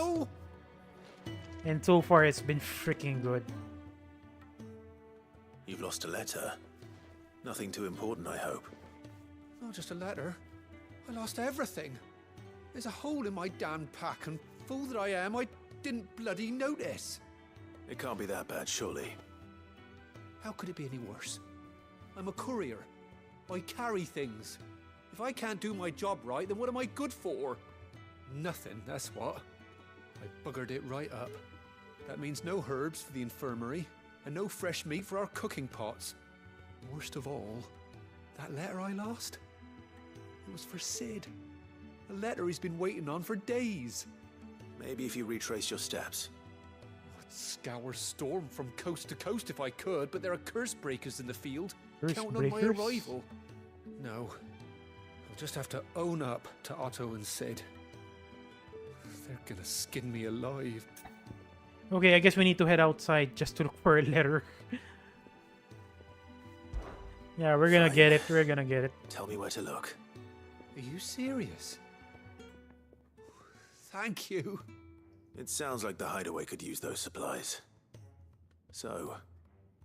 And so far it's been freaking good. You've lost a letter. Nothing too important, I hope. Not just a letter. I lost everything. There's a hole in my damn pack, and fool that I am, I didn't bloody notice. It can't be that bad, surely. How could it be any worse? I'm a courier. I carry things. If I can't do my job right, then what am I good for? Nothing, that's what. I buggered it right up. That means no herbs for the infirmary, and no fresh meat for our cooking pots. Worst of all, that letter I lost? It was for Sid. A letter he's been waiting on for days. Maybe if you retrace your steps. I'd scour Storm from coast to coast if I could, but there are curse breakers in the field, Curse counting on my breakers? arrival. No, I'll just have to own up to Otto and Sid. They're gonna skin me alive. Okay, I guess we need to head outside just to look for a letter. Yeah, we're gonna get it. We're gonna get it. Tell me where to look. Are you serious? Thank you. It sounds like the Hideaway could use those supplies. So,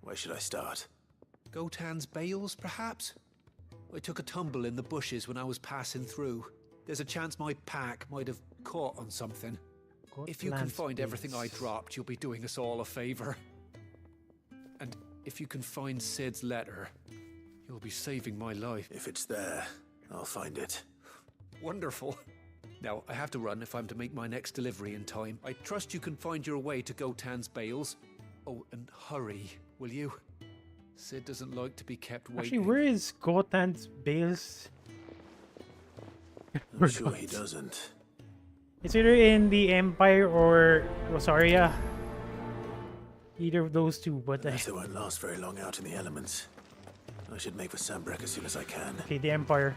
where should I start? Gotan's bales, perhaps? I took a tumble in the bushes when I was passing through. There's a chance my pack might have caught on something. If you can find everything I dropped, you'll be doing us all a favor. And if you can find Sid's letter, you'll be saving my life. If it's there, I'll find it. Wonderful. Now, I have to run if I'm to make my next delivery in time. I trust you can find your way to Gotan's bales. Oh, and hurry, will you? Sid doesn't like to be kept waiting. Actually, where is Gotan's bales? I'm sure he doesn't. It's either in the Empire or Rosaria. Either of those two, but They won't last very long out in the elements. I should make for Sambrek as soon as I can. okay, the Empire.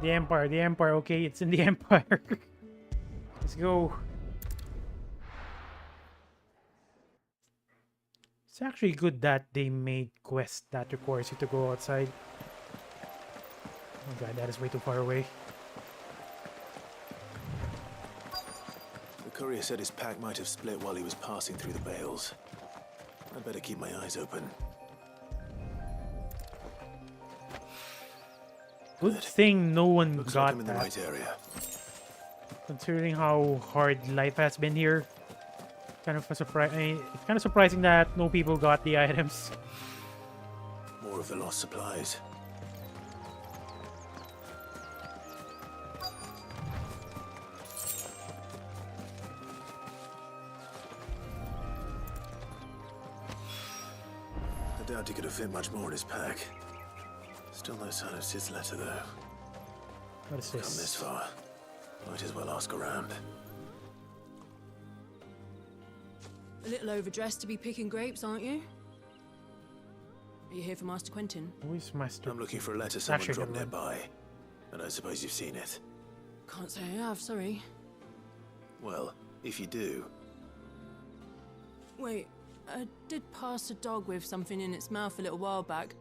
The Empire, okay, it's in the Empire. Let's go. It's actually good that they made quests that requires you to go outside. Oh god, that is way too far away. The courier said his pack might have split while he was passing through the bales. I'd better keep my eyes open. Good thing no one Looks got like I'm in the that. right area. Considering how hard life has been here. Kind of a surprise. I mean, it's kind of surprising that no people got the items. More of the lost supplies. I doubt he could have fit much more in his pack. Still no sign of Sid's letter, though. What is Come this? this far. Might as well ask around. A little overdressed to be picking grapes, aren't you? Are you here for Master Quentin? Who's Master? I'm looking for a letter someone Actually, dropped never mind. nearby. And I suppose you've seen it. Can't say I have, sorry. Well, if you do, Wait, I did pass a dog with something in its mouth a little while back.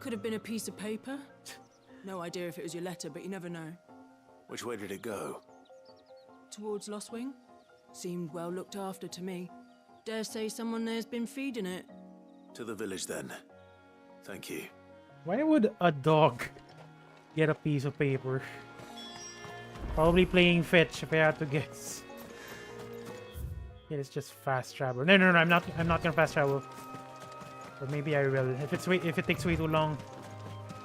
Could have been a piece of paper. No idea if it was your letter, but you never know. which way did it go? Towards Lostwing? Seemed well looked after to me. Dare say someone there's been feeding it. To the village, then. Thank you. Why would a dog get a piece of paper? Probably playing fetch if I had to guess. Yeah, it's just fast travel. No, I'm not gonna fast travel. Or maybe I will. If it takes way too long.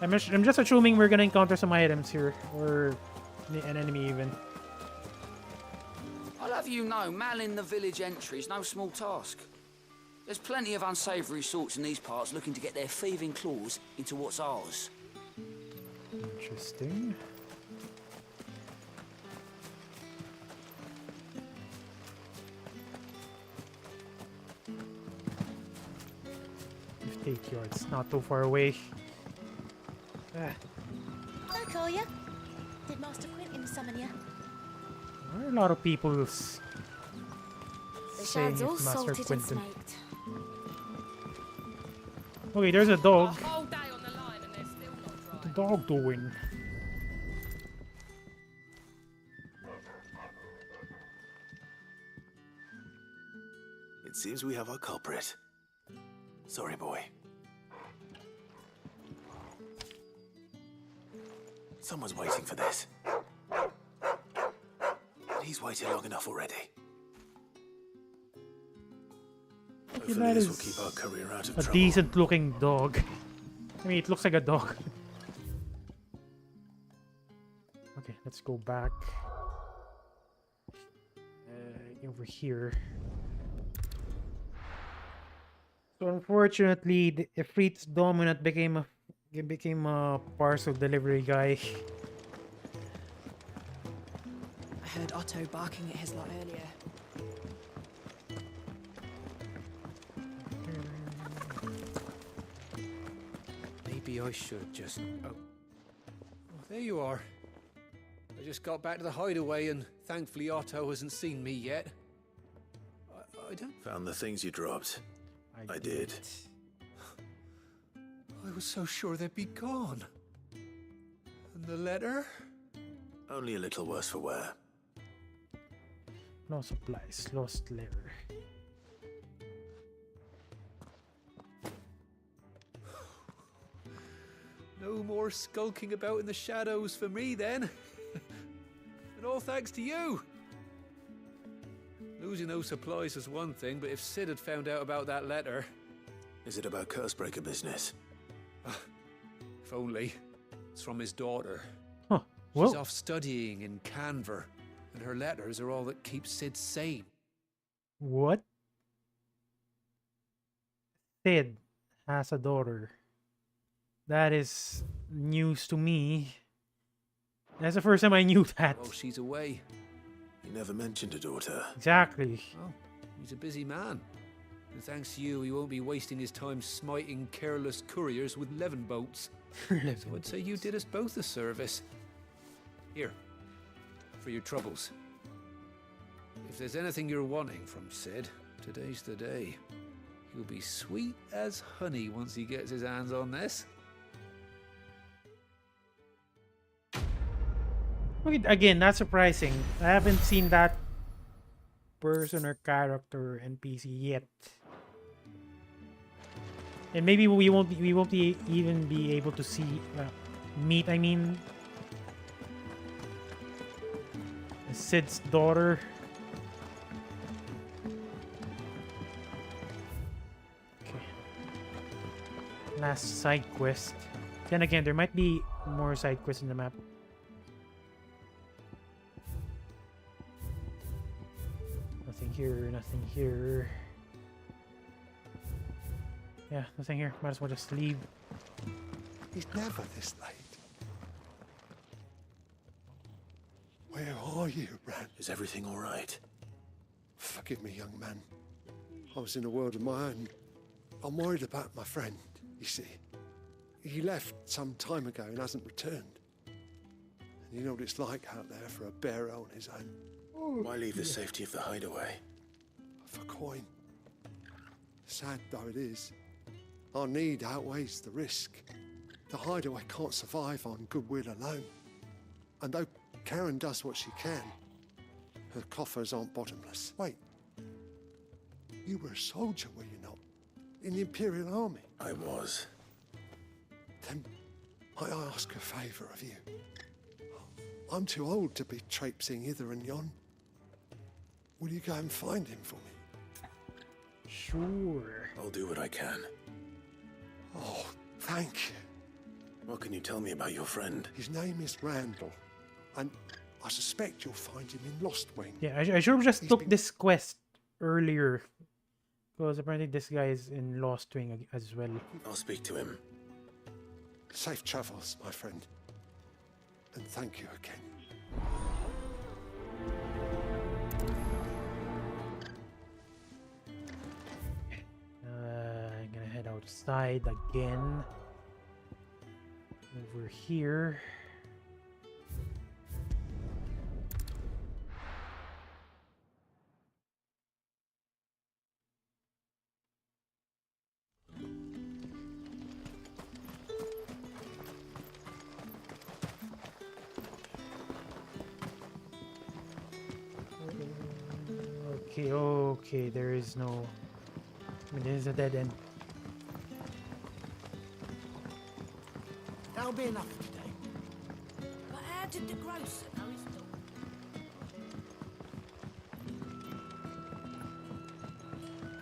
I'm just assuming we're gonna encounter some items here, or an enemy even. I'll have you know, manning the village entry is no small task. There's plenty of unsavoury sorts in these parts looking to get their thieving claws into what's ours. Interesting. Take yards, not too far away. Ah. I'll call you. Did Master Quentin summon you? There are a lot of people The saying shad's if all Master salted and Quentin. smoked. Okay, there's a dog. A whole day on the line and they're still not dry. What's the dog doing? It seems we have our culprit. Sorry, boy. Someone's waiting for this. And he's waited long enough already. Hopefully that this will is keep our career out of a trouble. decent looking dog. I mean, it looks like a dog. Okay, let's go back. Over here. So unfortunately, the Ifrit's dominant became a parcel delivery guy. I heard Otto barking at his lot earlier. Maybe I should just... Oh, there you are. I just got back to the hideaway and thankfully Otto hasn't seen me yet. I don't... Found the things you dropped. I did. I was so sure they'd be gone. And the letter? Only a little worse for wear. No supplies, lost letter. No more skulking about in the shadows for me then. And all thanks to you. Losing those supplies is one thing, but if Sid had found out about that letter... Is it about Cursebreaker business? If only. It's from his daughter. Huh. She's off studying in Canver, and her letters are all that keeps Sid sane. What? Sid has a daughter. That is news to me. That's the first time I knew that. Well, she's away. He never mentioned a daughter. Exactly. Oh, he's a busy man. And thanks to you, he won't be wasting his time smiting careless couriers with levin bolts. So I'd say you did us both a service. Here, for your troubles. If there's anything you're wanting from Sid, today's the day. He'll be sweet as honey once he gets his hands on this. Okay, again, not surprising. I haven't seen that person or character NPC yet. And maybe we won't even be able to see meet. I mean, Sid's daughter. Okay. Last side quest. Then again, there might be more side quests in the map. Nothing here. Nothing here. Yeah, nothing here. Might as well just leave. He's never this late. Where are you, Bran? Is everything all right? Forgive me, young man. I was in a world of my own. I'm worried about my friend, you see. He left some time ago and hasn't returned. And you know what it's like out there for a bearer on his own. Why leave the safety of the hideaway? For coin. Sad though it is, our need outweighs the risk. The hideaway can't survive on goodwill alone. And though Karen does what she can, her coffers aren't bottomless. Wait, you were a soldier, were you not? In the Imperial Army? I was. Then might I ask a favour of you? I'm too old to be traipsing hither and yon. Will you go and find him for me? Sure. I'll do what I can. Oh, thank you. What can you tell me about your friend? His name is Randall, and I suspect you'll find him in Lostwing. Yeah, I should have just took this quest earlier, because apparently this guy is in Lostwing as well. I'll speak to him. Safe travels, my friend. And thank you again. I'm gonna head outside again. Over here. Okay, there is no... I mean, this is a dead end. That'll be enough for today. But how did the grocer know his daughter?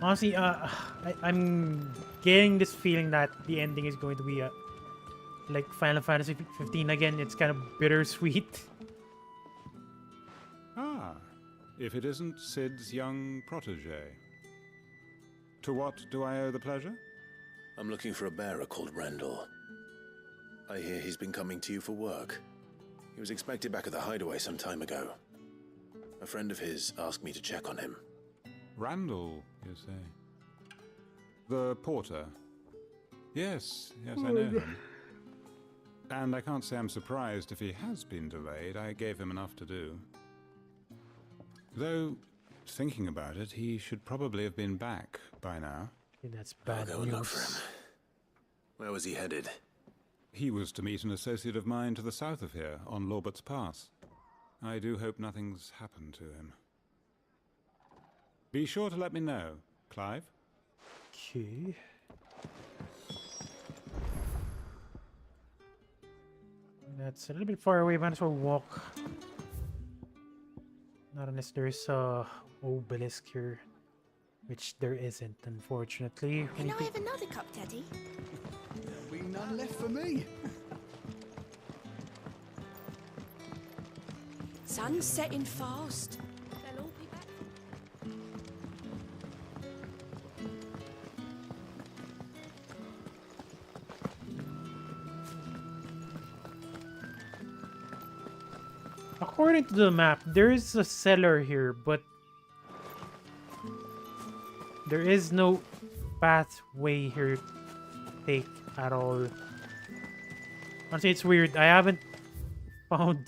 Honestly, I'm getting this feeling that the ending is going to be like Final Fantasy 15 again. It's kind of bittersweet. Ah, if it isn't Sid's young protege. To what do I owe the pleasure? I'm looking for a bearer called Randall. I hear he's been coming to you for work. He was expected back at the hideaway some time ago. A friend of his asked me to check on him. Randall, you say? The porter? Yes, I know him. And I can't say I'm surprised if he has been delayed. I gave him enough to do. Though, thinking about it, he should probably have been back by now. That's bad I'll go and look for him. Where was he headed? He was to meet an associate of mine to the south of here, on Lorbert's Pass. I do hope nothing's happened to him. Be sure to let me know, Clive. Okay. That's a little bit far away, might as well walk. Not unless there's a obelisk here. Which there isn't, unfortunately. Can I have another cup, Teddy? There'll be none left for me. Sun's setting fast. They'll all be back. According to the map, there is a cellar here, but there is no pathway here to take at all. Honestly, it's weird. I haven't found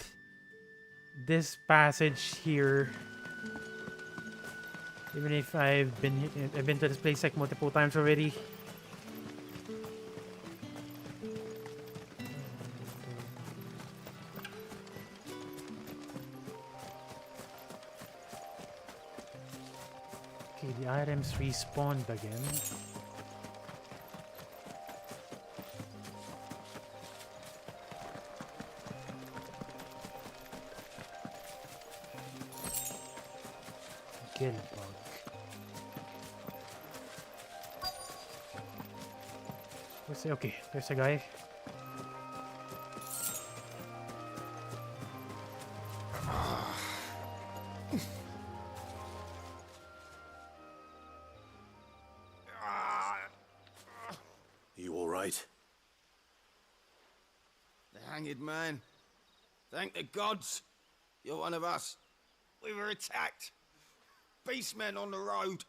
this passage here. Even if I've been to this place like multiple times already. Okay, the items respawned again. Kill bug. Let's see. Okay, there's a guy. You all right? The hanged man. Thank the gods. You're one of us. We were attacked. Beastmen on the road.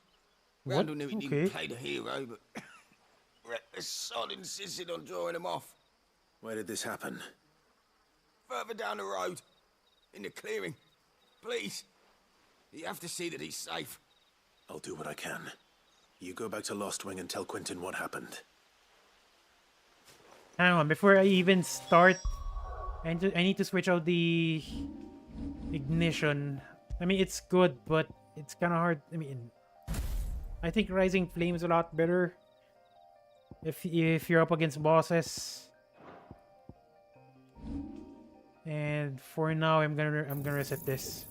What? Randall knew he Okay. didn't play the hero, but the sod insisted on drawing him off. Where did this happen? Further down the road. In the clearing. Please. You have to see that he's safe. I'll do what I can. You go back to Lost Wing and tell Quentin what happened. Hang on, before I even start, I need to switch out the ignition. I mean, it's good, but it's kind of hard. I mean, I think Rising Flame is a lot better if you're up against bosses. And for now, I'm gonna reset this.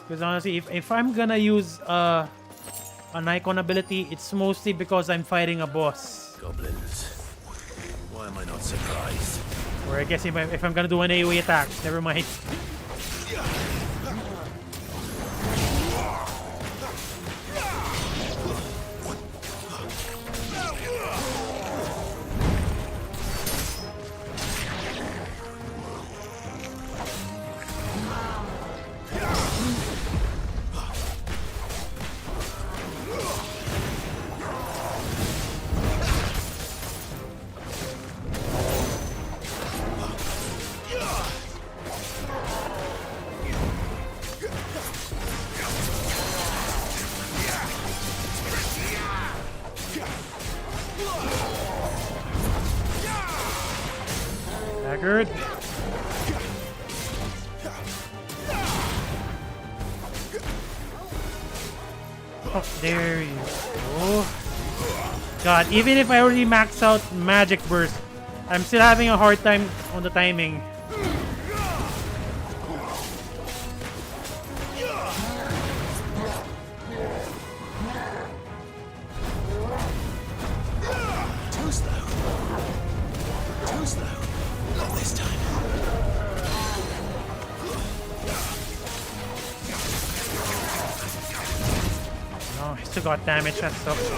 Because honestly, if I'm gonna use an icon ability, it's mostly because I'm fighting a boss. Goblins. Why am I not surprised? Or I guess if I'm gonna do an AoE attack, never mind. Staggered. Oh, there you go. God, even if I already maxed out Magic Burst, I'm still having a hard time on the timing. Too slow. Too slow. Not this time. Oh, I still got damage, that sucks.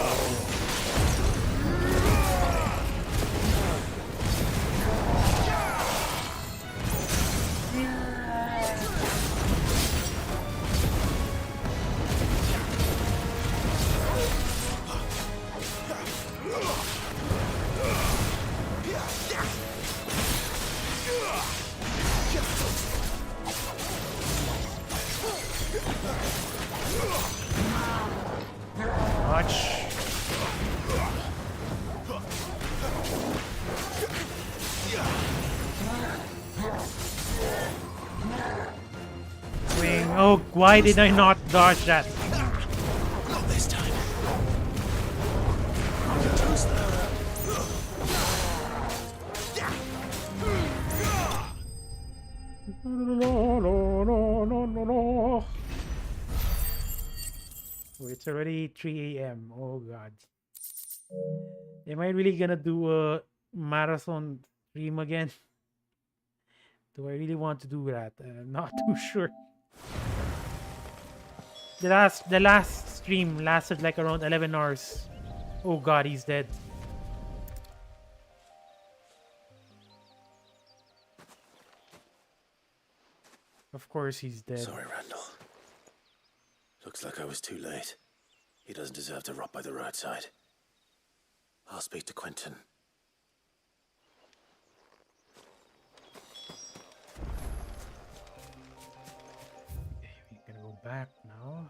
Oh, why did I not dodge that? Not this time. No. Oh, it's already 3 a.m. Oh god. Am I really gonna do a marathon stream again? Do I really want to do that? I'm not too sure. The last stream lasted like around 11 hours. Oh god, he's dead. Of course he's dead. Sorry, Randall. Looks like I was too late. He doesn't deserve to rot by the roadside. I'll speak to Quentin. Okay, we're gonna go back now.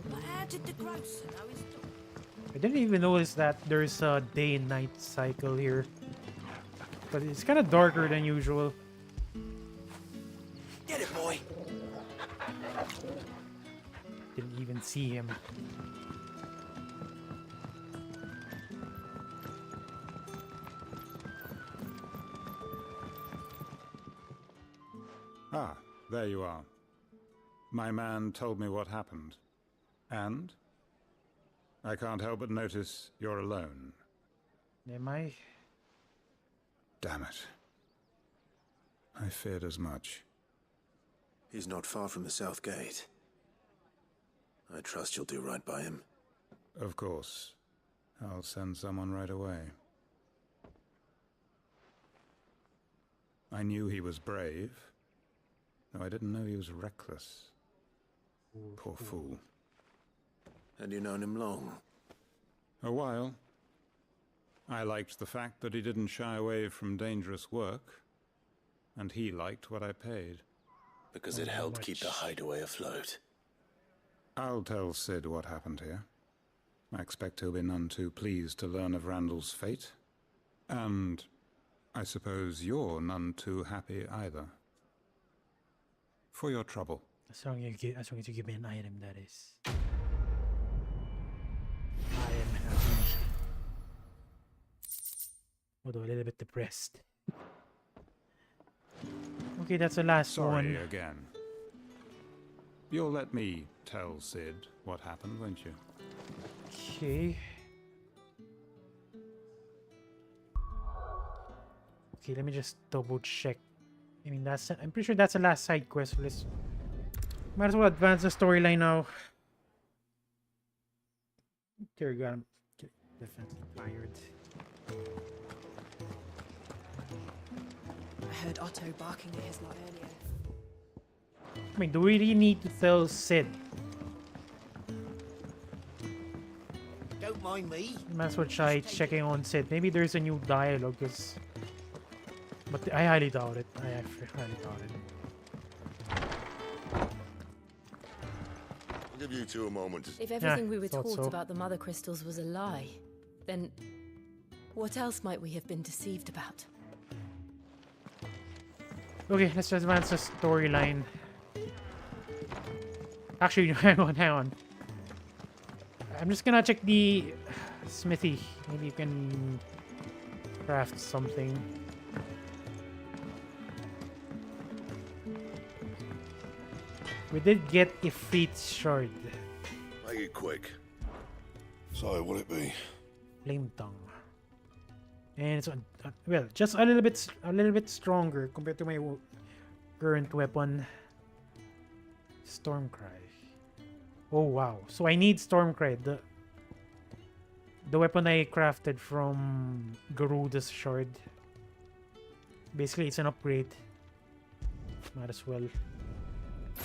Where did the grocer know his dog? I didn't even notice that there's a day and night cycle here. But it's kind of darker than usual. Get it, boy. Didn't even see him. Ah, there you are. My man told me what happened. And? I can't help but notice you're alone. Am I? Damn it. I feared as much. He's not far from the south gate. I trust you'll do right by him. Of course. I'll send someone right away. I knew he was brave, though I didn't know he was reckless. Poor fool. And you known him long? A while. I liked the fact that he didn't shy away from dangerous work, and he liked what I paid. Because it helped keep the Hideaway afloat. I'll tell Sid what happened here. I expect he'll be none too pleased to learn of Randall's fate. And I suppose you're none too happy either. For your trouble. As long as you give me an item, that is. I am happy. Although a little bit depressed. Okay, that's the last one. Sorry again. You'll let me tell Sid what happened, won't you? Okay. Okay, let me just double check. I mean, I'm pretty sure that's the last side quest. Let's might as well advance the storyline now. Dear God, I'm definitely tired. I heard Otto barking at his lot earlier. I mean, do we really need to tell Sid? Don't mind me. Might as well try checking on Sid. Maybe there's a new dialogue, but I highly doubt it. I actually highly doubt it. I'll give you two a moment. If everything we were thought taught so. about the Mother Crystals was a lie, then what else might we have been deceived about? Okay, let's just advance the storyline. Actually, hang on. I'm just gonna check the smithy. Maybe you can craft something. We did get Ifrit's shard. Make it quick. So, will it be? Flame tongue. And it's well, just a little bit stronger compared to my current weapon. Stormcry. Oh wow! So I need Stormcry, the weapon I crafted from Garuda's shard. Basically, it's an upgrade. Might as well.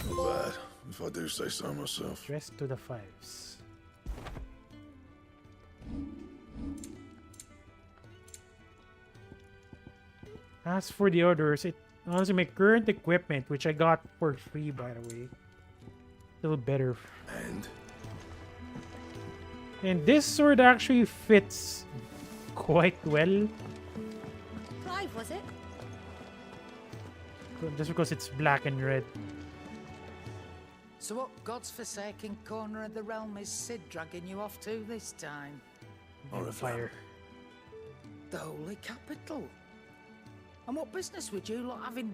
Not bad, if I do say so myself. Dress to the fives. As for the others, it honestly my current equipment, which I got for free by the way, still better. And this sword actually fits quite well. Clive, was it? Just because it's black and red. So what God's forsaken corner of the realm is Sid dragging you off to this time? Or a fire. The Holy Capital. And what business would you lot have in...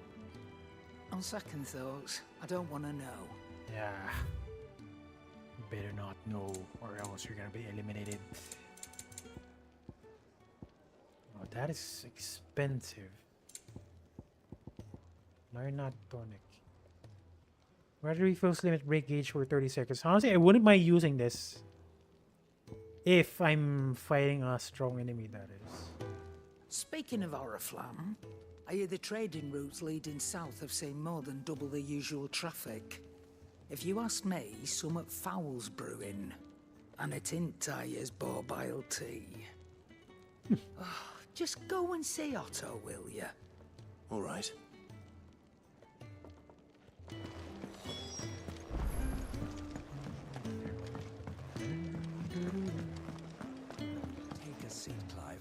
On second thoughts, I don't want to know. Yeah. Better not know, or else you're gonna be eliminated. Oh, that is expensive. Not tonic. Rather refills limit break gauge for 30 seconds. Honestly, I wouldn't mind using this if I'm fighting a strong enemy, that is. Speaking of Oriflamme, I hear the trading routes leading south have seen more than double the usual traffic. If you ask me, summat foul's brewing, and it ain't Tyre's borbile tea. Just go and see Otto, will ya? All right. Take a seat, Clive.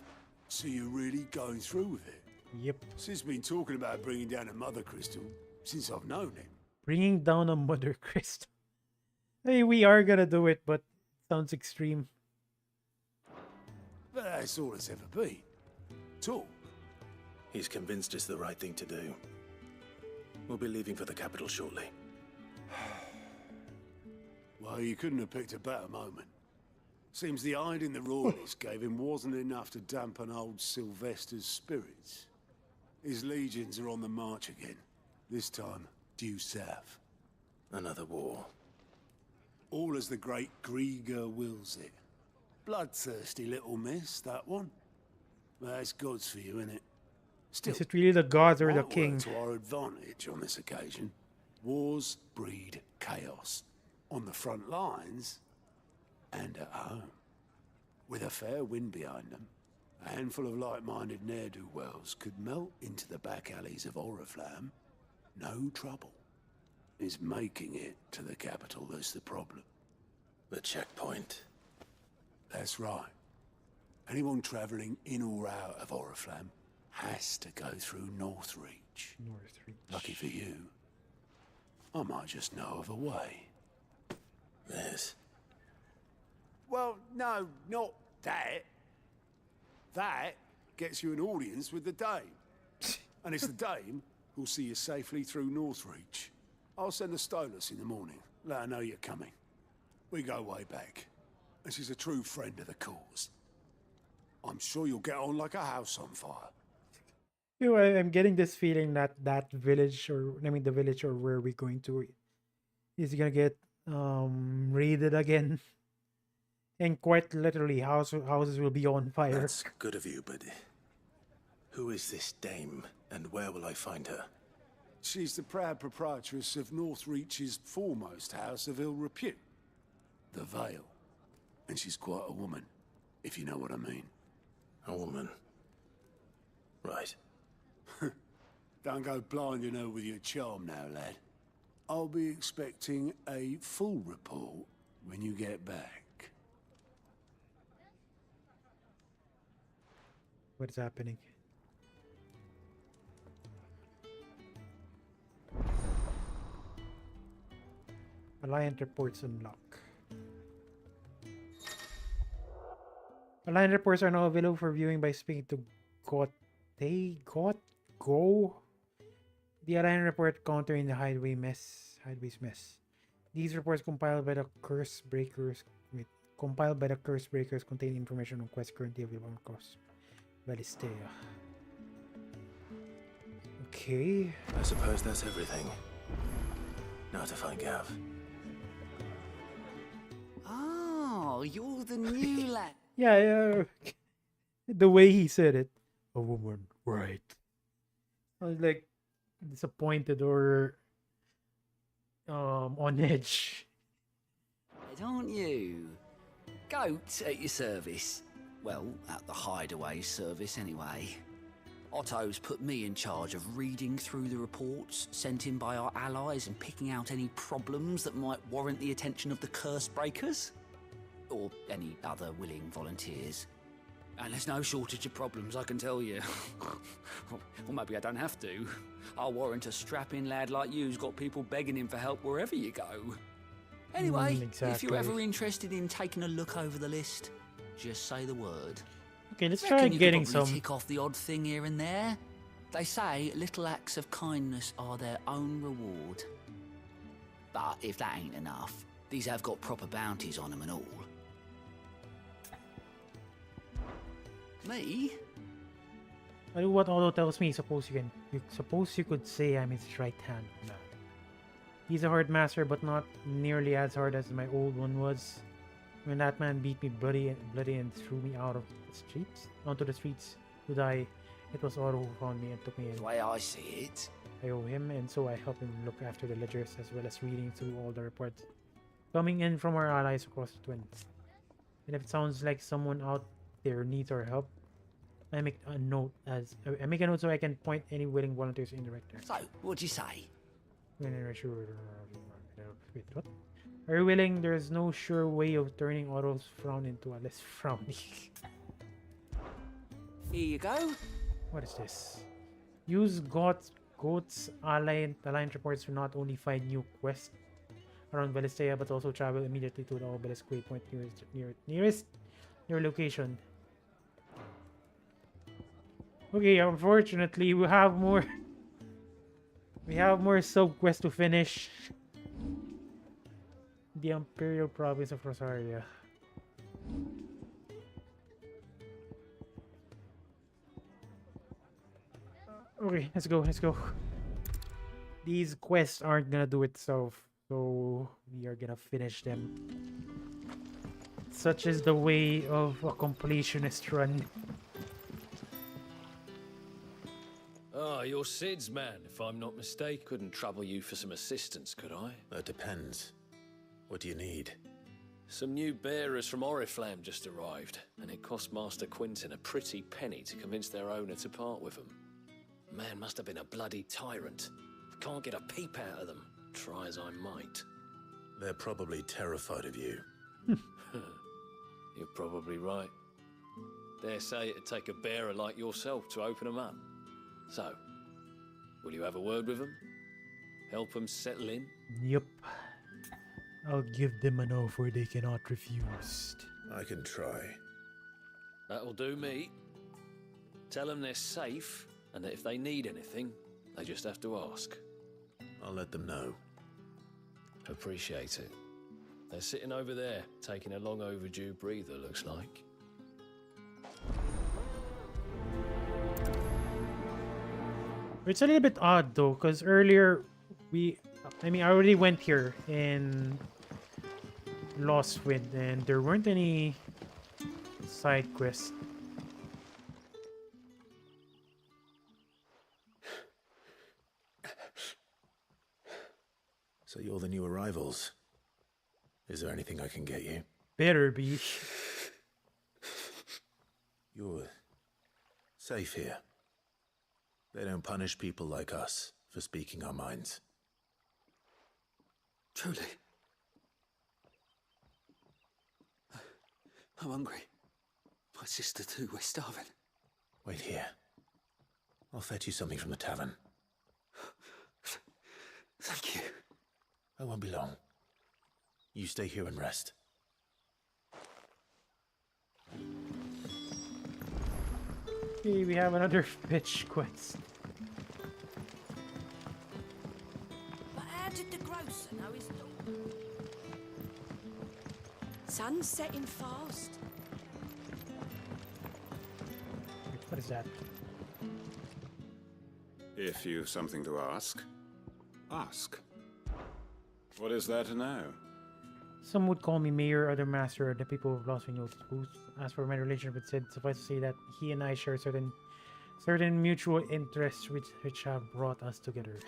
So you're really going through with it? Yep. Sid's been talking about bringing down a Mother Crystal since I've known him. Bringing down a Mother Crystal. Hey, we are gonna do it, but it sounds extreme. But that's all it's ever been. Talk. He's convinced it's the right thing to do. We'll be leaving for the capital shortly. Well, you couldn't have picked a better moment. Seems the hiding the royalists gave him wasn't enough to dampen old Sylvester's spirits. His legions are on the march again. This time, due south. Another war. All as the great Grieger wills it. Bloodthirsty little miss, that one. But that's God's for you, innit? Still, Is it really the gods or the might work king? to our advantage on this occasion. Wars breed chaos. On the front lines and at home. With a fair wind behind them, a handful of like-minded ne'er-do-wells could melt into the back alleys of Oriflamme. No trouble. It's making it to the capital that's the problem. The checkpoint. That's right. Anyone travelling in or out of Oriflamme has to go through Northreach. Lucky for you, I might just know of a way. Yes. Well, no, not that. That gets you an audience with the Dame. And it's the Dame who'll see you safely through Northreach. I'll send the Stolas in the morning. Let her know you're coming. We go way back. And she's a true friend of the cause. I'm sure you'll get on like a house on fire. You know, I'm getting this feeling that that village, or I mean the village or where we're going to, is gonna get raided again. And quite literally, houses will be on fire. That's good of you, but who is this dame, and where will I find her? She's the proud proprietress of Northreach's foremost house of ill repute, the Vale. And she's quite a woman, if you know what I mean. A woman. Right. Don't go blinding her with your charm now, lad. I'll be expecting a full report when you get back. What's happening? Alliant reports unlock. Alliant reports are now available for viewing by speaking to Go. The Alliant report countering the Hideaway's mess. These reports compiled by the Curse Breakers contain information on quests currently available across Valistea. Okay. I suppose that's everything. Now to find Gav. Oh, you're the new lad. Yeah. The way he said it. A woman, right. I was like disappointed or on edge. Don't you? Goat at your service. Well, at the Hideaway service anyway. Otto's put me in charge of reading through the reports sent in by our allies and picking out any problems that might warrant the attention of the curse breakers. Or any other willing volunteers. And there's no shortage of problems, I can tell you. Or maybe I don't have to. I'll warrant a strapping lad like you's got people begging him for help wherever you go. Anyway, if you're ever interested in taking a look over the list, just say the word. Okay, let's try getting some. Tick off the odd thing here and there. They say little acts of kindness are their own reward. But if that ain't enough, these have got proper bounties on them and all. Me? I do what Otto tells me. Suppose you could say I'm his right hand man. He's a hard master, but not nearly as hard as my old one was. When that man beat me bloody and threw me out of the streets, onto the streets to die, it was Otto who found me and took me in. The way I see it, I owe him, and so I help him look after the ledgers as well as reading through all the reports coming in from our allies across the Twins. And if it sounds like someone out there needs our help, I make a note so I can point any willing volunteers in the right direction. So, what'd you say? Wait, what? Are you willing? There's no sure way of turning Otto's frown into a less frowny. Here you go. What is this? Use Goat's alliance reports to not only find new quests around Valistea, but also travel immediately to the obelisk waypoint nearest your location. Okay, unfortunately, we have more sub quests to finish. The Imperial province of Rosaria. Okay, let's go. These quests aren't gonna do itself, so we are gonna finish them. Such is the way of a completionist run. Ah, you're Sid's man, if I'm not mistaken. Couldn't trouble you for some assistance, could I? That depends. What do you need? Some new bearers from Oriflamme just arrived, and it cost Master Quinton a pretty penny to convince their owner to part with them. Man must have been a bloody tyrant. Can't get a peep out of them, try as I might. They're probably terrified of you. You're probably right. Dare say it'd take a bearer like yourself to open them up. So, will you have a word with them? Help them settle in? Yep. I'll give them an offer they cannot refuse. I can try. That'll do me. Tell them they're safe, and that if they need anything, they just have to ask. I'll let them know. Appreciate it. They're sitting over there, taking a long overdue breather, looks like. It's a little bit odd though, because earlier I already went here in Lost Wind and there weren't any side quests. So you're the new arrivals. Is there anything I can get you? Better be. You're safe here. They don't punish people like us for speaking our minds. Truly. I'm hungry. My sister too, we're starving. Wait here. I'll fetch you something from the tavern. Thank you. I won't be long. You stay here and rest. Okay, we have another fetch quest. But how did the grocer know his daughter? Sun's setting fast. What is that? If you've something to ask, ask. What is there to know? Some would call me mayor, other master, or the people of Lost Wind. As for my relationship with Sid, suffice to say that he and I share certain mutual interests which have brought us together.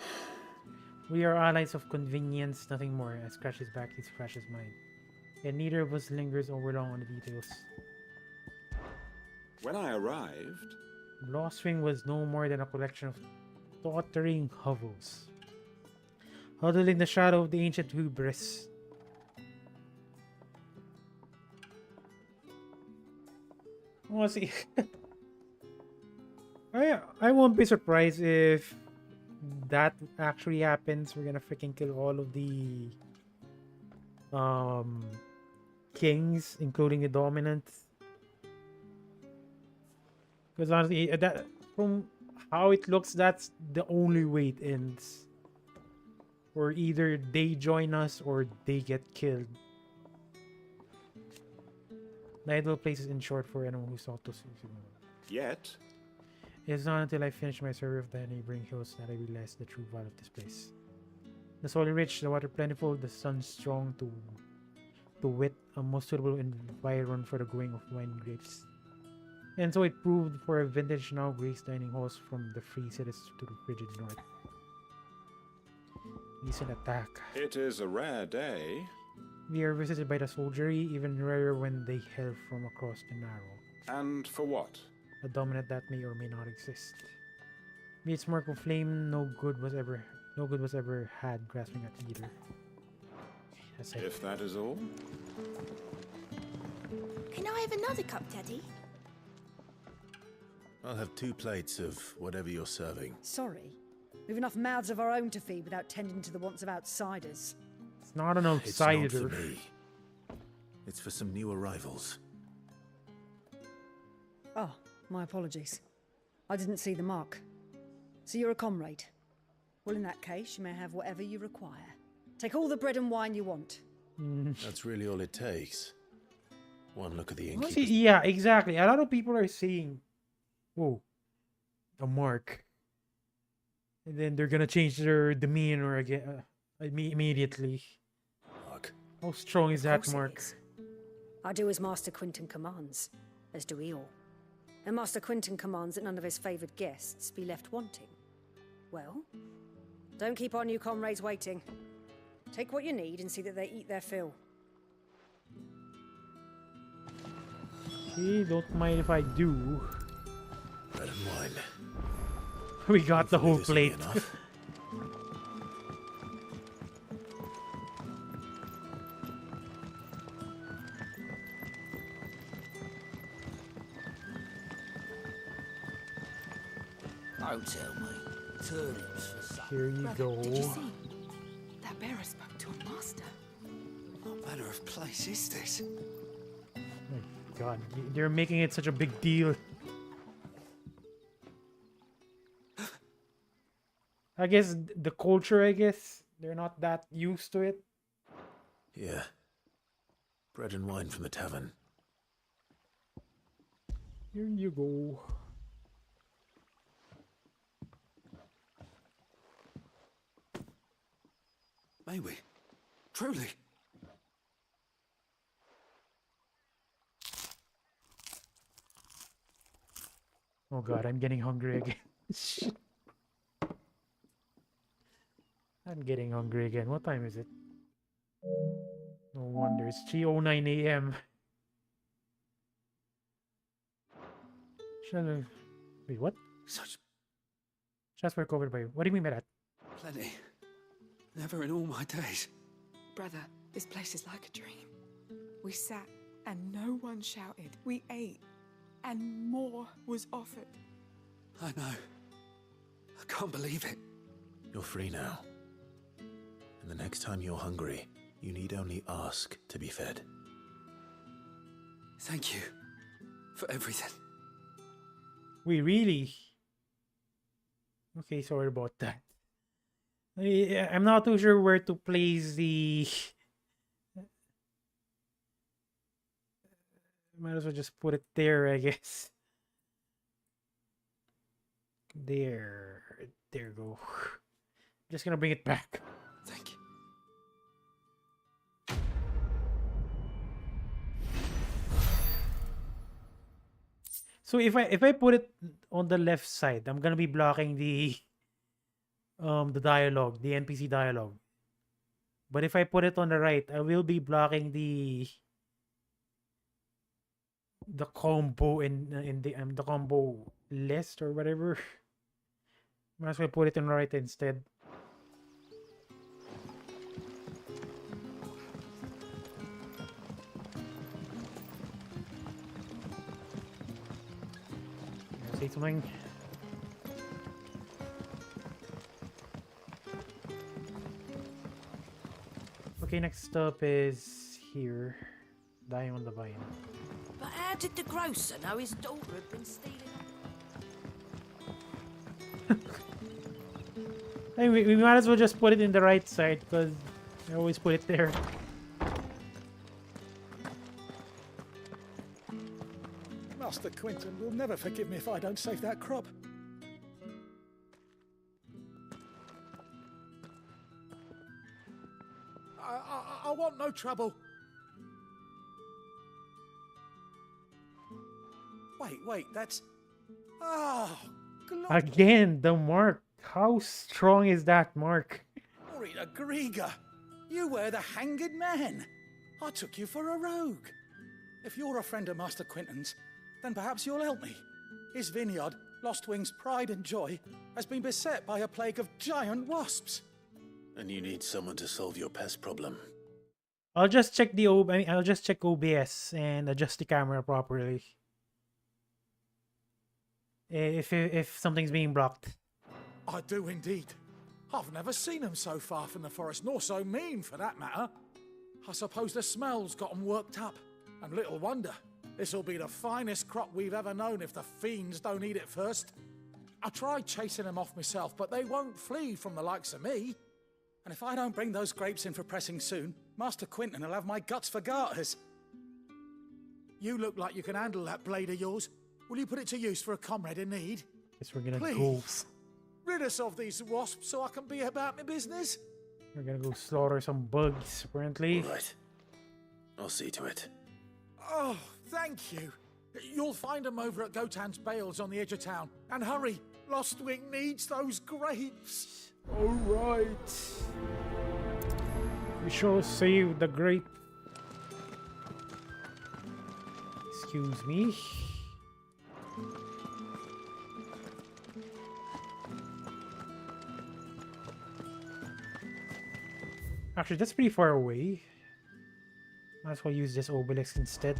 We are allies of convenience, nothing more. I scratch his back, he scratches mine. And neither of us lingers over long on the details. When I arrived, Lost Wing was no more than a collection of tottering hovels, huddled in the shadow of the ancient hubris. Well, see, I won't be surprised if that actually happens. We're gonna freaking kill all of the kings, including the dominant. Because honestly, that from how it looks, that's the only way it ends. Or either they join us or they get killed. The idle place is in short for anyone who sought to see. Yet? It's not until I finish my survey of the neighboring hills that I realize the true value of this place. The soil rich, the water plentiful, the sun strong to wit, a most suitable environment for the growing of wine and grapes. And so it proved for a vintage now graced dining halls from the free cities to the frigid north. Recent attack. It is a rare day. We are visited by the soldiery, even rarer when they hail from across the narrow. And for what? A dominant that may or may not exist. Be its smirk of flame, no good was ever had grasping at either. That's it. If that is all. Can I have another cup, Daddy? I'll have 2 plates of whatever you're serving. Sorry. We've enough mouths of our own to feed without tending to the wants of outsiders. It's not an outsider. It's not for me. It's for some new arrivals. Oh, my apologies. I didn't see the mark. So you're a comrade. Well, in that case, you may have whatever you require. Take all the bread and wine you want. That's really all it takes. One look at the innkeeper. Yeah, exactly. A lot of people are saying, whoa, a mark. And then they're gonna change their demeanor again immediately. Mark. How strong is that mark? I do as Master Quinton commands, as do we all. And Master Quinton commands that none of his favoured guests be left wanting. Well, don't keep our new comrades waiting. Take what you need and see that they eat their fill. Okay, don't mind if I do. Bread and wine. We got the whole plate. Don't tell me. Turnips for supper. Here you go. Did you see? That bearer spoke to a master. What manner of place is this? Oh God, they're making it such a big deal. I guess the culture, they're not that used to it. Yeah. Bread and wine from the tavern. Here you go. May we? Truly? Oh God, I'm getting hungry again. I'm getting hungry again. What time is it? No wonder. It's 3:09 a.m. Wait, what? Such Shots were covered by... What do you mean by that? plenty. Never in all my days. Brother, this place is like a dream. We sat and no one shouted. We ate and more was offered. I know. I can't believe it. You're free now. And the next time you're hungry, you need only ask to be fed. Thank you for everything. We really... Okay, sorry about that. I'm not too sure where to place the... Might as well just put it there, I guess. There you go. Just gonna bring it back. Thank you. So if I put it on the left side, I'm gonna be blocking the dialogue, the NPC dialogue. But if I put it on the right, I will be blocking the combo in the combo list or whatever. Might as well put it in right instead. Say something. Okay, next up is here. Dying on the Vine. But how did the grocer know his daughter had been stealing? Hey, we might as well just put it in the right side because I always put it there. Master Quinton will never forgive me if I don't save that crop. I want no trouble. Wait, that's... Oh, Again, the mark. How strong is that mark? Rita Griga, you were the hanged man. I took you for a rogue. If you're a friend of Master Quinton's, then perhaps you'll help me. His vineyard, Lostwing's pride and joy, has been beset by a plague of giant wasps. And you need someone to solve your pest problem. I'll just check I'll just check OBS and adjust the camera properly. If something's being blocked. I do indeed. I've never seen them so far from the forest, nor so mean for that matter. I suppose the smell's got them worked up. And little wonder. This'll be the finest crop we've ever known if the fiends don't eat it first. I tried chasing them off myself, but they won't flee from the likes of me. And if I don't bring those grapes in for pressing soon, Master Quinton will have my guts for garters. You look like you can handle that blade of yours. Will you put it to use for a comrade in need? Guess we're gonna Please. go. Rid us of these wasps so I can be about my business. We're gonna go slaughter some bugs, apparently. All right. I'll see to it. Oh, thank you. You'll find them over at Gotan's Bales on the edge of town. And hurry, Lostwing needs those grapes. All right. We shall save the grape. Excuse me. Actually, that's pretty far away. Might as well use this obelisk instead.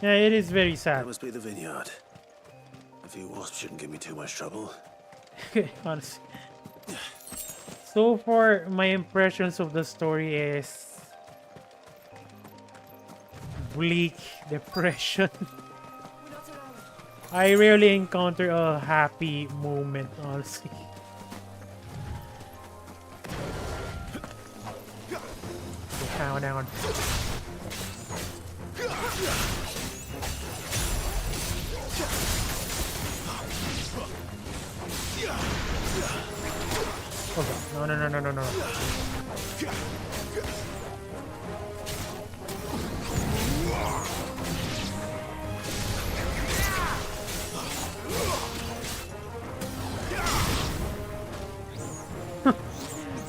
Yeah, it is very sad. That must be the vineyard. A few wasps shouldn't give me too much trouble. Honestly. So far, my impressions of the story is bleak depression. I rarely encounter a happy moment, honestly. Down. Okay. No.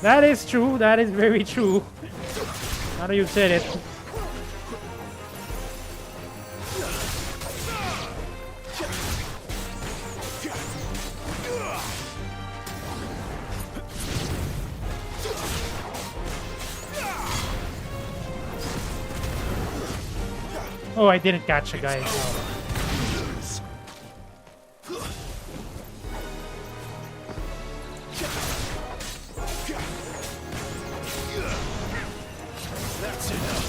That is true. That is very true. Now that you've said it. Oh, I didn't catch a guy. That's enough.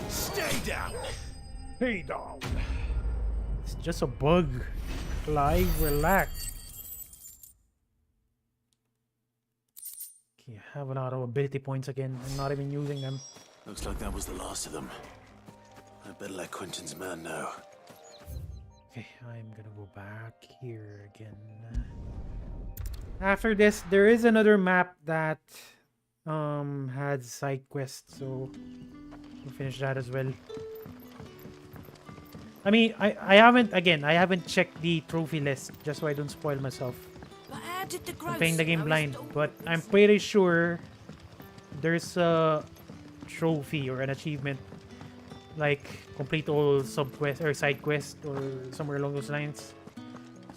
Stay down. Hey down. It's just a bug. Clive, relax. Okay, I have a lot of ability points again. I'm not even using them. Looks like that was the last of them. I better let Quinton's man know. Okay, I'm gonna go back here again. After this, there is another map that had side quests, so we'll finish that as well. I mean, I haven't checked the trophy list just so I don't spoil myself. But how did the I'm playing the game blind, but I'm pretty sure there's a trophy or an achievement like complete all sub quest or side quest or somewhere along those lines.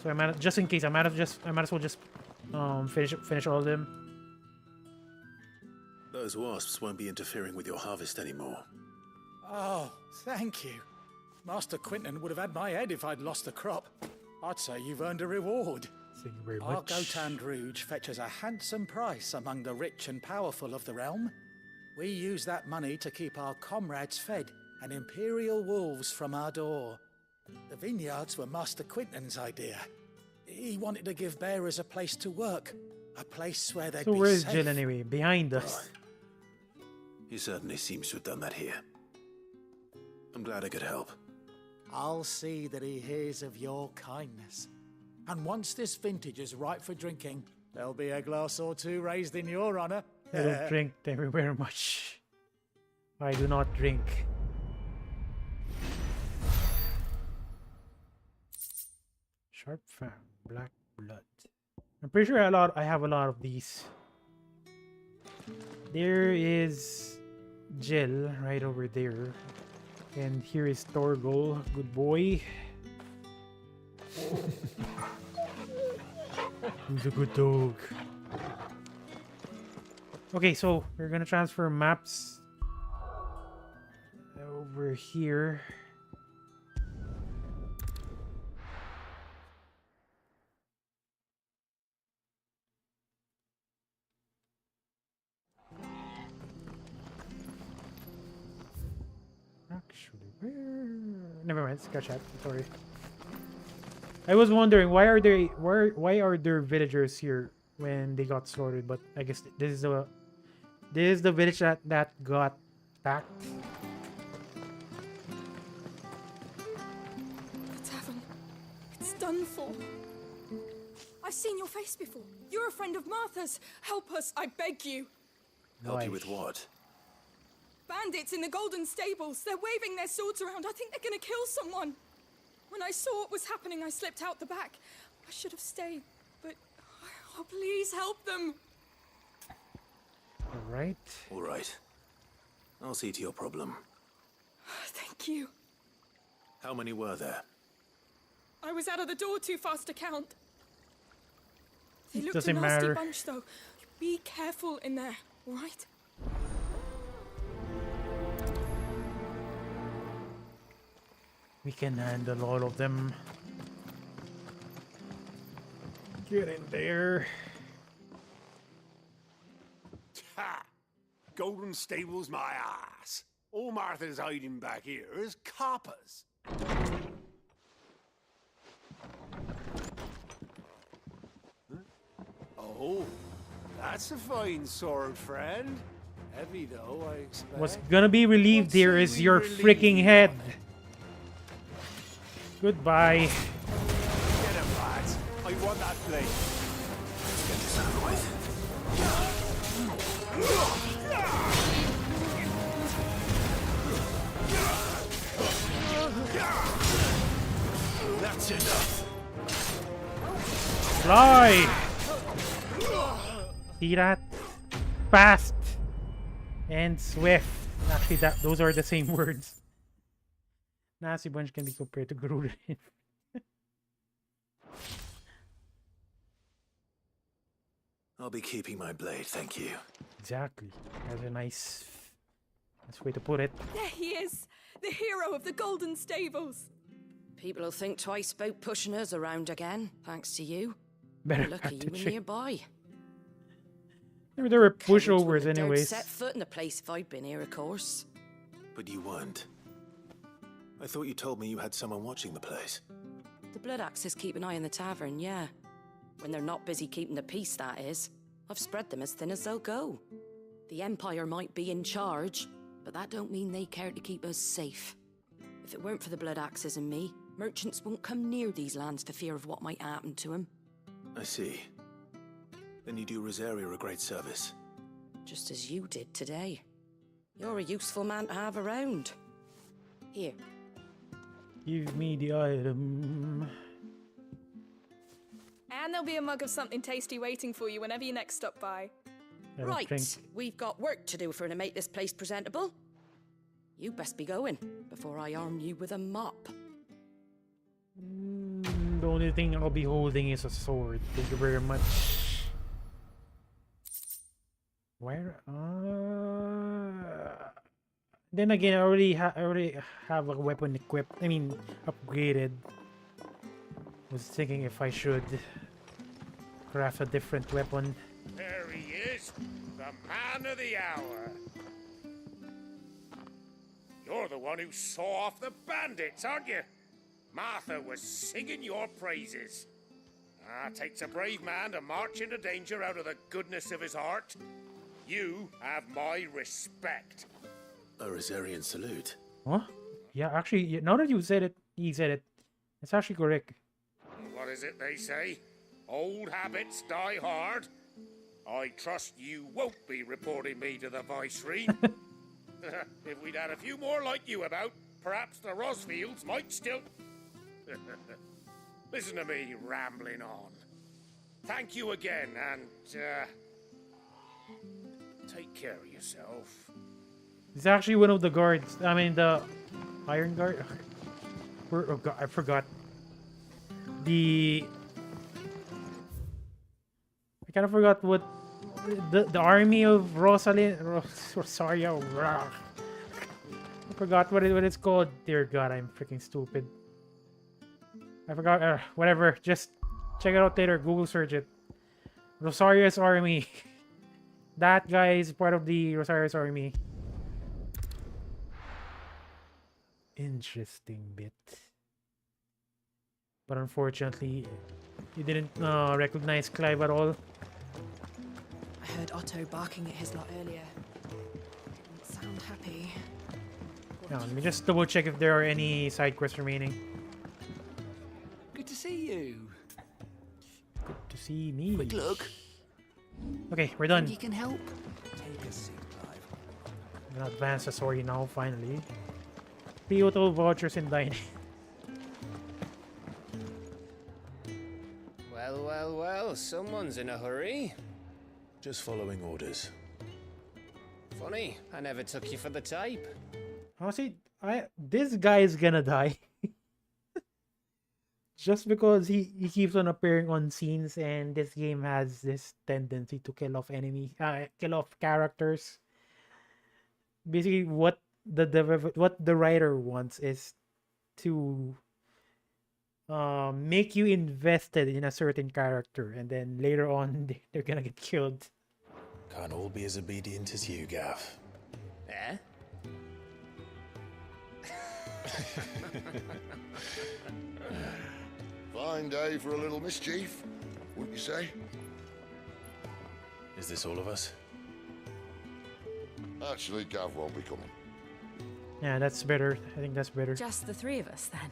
So just in case I might as well just finish all of them. Those wasps won't be interfering with your harvest anymore. Oh, thank you. Master Quinton would have had my head if I'd lost the crop. I'd say you've earned a reward. Thank you very Our much. Gotand Rouge fetches a handsome price among the rich and powerful of the realm. We use that money to keep our comrades fed and Imperial wolves from our door. The vineyards were Master Quinton's idea. He wanted to give bearers a place to work, a place where they'd So be where's safe. Jill anyway? Behind us. He certainly seems to have done that here. I'm glad I could help. I'll see that he hears of your kindness. And once this vintage is ripe for drinking, there'll be a glass or two raised in your honor. I don't drink very much. I do not drink. Sharp fang, black blood. I'm pretty sure I have a lot of these. There is Jill right over there. And here is Torgol, good boy. Who's a good dog? Okay, so we're gonna transfer maps over here. Actually, where? Never mind. Scratch that. Sorry. I was wondering why are there villagers here when they got slaughtered? But I guess this is the village that got attacked. The tavern. It's done for. I've seen your face before. You're a friend of Martha's. Help us, I beg you. Help you with what? Bandits in the Golden Stables. They're waving their swords around. I think they're gonna kill someone. When I saw what was happening, I slipped out the back. I should have stayed, but oh, please help them. All right. All right. I'll see to your problem. Thank you. How many were there? I was out of the door too fast to count. They looked Doesn't a nasty matter. bunch, though. Be careful in there, all right? We can handle all of them. Get in there. Ha! Golden Stables my ass. All Martha's hiding back here is coppers. Oh, that's a fine sword, friend. Heavy though, I expect. What's gonna be relieved here is your freaking head. Goodbye. Get him, lads. I want that blade. Let's get this over with. That's enough. Fly! See that? Fast and swift. Actually, those are the same words. Nasty bunch can be compared to Garura. I'll be keeping my blade, thank you. Exactly. That's a nice way to put it. There he is, the hero of the Golden Stables. People will think twice about pushing us around again, thanks to you. Better Lucky you were strategy. nearby. There were Cowards pushovers wouldn't have dared anyways. set foot in the place if I'd been here, of course. But you weren't. I thought you told me you had someone watching the place. The Blood Axes keep an eye on the tavern, yeah. When they're not busy keeping the peace, that is. I've spread them as thin as they'll go. The Empire might be in charge, but that don't mean they care to keep us safe. If it weren't for the Blood Axes and me, merchants won't come near these lands for fear of what might happen to them. I see. Then you do Rosaria a great service. Just as you did today. You're a useful man to have around. Here. Give me the item. And there'll be a mug of something tasty waiting for you whenever you next stop by. Right, we've got work to do to make this place presentable. You best be going before I arm you with a mop. The only thing I'll be holding is a sword. Thank you very much. Where? Then again, I already have a weapon equipped. I mean, upgraded. Was thinking if I should craft a different weapon. There he is, the man of the hour. You're the one who saw off the bandits, aren't you? Martha was singing your praises. Takes a brave man to march into danger out of the goodness of his heart. You have my respect. A Rosarian salute. Huh? Yeah, actually, now that you said it, he said it. It's actually correct. What is it they say? Old habits die hard. I trust you won't be reporting me to the Viceroy. If we'd had a few more like you about, perhaps the Rosfields might still... Listen to me rambling on. Thank you again, and, take care of yourself. He's actually one of the guards. I mean, the Iron Guard. Oh God, I forgot. I kind of forgot what the army of Rosario. I forgot what it's called. Dear God, I'm freaking stupid. I forgot. Whatever. Just check it out later. Google search it. Rosario's army. That guy is part of the Rosario's army. Interesting bit. But unfortunately, he didn't recognize Clive at all. I heard Otto barking at his lot earlier. Didn't sound happy. Yeah, let me just double check if there are any side quests remaining. Good to see you. Good to see me. Quick look. Okay, we're done. Think you can help? Take a seat, Clive. I'm gonna advance the story now, finally. Pivotal vouchers in dining. Well, well, well, someone's in a hurry. Just following orders. Funny, I never took you for the type. Honestly, this guy is gonna die. Just because he keeps on appearing on scenes, and this game has this tendency to kill off characters. Basically, what the writer wants is to make you invested in a certain character, and then later on they're gonna get killed. Can't all be as obedient as you, Gav. Eh? Fine day for a little mischief, wouldn't you say? Is this all of us? Actually, Gav won't be coming. Yeah, that's better. I think that's better. Just the three of us, then.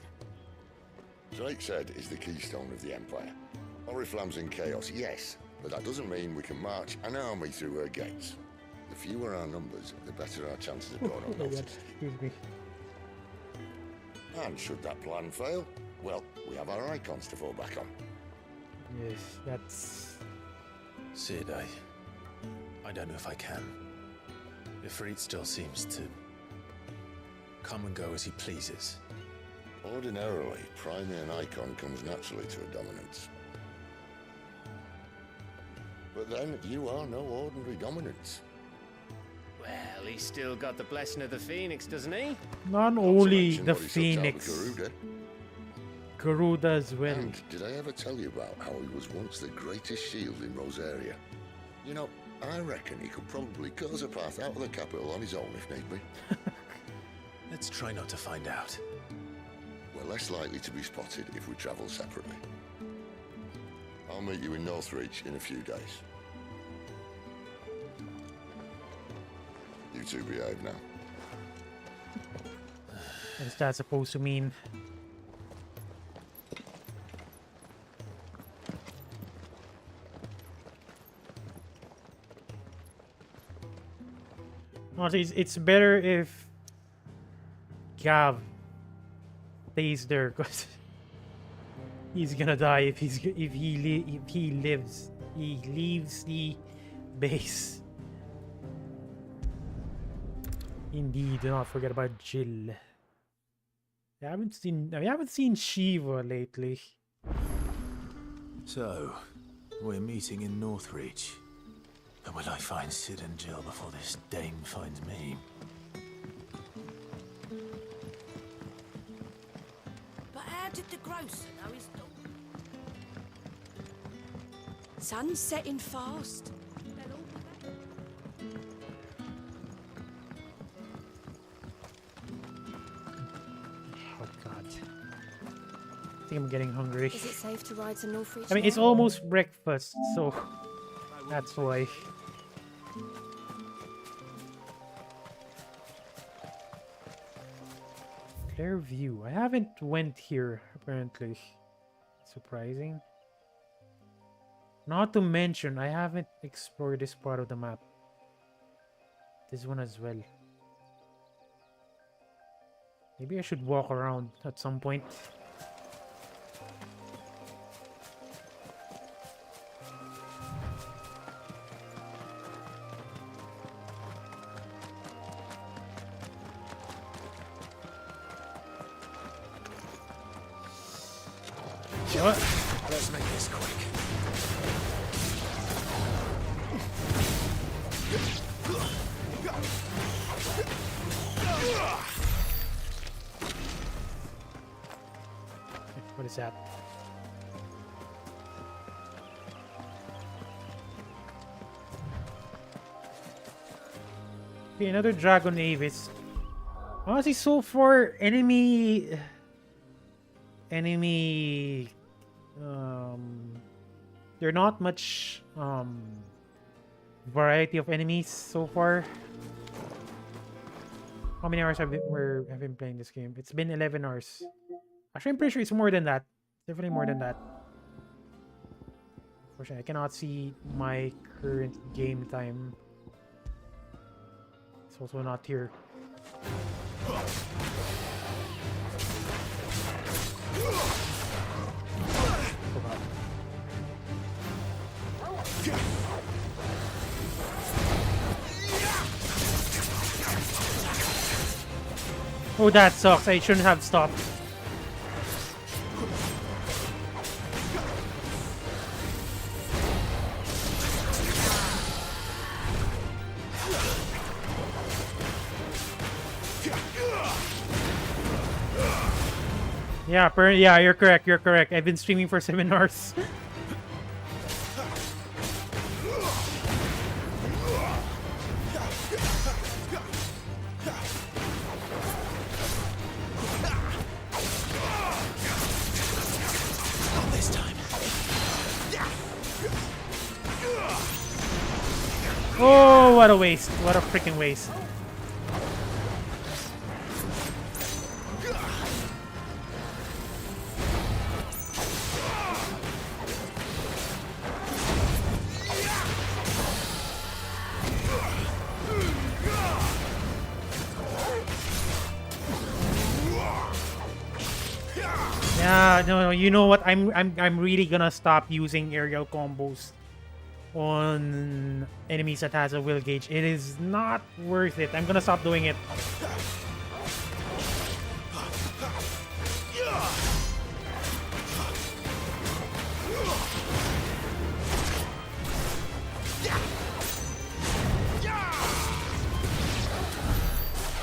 Drake said is the keystone of the Empire. Oriflamme's in chaos, yes, but that doesn't mean we can march an army through her gates. The fewer our numbers, the better our chances of going unnoticed. Excuse me. And should that plan fail, well, we have our icons to fall back on. Yes, that's... Sid, I don't know if I can. Ifrit still seems to come and go as he pleases. Ordinarily, priming an icon comes naturally to a dominance. But then, you are no ordinary dominance. Well, he's still got the blessing of the Pheonix, doesn't he? Not only the Pheonix, Garuda as well. And did I ever tell you about how he was once the greatest shield in Rosaria? You know, I reckon he could probably cut us a path out of the capital on his own if need be. Let's try not to find out. We're less likely to be spotted if we travel separately. I'll meet you in Northreach in a few days. You two behave now. What's that supposed to mean? Honestly, it's better if Gav stays there, because he's gonna die if he lives. He leaves the base. Indeed, do not forget about Jill. I haven't seen Shiva lately. So, we're meeting in Northreach. But will I find Sid and Jill before this dame finds me? But how did the grocer know his dog? Sun's setting fast. Oh god. I think I'm getting hungry. Is it safe to ride to Northreach? I mean, it's almost breakfast, so that's why. Clear view. I haven't went here, apparently. Surprising. Not to mention, I haven't explored this part of the map. This one as well. Maybe I should walk around at some point. You know what? Let's make this quick. What is that? Okay, another Dragon Avis. Honestly, so far, enemy, there are not much variety of enemies so far. How many hours have been playing this game? It's been 11 hours. Actually, I'm pretty sure it's more than that. Definitely more than that. Unfortunately, I cannot see my current game time. It's also not here. Oh, that sucks. I shouldn't have stopped. Yeah, you're correct. You're correct. I've been streaming for 7 hours. This time. Oh, what a waste. What a freaking waste. Yeah, no, you know what? I'm really gonna stop using aerial combos on enemies that has a will gauge. It is not worth it. I'm gonna stop doing it.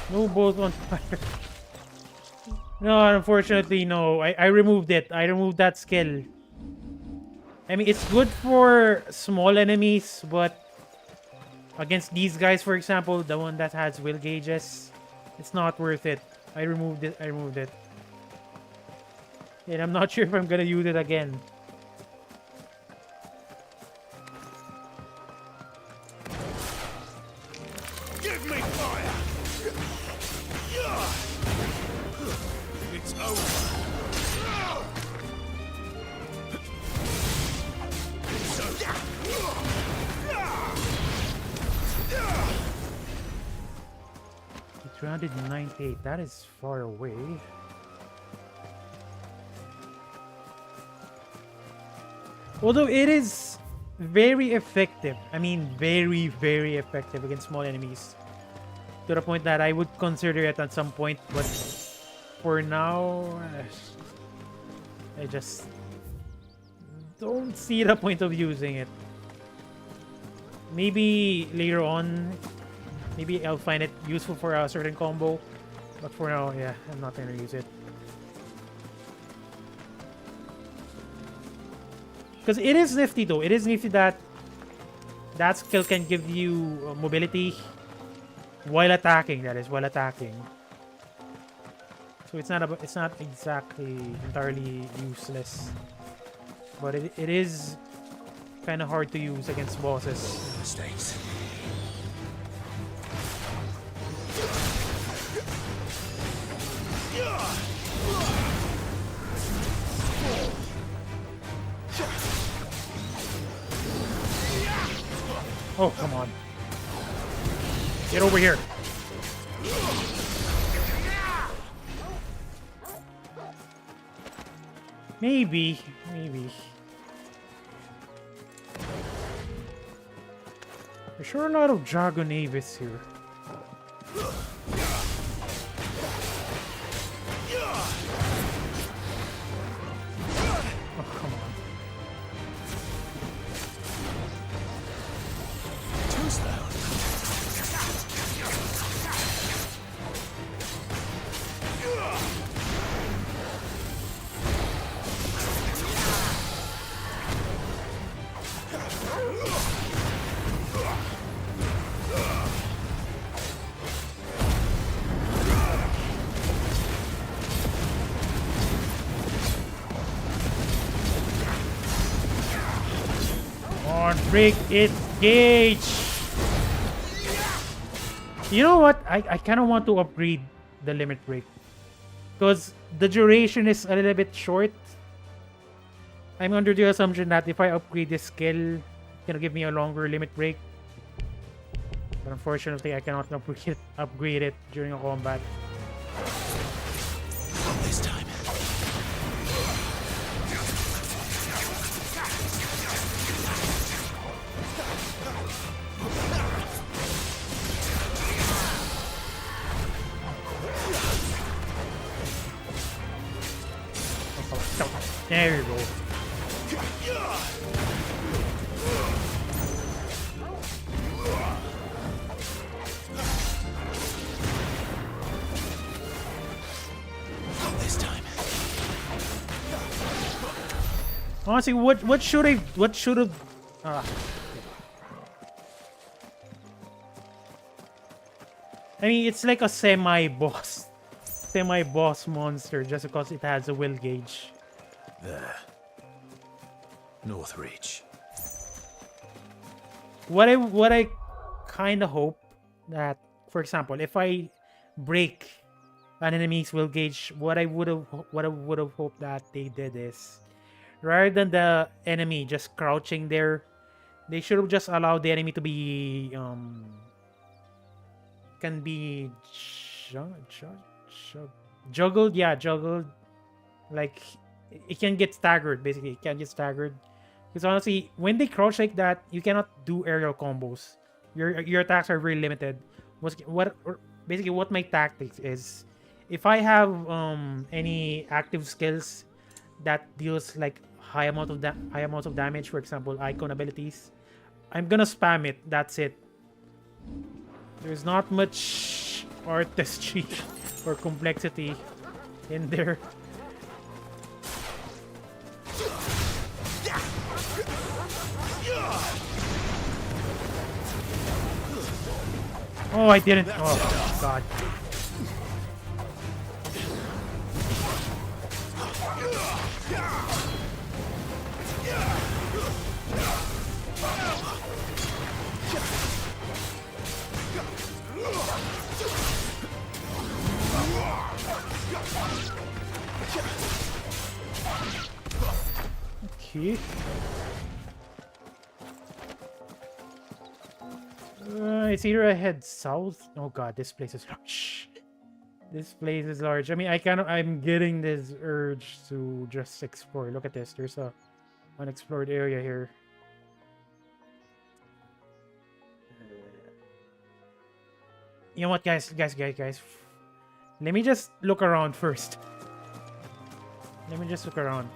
No bolt on fire. No, unfortunately, no. I removed it. I removed that skill. I mean, it's good for small enemies, but against these guys, for example, the one that has will gauges, it's not worth it. I removed it. I removed it. And I'm not sure if I'm gonna use it again. Give me fire! It's over. 198. That is far away. Although it is very effective. I mean, very, very effective against small enemies. To the point that I would consider it at some point, but for now, I just don't see the point of using it. Maybe later on, maybe I'll find it useful for a certain combo, but for now, yeah, I'm not gonna use it. Because it is nifty though. It is nifty that that skill can give you mobility while attacking. That is, while attacking. So it's not exactly entirely useless, but it is kind of hard to use against bosses. Mistakes. Oh, come on. Get over here. Maybe. There's sure a lot of Dragon Avis here. Oh, come on. Too slow. Break it, gauge. You know what? I kind of want to upgrade the limit break because the duration is a little bit short. I'm under the assumption that if I upgrade this skill, it's gonna give me a longer limit break. But unfortunately, I cannot upgrade it during a combat. This time. There you go. This time. Honestly, what should have I mean, it's like a semi-boss monster just because it has a will gauge. There. Northreach. What I kind of hope that, for example, if I break an enemy's will gauge, what I would have hoped that they did is, rather than the enemy just crouching there, they should have just allowed the enemy to be can be juggled. Yeah, juggled. Like, it can get staggered, basically. It can get staggered. Because honestly, when they crouch like that, you cannot do aerial combos. Your attacks are very limited. Basically what my tactics is, if I have any active skills that deals like high amount of damage, for example, icon abilities, I'm gonna spam it. That's it. There's not much artistry or complexity in there. Oh, I didn't. Oh, God. Okay. It's either I head south. Oh god, this place is shh. This place is large. I mean, I'm getting this urge to just explore. Look at this. There's a unexplored area here. You know what, guys? Let me just look around first. Let me just look around.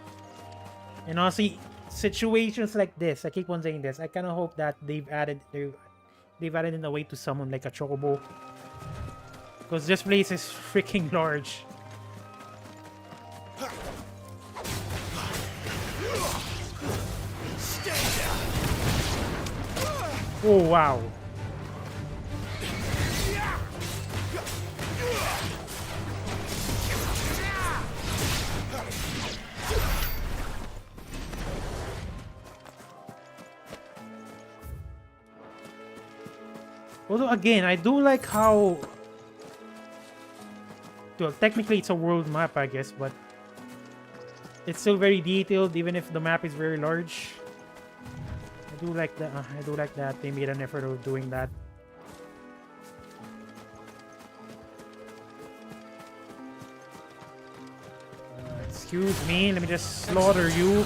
And honestly, situations like this, I keep on saying this. I kind of hope that they've added in a way to summon like a chocobo. Because this place is freaking large. Oh, wow. Although, again, I do like how... Well, technically it's a world map, I guess, but it's still very detailed, even if the map is very large. I do like that. I do like that they made an effort of doing that. Excuse me, let me just slaughter you.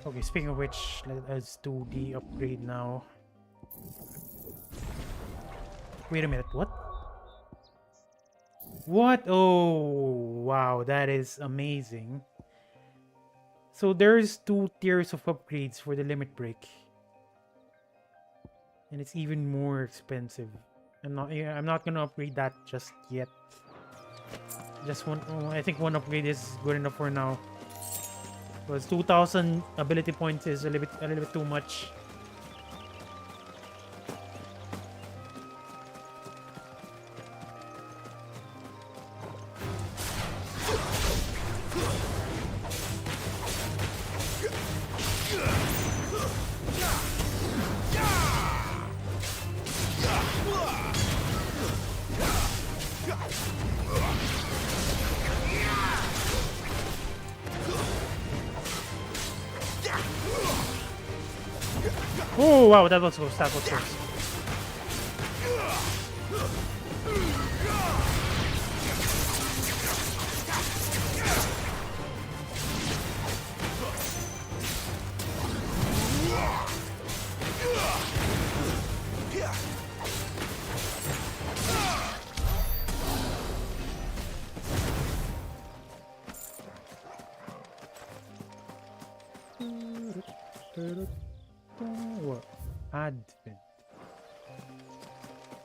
Okay, speaking of which, let us do the upgrade now. Wait a minute, what? What? Oh, wow, that is amazing. So there's 2 tiers of upgrades for the limit break. And it's even more expensive. I'm not gonna upgrade that just yet. Just one. Oh, I think one upgrade is good enough for now. Because 2,000 ability points is a little bit too much. Oh wow, that was close, that was close. What? Advent.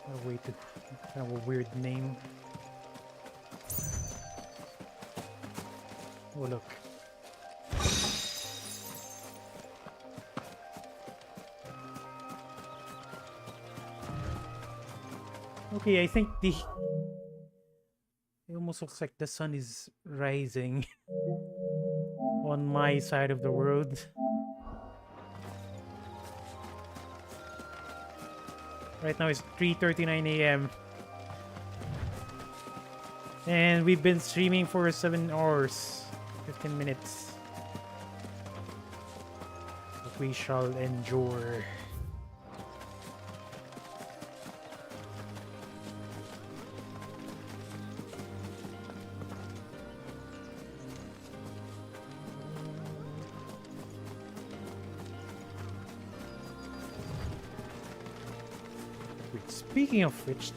Oh, wait, kind of a weird name. Oh, look. Okay, I think it almost looks like the sun is rising on my side of the world. Right now it's 3:39 a.m. And we've been streaming for 7 hours, 15 minutes. But we shall endure. Speaking of which,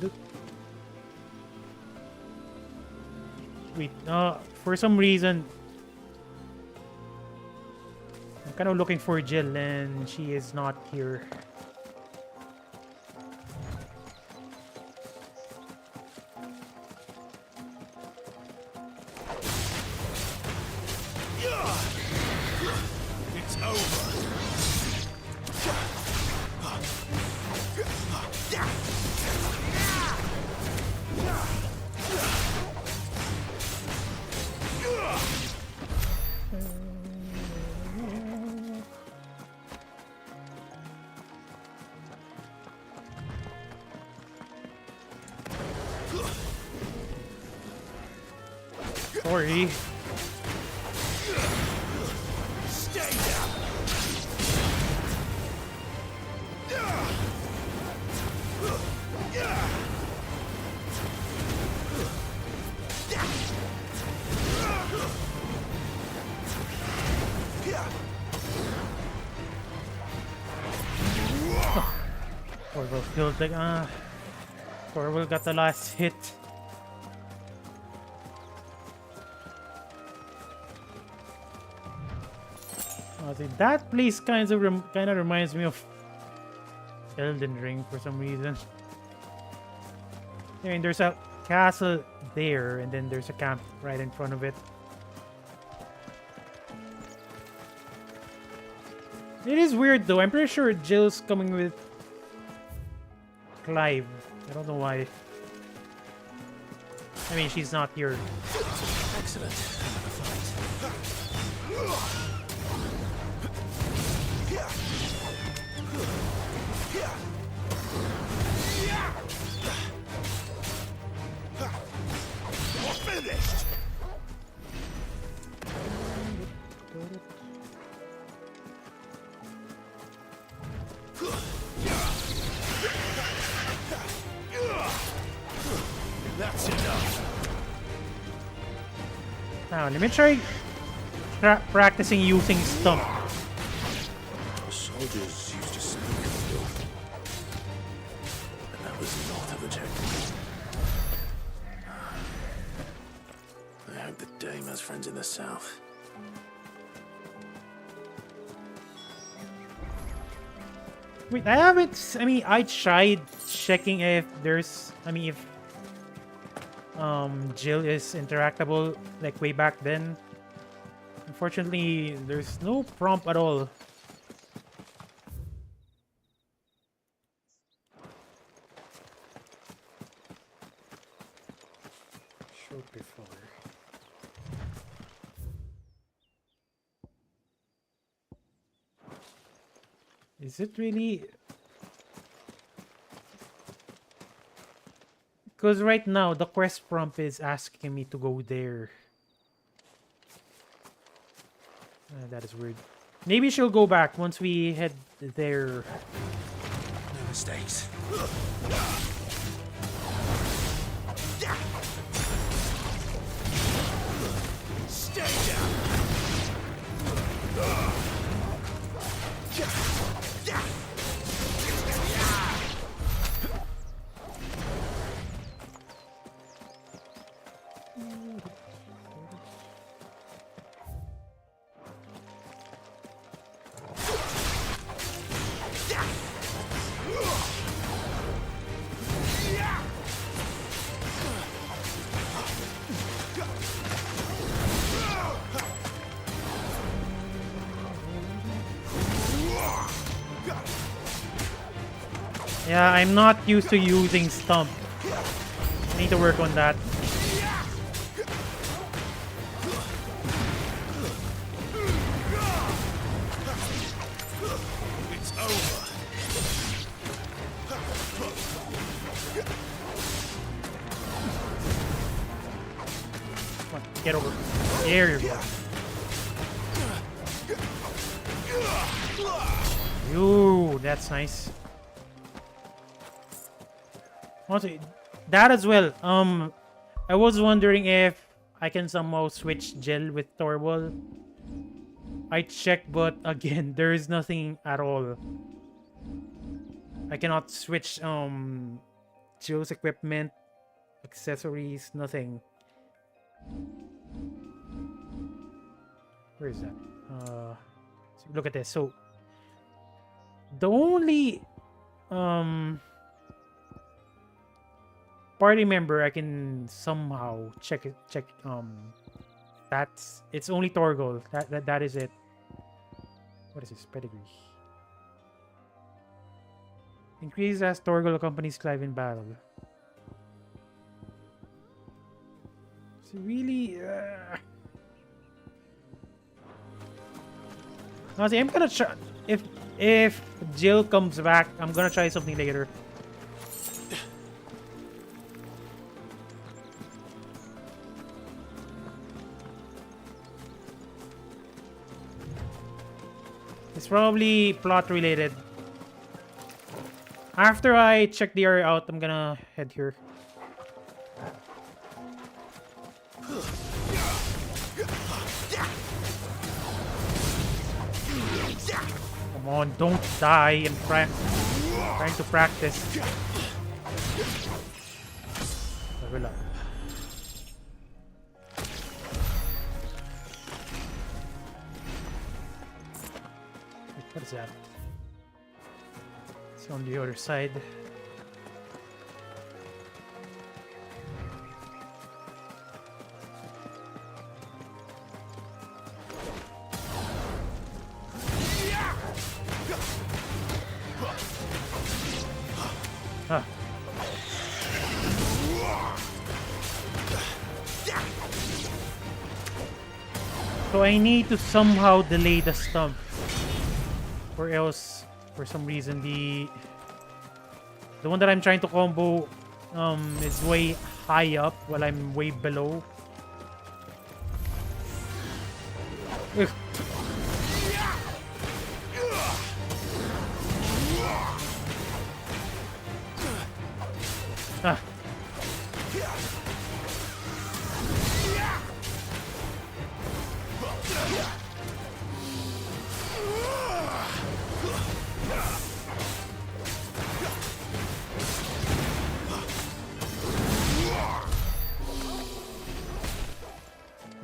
for some reason, I'm kind of looking for Jill and she is not here. It's over. Sorry. Stay down. Torval killed the Torval got the last hit. See, that place kind of reminds me of Elden Ring for some reason. I mean, there's a castle there, and then there's a camp right in front of it. It is weird though. I'm pretty sure Jill's coming with Clive. I don't know why. I mean, she's not here. Excellent. Finished. That's enough. Now, let me try practicing using stump. Soldiers used to speak of filth, but that was not of the technique. I hope the Dame has friends in the south. Wait, I haven't. I mean, I tried checking if there's. I mean, if Jill is interactable like way back then. Unfortunately, there's no prompt at all. Showed before. Is it really? Because right now, the quest prompt is asking me to go there. That is weird. Maybe she'll go back once we head there. No mistakes. Stay down. Yeah, I'm not used to using stump. I need to work on that. It's over. Come on, get over. There you go. Ooh, that's nice. Also, that as well. I was wondering if I can somehow switch Jill with Torval. I checked, but again, there is nothing at all. I cannot switch Jill's equipment, accessories, nothing. Where is that? So look at this. So the only party member I can somehow check that's it's only Torgal. That is it. What is this? Pedigree. Increase as Torgal accompanies Clive in battle. So really honestly, I'm gonna try if Jill comes back, I'm gonna try something later. It's probably plot related. After I check the area out, I'm gonna head here. Come on, don't die in trying to practice. Level up. What is that? It's on the other side. Ah. So I need to somehow delay the stump, or else, for some reason, the one that I'm trying to combo is way high up while I'm way below. Ugh. Ah.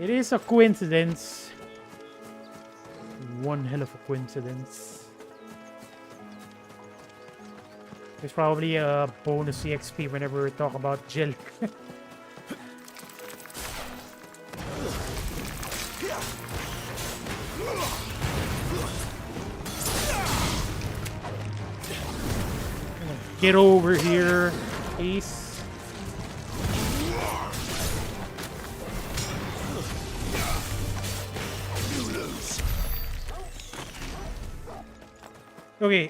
It is a coincidence. One hell of a coincidence. There's probably a bonus EXP whenever we talk about Jill. Get over here, Ace. Okay,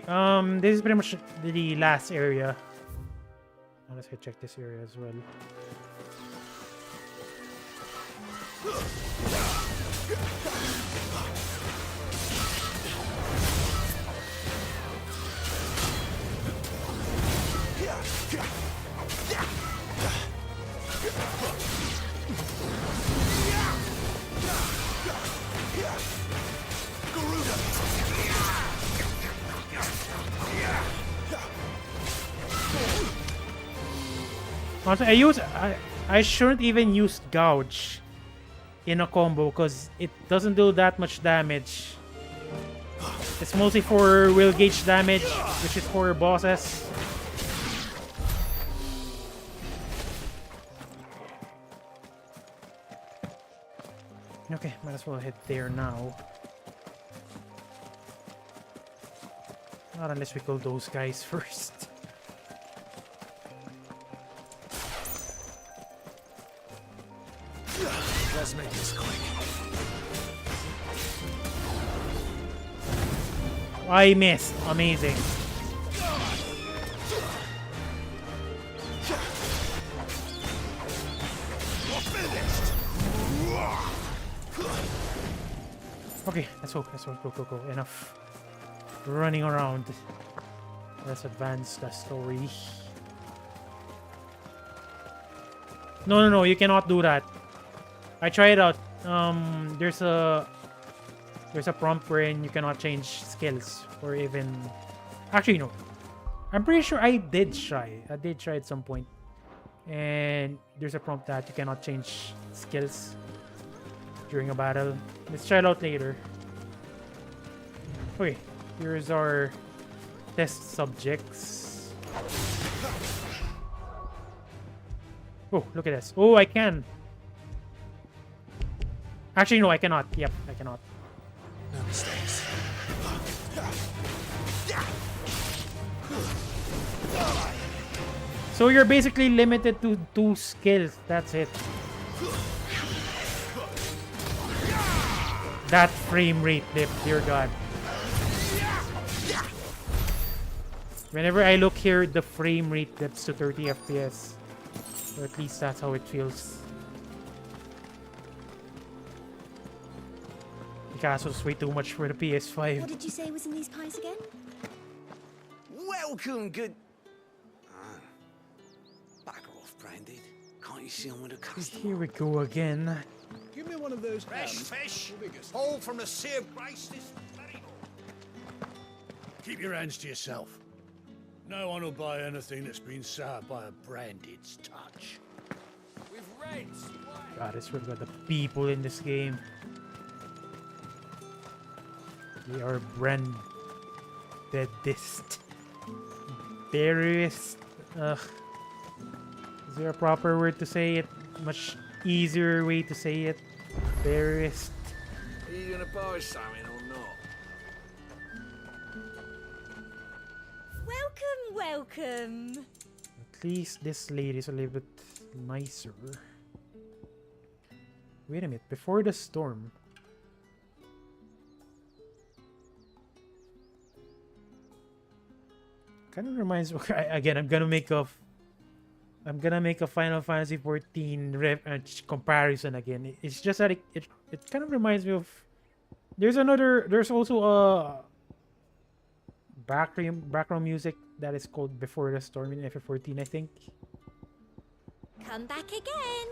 this is pretty much the last area. Now let's go check this area as well. Also, I shouldn't even use Gouge in a combo because it doesn't do that much damage. It's mostly for will gauge damage, which is for bosses. Okay, might as well head there now. Not unless we kill those guys first. Let's make this quick. I missed. Amazing. Okay, let's go. Let's go. Go. Enough running around. Let's advance the story. No. You cannot do that. I tried it out. There's a prompt wherein you cannot change skills or even. Actually, no. I'm pretty sure I did try. I did try at some point, and there's a prompt that you cannot change skills during a battle. Let's try it out later. Okay, here's our test subjects. Oh, look at this. Oh, I can. Actually, no, I cannot. Yep, I cannot. No mistakes. So you're basically limited to 2 skills. That's it. That frame rate dip, dear God. Whenever I look here, the frame rate dips to 30 FPS. Or at least that's how it feels. Castle's way too much for the PS5. What did you say was in these pies again? Welcome, good... Back off, Branded. Can't you see I'm with a customer? Here we go again. Give me one of those fresh fish, whole from the sea of grace this very morning. Keep your hands to yourself. No one will buy anything that's been soured by a Branded's touch. With reds. God, I swear to God, the people in this game. They are brandedist. Barest. Ugh. Is there a proper word to say it? Much easier way to say it. Barest. Are you gonna buy something or not? Welcome. At least this lady's a little bit nicer. Wait a minute, before the storm. Kind of reminds me. Again, I'm gonna make a Final Fantasy 14 comparison again. It's just that it kind of reminds me of. There's also a background music that is called Before the Storm in FF14, I think. Come back again.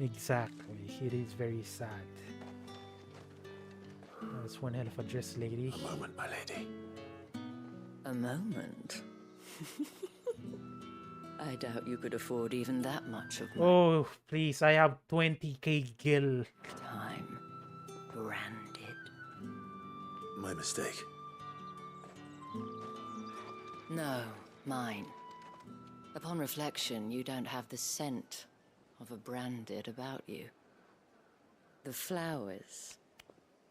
Exactly. It is very sad. That's one hell of a dress, lady. A moment, my lady. A moment? I doubt you could afford even that much of my Oh, please. I have 20k gil. time. Branded. My mistake. No, mine. Upon reflection, you don't have the scent of a branded about you. The flowers.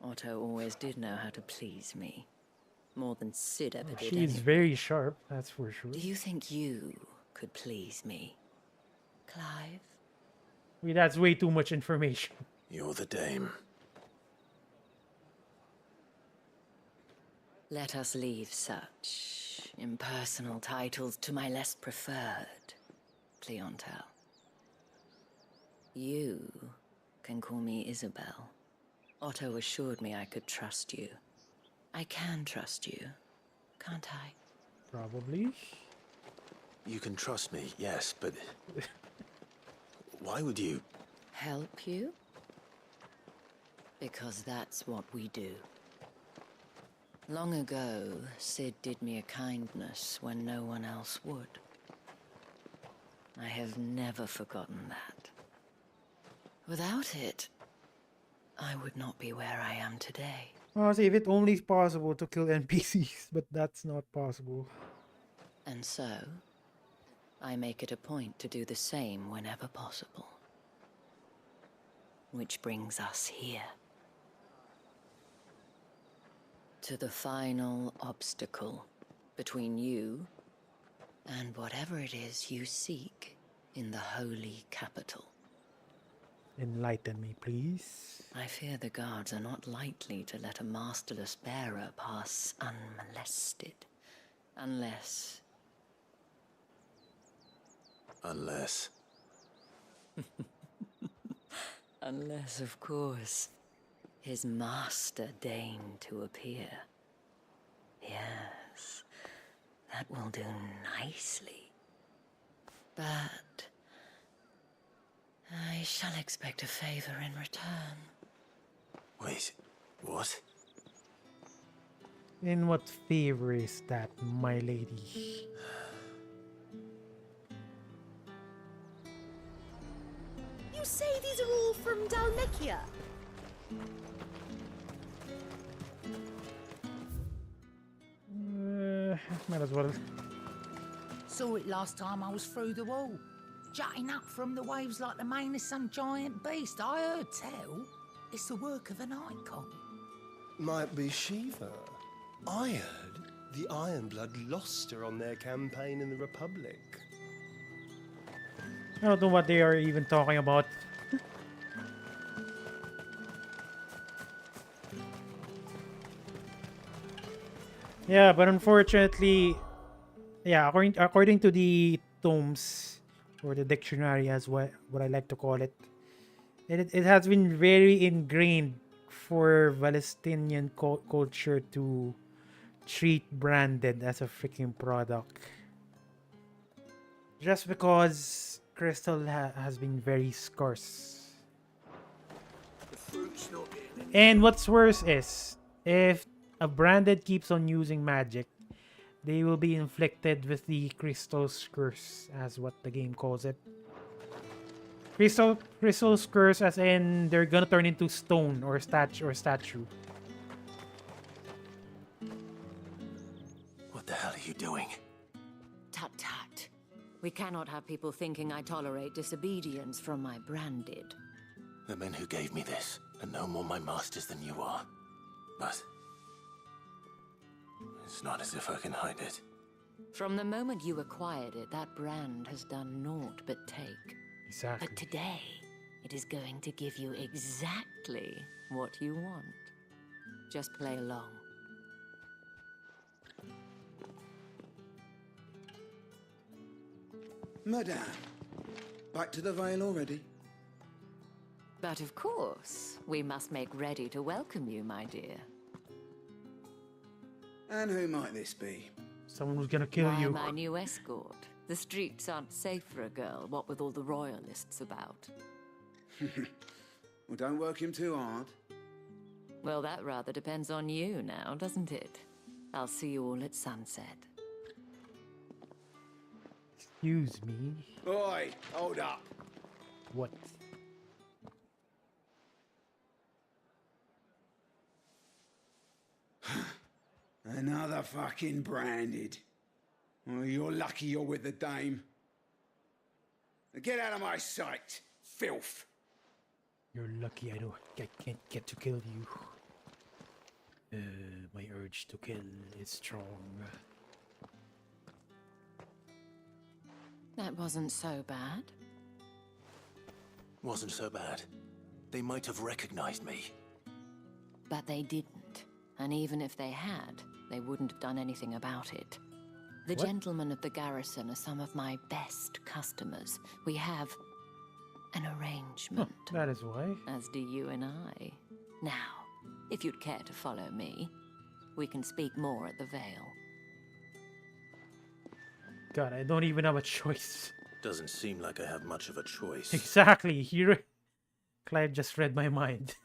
Otto always did know how to please me. More than Sid ever did. She's very sharp, that's for sure. Do you think you could please me, Clive? Wait, that's way too much information. You're the dame. Let us leave such impersonal titles to my less preferred clientele. You can call me Isabelle. Otto assured me I could trust you. I can trust you, can't I? Probably. You can trust me, yes, but... why would you... Help you? Because that's what we do. Long ago, Sid did me a kindness when no one else would. I have never forgotten that. Without it, I would not be where I am today. Honestly, if it only is possible to kill NPCs, but that's not possible. And so, I make it a point to do the same whenever possible. Which brings us here. To the final obstacle between you and whatever it is you seek in the holy capital. Enlighten me, please. I fear the guards are not likely to let a masterless bearer pass unmolested. Unless... Unless... Unless, of course, his master deigned to appear. Yes, that will do nicely. But... I shall expect a favor in return. Wait, what? In what favor is that, my lady? You say these are all from Dalmekia? Might as well. Saw it last time I was through the wall. Jutting up from the waves like the mane of some giant beast. I heard tell it's the work of an icon. Might be Shiva. I heard the Ironblood lost her on their campaign in the Republic. I don't know what they are even talking about. Yeah, but unfortunately, yeah, according to the tomes, or the dictionary as what I like to call it, it has been very ingrained for Palestinian culture to treat branded as a freaking product. Just because crystal has been very scarce. And what's worse is, if a branded keeps on using magic, they will be inflicted with the crystal's curse, as what the game calls it. Crystal's curse, as in they're gonna turn into stone or statue. What the hell are you doing? Tut tut. We cannot have people thinking I tolerate disobedience from my branded. The men who gave me this are no more my masters than you are. But it's not as if I can hide it. From the moment you acquired it, that brand has done naught but take. Exactly. But today, it is going to give you exactly what you want. Just play along. Madame, back to the Vale already? But of course, we must make ready to welcome you, my dear. And who might this be? Someone who's gonna kill you. My new escort. The streets aren't safe for a girl, what with all the royalists about. Well, don't work him too hard. Well, that rather depends on you now, doesn't it? I'll see you all at sunset. Excuse me. Oi, hold up. What? Another fucking branded. Oh, you're lucky you're with the dame. Now get out of my sight, filth. You're lucky I can't get to kill you. My urge to kill is strong. That wasn't so bad. Wasn't so bad. They might have recognized me. But they didn't. And even if they had, they wouldn't have done anything about it. The gentlemen of the garrison are some of my best customers. We have an arrangement. Huh, that is why. As do you and I. Now, if you'd care to follow me, we can speak more at the Vale. God, I don't even have a choice. Doesn't seem like I have much of a choice. Exactly. Clive just read my mind.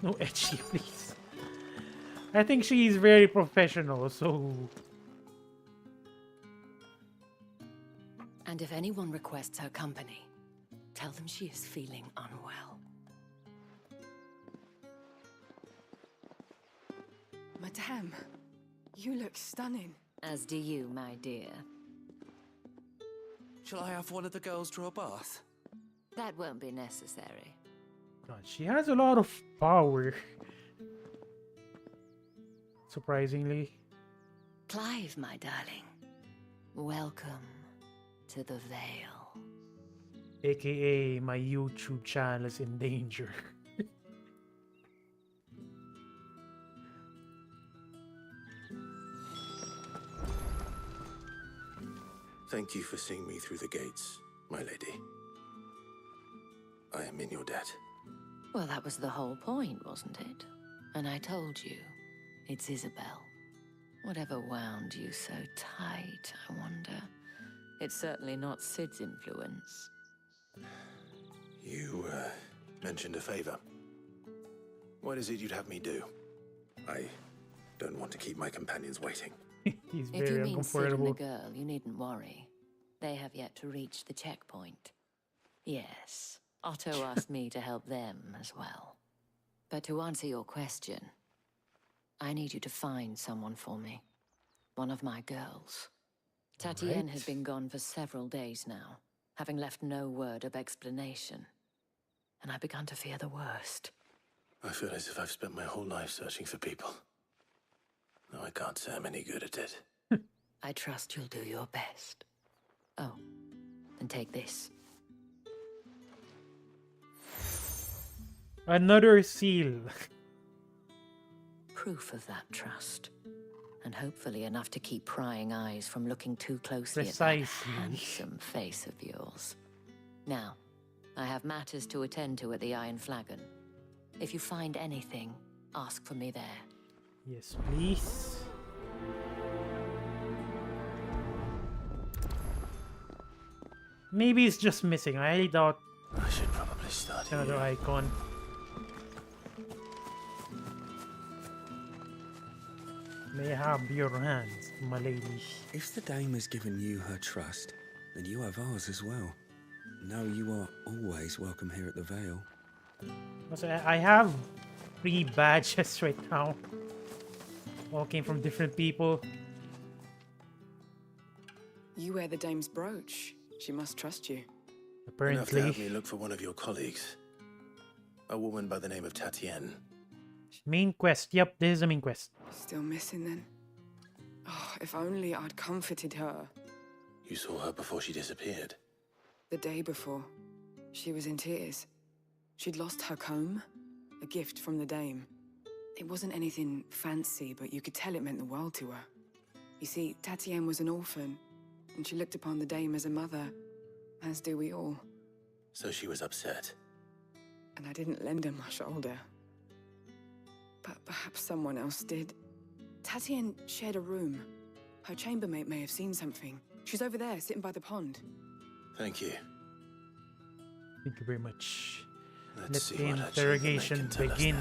No etchy, please. I think she's very professional, so... And if anyone requests her company, tell them she is feeling unwell. Madame, you look stunning. As do you, my dear. Shall I have one of the girls draw a bath? That won't be necessary. God, she has a lot of power. Surprisingly. Clive, my darling. Welcome to the Vale. AKA my YouTube channel is in danger. Thank you for seeing me through the gates, my lady. I am in your debt. Well, that was the whole point, wasn't it? And I told you, it's Isabelle. Whatever wound you so tight, I wonder. It's certainly not Sid's influence. You, mentioned a favor. What is it you'd have me do? I don't want to keep my companions waiting. He's If you very mean Sid and the uncomfortable. girl, you needn't worry. They have yet to reach the checkpoint. Yes, Otto asked me to help them as well. But to answer your question, I need you to find someone for me. One of my girls. Tatienne had been gone for several days now, having left no word of explanation. And I began to fear the worst. I feel as if I've spent my whole life searching for people. Though I can't say I'm any good at it. I trust you'll do your best. Oh, and take this. Another seal. Proof of that trust. And hopefully enough to keep prying eyes from looking too closely at that Precisely. handsome face of yours. Now, I have matters to attend to at the Iron Flagon. If you find anything, ask for me there. Yes, please. Maybe it's just missing. I highly doubt I should probably start another here. icon. May I have your hands, my lady. If the dame has given you her trust, then you have ours as well. Know you are always welcome here at the Vale. Also, I have 3 badges right now. All came from different people. You wear the dame's brooch. She must trust you. Enough to Apparently. have me look for one of your colleagues. A woman by the name of Tatienne. Main quest. Yep, this is the main quest. Still missing then? Oh, if only I'd comforted her. You saw her before she disappeared. The day before, she was in tears. She'd lost her comb, a gift from the dame. It wasn't anything fancy, but you could tell it meant the world to her. You see, Tatienne was an orphan, and she looked upon the dame as a mother, as do we all. So she was upset. And I didn't lend her my shoulder. But perhaps someone else did. Tatienne shared a room. Her chambermaid may have seen something. She's over there, sitting by the pond. Thank you. Thank you very much. Let's Let see the what interrogation achievement can tell us begin.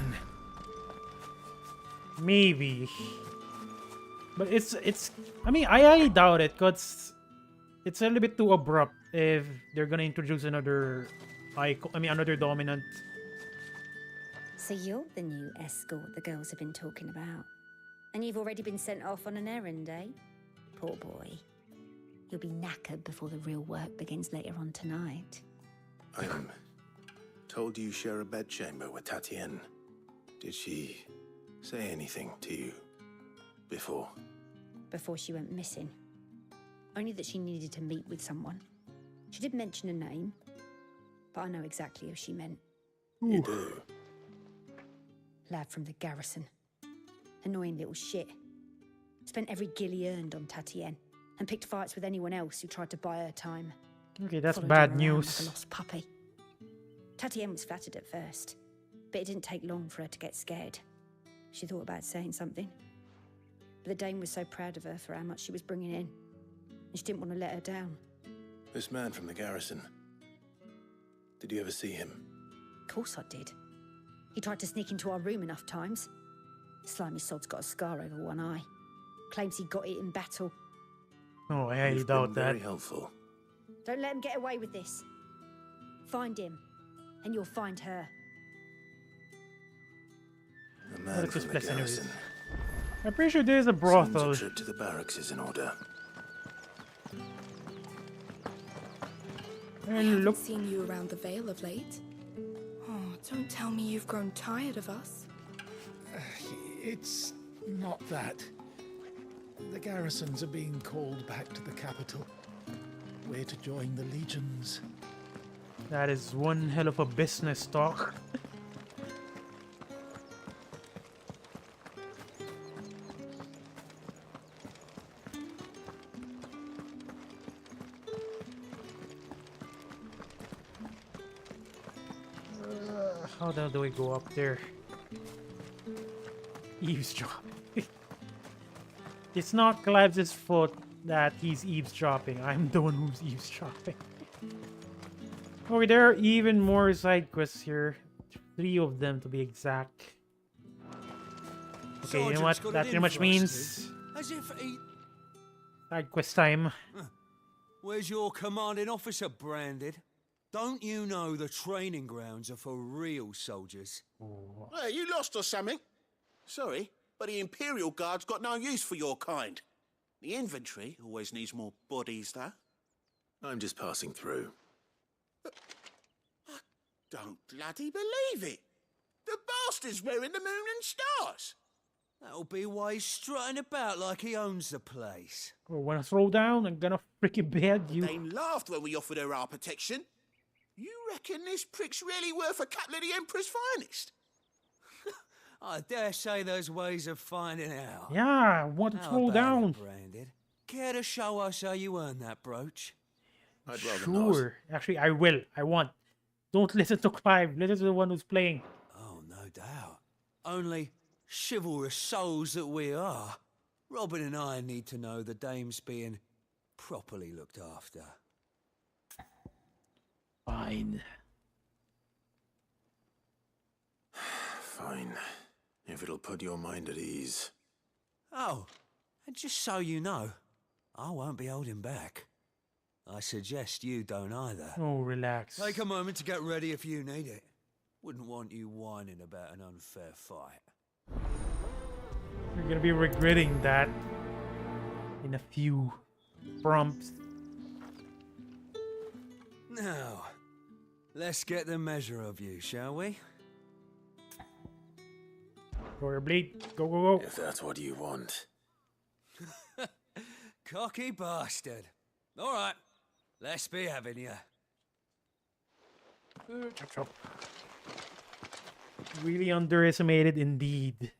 then. Maybe. But it's I mean, I highly doubt it, cause it's a little bit too abrupt if they're gonna introduce another icon, another dominant. So you're the new escort the girls have been talking about. And you've already been sent off on an errand, eh? Poor boy. You'll be knackered before the real work begins later on tonight. I'm told you share a bedchamber with Tatienne. Did she say anything to you before? Before she went missing. Only that she needed to meet with someone. She did mention a name, but I know exactly who she meant. You do? Lad from the garrison. Annoying little shit. Spent every guil he earned on Tatienne, and picked fights with anyone else who tried to buy her time. Okay, that's Followed bad her around news. like a lost puppy. Tatienne was flattered at first, but it didn't take long for her to get scared. She thought about saying something. But the dame was so proud of her for how much she was bringing in, and she didn't want to let her down. This man from the garrison. Did you ever see him? Of course I did. He tried to sneak into our room enough times. Slimy sod's got a scar over one eye. Claims he got it in battle. Oh, I highly You've doubt been that. very helpful. Don't let him get away with this. Find him, and you'll find her. A man Let's just from the bless anyways. garrison. I'm pretty sure there's a Seems brothel. a trip to the barracks is in order. I haven't seen you around the Vale of late. Oh, don't tell me you've grown tired of us. It's not that. The garrisons are being called back to the capital. We're to join the legions. That is one hell of a business talk. How the hell do we go up there? Eavesdropping. It's not Clive's fault that he's eavesdropping. I'm the one who's eavesdropping. Okay, there are even more side quests here. 3 of them to be exact. Okay, you know what? That pretty much means As if he... side quest time. Where's your commanding officer, Branded? Don't you know the training grounds are for real soldiers? Hey, you lost or something? Sorry, but the Imperial Guard's got no use for your kind. The infantry always needs more bodies, though. I'm just passing through. I don't bloody believe it. The bastard's wearing the moon and stars. That'll be why he's strutting about like he owns the place. Oh, when I throw down, I'm gonna freaking behead you. They laughed when we offered her our protection. You reckon this prick's really worth a couple of the Emperor's finest? I dare say there's ways of finding out. Yeah, I want to slow down. Branded. Care to show us how you earned that brooch? I'd rather Sure. Actually, I will. I want. Don't listen to Clive. Listen to the one who's playing. Oh, no doubt. Only chivalrous souls that we are, Robin and I need to know the dame's being properly looked after. Fine. Fine. If it'll put your mind at ease. Oh, and just so you know, I won't be holding back. I suggest you don't either. Oh, relax. Take a moment to get ready if you need it. Wouldn't want you whining about an unfair fight. You're gonna be regretting that in a few prompts. Now, let's get the measure of you, shall we? Go your blade. Go, go, go. If that's what you want. Cocky bastard. All right, let's be having you. Chop, chop. Really underestimated indeed.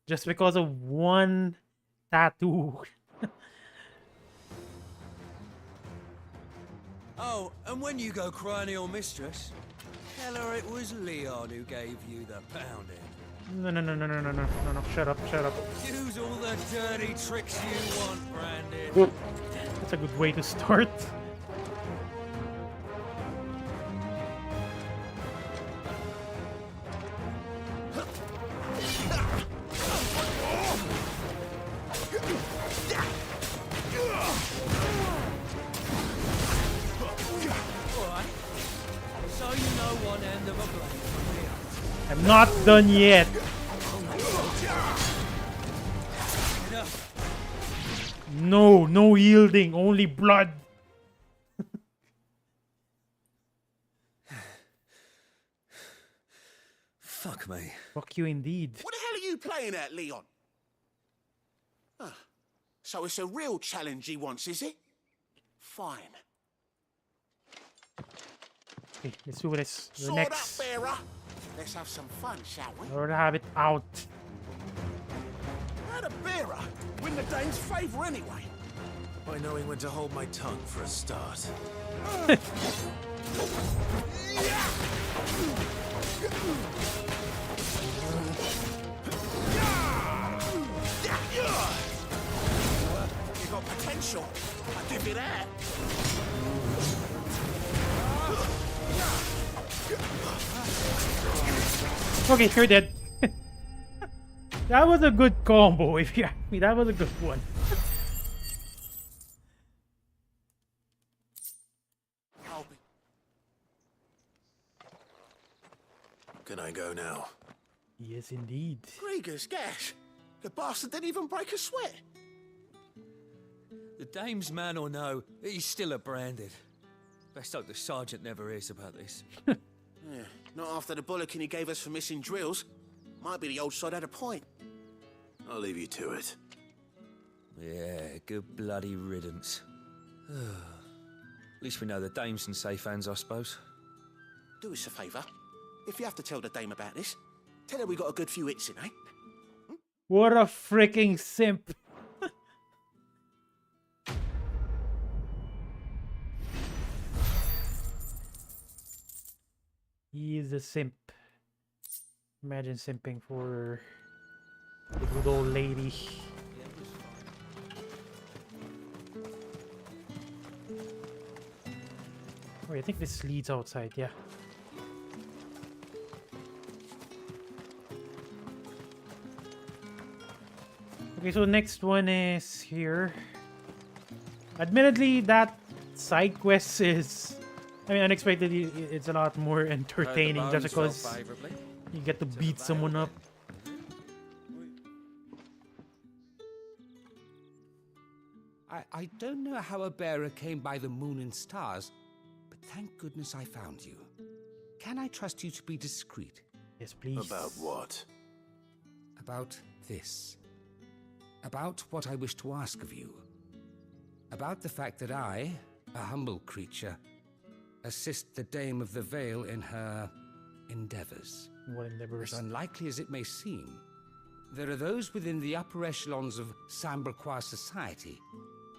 Just because of one tattoo. Oh, and when you go crying to your mistress, tell her it was Leon who gave you the pounding. No, no, no, no, no, no, no, no, no. Shut up, shut up. Use all the dirty tricks you want, Brandon. Well, that's a good way to start. I'm not done yet. No, no yielding, only blood. Fuck me. Fuck you indeed. What the hell are you playing at, Leon? Ah, so it's a real challenge he wants, is it? Fine. Okay, let's do this. The Sword next. up, bearer. Let's have some fun, shall we? I already have it out. How'd a bearer win the dame's favour anyway? By knowing when to hold my tongue for a start. You got potential. I'll give you that. Okay, you're dead. That was a good combo, if you ask me. That was a good one. Can I go now? Yes, indeed. Krieger's gas. The bastard didn't even break a sweat. The dame's man or no, he's still a branded. Best hope the sergeant never hears about this. Yeah, not after the bollocking he gave us for missing drills. Might be the old sod had a point. I'll leave you to it. Yeah, good bloody riddance. At least we know the dame's in safe hands, I suppose. Do us a favour. If you have to tell the dame about this, tell her we got a good few hits in, eh? What a freaking simp. He is a simp. Imagine simping for the good old lady. Oh, I think this leads outside, yeah. Okay, so next one is here. Admittedly, that side quest is, I mean, unexpectedly, it's a lot more entertaining just because you get to beat someone up. I don't know how a bearer came by the moon and stars, but thank goodness I found you. Can I trust you to be discreet? Yes, please. About what? About this. About what I wish to ask of you. About the fact that I, a humble creature, assist the Dame of the Vale in her endeavors. What endeavors? As unlikely as it may seem, there are those within the upper echelons of Sambraquois society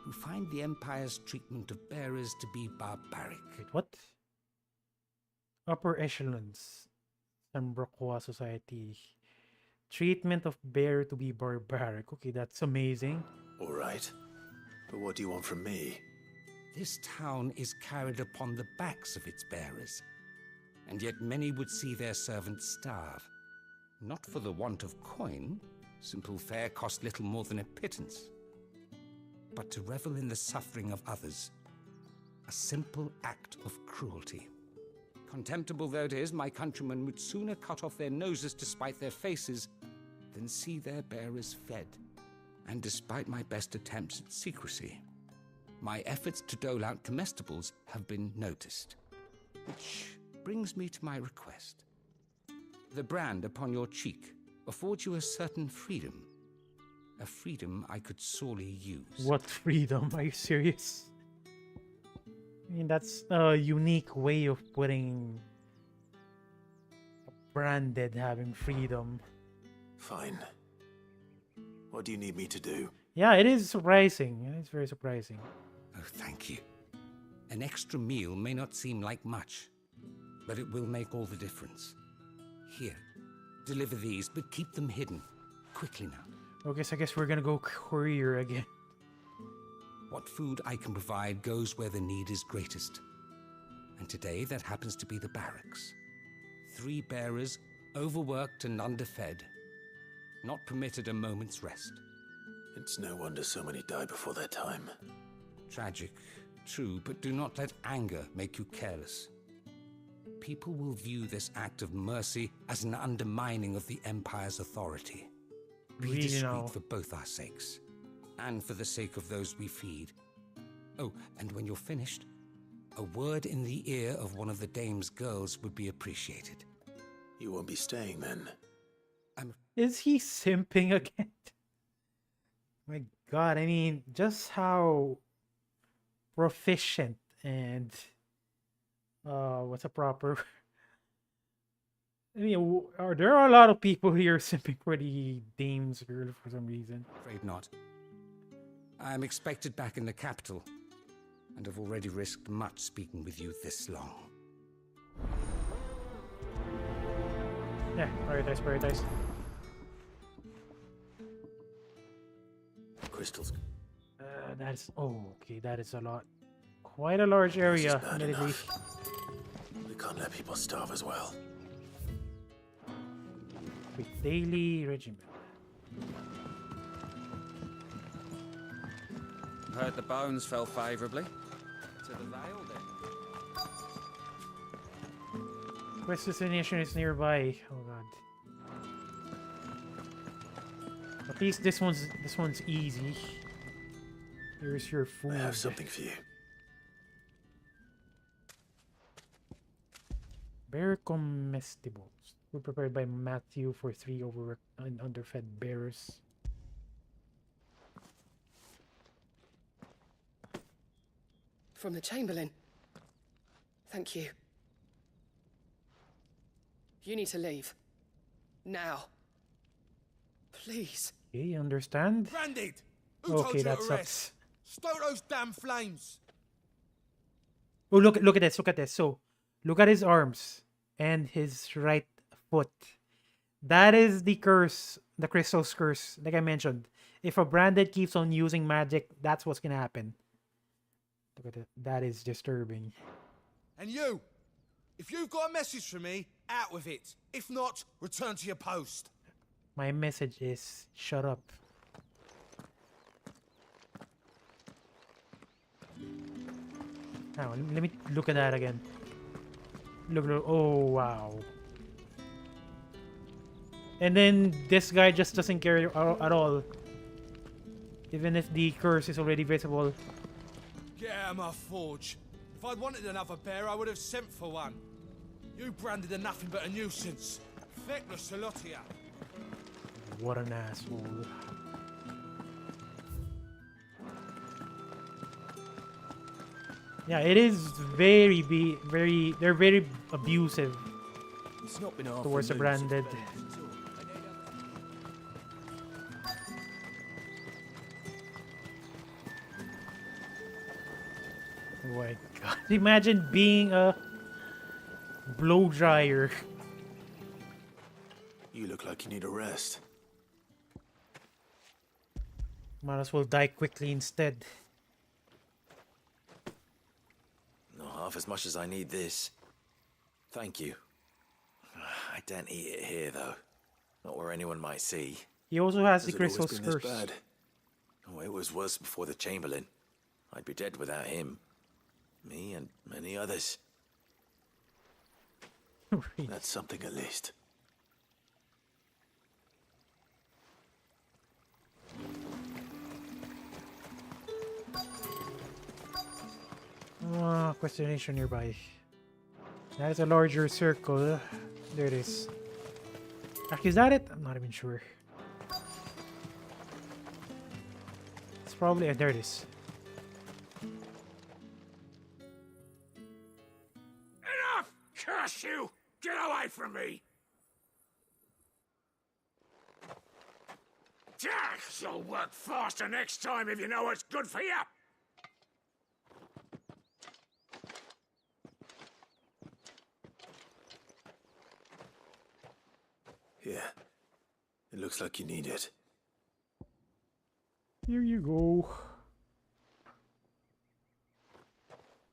who find the Empire's treatment of bearers to be barbaric. Wait, what? Upper echelons. Sambraquois society. Treatment of bearer to be barbaric. Okay, that's amazing. All right. But what do you want from me? This town is carried upon the backs of its bearers, and yet many would see their servants starve. Not for the want of coin, simple fare cost little more than a pittance, but to revel in the suffering of others, a simple act of cruelty. Contemptible though it is, my countrymen would sooner cut off their noses to spite their faces than see their bearers fed. And despite my best attempts at secrecy, my efforts to dole out comestibles have been noticed. Which brings me to my request. The brand upon your cheek affords you a certain freedom. A freedom I could sorely use. What freedom? Are you serious? I mean, that's a unique way of putting a branded having freedom. Fine. What do you need me to do? Yeah, it is surprising. It's very surprising. Oh, thank you. An extra meal may not seem like much, but it will make all the difference. Here, deliver these, but keep them hidden. Quickly now. Okay, so I guess we're gonna go courier again. What food I can provide goes where the need is greatest. And today that happens to be the barracks. 3 bearers, overworked and underfed, not permitted a moment's rest. It's no wonder so many die before their time. Tragic, true, but do not let anger make you careless. People will view this act of mercy as an undermining of the Empire's authority. Be discreet for both our sakes, and for the sake of those we feed. Oh, and when you're finished, a word in the ear of one of the Dame's girls would be appreciated. You won't be staying then? Is he simping again? My god, I mean, just how proficient and what's a proper I mean, there are a lot of people here simping for the Dame's girl for some reason. Afraid not. I'm expected back in the capital, and have already risked much speaking with you this long. Yeah, prioritize. Crystals. That's okay. That is a lot. Quite a large area. Admittedly. We can't let people starve as well. With daily regimen. Heard the bones fell favourably. To the Vale then. Quest destination is nearby. Oh god. At least this one's easy. Here's your food. I have something for you. Bear comestibles. Food prepared by Matthew for 3 overworked and underfed bearers. From the Chamberlain. Thank you. You need to leave. Now. Please. Okay, understand? Branded! Who told Okay, you that to sucks. rest? Stoke those damn flames! Oh, look at this. Look at this. So, look at his arms and his right foot. That is the curse, the crystal's curse. Like I mentioned, if a branded keeps on using magic, that's what's gonna happen. Look at it. That is disturbing. And you! If you've got a message for me, out with it. If not, return to your post. My message is shut up. Now, let me look at that again. Look. Oh, wow. And then this guy just doesn't care at all. Even if the curse is already visible. Get out of my forge. If I'd wanted another bear, I would have sent for one. You branded are nothing but a nuisance. Feckless a lot of you. What an asshole. Yeah, it is very very. They're very abusive It's not been towards the branded. Oh my god! Imagine being a blow dryer. You look like you need a rest. Might as well die quickly instead. Not half as much as I need this. Thank you. I daren't eat it here, though. Not where anyone might see. He also has the Has it always crystal been this curse. bad? Oh, it was worse before the Chamberlain. I'd be dead without him. Me and many others. That's something at least. Questionation nearby. That is a larger circle. There it is. Actually, is that it? I'm not even sure. It's probably... there it is. Enough! Curse you! Get away from me! Jack, you'll work faster next time if you know what's good for you! Here. It looks like you need it. Here you go.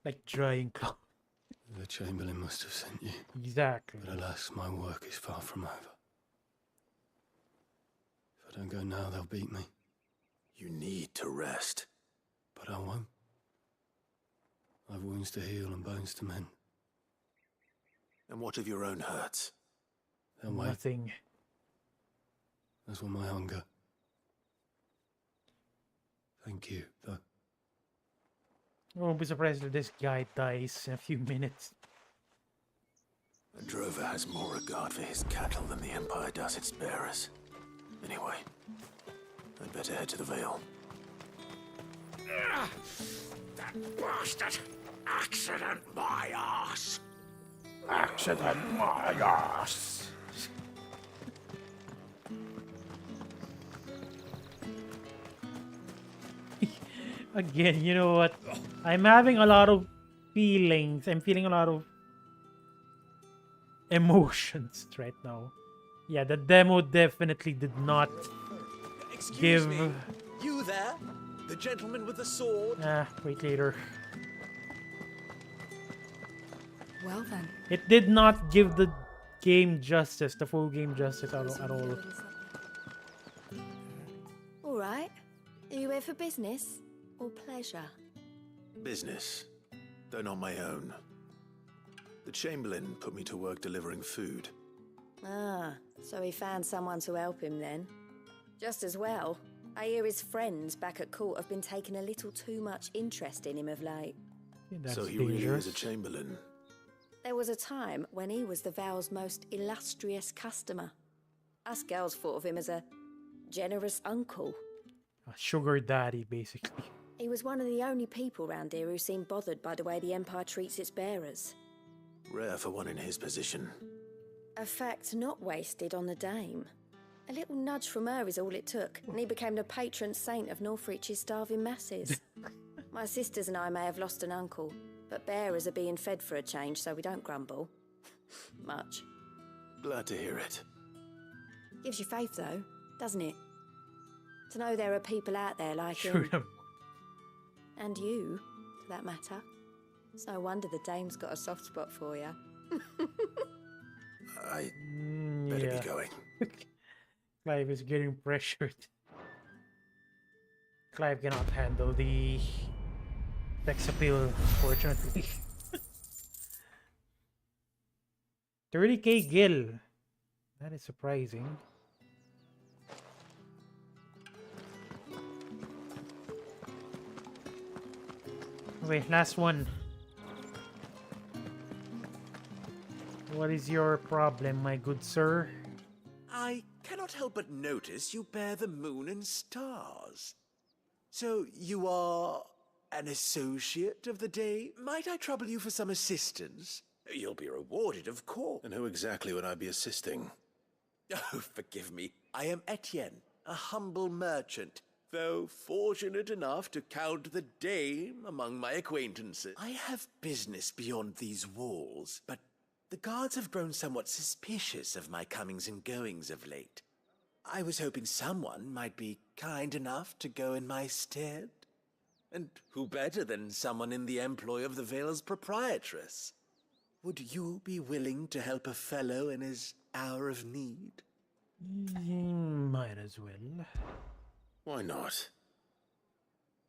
Like drying cloth. The Chamberlain must have sent you. Exactly. But alas, my work is far from over. If I don't go now, they'll beat me. You need to rest. But I won't. I've wounds to heal and bones to mend. And what of your own hurts? They'll wait. Nothing. As will my hunger. Thank you, though. I won't be surprised if this guy dies in a few minutes. A drover has more regard for his cattle than the Empire does its bearers. Anyway, I'd better head to the Vale. That bastard! Accident my ass! Accident my ass! Again, you know what? I'm having a lot of feelings. I'm feeling a lot of emotions right now. Yeah, the demo definitely did not Excuse give... me. You there? The gentleman with the sword? Wait later. Well then. It did not give the game justice, the full game justice at all. All right. Are you here for business or pleasure? Business, though not my own. The Chamberlain put me to work delivering food. Ah, so he found someone to help him then. Just as well. I hear his friends back at court have been taking a little too much interest in him of late. So he really is a Chamberlain. There was a time when he was the Vale's most illustrious customer. Us girls thought of him as a generous uncle. A sugar daddy, basically. He was one of the only people round here who seemed bothered by the way the Empire treats its bearers. Rare for one in his position. A fact not wasted on the dame. A little nudge from her is all it took, and he became the patron saint of Northreach's starving masses. My sisters and I may have lost an uncle, but bearers are being fed for a change, so we don't grumble. Much. Glad to hear it. Gives you faith, though, doesn't it? To know there are people out there like Shoot him. And you, for that matter. It's no wonder the dame's got a soft spot for you. I better yeah. be going. Clive is getting pressured. Clive cannot handle the sex appeal, fortunately. 30k gil. That is surprising. Wait, last one. What is your problem, my good sir? I cannot help but notice you bear the moon and stars. So you are An associate of the day? Might I trouble you for some assistance? You'll be rewarded, of course. And who exactly would I be assisting? Oh, forgive me. I am Etienne, a humble merchant, though fortunate enough to count the dame among my acquaintances. I have business beyond these walls, but the guards have grown somewhat suspicious of my comings and goings of late. I was hoping someone might be kind enough to go in my stead. And who better than someone in the employ of the Vale's proprietress? Would you be willing to help a fellow in his hour of need? Might as well. Why not?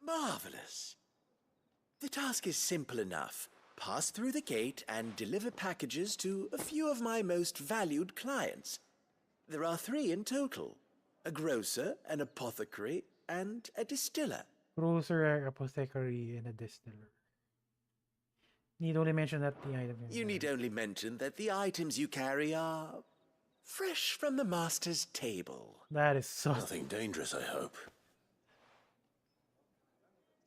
Marvelous. The task is simple enough. Pass through the gate and deliver packages to a few of my most valued clients. There are 3 in total. A grocer, an apothecary, and a distiller. Grocer, apothecary, and a distiller. Need only mention that the item. You need only mention that the items you carry are fresh from the master's table. That is so. Nothing dangerous, I hope.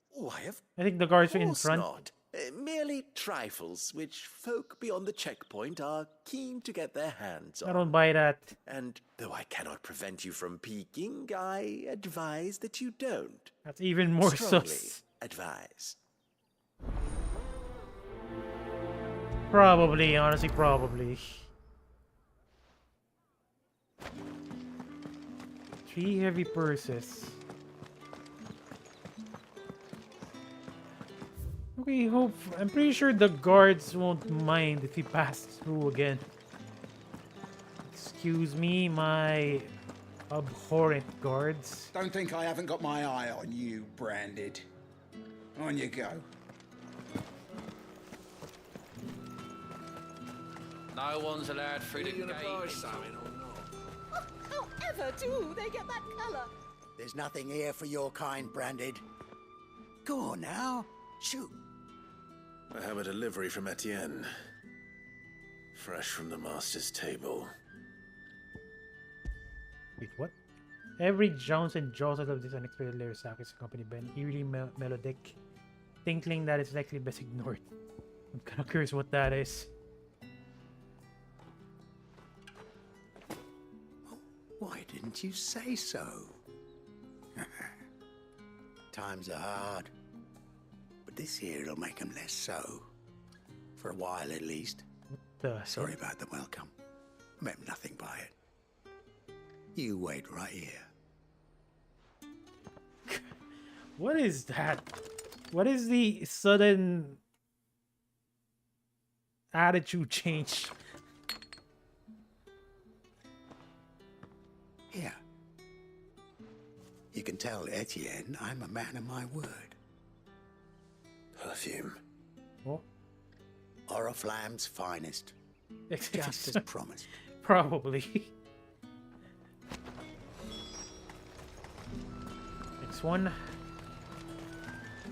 Why, of I think the guards are in course front. not. Merely trifles which folk beyond the checkpoint are keen to get their hands on. I don't buy that. And though I cannot prevent you from peeking, I advise that you don't. That's even more Strongly sus. advise. Probably, honestly, probably. 3 heavy purses. Okay, I'm pretty sure the guards won't mind if we pass through again. Excuse me, my abhorrent guards. Don't think I haven't got my eye on you, Branded. On you go. No one's allowed through the gate. However do they get that colour? There's nothing here for your kind, Branded. Go on now, shoot. I have a delivery from Etienne. Fresh from the master's table. Wait, what? Every jounce and jostle of this unexpected layer sack is accompanied by an eerie melodic tinkling that is likely best ignored. I'm kind of curious what that is. Why didn't you say so? Times are hard. But this here'll make them less so. For a while at least. Sorry about the welcome. I meant nothing by it. You wait right here. What is that? What is the sudden attitude change? Here. You can tell Etienne I'm a man of my word. Perfume. Oh. Oriflamme's finest. Just as promised. Probably. Next one.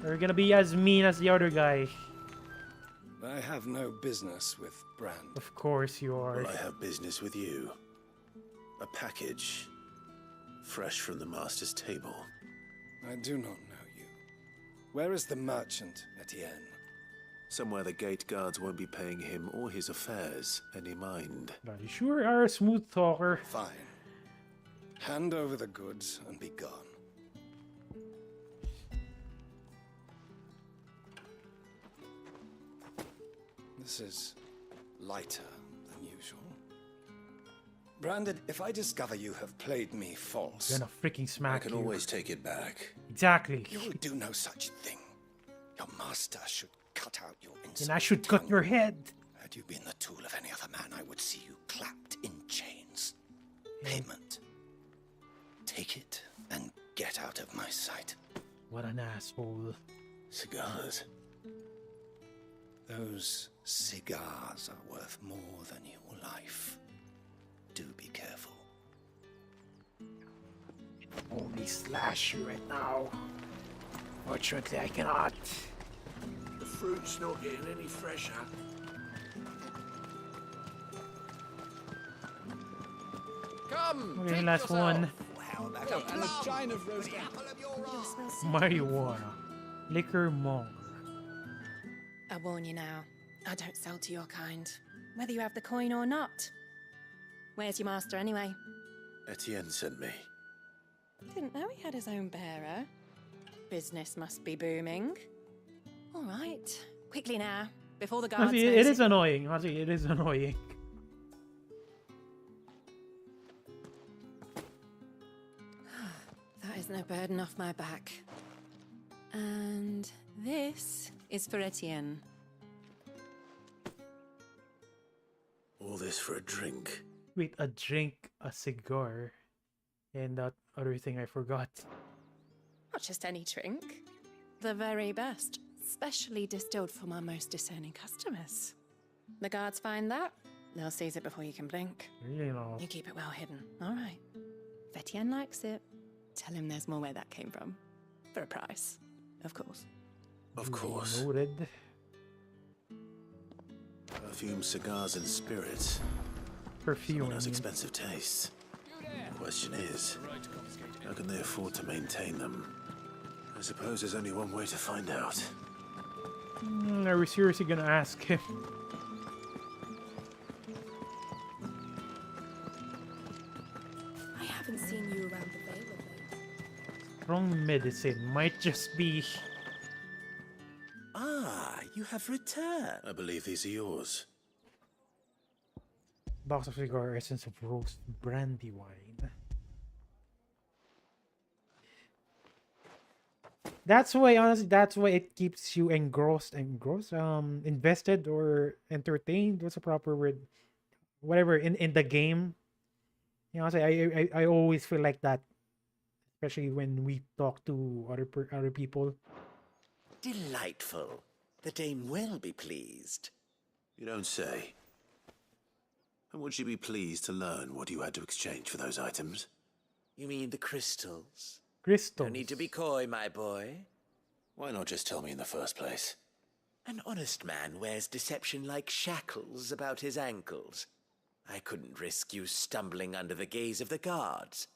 They're gonna be as mean as the other guy. I have no business with Brand. Of course you are. Well, I have business with you. A package. Fresh from the master's table. I do not know you. Where is the merchant, Etienne? Somewhere the gate guards won't be paying him or his affairs any mind. But you sure are a smooth talker. Fine. Hand over the goods and be gone. This is lighter than usual. Branded, if I discover you have played me false... You're gonna freaking smack I can always take it back. Exactly. You will do no such thing. Your master should cut out your insult. And I should cut your head. Had you been the tool of any other man, I would see you clapped in chains. Payment. Take it and get out of my sight. What an asshole. Cigars. Those cigars are worth more than your life. Do be careful. Only slash you right now. Fortunately, I cannot. The fruit's not getting any fresher. Come! Okay, treat last yourself. one. And a chine of roast Marijuana. Liquor Monk. I warn you now, I don't sell to your kind, whether you have the coin or not. Where's your master anyway? Etienne sent me. Didn't know he had his own bearer. Business must be booming. All right, quickly now, before the guards. Honestly, it is annoying. Honestly, it is annoying. That is no burden off my back. And this is for Etienne. All this for a drink. Wait, a drink, a cigar, and that other thing I forgot. Not just any drink. The very best, specially distilled for my most discerning customers. The guards find that, they'll seize it before you can blink. You know. You keep it well hidden, all right. If Etienne likes it, tell him there's more where that came from. For a price, of course. Of course. Noted. Perfume, cigars, and spirits. Perfume. Someone has expensive tastes. The question is, how can they afford to maintain them? I suppose there's only one way to find out. Are we seriously gonna ask him? I haven't seen you around the Vale of late. Strong medicine might just be. Ah, you have returned. I believe these are yours. Box of cigar, essence of roast brandy wine. That's why, honestly, that's why it keeps you invested or entertained. What's the proper word? Whatever in the game. You know, I always feel like that, especially when we talk to other people. Delightful. The dame will be pleased. You don't say. And would she be pleased to learn what you had to exchange for those items? You mean the crystals? Crystals. No need to be coy, my boy. Why not just tell me in the first place? An honest man wears deception like shackles about his ankles. I couldn't risk you stumbling under the gaze of the guards.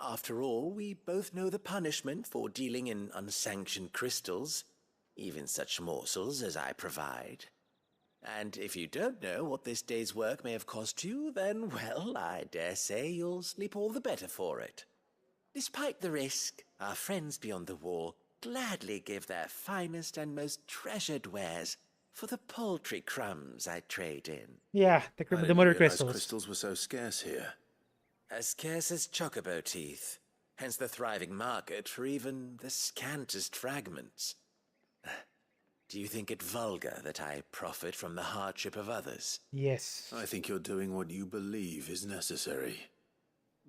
After all, we both know the punishment for dealing in unsanctioned crystals, even such morsels as I provide. And if you don't know what this day's work may have cost you, then, well, I dare say you'll sleep all the better for it. Despite the risk, our friends beyond the wall gladly give their finest and most treasured wares for the paltry crumbs I trade in. Yeah, the mother crystals. Crystals were so scarce here. As scarce as chocobo teeth, hence the thriving market for even the scantest fragments. Do you think it vulgar that I profit from the hardship of others? Yes. I think you're doing what you believe is necessary.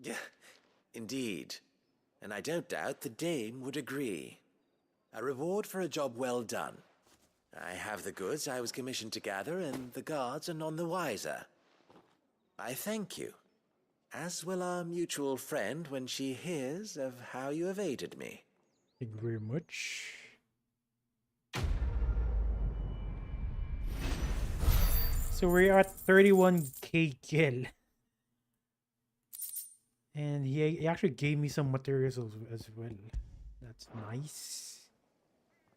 Yeah, indeed. And I don't doubt the dame would agree. A reward for a job well done. I have the goods I was commissioned to gather, and the guards are none the wiser. I thank you, as will our mutual friend when she hears of how you have aided me. Thank you very much. So we're at 31k kill. And he actually gave me some materials as well. That's nice.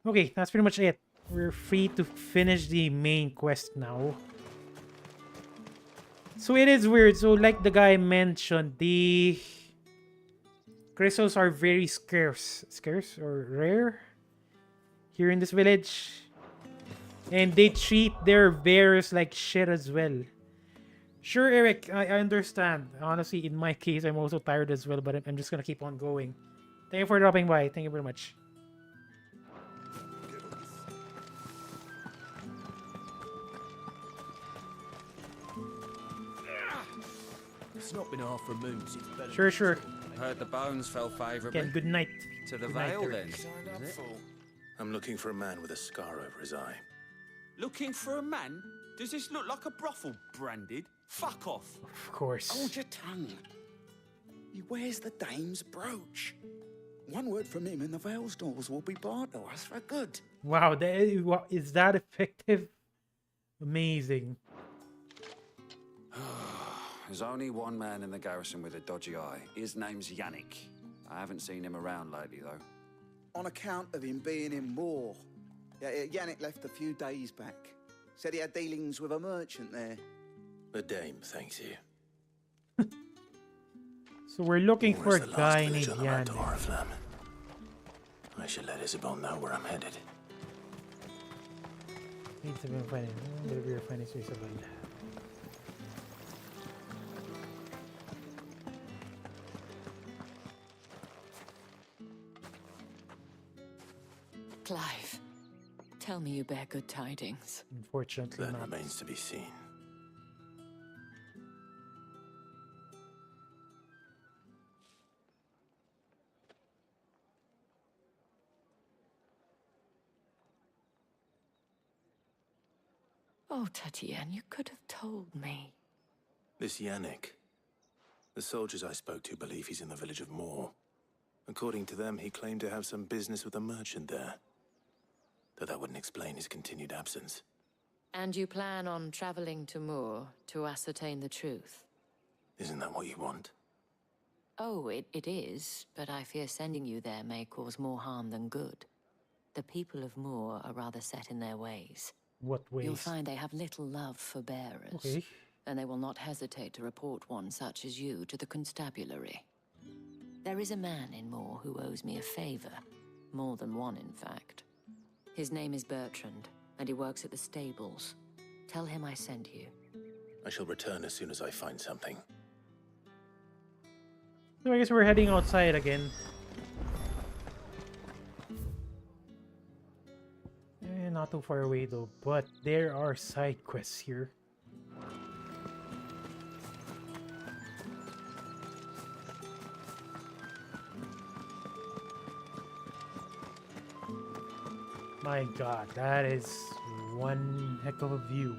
Okay, that's pretty much it. We're free to finish the main quest now. So it is weird. So like the guy mentioned, the crystals are very scarce. Scarce or rare here in this village. And they treat their bearers like shit as well. Sure, Eric, I understand. Honestly, in my case, I'm also tired as well, but I'm just gonna keep on going. Thank you for dropping by. Thank you very much. It's not been half a moon since Benedikta. Sure, sure. I heard the bones fell favourably. Again, good night. To the Good night, Vale, Eric. then. Is it? I'm looking for a man with a scar over his eye. Looking for a man? Does this look like a brothel, Branded? Fuck off. Of course. Hold your tongue. He wears the dame's brooch. One word from him and the Vale's doors will be barred to us for good. Wow, is that effective? Amazing. There's only one man in the garrison with a dodgy eye. His name's Yannick. I haven't seen him around lately, though. on account of him being in Moor. Yeah, Yannick left a few days back. Said he had dealings with a merchant there. The dame thanks you. So we're looking for Moor's a the last guy village named on the road to Yannick. Oriflamme. I should let Isabelle know where I'm headed. Needs to be finding. Deliver your findings to Isabelle. Clive, tell me you bear good tidings. Unfortunately, That not. remains to be seen. Oh, Tatienne, you could have told me. This Yannick. The soldiers I spoke to believe he's in the village of Moor. According to them, he claimed to have some business with a merchant there. Though that wouldn't explain his continued absence. And you plan on traveling to Moor to ascertain the truth? Isn't that what you want? Oh, it is, but I fear sending you there may cause more harm than good. The people of Moor are rather set in their ways. What ways? You'll find they have little love for bearers. Okay. And they will not hesitate to report one such as you to the constabulary. There is a man in Moor who owes me a favor. More than one, in fact. His name is Bertrand, and he works at the stables. Tell him I sent you. I shall return as soon as I find something. So I guess we're heading outside again. Not too far away though, but there are side quests here. My god, that is one heck of a view.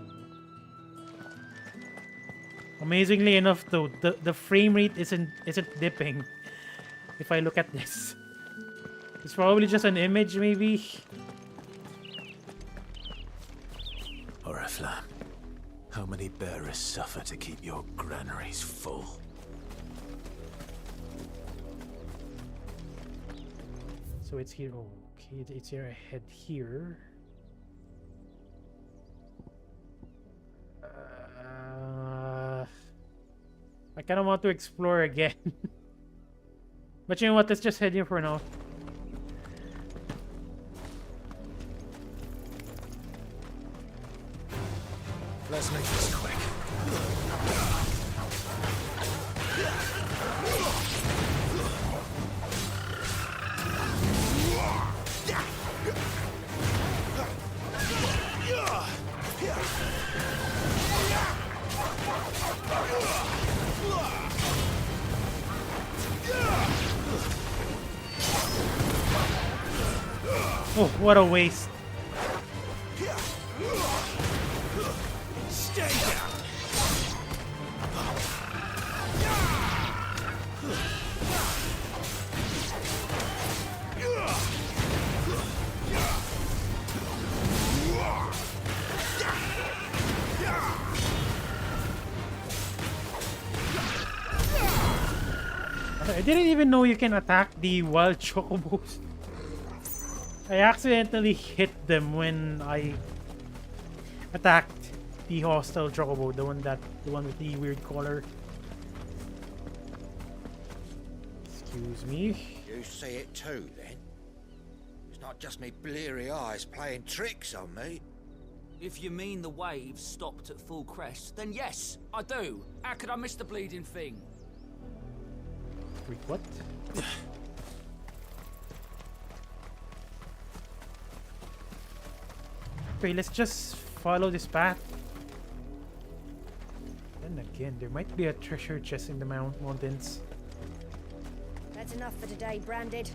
Amazingly enough though, the frame rate isn't dipping if I look at this. It's probably just an image maybe. Oriflamme, how many bearers suffer to keep your granaries full? So it's here. Oh, okay, it's here ahead here. I kind of want to explore again. But you know what? Let's just head here for now. Let's make this quick. Oh, what a waste. Stay down. I didn't even know you can attack the wild chocobos. I accidentally hit them when I attacked the hostile chocobo, the one with the weird color. Excuse me. You see it too, then? It's not just me bleary eyes playing tricks on me. If you mean the waves stopped at full crest, then yes, I do. How could I miss the bleeding thing? Wait, what? Okay, let's just follow this path. Then again, there might be a treasure chest in the mountains. That's enough for today, Branded.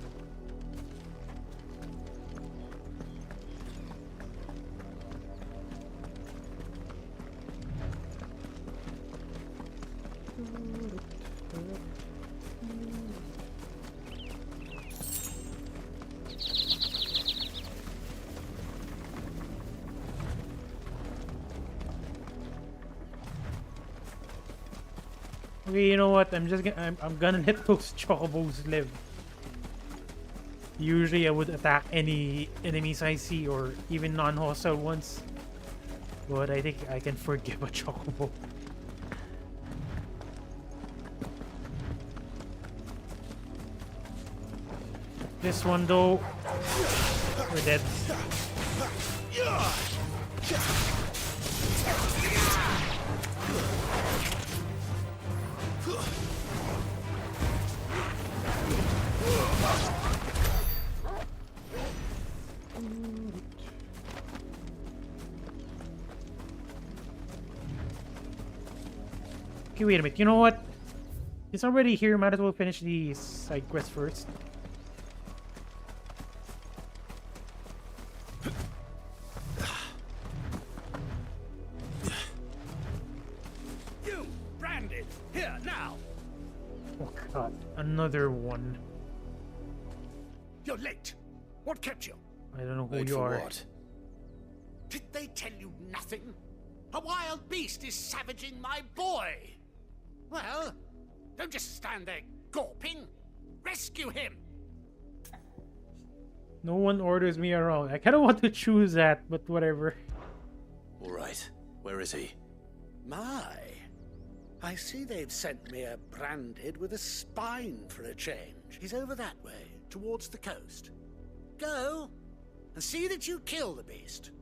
Okay, you know what? I'm gonna let those chocobos live. Usually I would attack any enemies I see or even non-hostile ones. But I think I can forgive a chocobo. This one though, we're dead. Okay, wait a minute. You know what? It's already here. Might as well finish the side quest first. You, branded, here now. Oh god, another one. You're late. What kept you? I don't know who Late you for are. what? Did they tell you nothing? A wild beast is savaging my boy. Well, don't just stand there gawping. Rescue him. No one orders me around. I kind of want to choose that, but whatever. All right. Where is he? My, I see they've sent me a branded with a spine for a change. He's over that way, towards the coast. Go, and see that you kill the beast.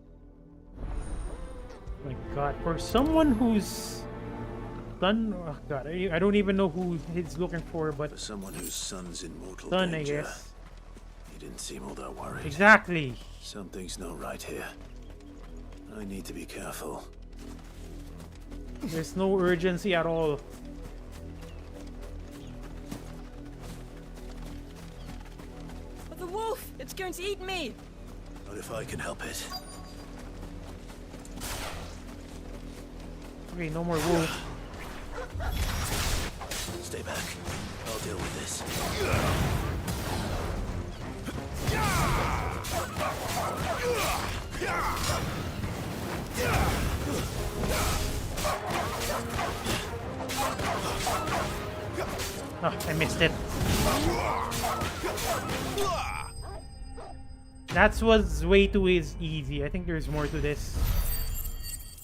Oh my god, for someone who's done, oh god, I don't even know who he's looking for, but For someone whose son's in mortal son, danger. I guess. He didn't seem all that worried. Exactly. Something's not right here. I need to be careful. There's no urgency at all. But the wolf! It's going to eat me! Not if I can help it. Okay, no more wolf. Stay back. I'll deal with this. Oh, I missed it. That was way too easy. I think there's more to this.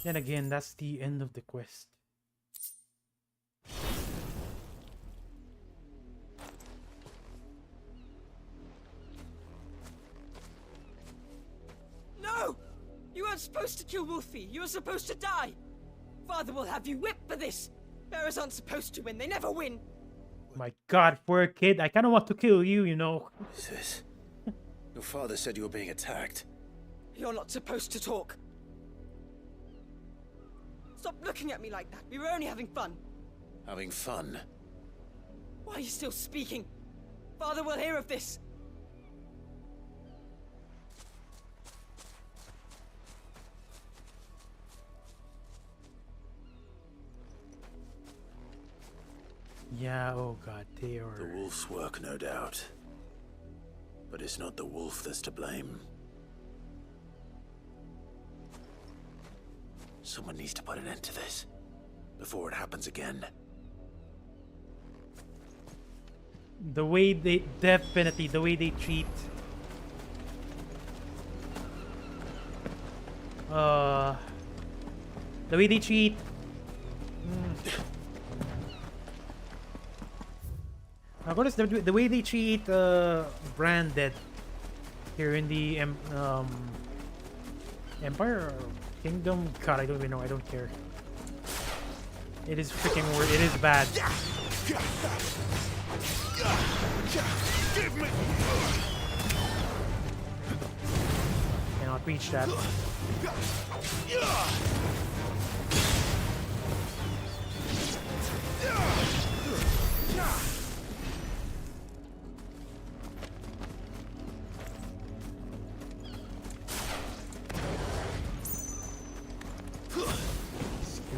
Then again, that's the end of the quest. No! You weren't supposed to kill Wolfie. You were supposed to die. Father will have you whipped for this. Bearers aren't supposed to win. They never win. My god, for a kid, I kind of want to kill you, you know. What is this? Your father said you were being attacked. You're not supposed to talk. Stop looking at me like that. We were only having fun. Having fun? Why are you still speaking? Father will hear of this. Yeah, oh god, they are... The wolf's work, no doubt. But it's not the wolf that's to blame. Someone needs to put an end to this before it happens again. The way they... Definitely, the way they treat... The way they treat... Of course, the way they treat Branded here in the Empire or Kingdom, God, I don't even know. I don't care. It is freaking weird. It is bad. Give me. Cannot reach that.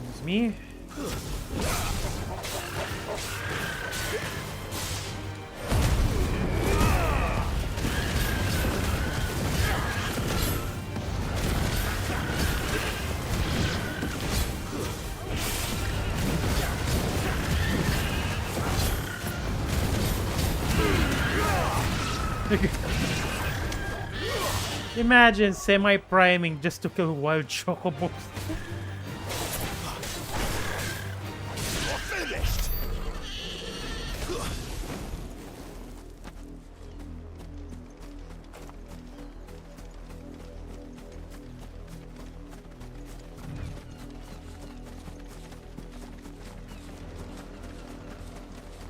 Excuse me. Imagine semi-priming just to kill wild chocobos. Finished.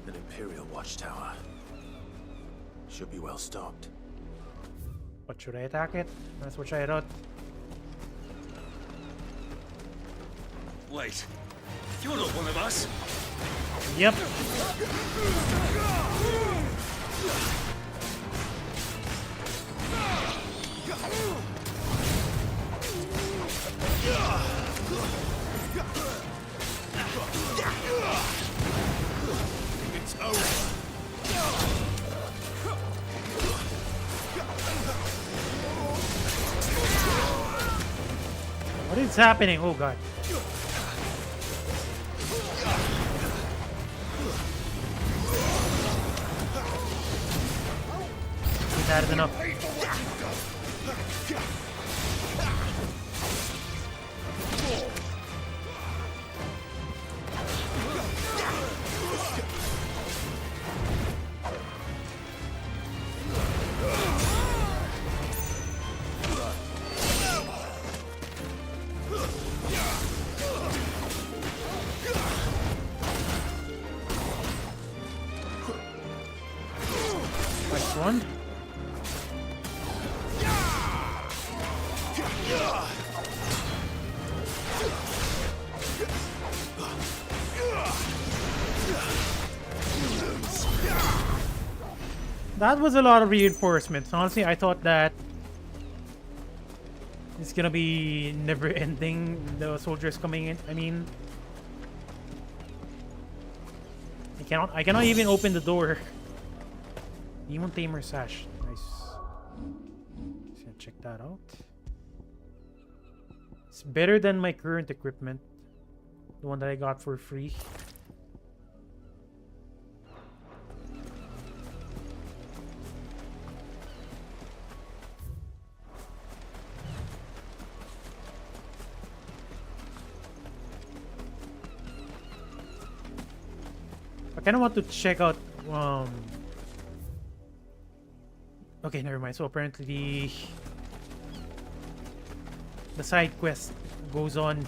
An Imperial Watchtower. Should be well stocked. What should I attack it? That's what I wrote. Wait, you're not one of us. Yep. It's over. What is happening? Oh god. That is enough. Nice one. That was a lot of reinforcements. Honestly, I thought that it's gonna be never ending, the soldiers coming in. I mean, I cannot even open the door. Demon Tamer Sash. Nice. Just gonna check that out. It's better than my current equipment. The one that I got for free. I kind of want to check out okay, never mind. So apparently the side quest goes on.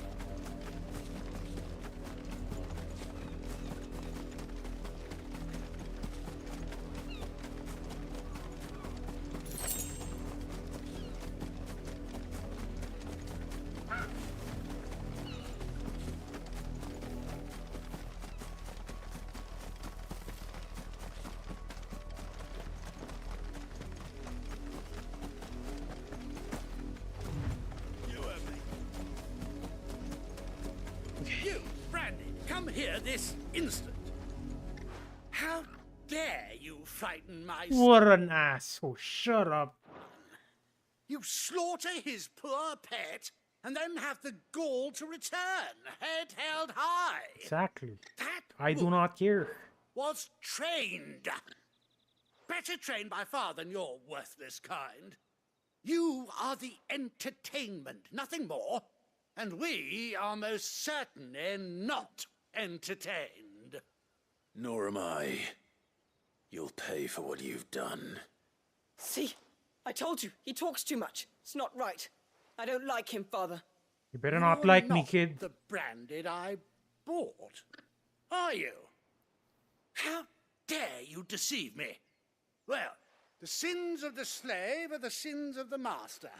You, Brandy, come here this instant. How dare you frighten my son? What an asshole. Shut up. You slaughter his poor pet and then have the gall to return, head held high. Exactly. That I do not care. was trained. Better trained by far than your worthless kind. You are the entertainment, nothing more. And we are most certainly not entertained. Nor am I. You'll pay for what you've done. See? I told you, he talks too much. It's not right. I don't like him, Father. You better not like me, Not kid. the branded I bought, are you? How dare you deceive me? Well, the sins of the slave are the sins of the master.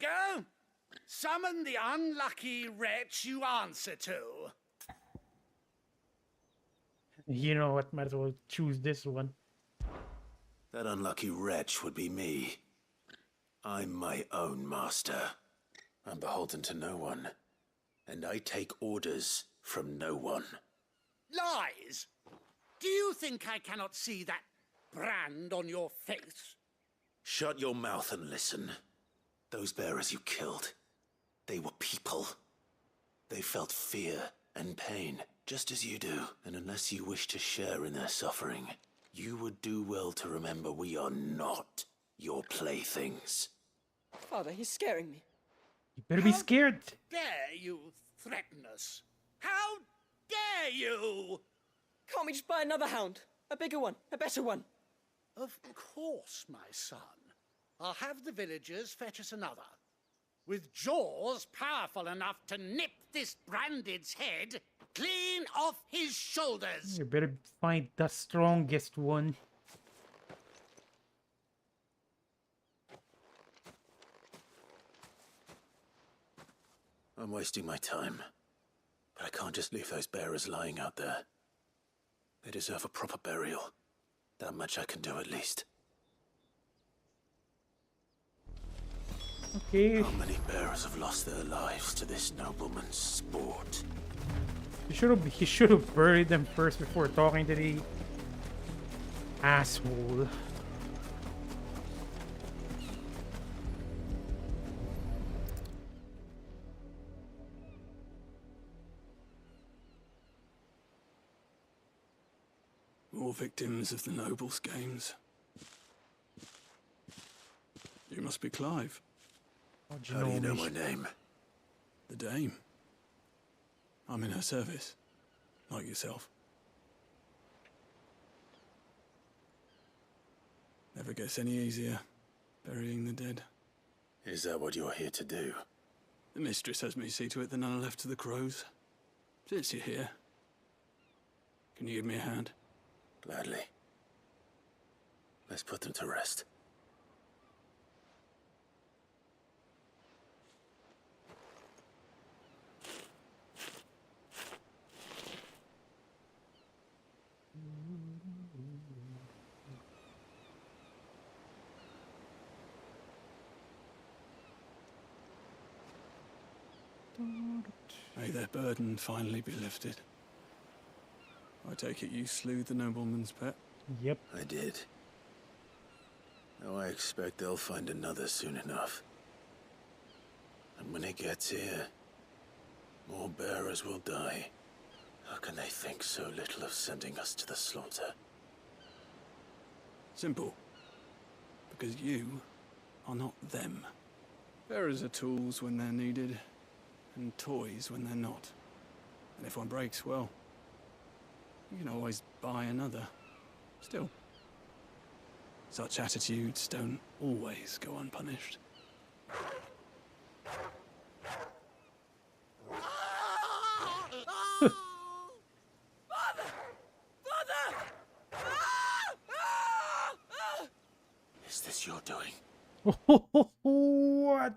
Go! Summon the unlucky wretch you answer to. You know what? Might as well choose this one. That unlucky wretch would be me. I'm my own master. I'm beholden to no one. And I take orders from no one. Lies! Do you think I cannot see that brand on your face? Shut your mouth and listen. Those bearers you killed, they were people. They felt fear and pain, just as you do. And unless you wish to share in their suffering, you would do well to remember we are not your playthings. Father, he's scaring me. You better be scared. Dare you threaten us? How dare you? Can't we just buy another hound? A bigger one, a better one. Of course, my son. I'll have the villagers fetch us another. With jaws powerful enough to nip this Branded's head clean off his shoulders. You better find the strongest one. I'm wasting my time. But I can't just leave those bearers lying out there. They deserve a proper burial. That much I can do at least. Okay. How many bearers have lost their lives to this nobleman's sport? He should have buried them first before talking to the asshole. More victims of the nobles' games. You must be Clive. How do you know my name? The Dame. I'm in her service, like yourself. Never gets any easier, burying the dead. Is that what you're here to do? The mistress has me see to it that none are left to the crows. Since you're here, can you give me a hand? Gladly. Let's put them to rest. May their burden finally be lifted. I take it you slew the nobleman's pet? Yep. I did. Now I expect they'll find another soon enough. And when it gets here, more bearers will die. How can they think so little of sending us to the slaughter? Simple. Because you are not them. Bearers are tools when they're needed, and toys when they're not. And if one breaks, well, you can always buy another. Still, such attitudes don't always go unpunished. Is this your doing? What?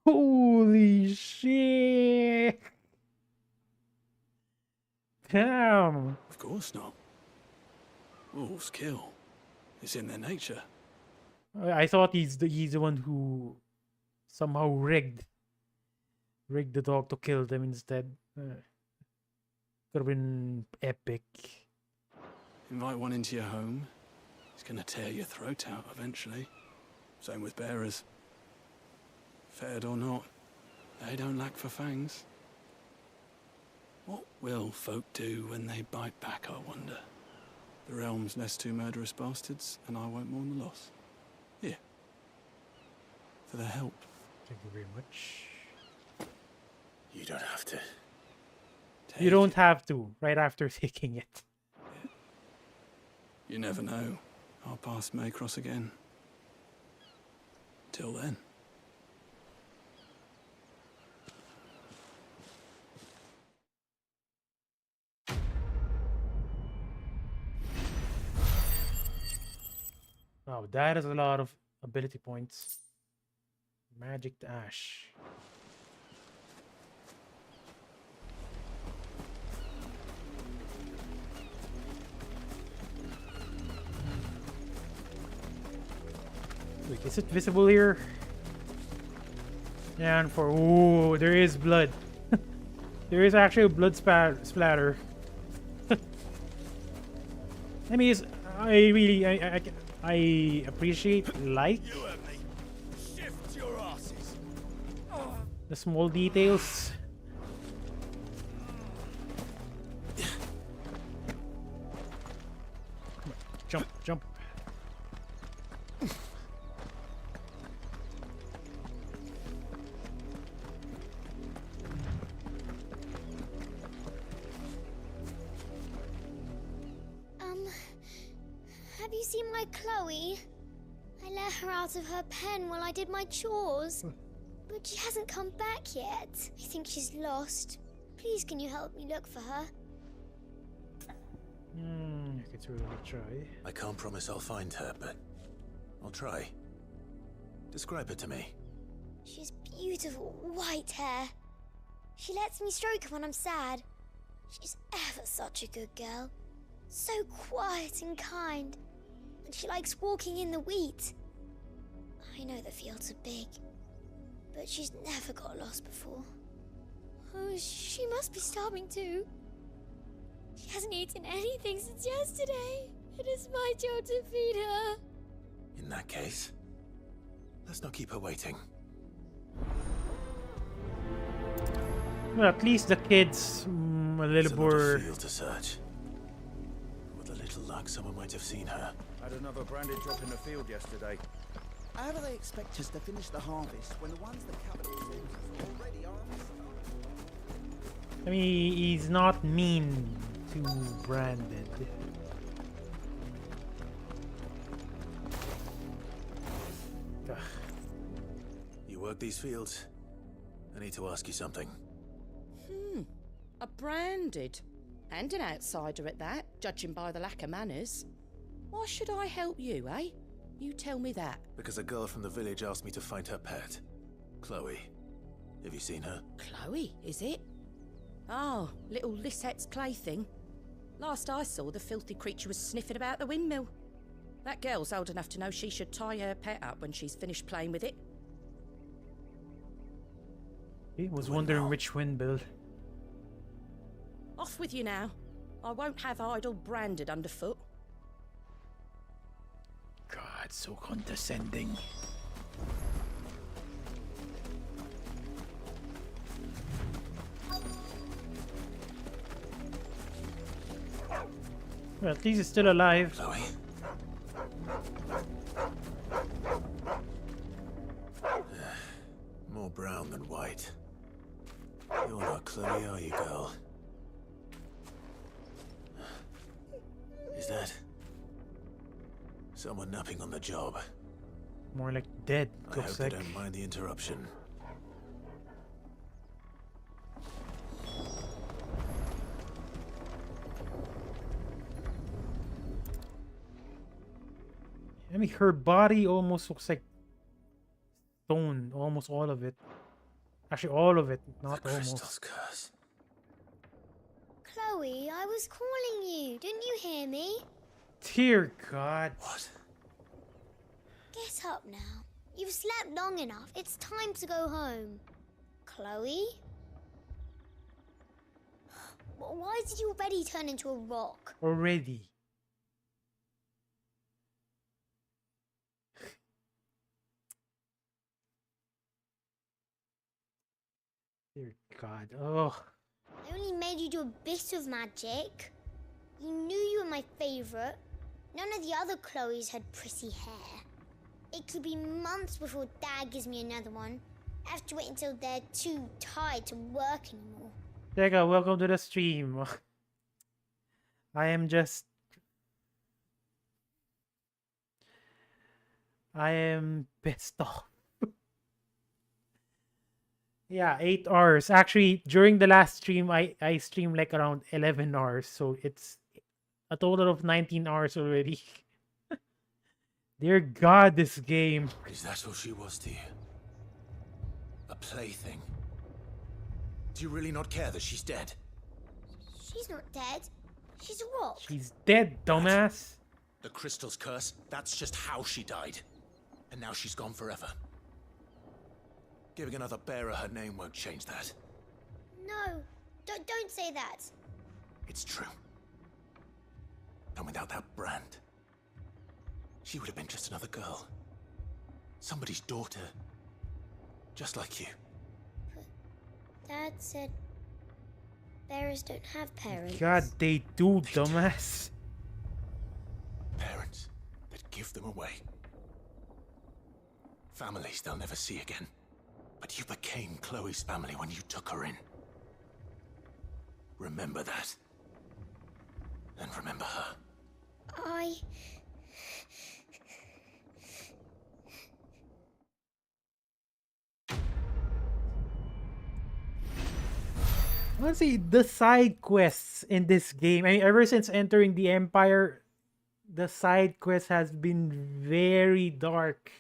Holy shit! Damn. Of course not. Wolves kill. It's in their nature. I thought he's the one who somehow rigged the dog to kill them instead. Could have been epic. Invite one into your home, he's gonna tear your throat out eventually. Same with bearers. Fed or not, they don't lack for fangs. What will folk do when they bite back, I wonder? The realm's less two murderous bastards, and I won't mourn the loss. Here. For their help. Thank you very much. You don't have to. You don't have to, right after taking it. You never know. Our paths may cross again. Till then. Wow, that is a lot of ability points. Magic Ash. Wait, is it visible here? Yeah, and for ooh, there is blood. There is actually a blood splatter. I mean, I appreciate the small details. Jump. Have you seen my Chloe? I let her out of her pen while I did my chores. But she hasn't come back yet. I think she's lost. Please, can you help me look for her? I could really try. I can't promise I'll find her, but I'll try. Describe her to me. She's beautiful white hair. She lets me stroke her when I'm sad. She's ever such a good girl. So quiet and kind. And she likes walking in the wheat. I know the fields are big, but she's never got lost before. Oh, she must be starving too. She hasn't eaten anything since yesterday. It is my job to feed her. In that case, let's not keep her waiting. Well, at least the kids a little more. Field to search. With a little luck, someone might have seen her. Had another branded drop in the field yesterday. How do they expect us to finish the harvest when the ones the capital sends us already harvested? I mean, he's not mean to Branded. Ugh. You work these fields? I need to ask you something. A Branded. And an outsider at that, judging by the lack of manners. Why should I help you, eh? You tell me that. Because a girl from the village asked me to find her pet. Chloe. Have you seen her? Chloe, is it? Oh, little Lisette's plaything. Last I saw, the filthy creature was sniffing about the windmill. That girl's old enough to know she should tie her pet up when she's finished playing with it. He was wondering which windmill. Off with you now. I won't have idle Branded underfoot. God, so condescending. Well, at least he's still alive. Chloe. More brown than white. You're not Chloe, are you, girl? Is that someone napping on the job? More like dead. I hope they don't mind the interruption. I mean, her body almost looks like stone. Almost all of it. Actually, all of it, not almost. Curse. Chloe, I was calling you. Didn't you hear me? Dear God. What? Get up now. You've slept long enough. It's time to go home. Chloe? Why did you already turn into a rock? Already. Dear God. Oh. I only made you do a bit of magic. You knew you were my favorite. None of the other Chloes had pretty hair. It could be months before Dad gives me another one. I have to wait until they're too tired to work anymore. Teka, welcome to the stream. I am pissed off. Yeah, 8 hours. Actually, during the last stream, I streamed like around 11 hours. So it's a total of 19 hours already. Dear God, this game. Is that all she was to you? A plaything? Do you really not care that she's dead? She's not dead. She's a rock. She's dead, dumbass. The crystal's curse, that's just how she died. And now she's gone forever. Giving another bearer her name won't change that. No, don't say that. It's true. And without that brand, she would have been just another girl. Somebody's daughter. Just like you. But Dad said bearers don't have parents. God, they do, dumbass. Parents that give them away. Families they'll never see again. But you became Chloe's family when you took her in. Remember that. And remember her. Honestly, the side quests in this game, I mean, ever since entering the Empire, the side quest has been very dark.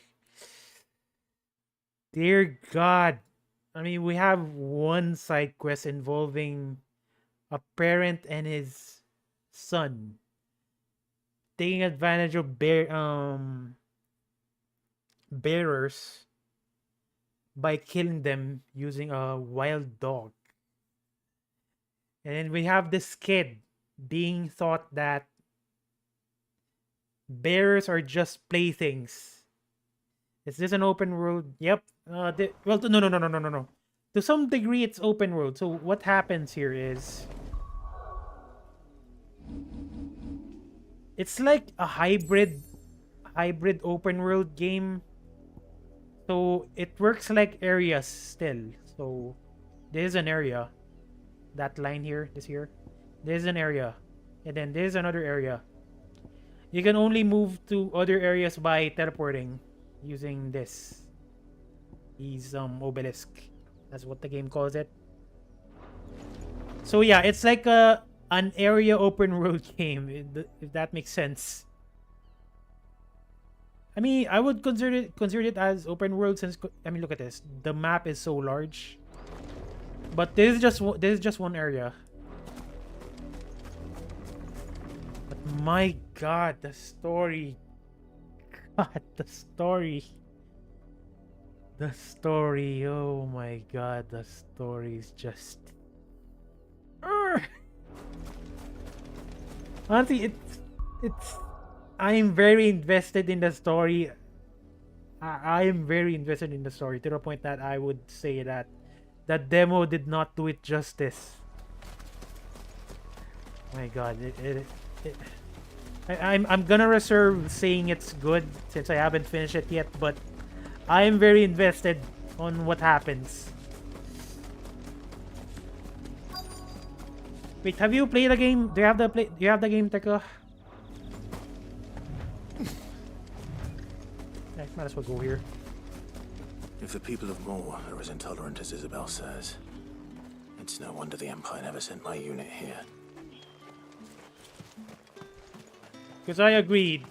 Dear God. I mean, we have one side quest involving a parent and his son taking advantage of bearers by killing them using a wild dog. And then we have this kid being thought that bearers are just playthings. Is this an open world? Yep. Well, no. To some degree, it's open world. So what happens here is it's like a hybrid open world game. So it works like areas still. So there's an area. That line here, this here. There's an area. And then there's another area. You can only move to other areas by teleporting using this. These obelisk. That's what the game calls it. So yeah, it's like an area open world game, if that makes sense. I mean, I would consider it as open world since, I mean, look at this. The map is so large. But this is just one area. But my God, the story. God, the story. The story. Oh my God, the story is just. Honestly, it's. I'm very invested in the story. I am very invested in the story to the point that I would say that that demo did not do it justice. My God, I'm gonna reserve saying it's good since I haven't finished it yet, but I am very invested on what happens. Wait, have you played the game? Do you have the game, Tekla? Might as well go here. If the people of Moor are as intolerant as Isabelle says, it's no wonder the Empire never sent my unit here. Because I agreed.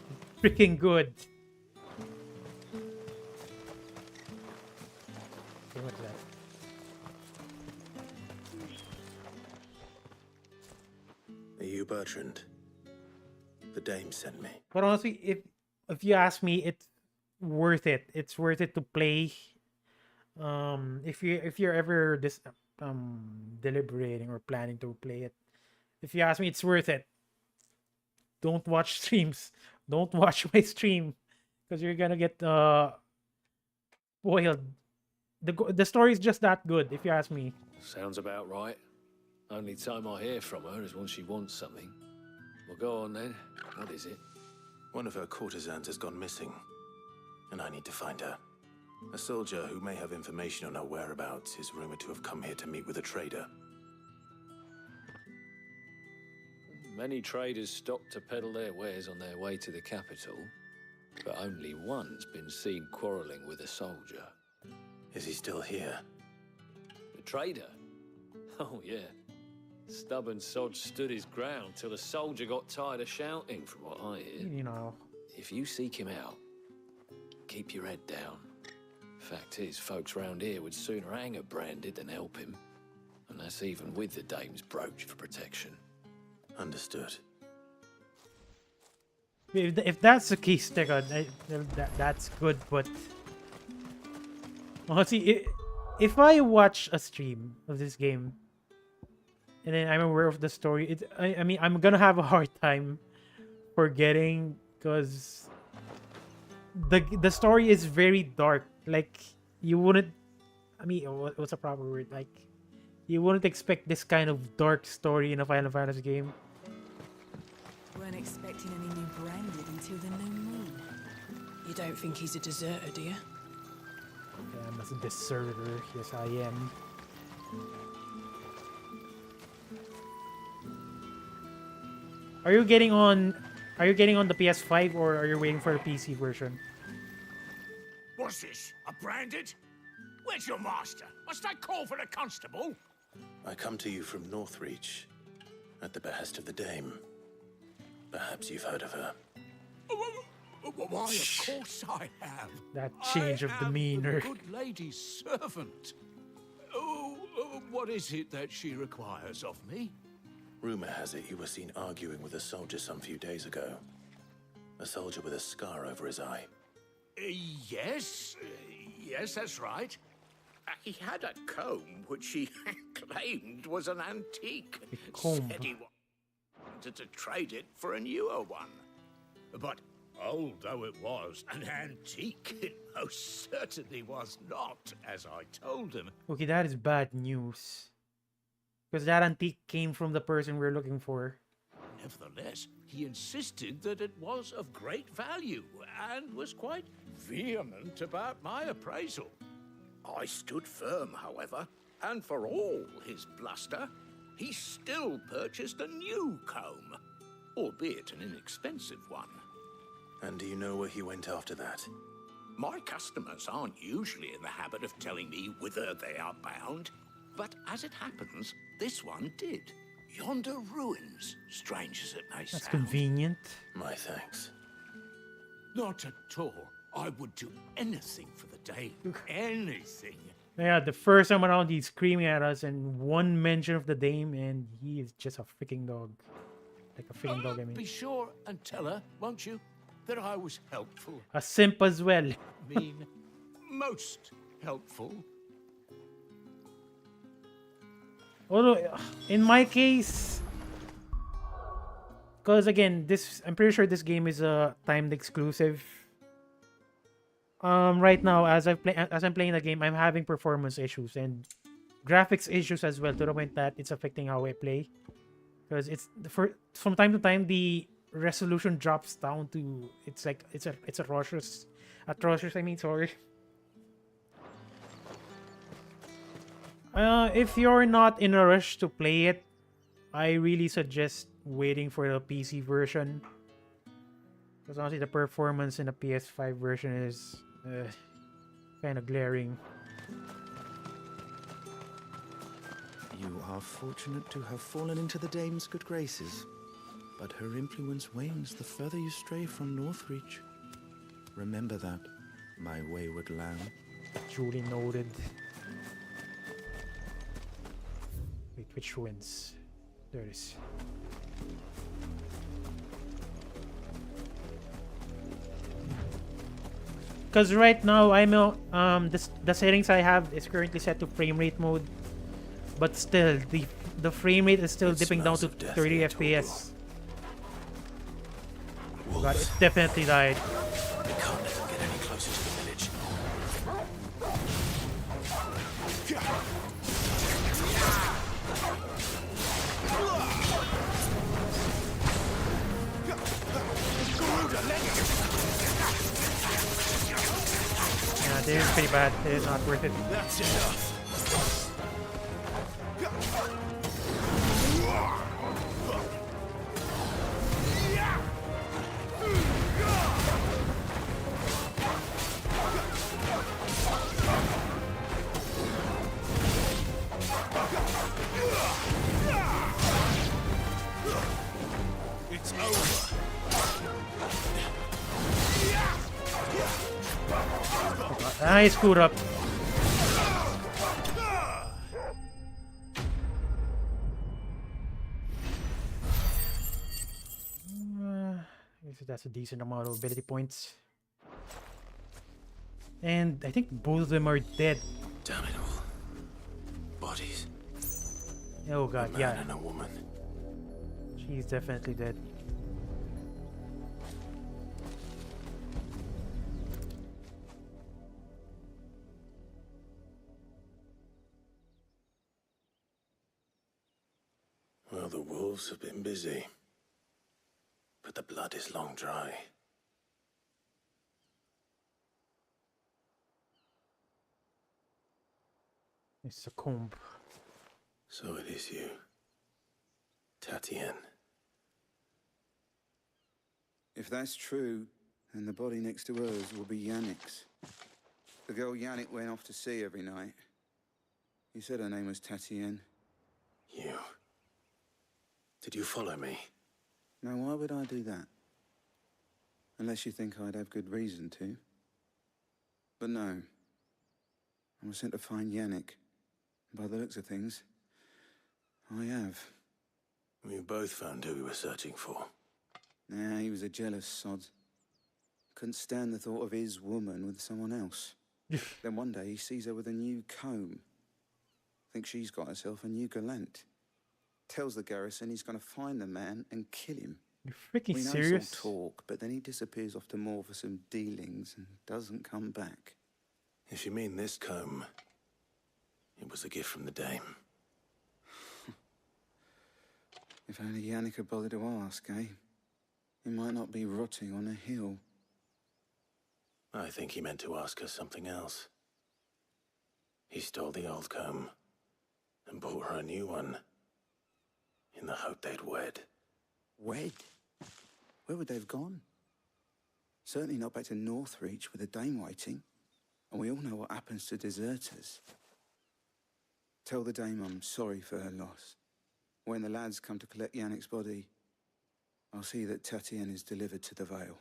Freaking good. Okay, what's that? Are you Bertrand? The dame sent me. But honestly, if you ask me, it's worth it. It's worth it to play. If you're ever deliberating or planning to play it, if you ask me, it's worth it. Don't watch streams. Don't watch my stream because you're gonna get spoiled. The story is just that good, if you ask me. Sounds about right. Only time I hear from her is when she wants something. Well, go on then. What is it? One of her courtesans has gone missing, and I need to find her. A soldier who may have information on her whereabouts is rumored to have come here to meet with a trader. Many traders stop to peddle their wares on their way to the capital, but only one's been seen quarrelling with a soldier. Is he still here? The trader? Oh, yeah. Stubborn sod stood his ground till the soldier got tired of shouting, from what I hear. You know. If you seek him out, keep your head down. Fact is, folks round here would sooner hang a branded than help him. And that's even with the dame's brooch for protection. Understood. If that's the case, that's good, but honestly, if I watch a stream of this game and then I'm aware of the story, I mean, I'm gonna have a hard time forgetting because the story is very dark. Like, you wouldn't, I mean, what's a proper word? Like, you wouldn't expect this kind of dark story in a Final Fantasy game. Weren't expecting any new branded until the new moon. You don't think he's a deserter, do you? Yeah, I'm a deserter. Yes, I am. Are you getting on the PS5 or are you waiting for the PC version? What's this? A branded? Where's your master? Must I call for the constable? I come to you from Northreach, at the behest of the Dame. Perhaps you've heard of her. Why, of course I have. That change of demeanor. I am the good lady's servant. What is it that she requires of me? Rumor has it you were seen arguing with a soldier some few days ago. A soldier with a scar over his eye. Yes, that's right. He had a comb which he claimed was an antique. Comb. Said he wanted to trade it for a newer one. But old though it was, an antique it most certainly was not, as I told him. Okay, that is bad news. Because that antique came from the person we're looking for. Nevertheless, he insisted that it was of great value and was quite vehement about my appraisal. I stood firm, however, and for all his bluster, he still purchased a new comb, albeit an inexpensive one. And do you know where he went after that? My customers aren't usually in the habit of telling me whither they are bound, but as it happens, this one did. Yonder ruins, strange as it may sound. That's convenient. My thanks. Not at all. I would do anything for the day. Anything. Yeah, the first time around he's screaming at us and one mention of the Dame and he is just a freaking dog. Like a freaking dog, I mean. Be sure and tell her, won't you, that I was helpful. A simp as well. Most helpful. Although, in my case, because again, I'm pretty sure this game is a timed exclusive. Right now, as I'm playing the game, I'm having performance issues and graphics issues as well, to the point that it's affecting how I play. Because from time to time the resolution drops down to it's atrocious. I mean, sorry. If you're not in a rush to play it, I really suggest waiting for the PC version. Because honestly, the performance in the PS5 version is kind of glaring. You are fortunate to have fallen into the Dame's good graces, but her influence wanes the further you stray from Northreach. Remember that, my wayward lamb. Duly noted. Wait, which ruins? There it is. Because right now I'm the settings I have is currently set to frame rate mode, but still the frame rate is still dipping down to 30 FPS. God, it definitely died. We can't let them get any closer to the village. Yeah, this is pretty bad. It is not worth it. That's enough. It's over. I screwed up. That's a decent amount of ability points. And I think both of them are dead. Damn it all. Bodies. Oh god, a man yeah. and a woman. She's definitely dead. Well, the wolves have been busy. But the blood is long dry. It's a comb. So it is you, Tatienne. If that's true, then the body next to hers will be Yannick's. The girl Yannick went off to see every night. He said her name was Tatienne. You... Did you follow me? Now, why would I do that? Unless you think I'd have good reason to. But no. I was sent to find Yannick. By the looks of things, I have. We both found who we were searching for. Nah, he was a jealous sod. Couldn't stand the thought of his woman with someone else. Then one day he sees her with a new comb. Thinks she's got herself a new gallant. Tells the garrison he's going to find the man and kill him. You freaking we know serious? He'll talk, but then he disappears off to Moor for some dealings and doesn't come back. If you mean this comb, it was a gift from the dame. If only Yannick had bothered to ask, eh? He might not be rotting on a hill. I think he meant to ask her something else. He stole the old comb and bought her a new one in the hope they'd wed. Wed? Where would they have gone? Certainly not back to Northreach with a dame waiting. And we all know what happens to deserters. Tell the dame I'm sorry for her loss. When the lads come to collect Yannick's body, I'll see that Tatienne is delivered to the Vale.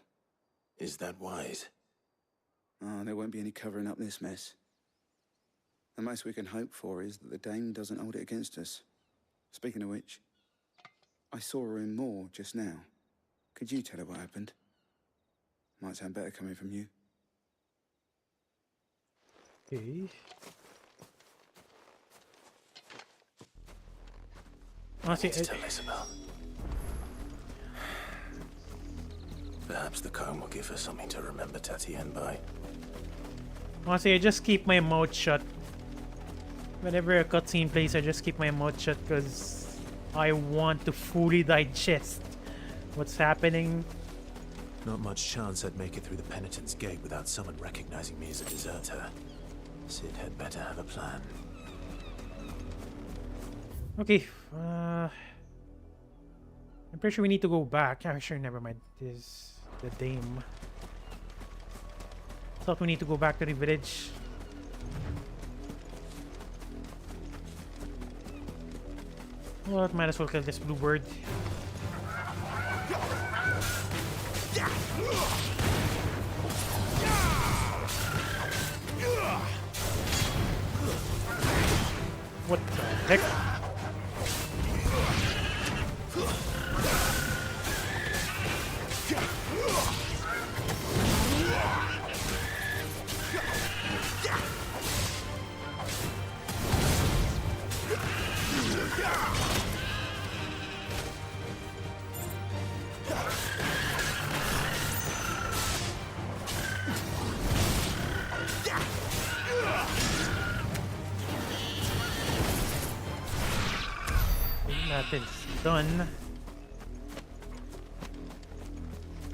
Is that wise? Oh, there won't be any covering up this mess. The most we can hope for is that the dame doesn't hold it against us. Speaking of which, I saw her in Moor just now. Could you tell her what happened? Might sound better coming from you. Okay. Honestly, Tell Isabelle. Perhaps the comb will give her something to remember Tatienne by. honestly, I just keep my mouth shut. Whenever a cutscene plays, I just keep my mouth shut because I want to fully digest what's happening. Not much chance I'd make it through the Penitent's Gate without someone recognizing me as a deserter. Sid had better have a plan. Okay, I'm pretty sure we need to go back. Actually, never mind. This is the dame. Thought we need to go back to the village. Well, might as well kill this bluebird. What the heck? That is done.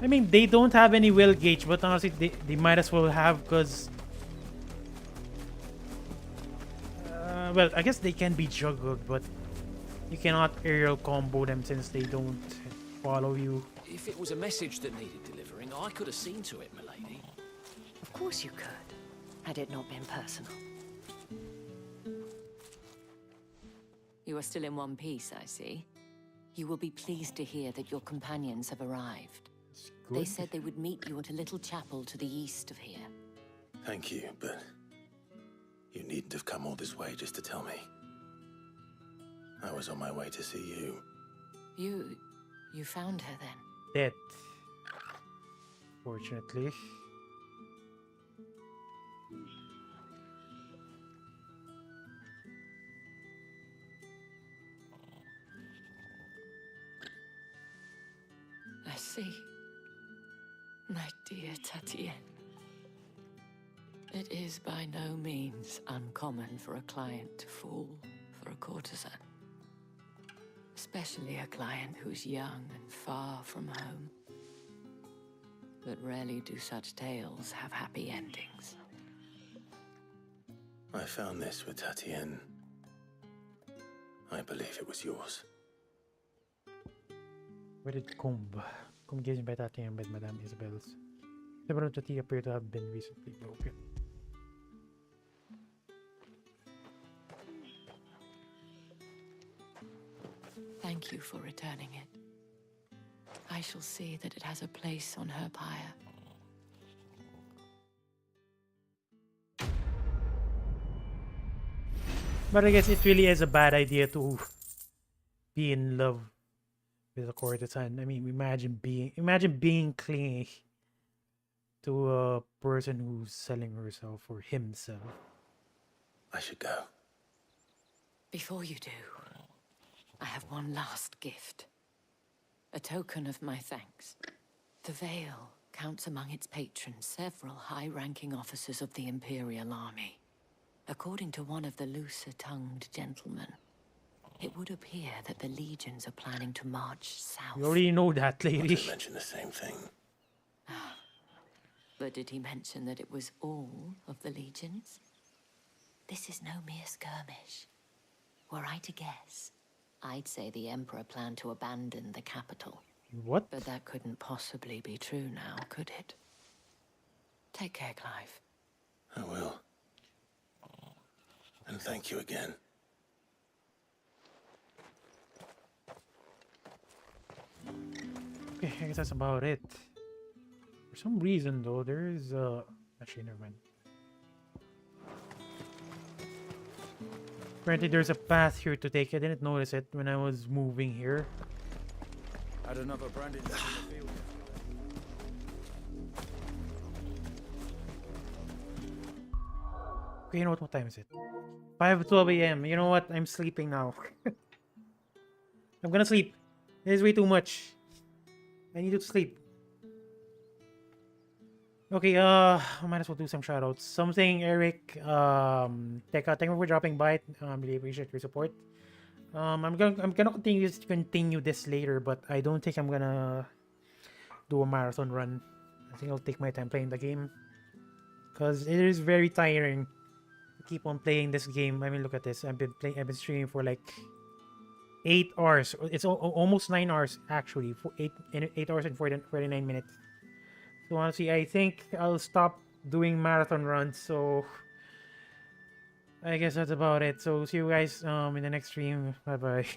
I mean, they don't have any will gauge, but honestly, they might as well have, because well, I guess they can be juggled, but you cannot aerial combo them since they don't follow you. If it was a message that needed delivering, I could have seen to it, milady. Of course you could, had it not been personal. You are still in one piece, I see. You will be pleased to hear that your companions have arrived. They said they would meet you at a little chapel to the east of here. Thank you, but you needn't have come all this way just to tell me. I was on my way to see you. You found her then? Dead. Fortunately. I see. My dear Tatienne. It is by no means uncommon for a client to fall for a courtesan. Especially a client who's young and far from home. But rarely do such tales have happy endings. I found this with Tatienne. I believe it was yours. Weighted comb. Communication by Tatienne with Madame Isabelle's. Several of the tea appear to have been recently broken. thank you for returning it. I shall see that it has a place on her pyre. But I guess it really is a bad idea to be in love with a courtesan. I mean, imagine being clingy to a person who's selling herself or himself. I should go. Before you do, I have one last gift. A token of my thanks. The Vale counts among its patrons several high-ranking officers of the Imperial Army. According to one of the looser-tongued gentlemen, it would appear that the legions are planning to march south. You already know that, lady. I mentioned the same thing. But did he mention that it was all of the legions? This is no mere skirmish. Were I to guess, I'd say the Emperor planned to abandon the capital. What? But that couldn't possibly be true now, could it? Take care, Clive. I will. And thank you again. Okay, I guess that's about it. For some reason, though, there is actually, never mind. Apparently, there's a path here to take. I didn't notice it when I was moving here. Had another branded in the field. Okay, you know what time is it? 5:12 a.m. You know what? I'm sleeping now. I'm gonna sleep. It is way too much. I need to sleep. Okay, I might as well do some shoutouts. Something, Eric, Tekka, thank you for dropping by. Really appreciate your support. I'm gonna continue this later, but I don't think I'm gonna do a marathon run. I think I'll take my time playing the game, because it is very tiring to keep on playing this game. I mean, look at this. I've been streaming for like 8 hours. It's almost 9 hours actually. For 8 hours and 49 minutes. So honestly, I think I'll stop doing marathon runs. So I guess that's about it. So see you guys in the next stream. Bye bye.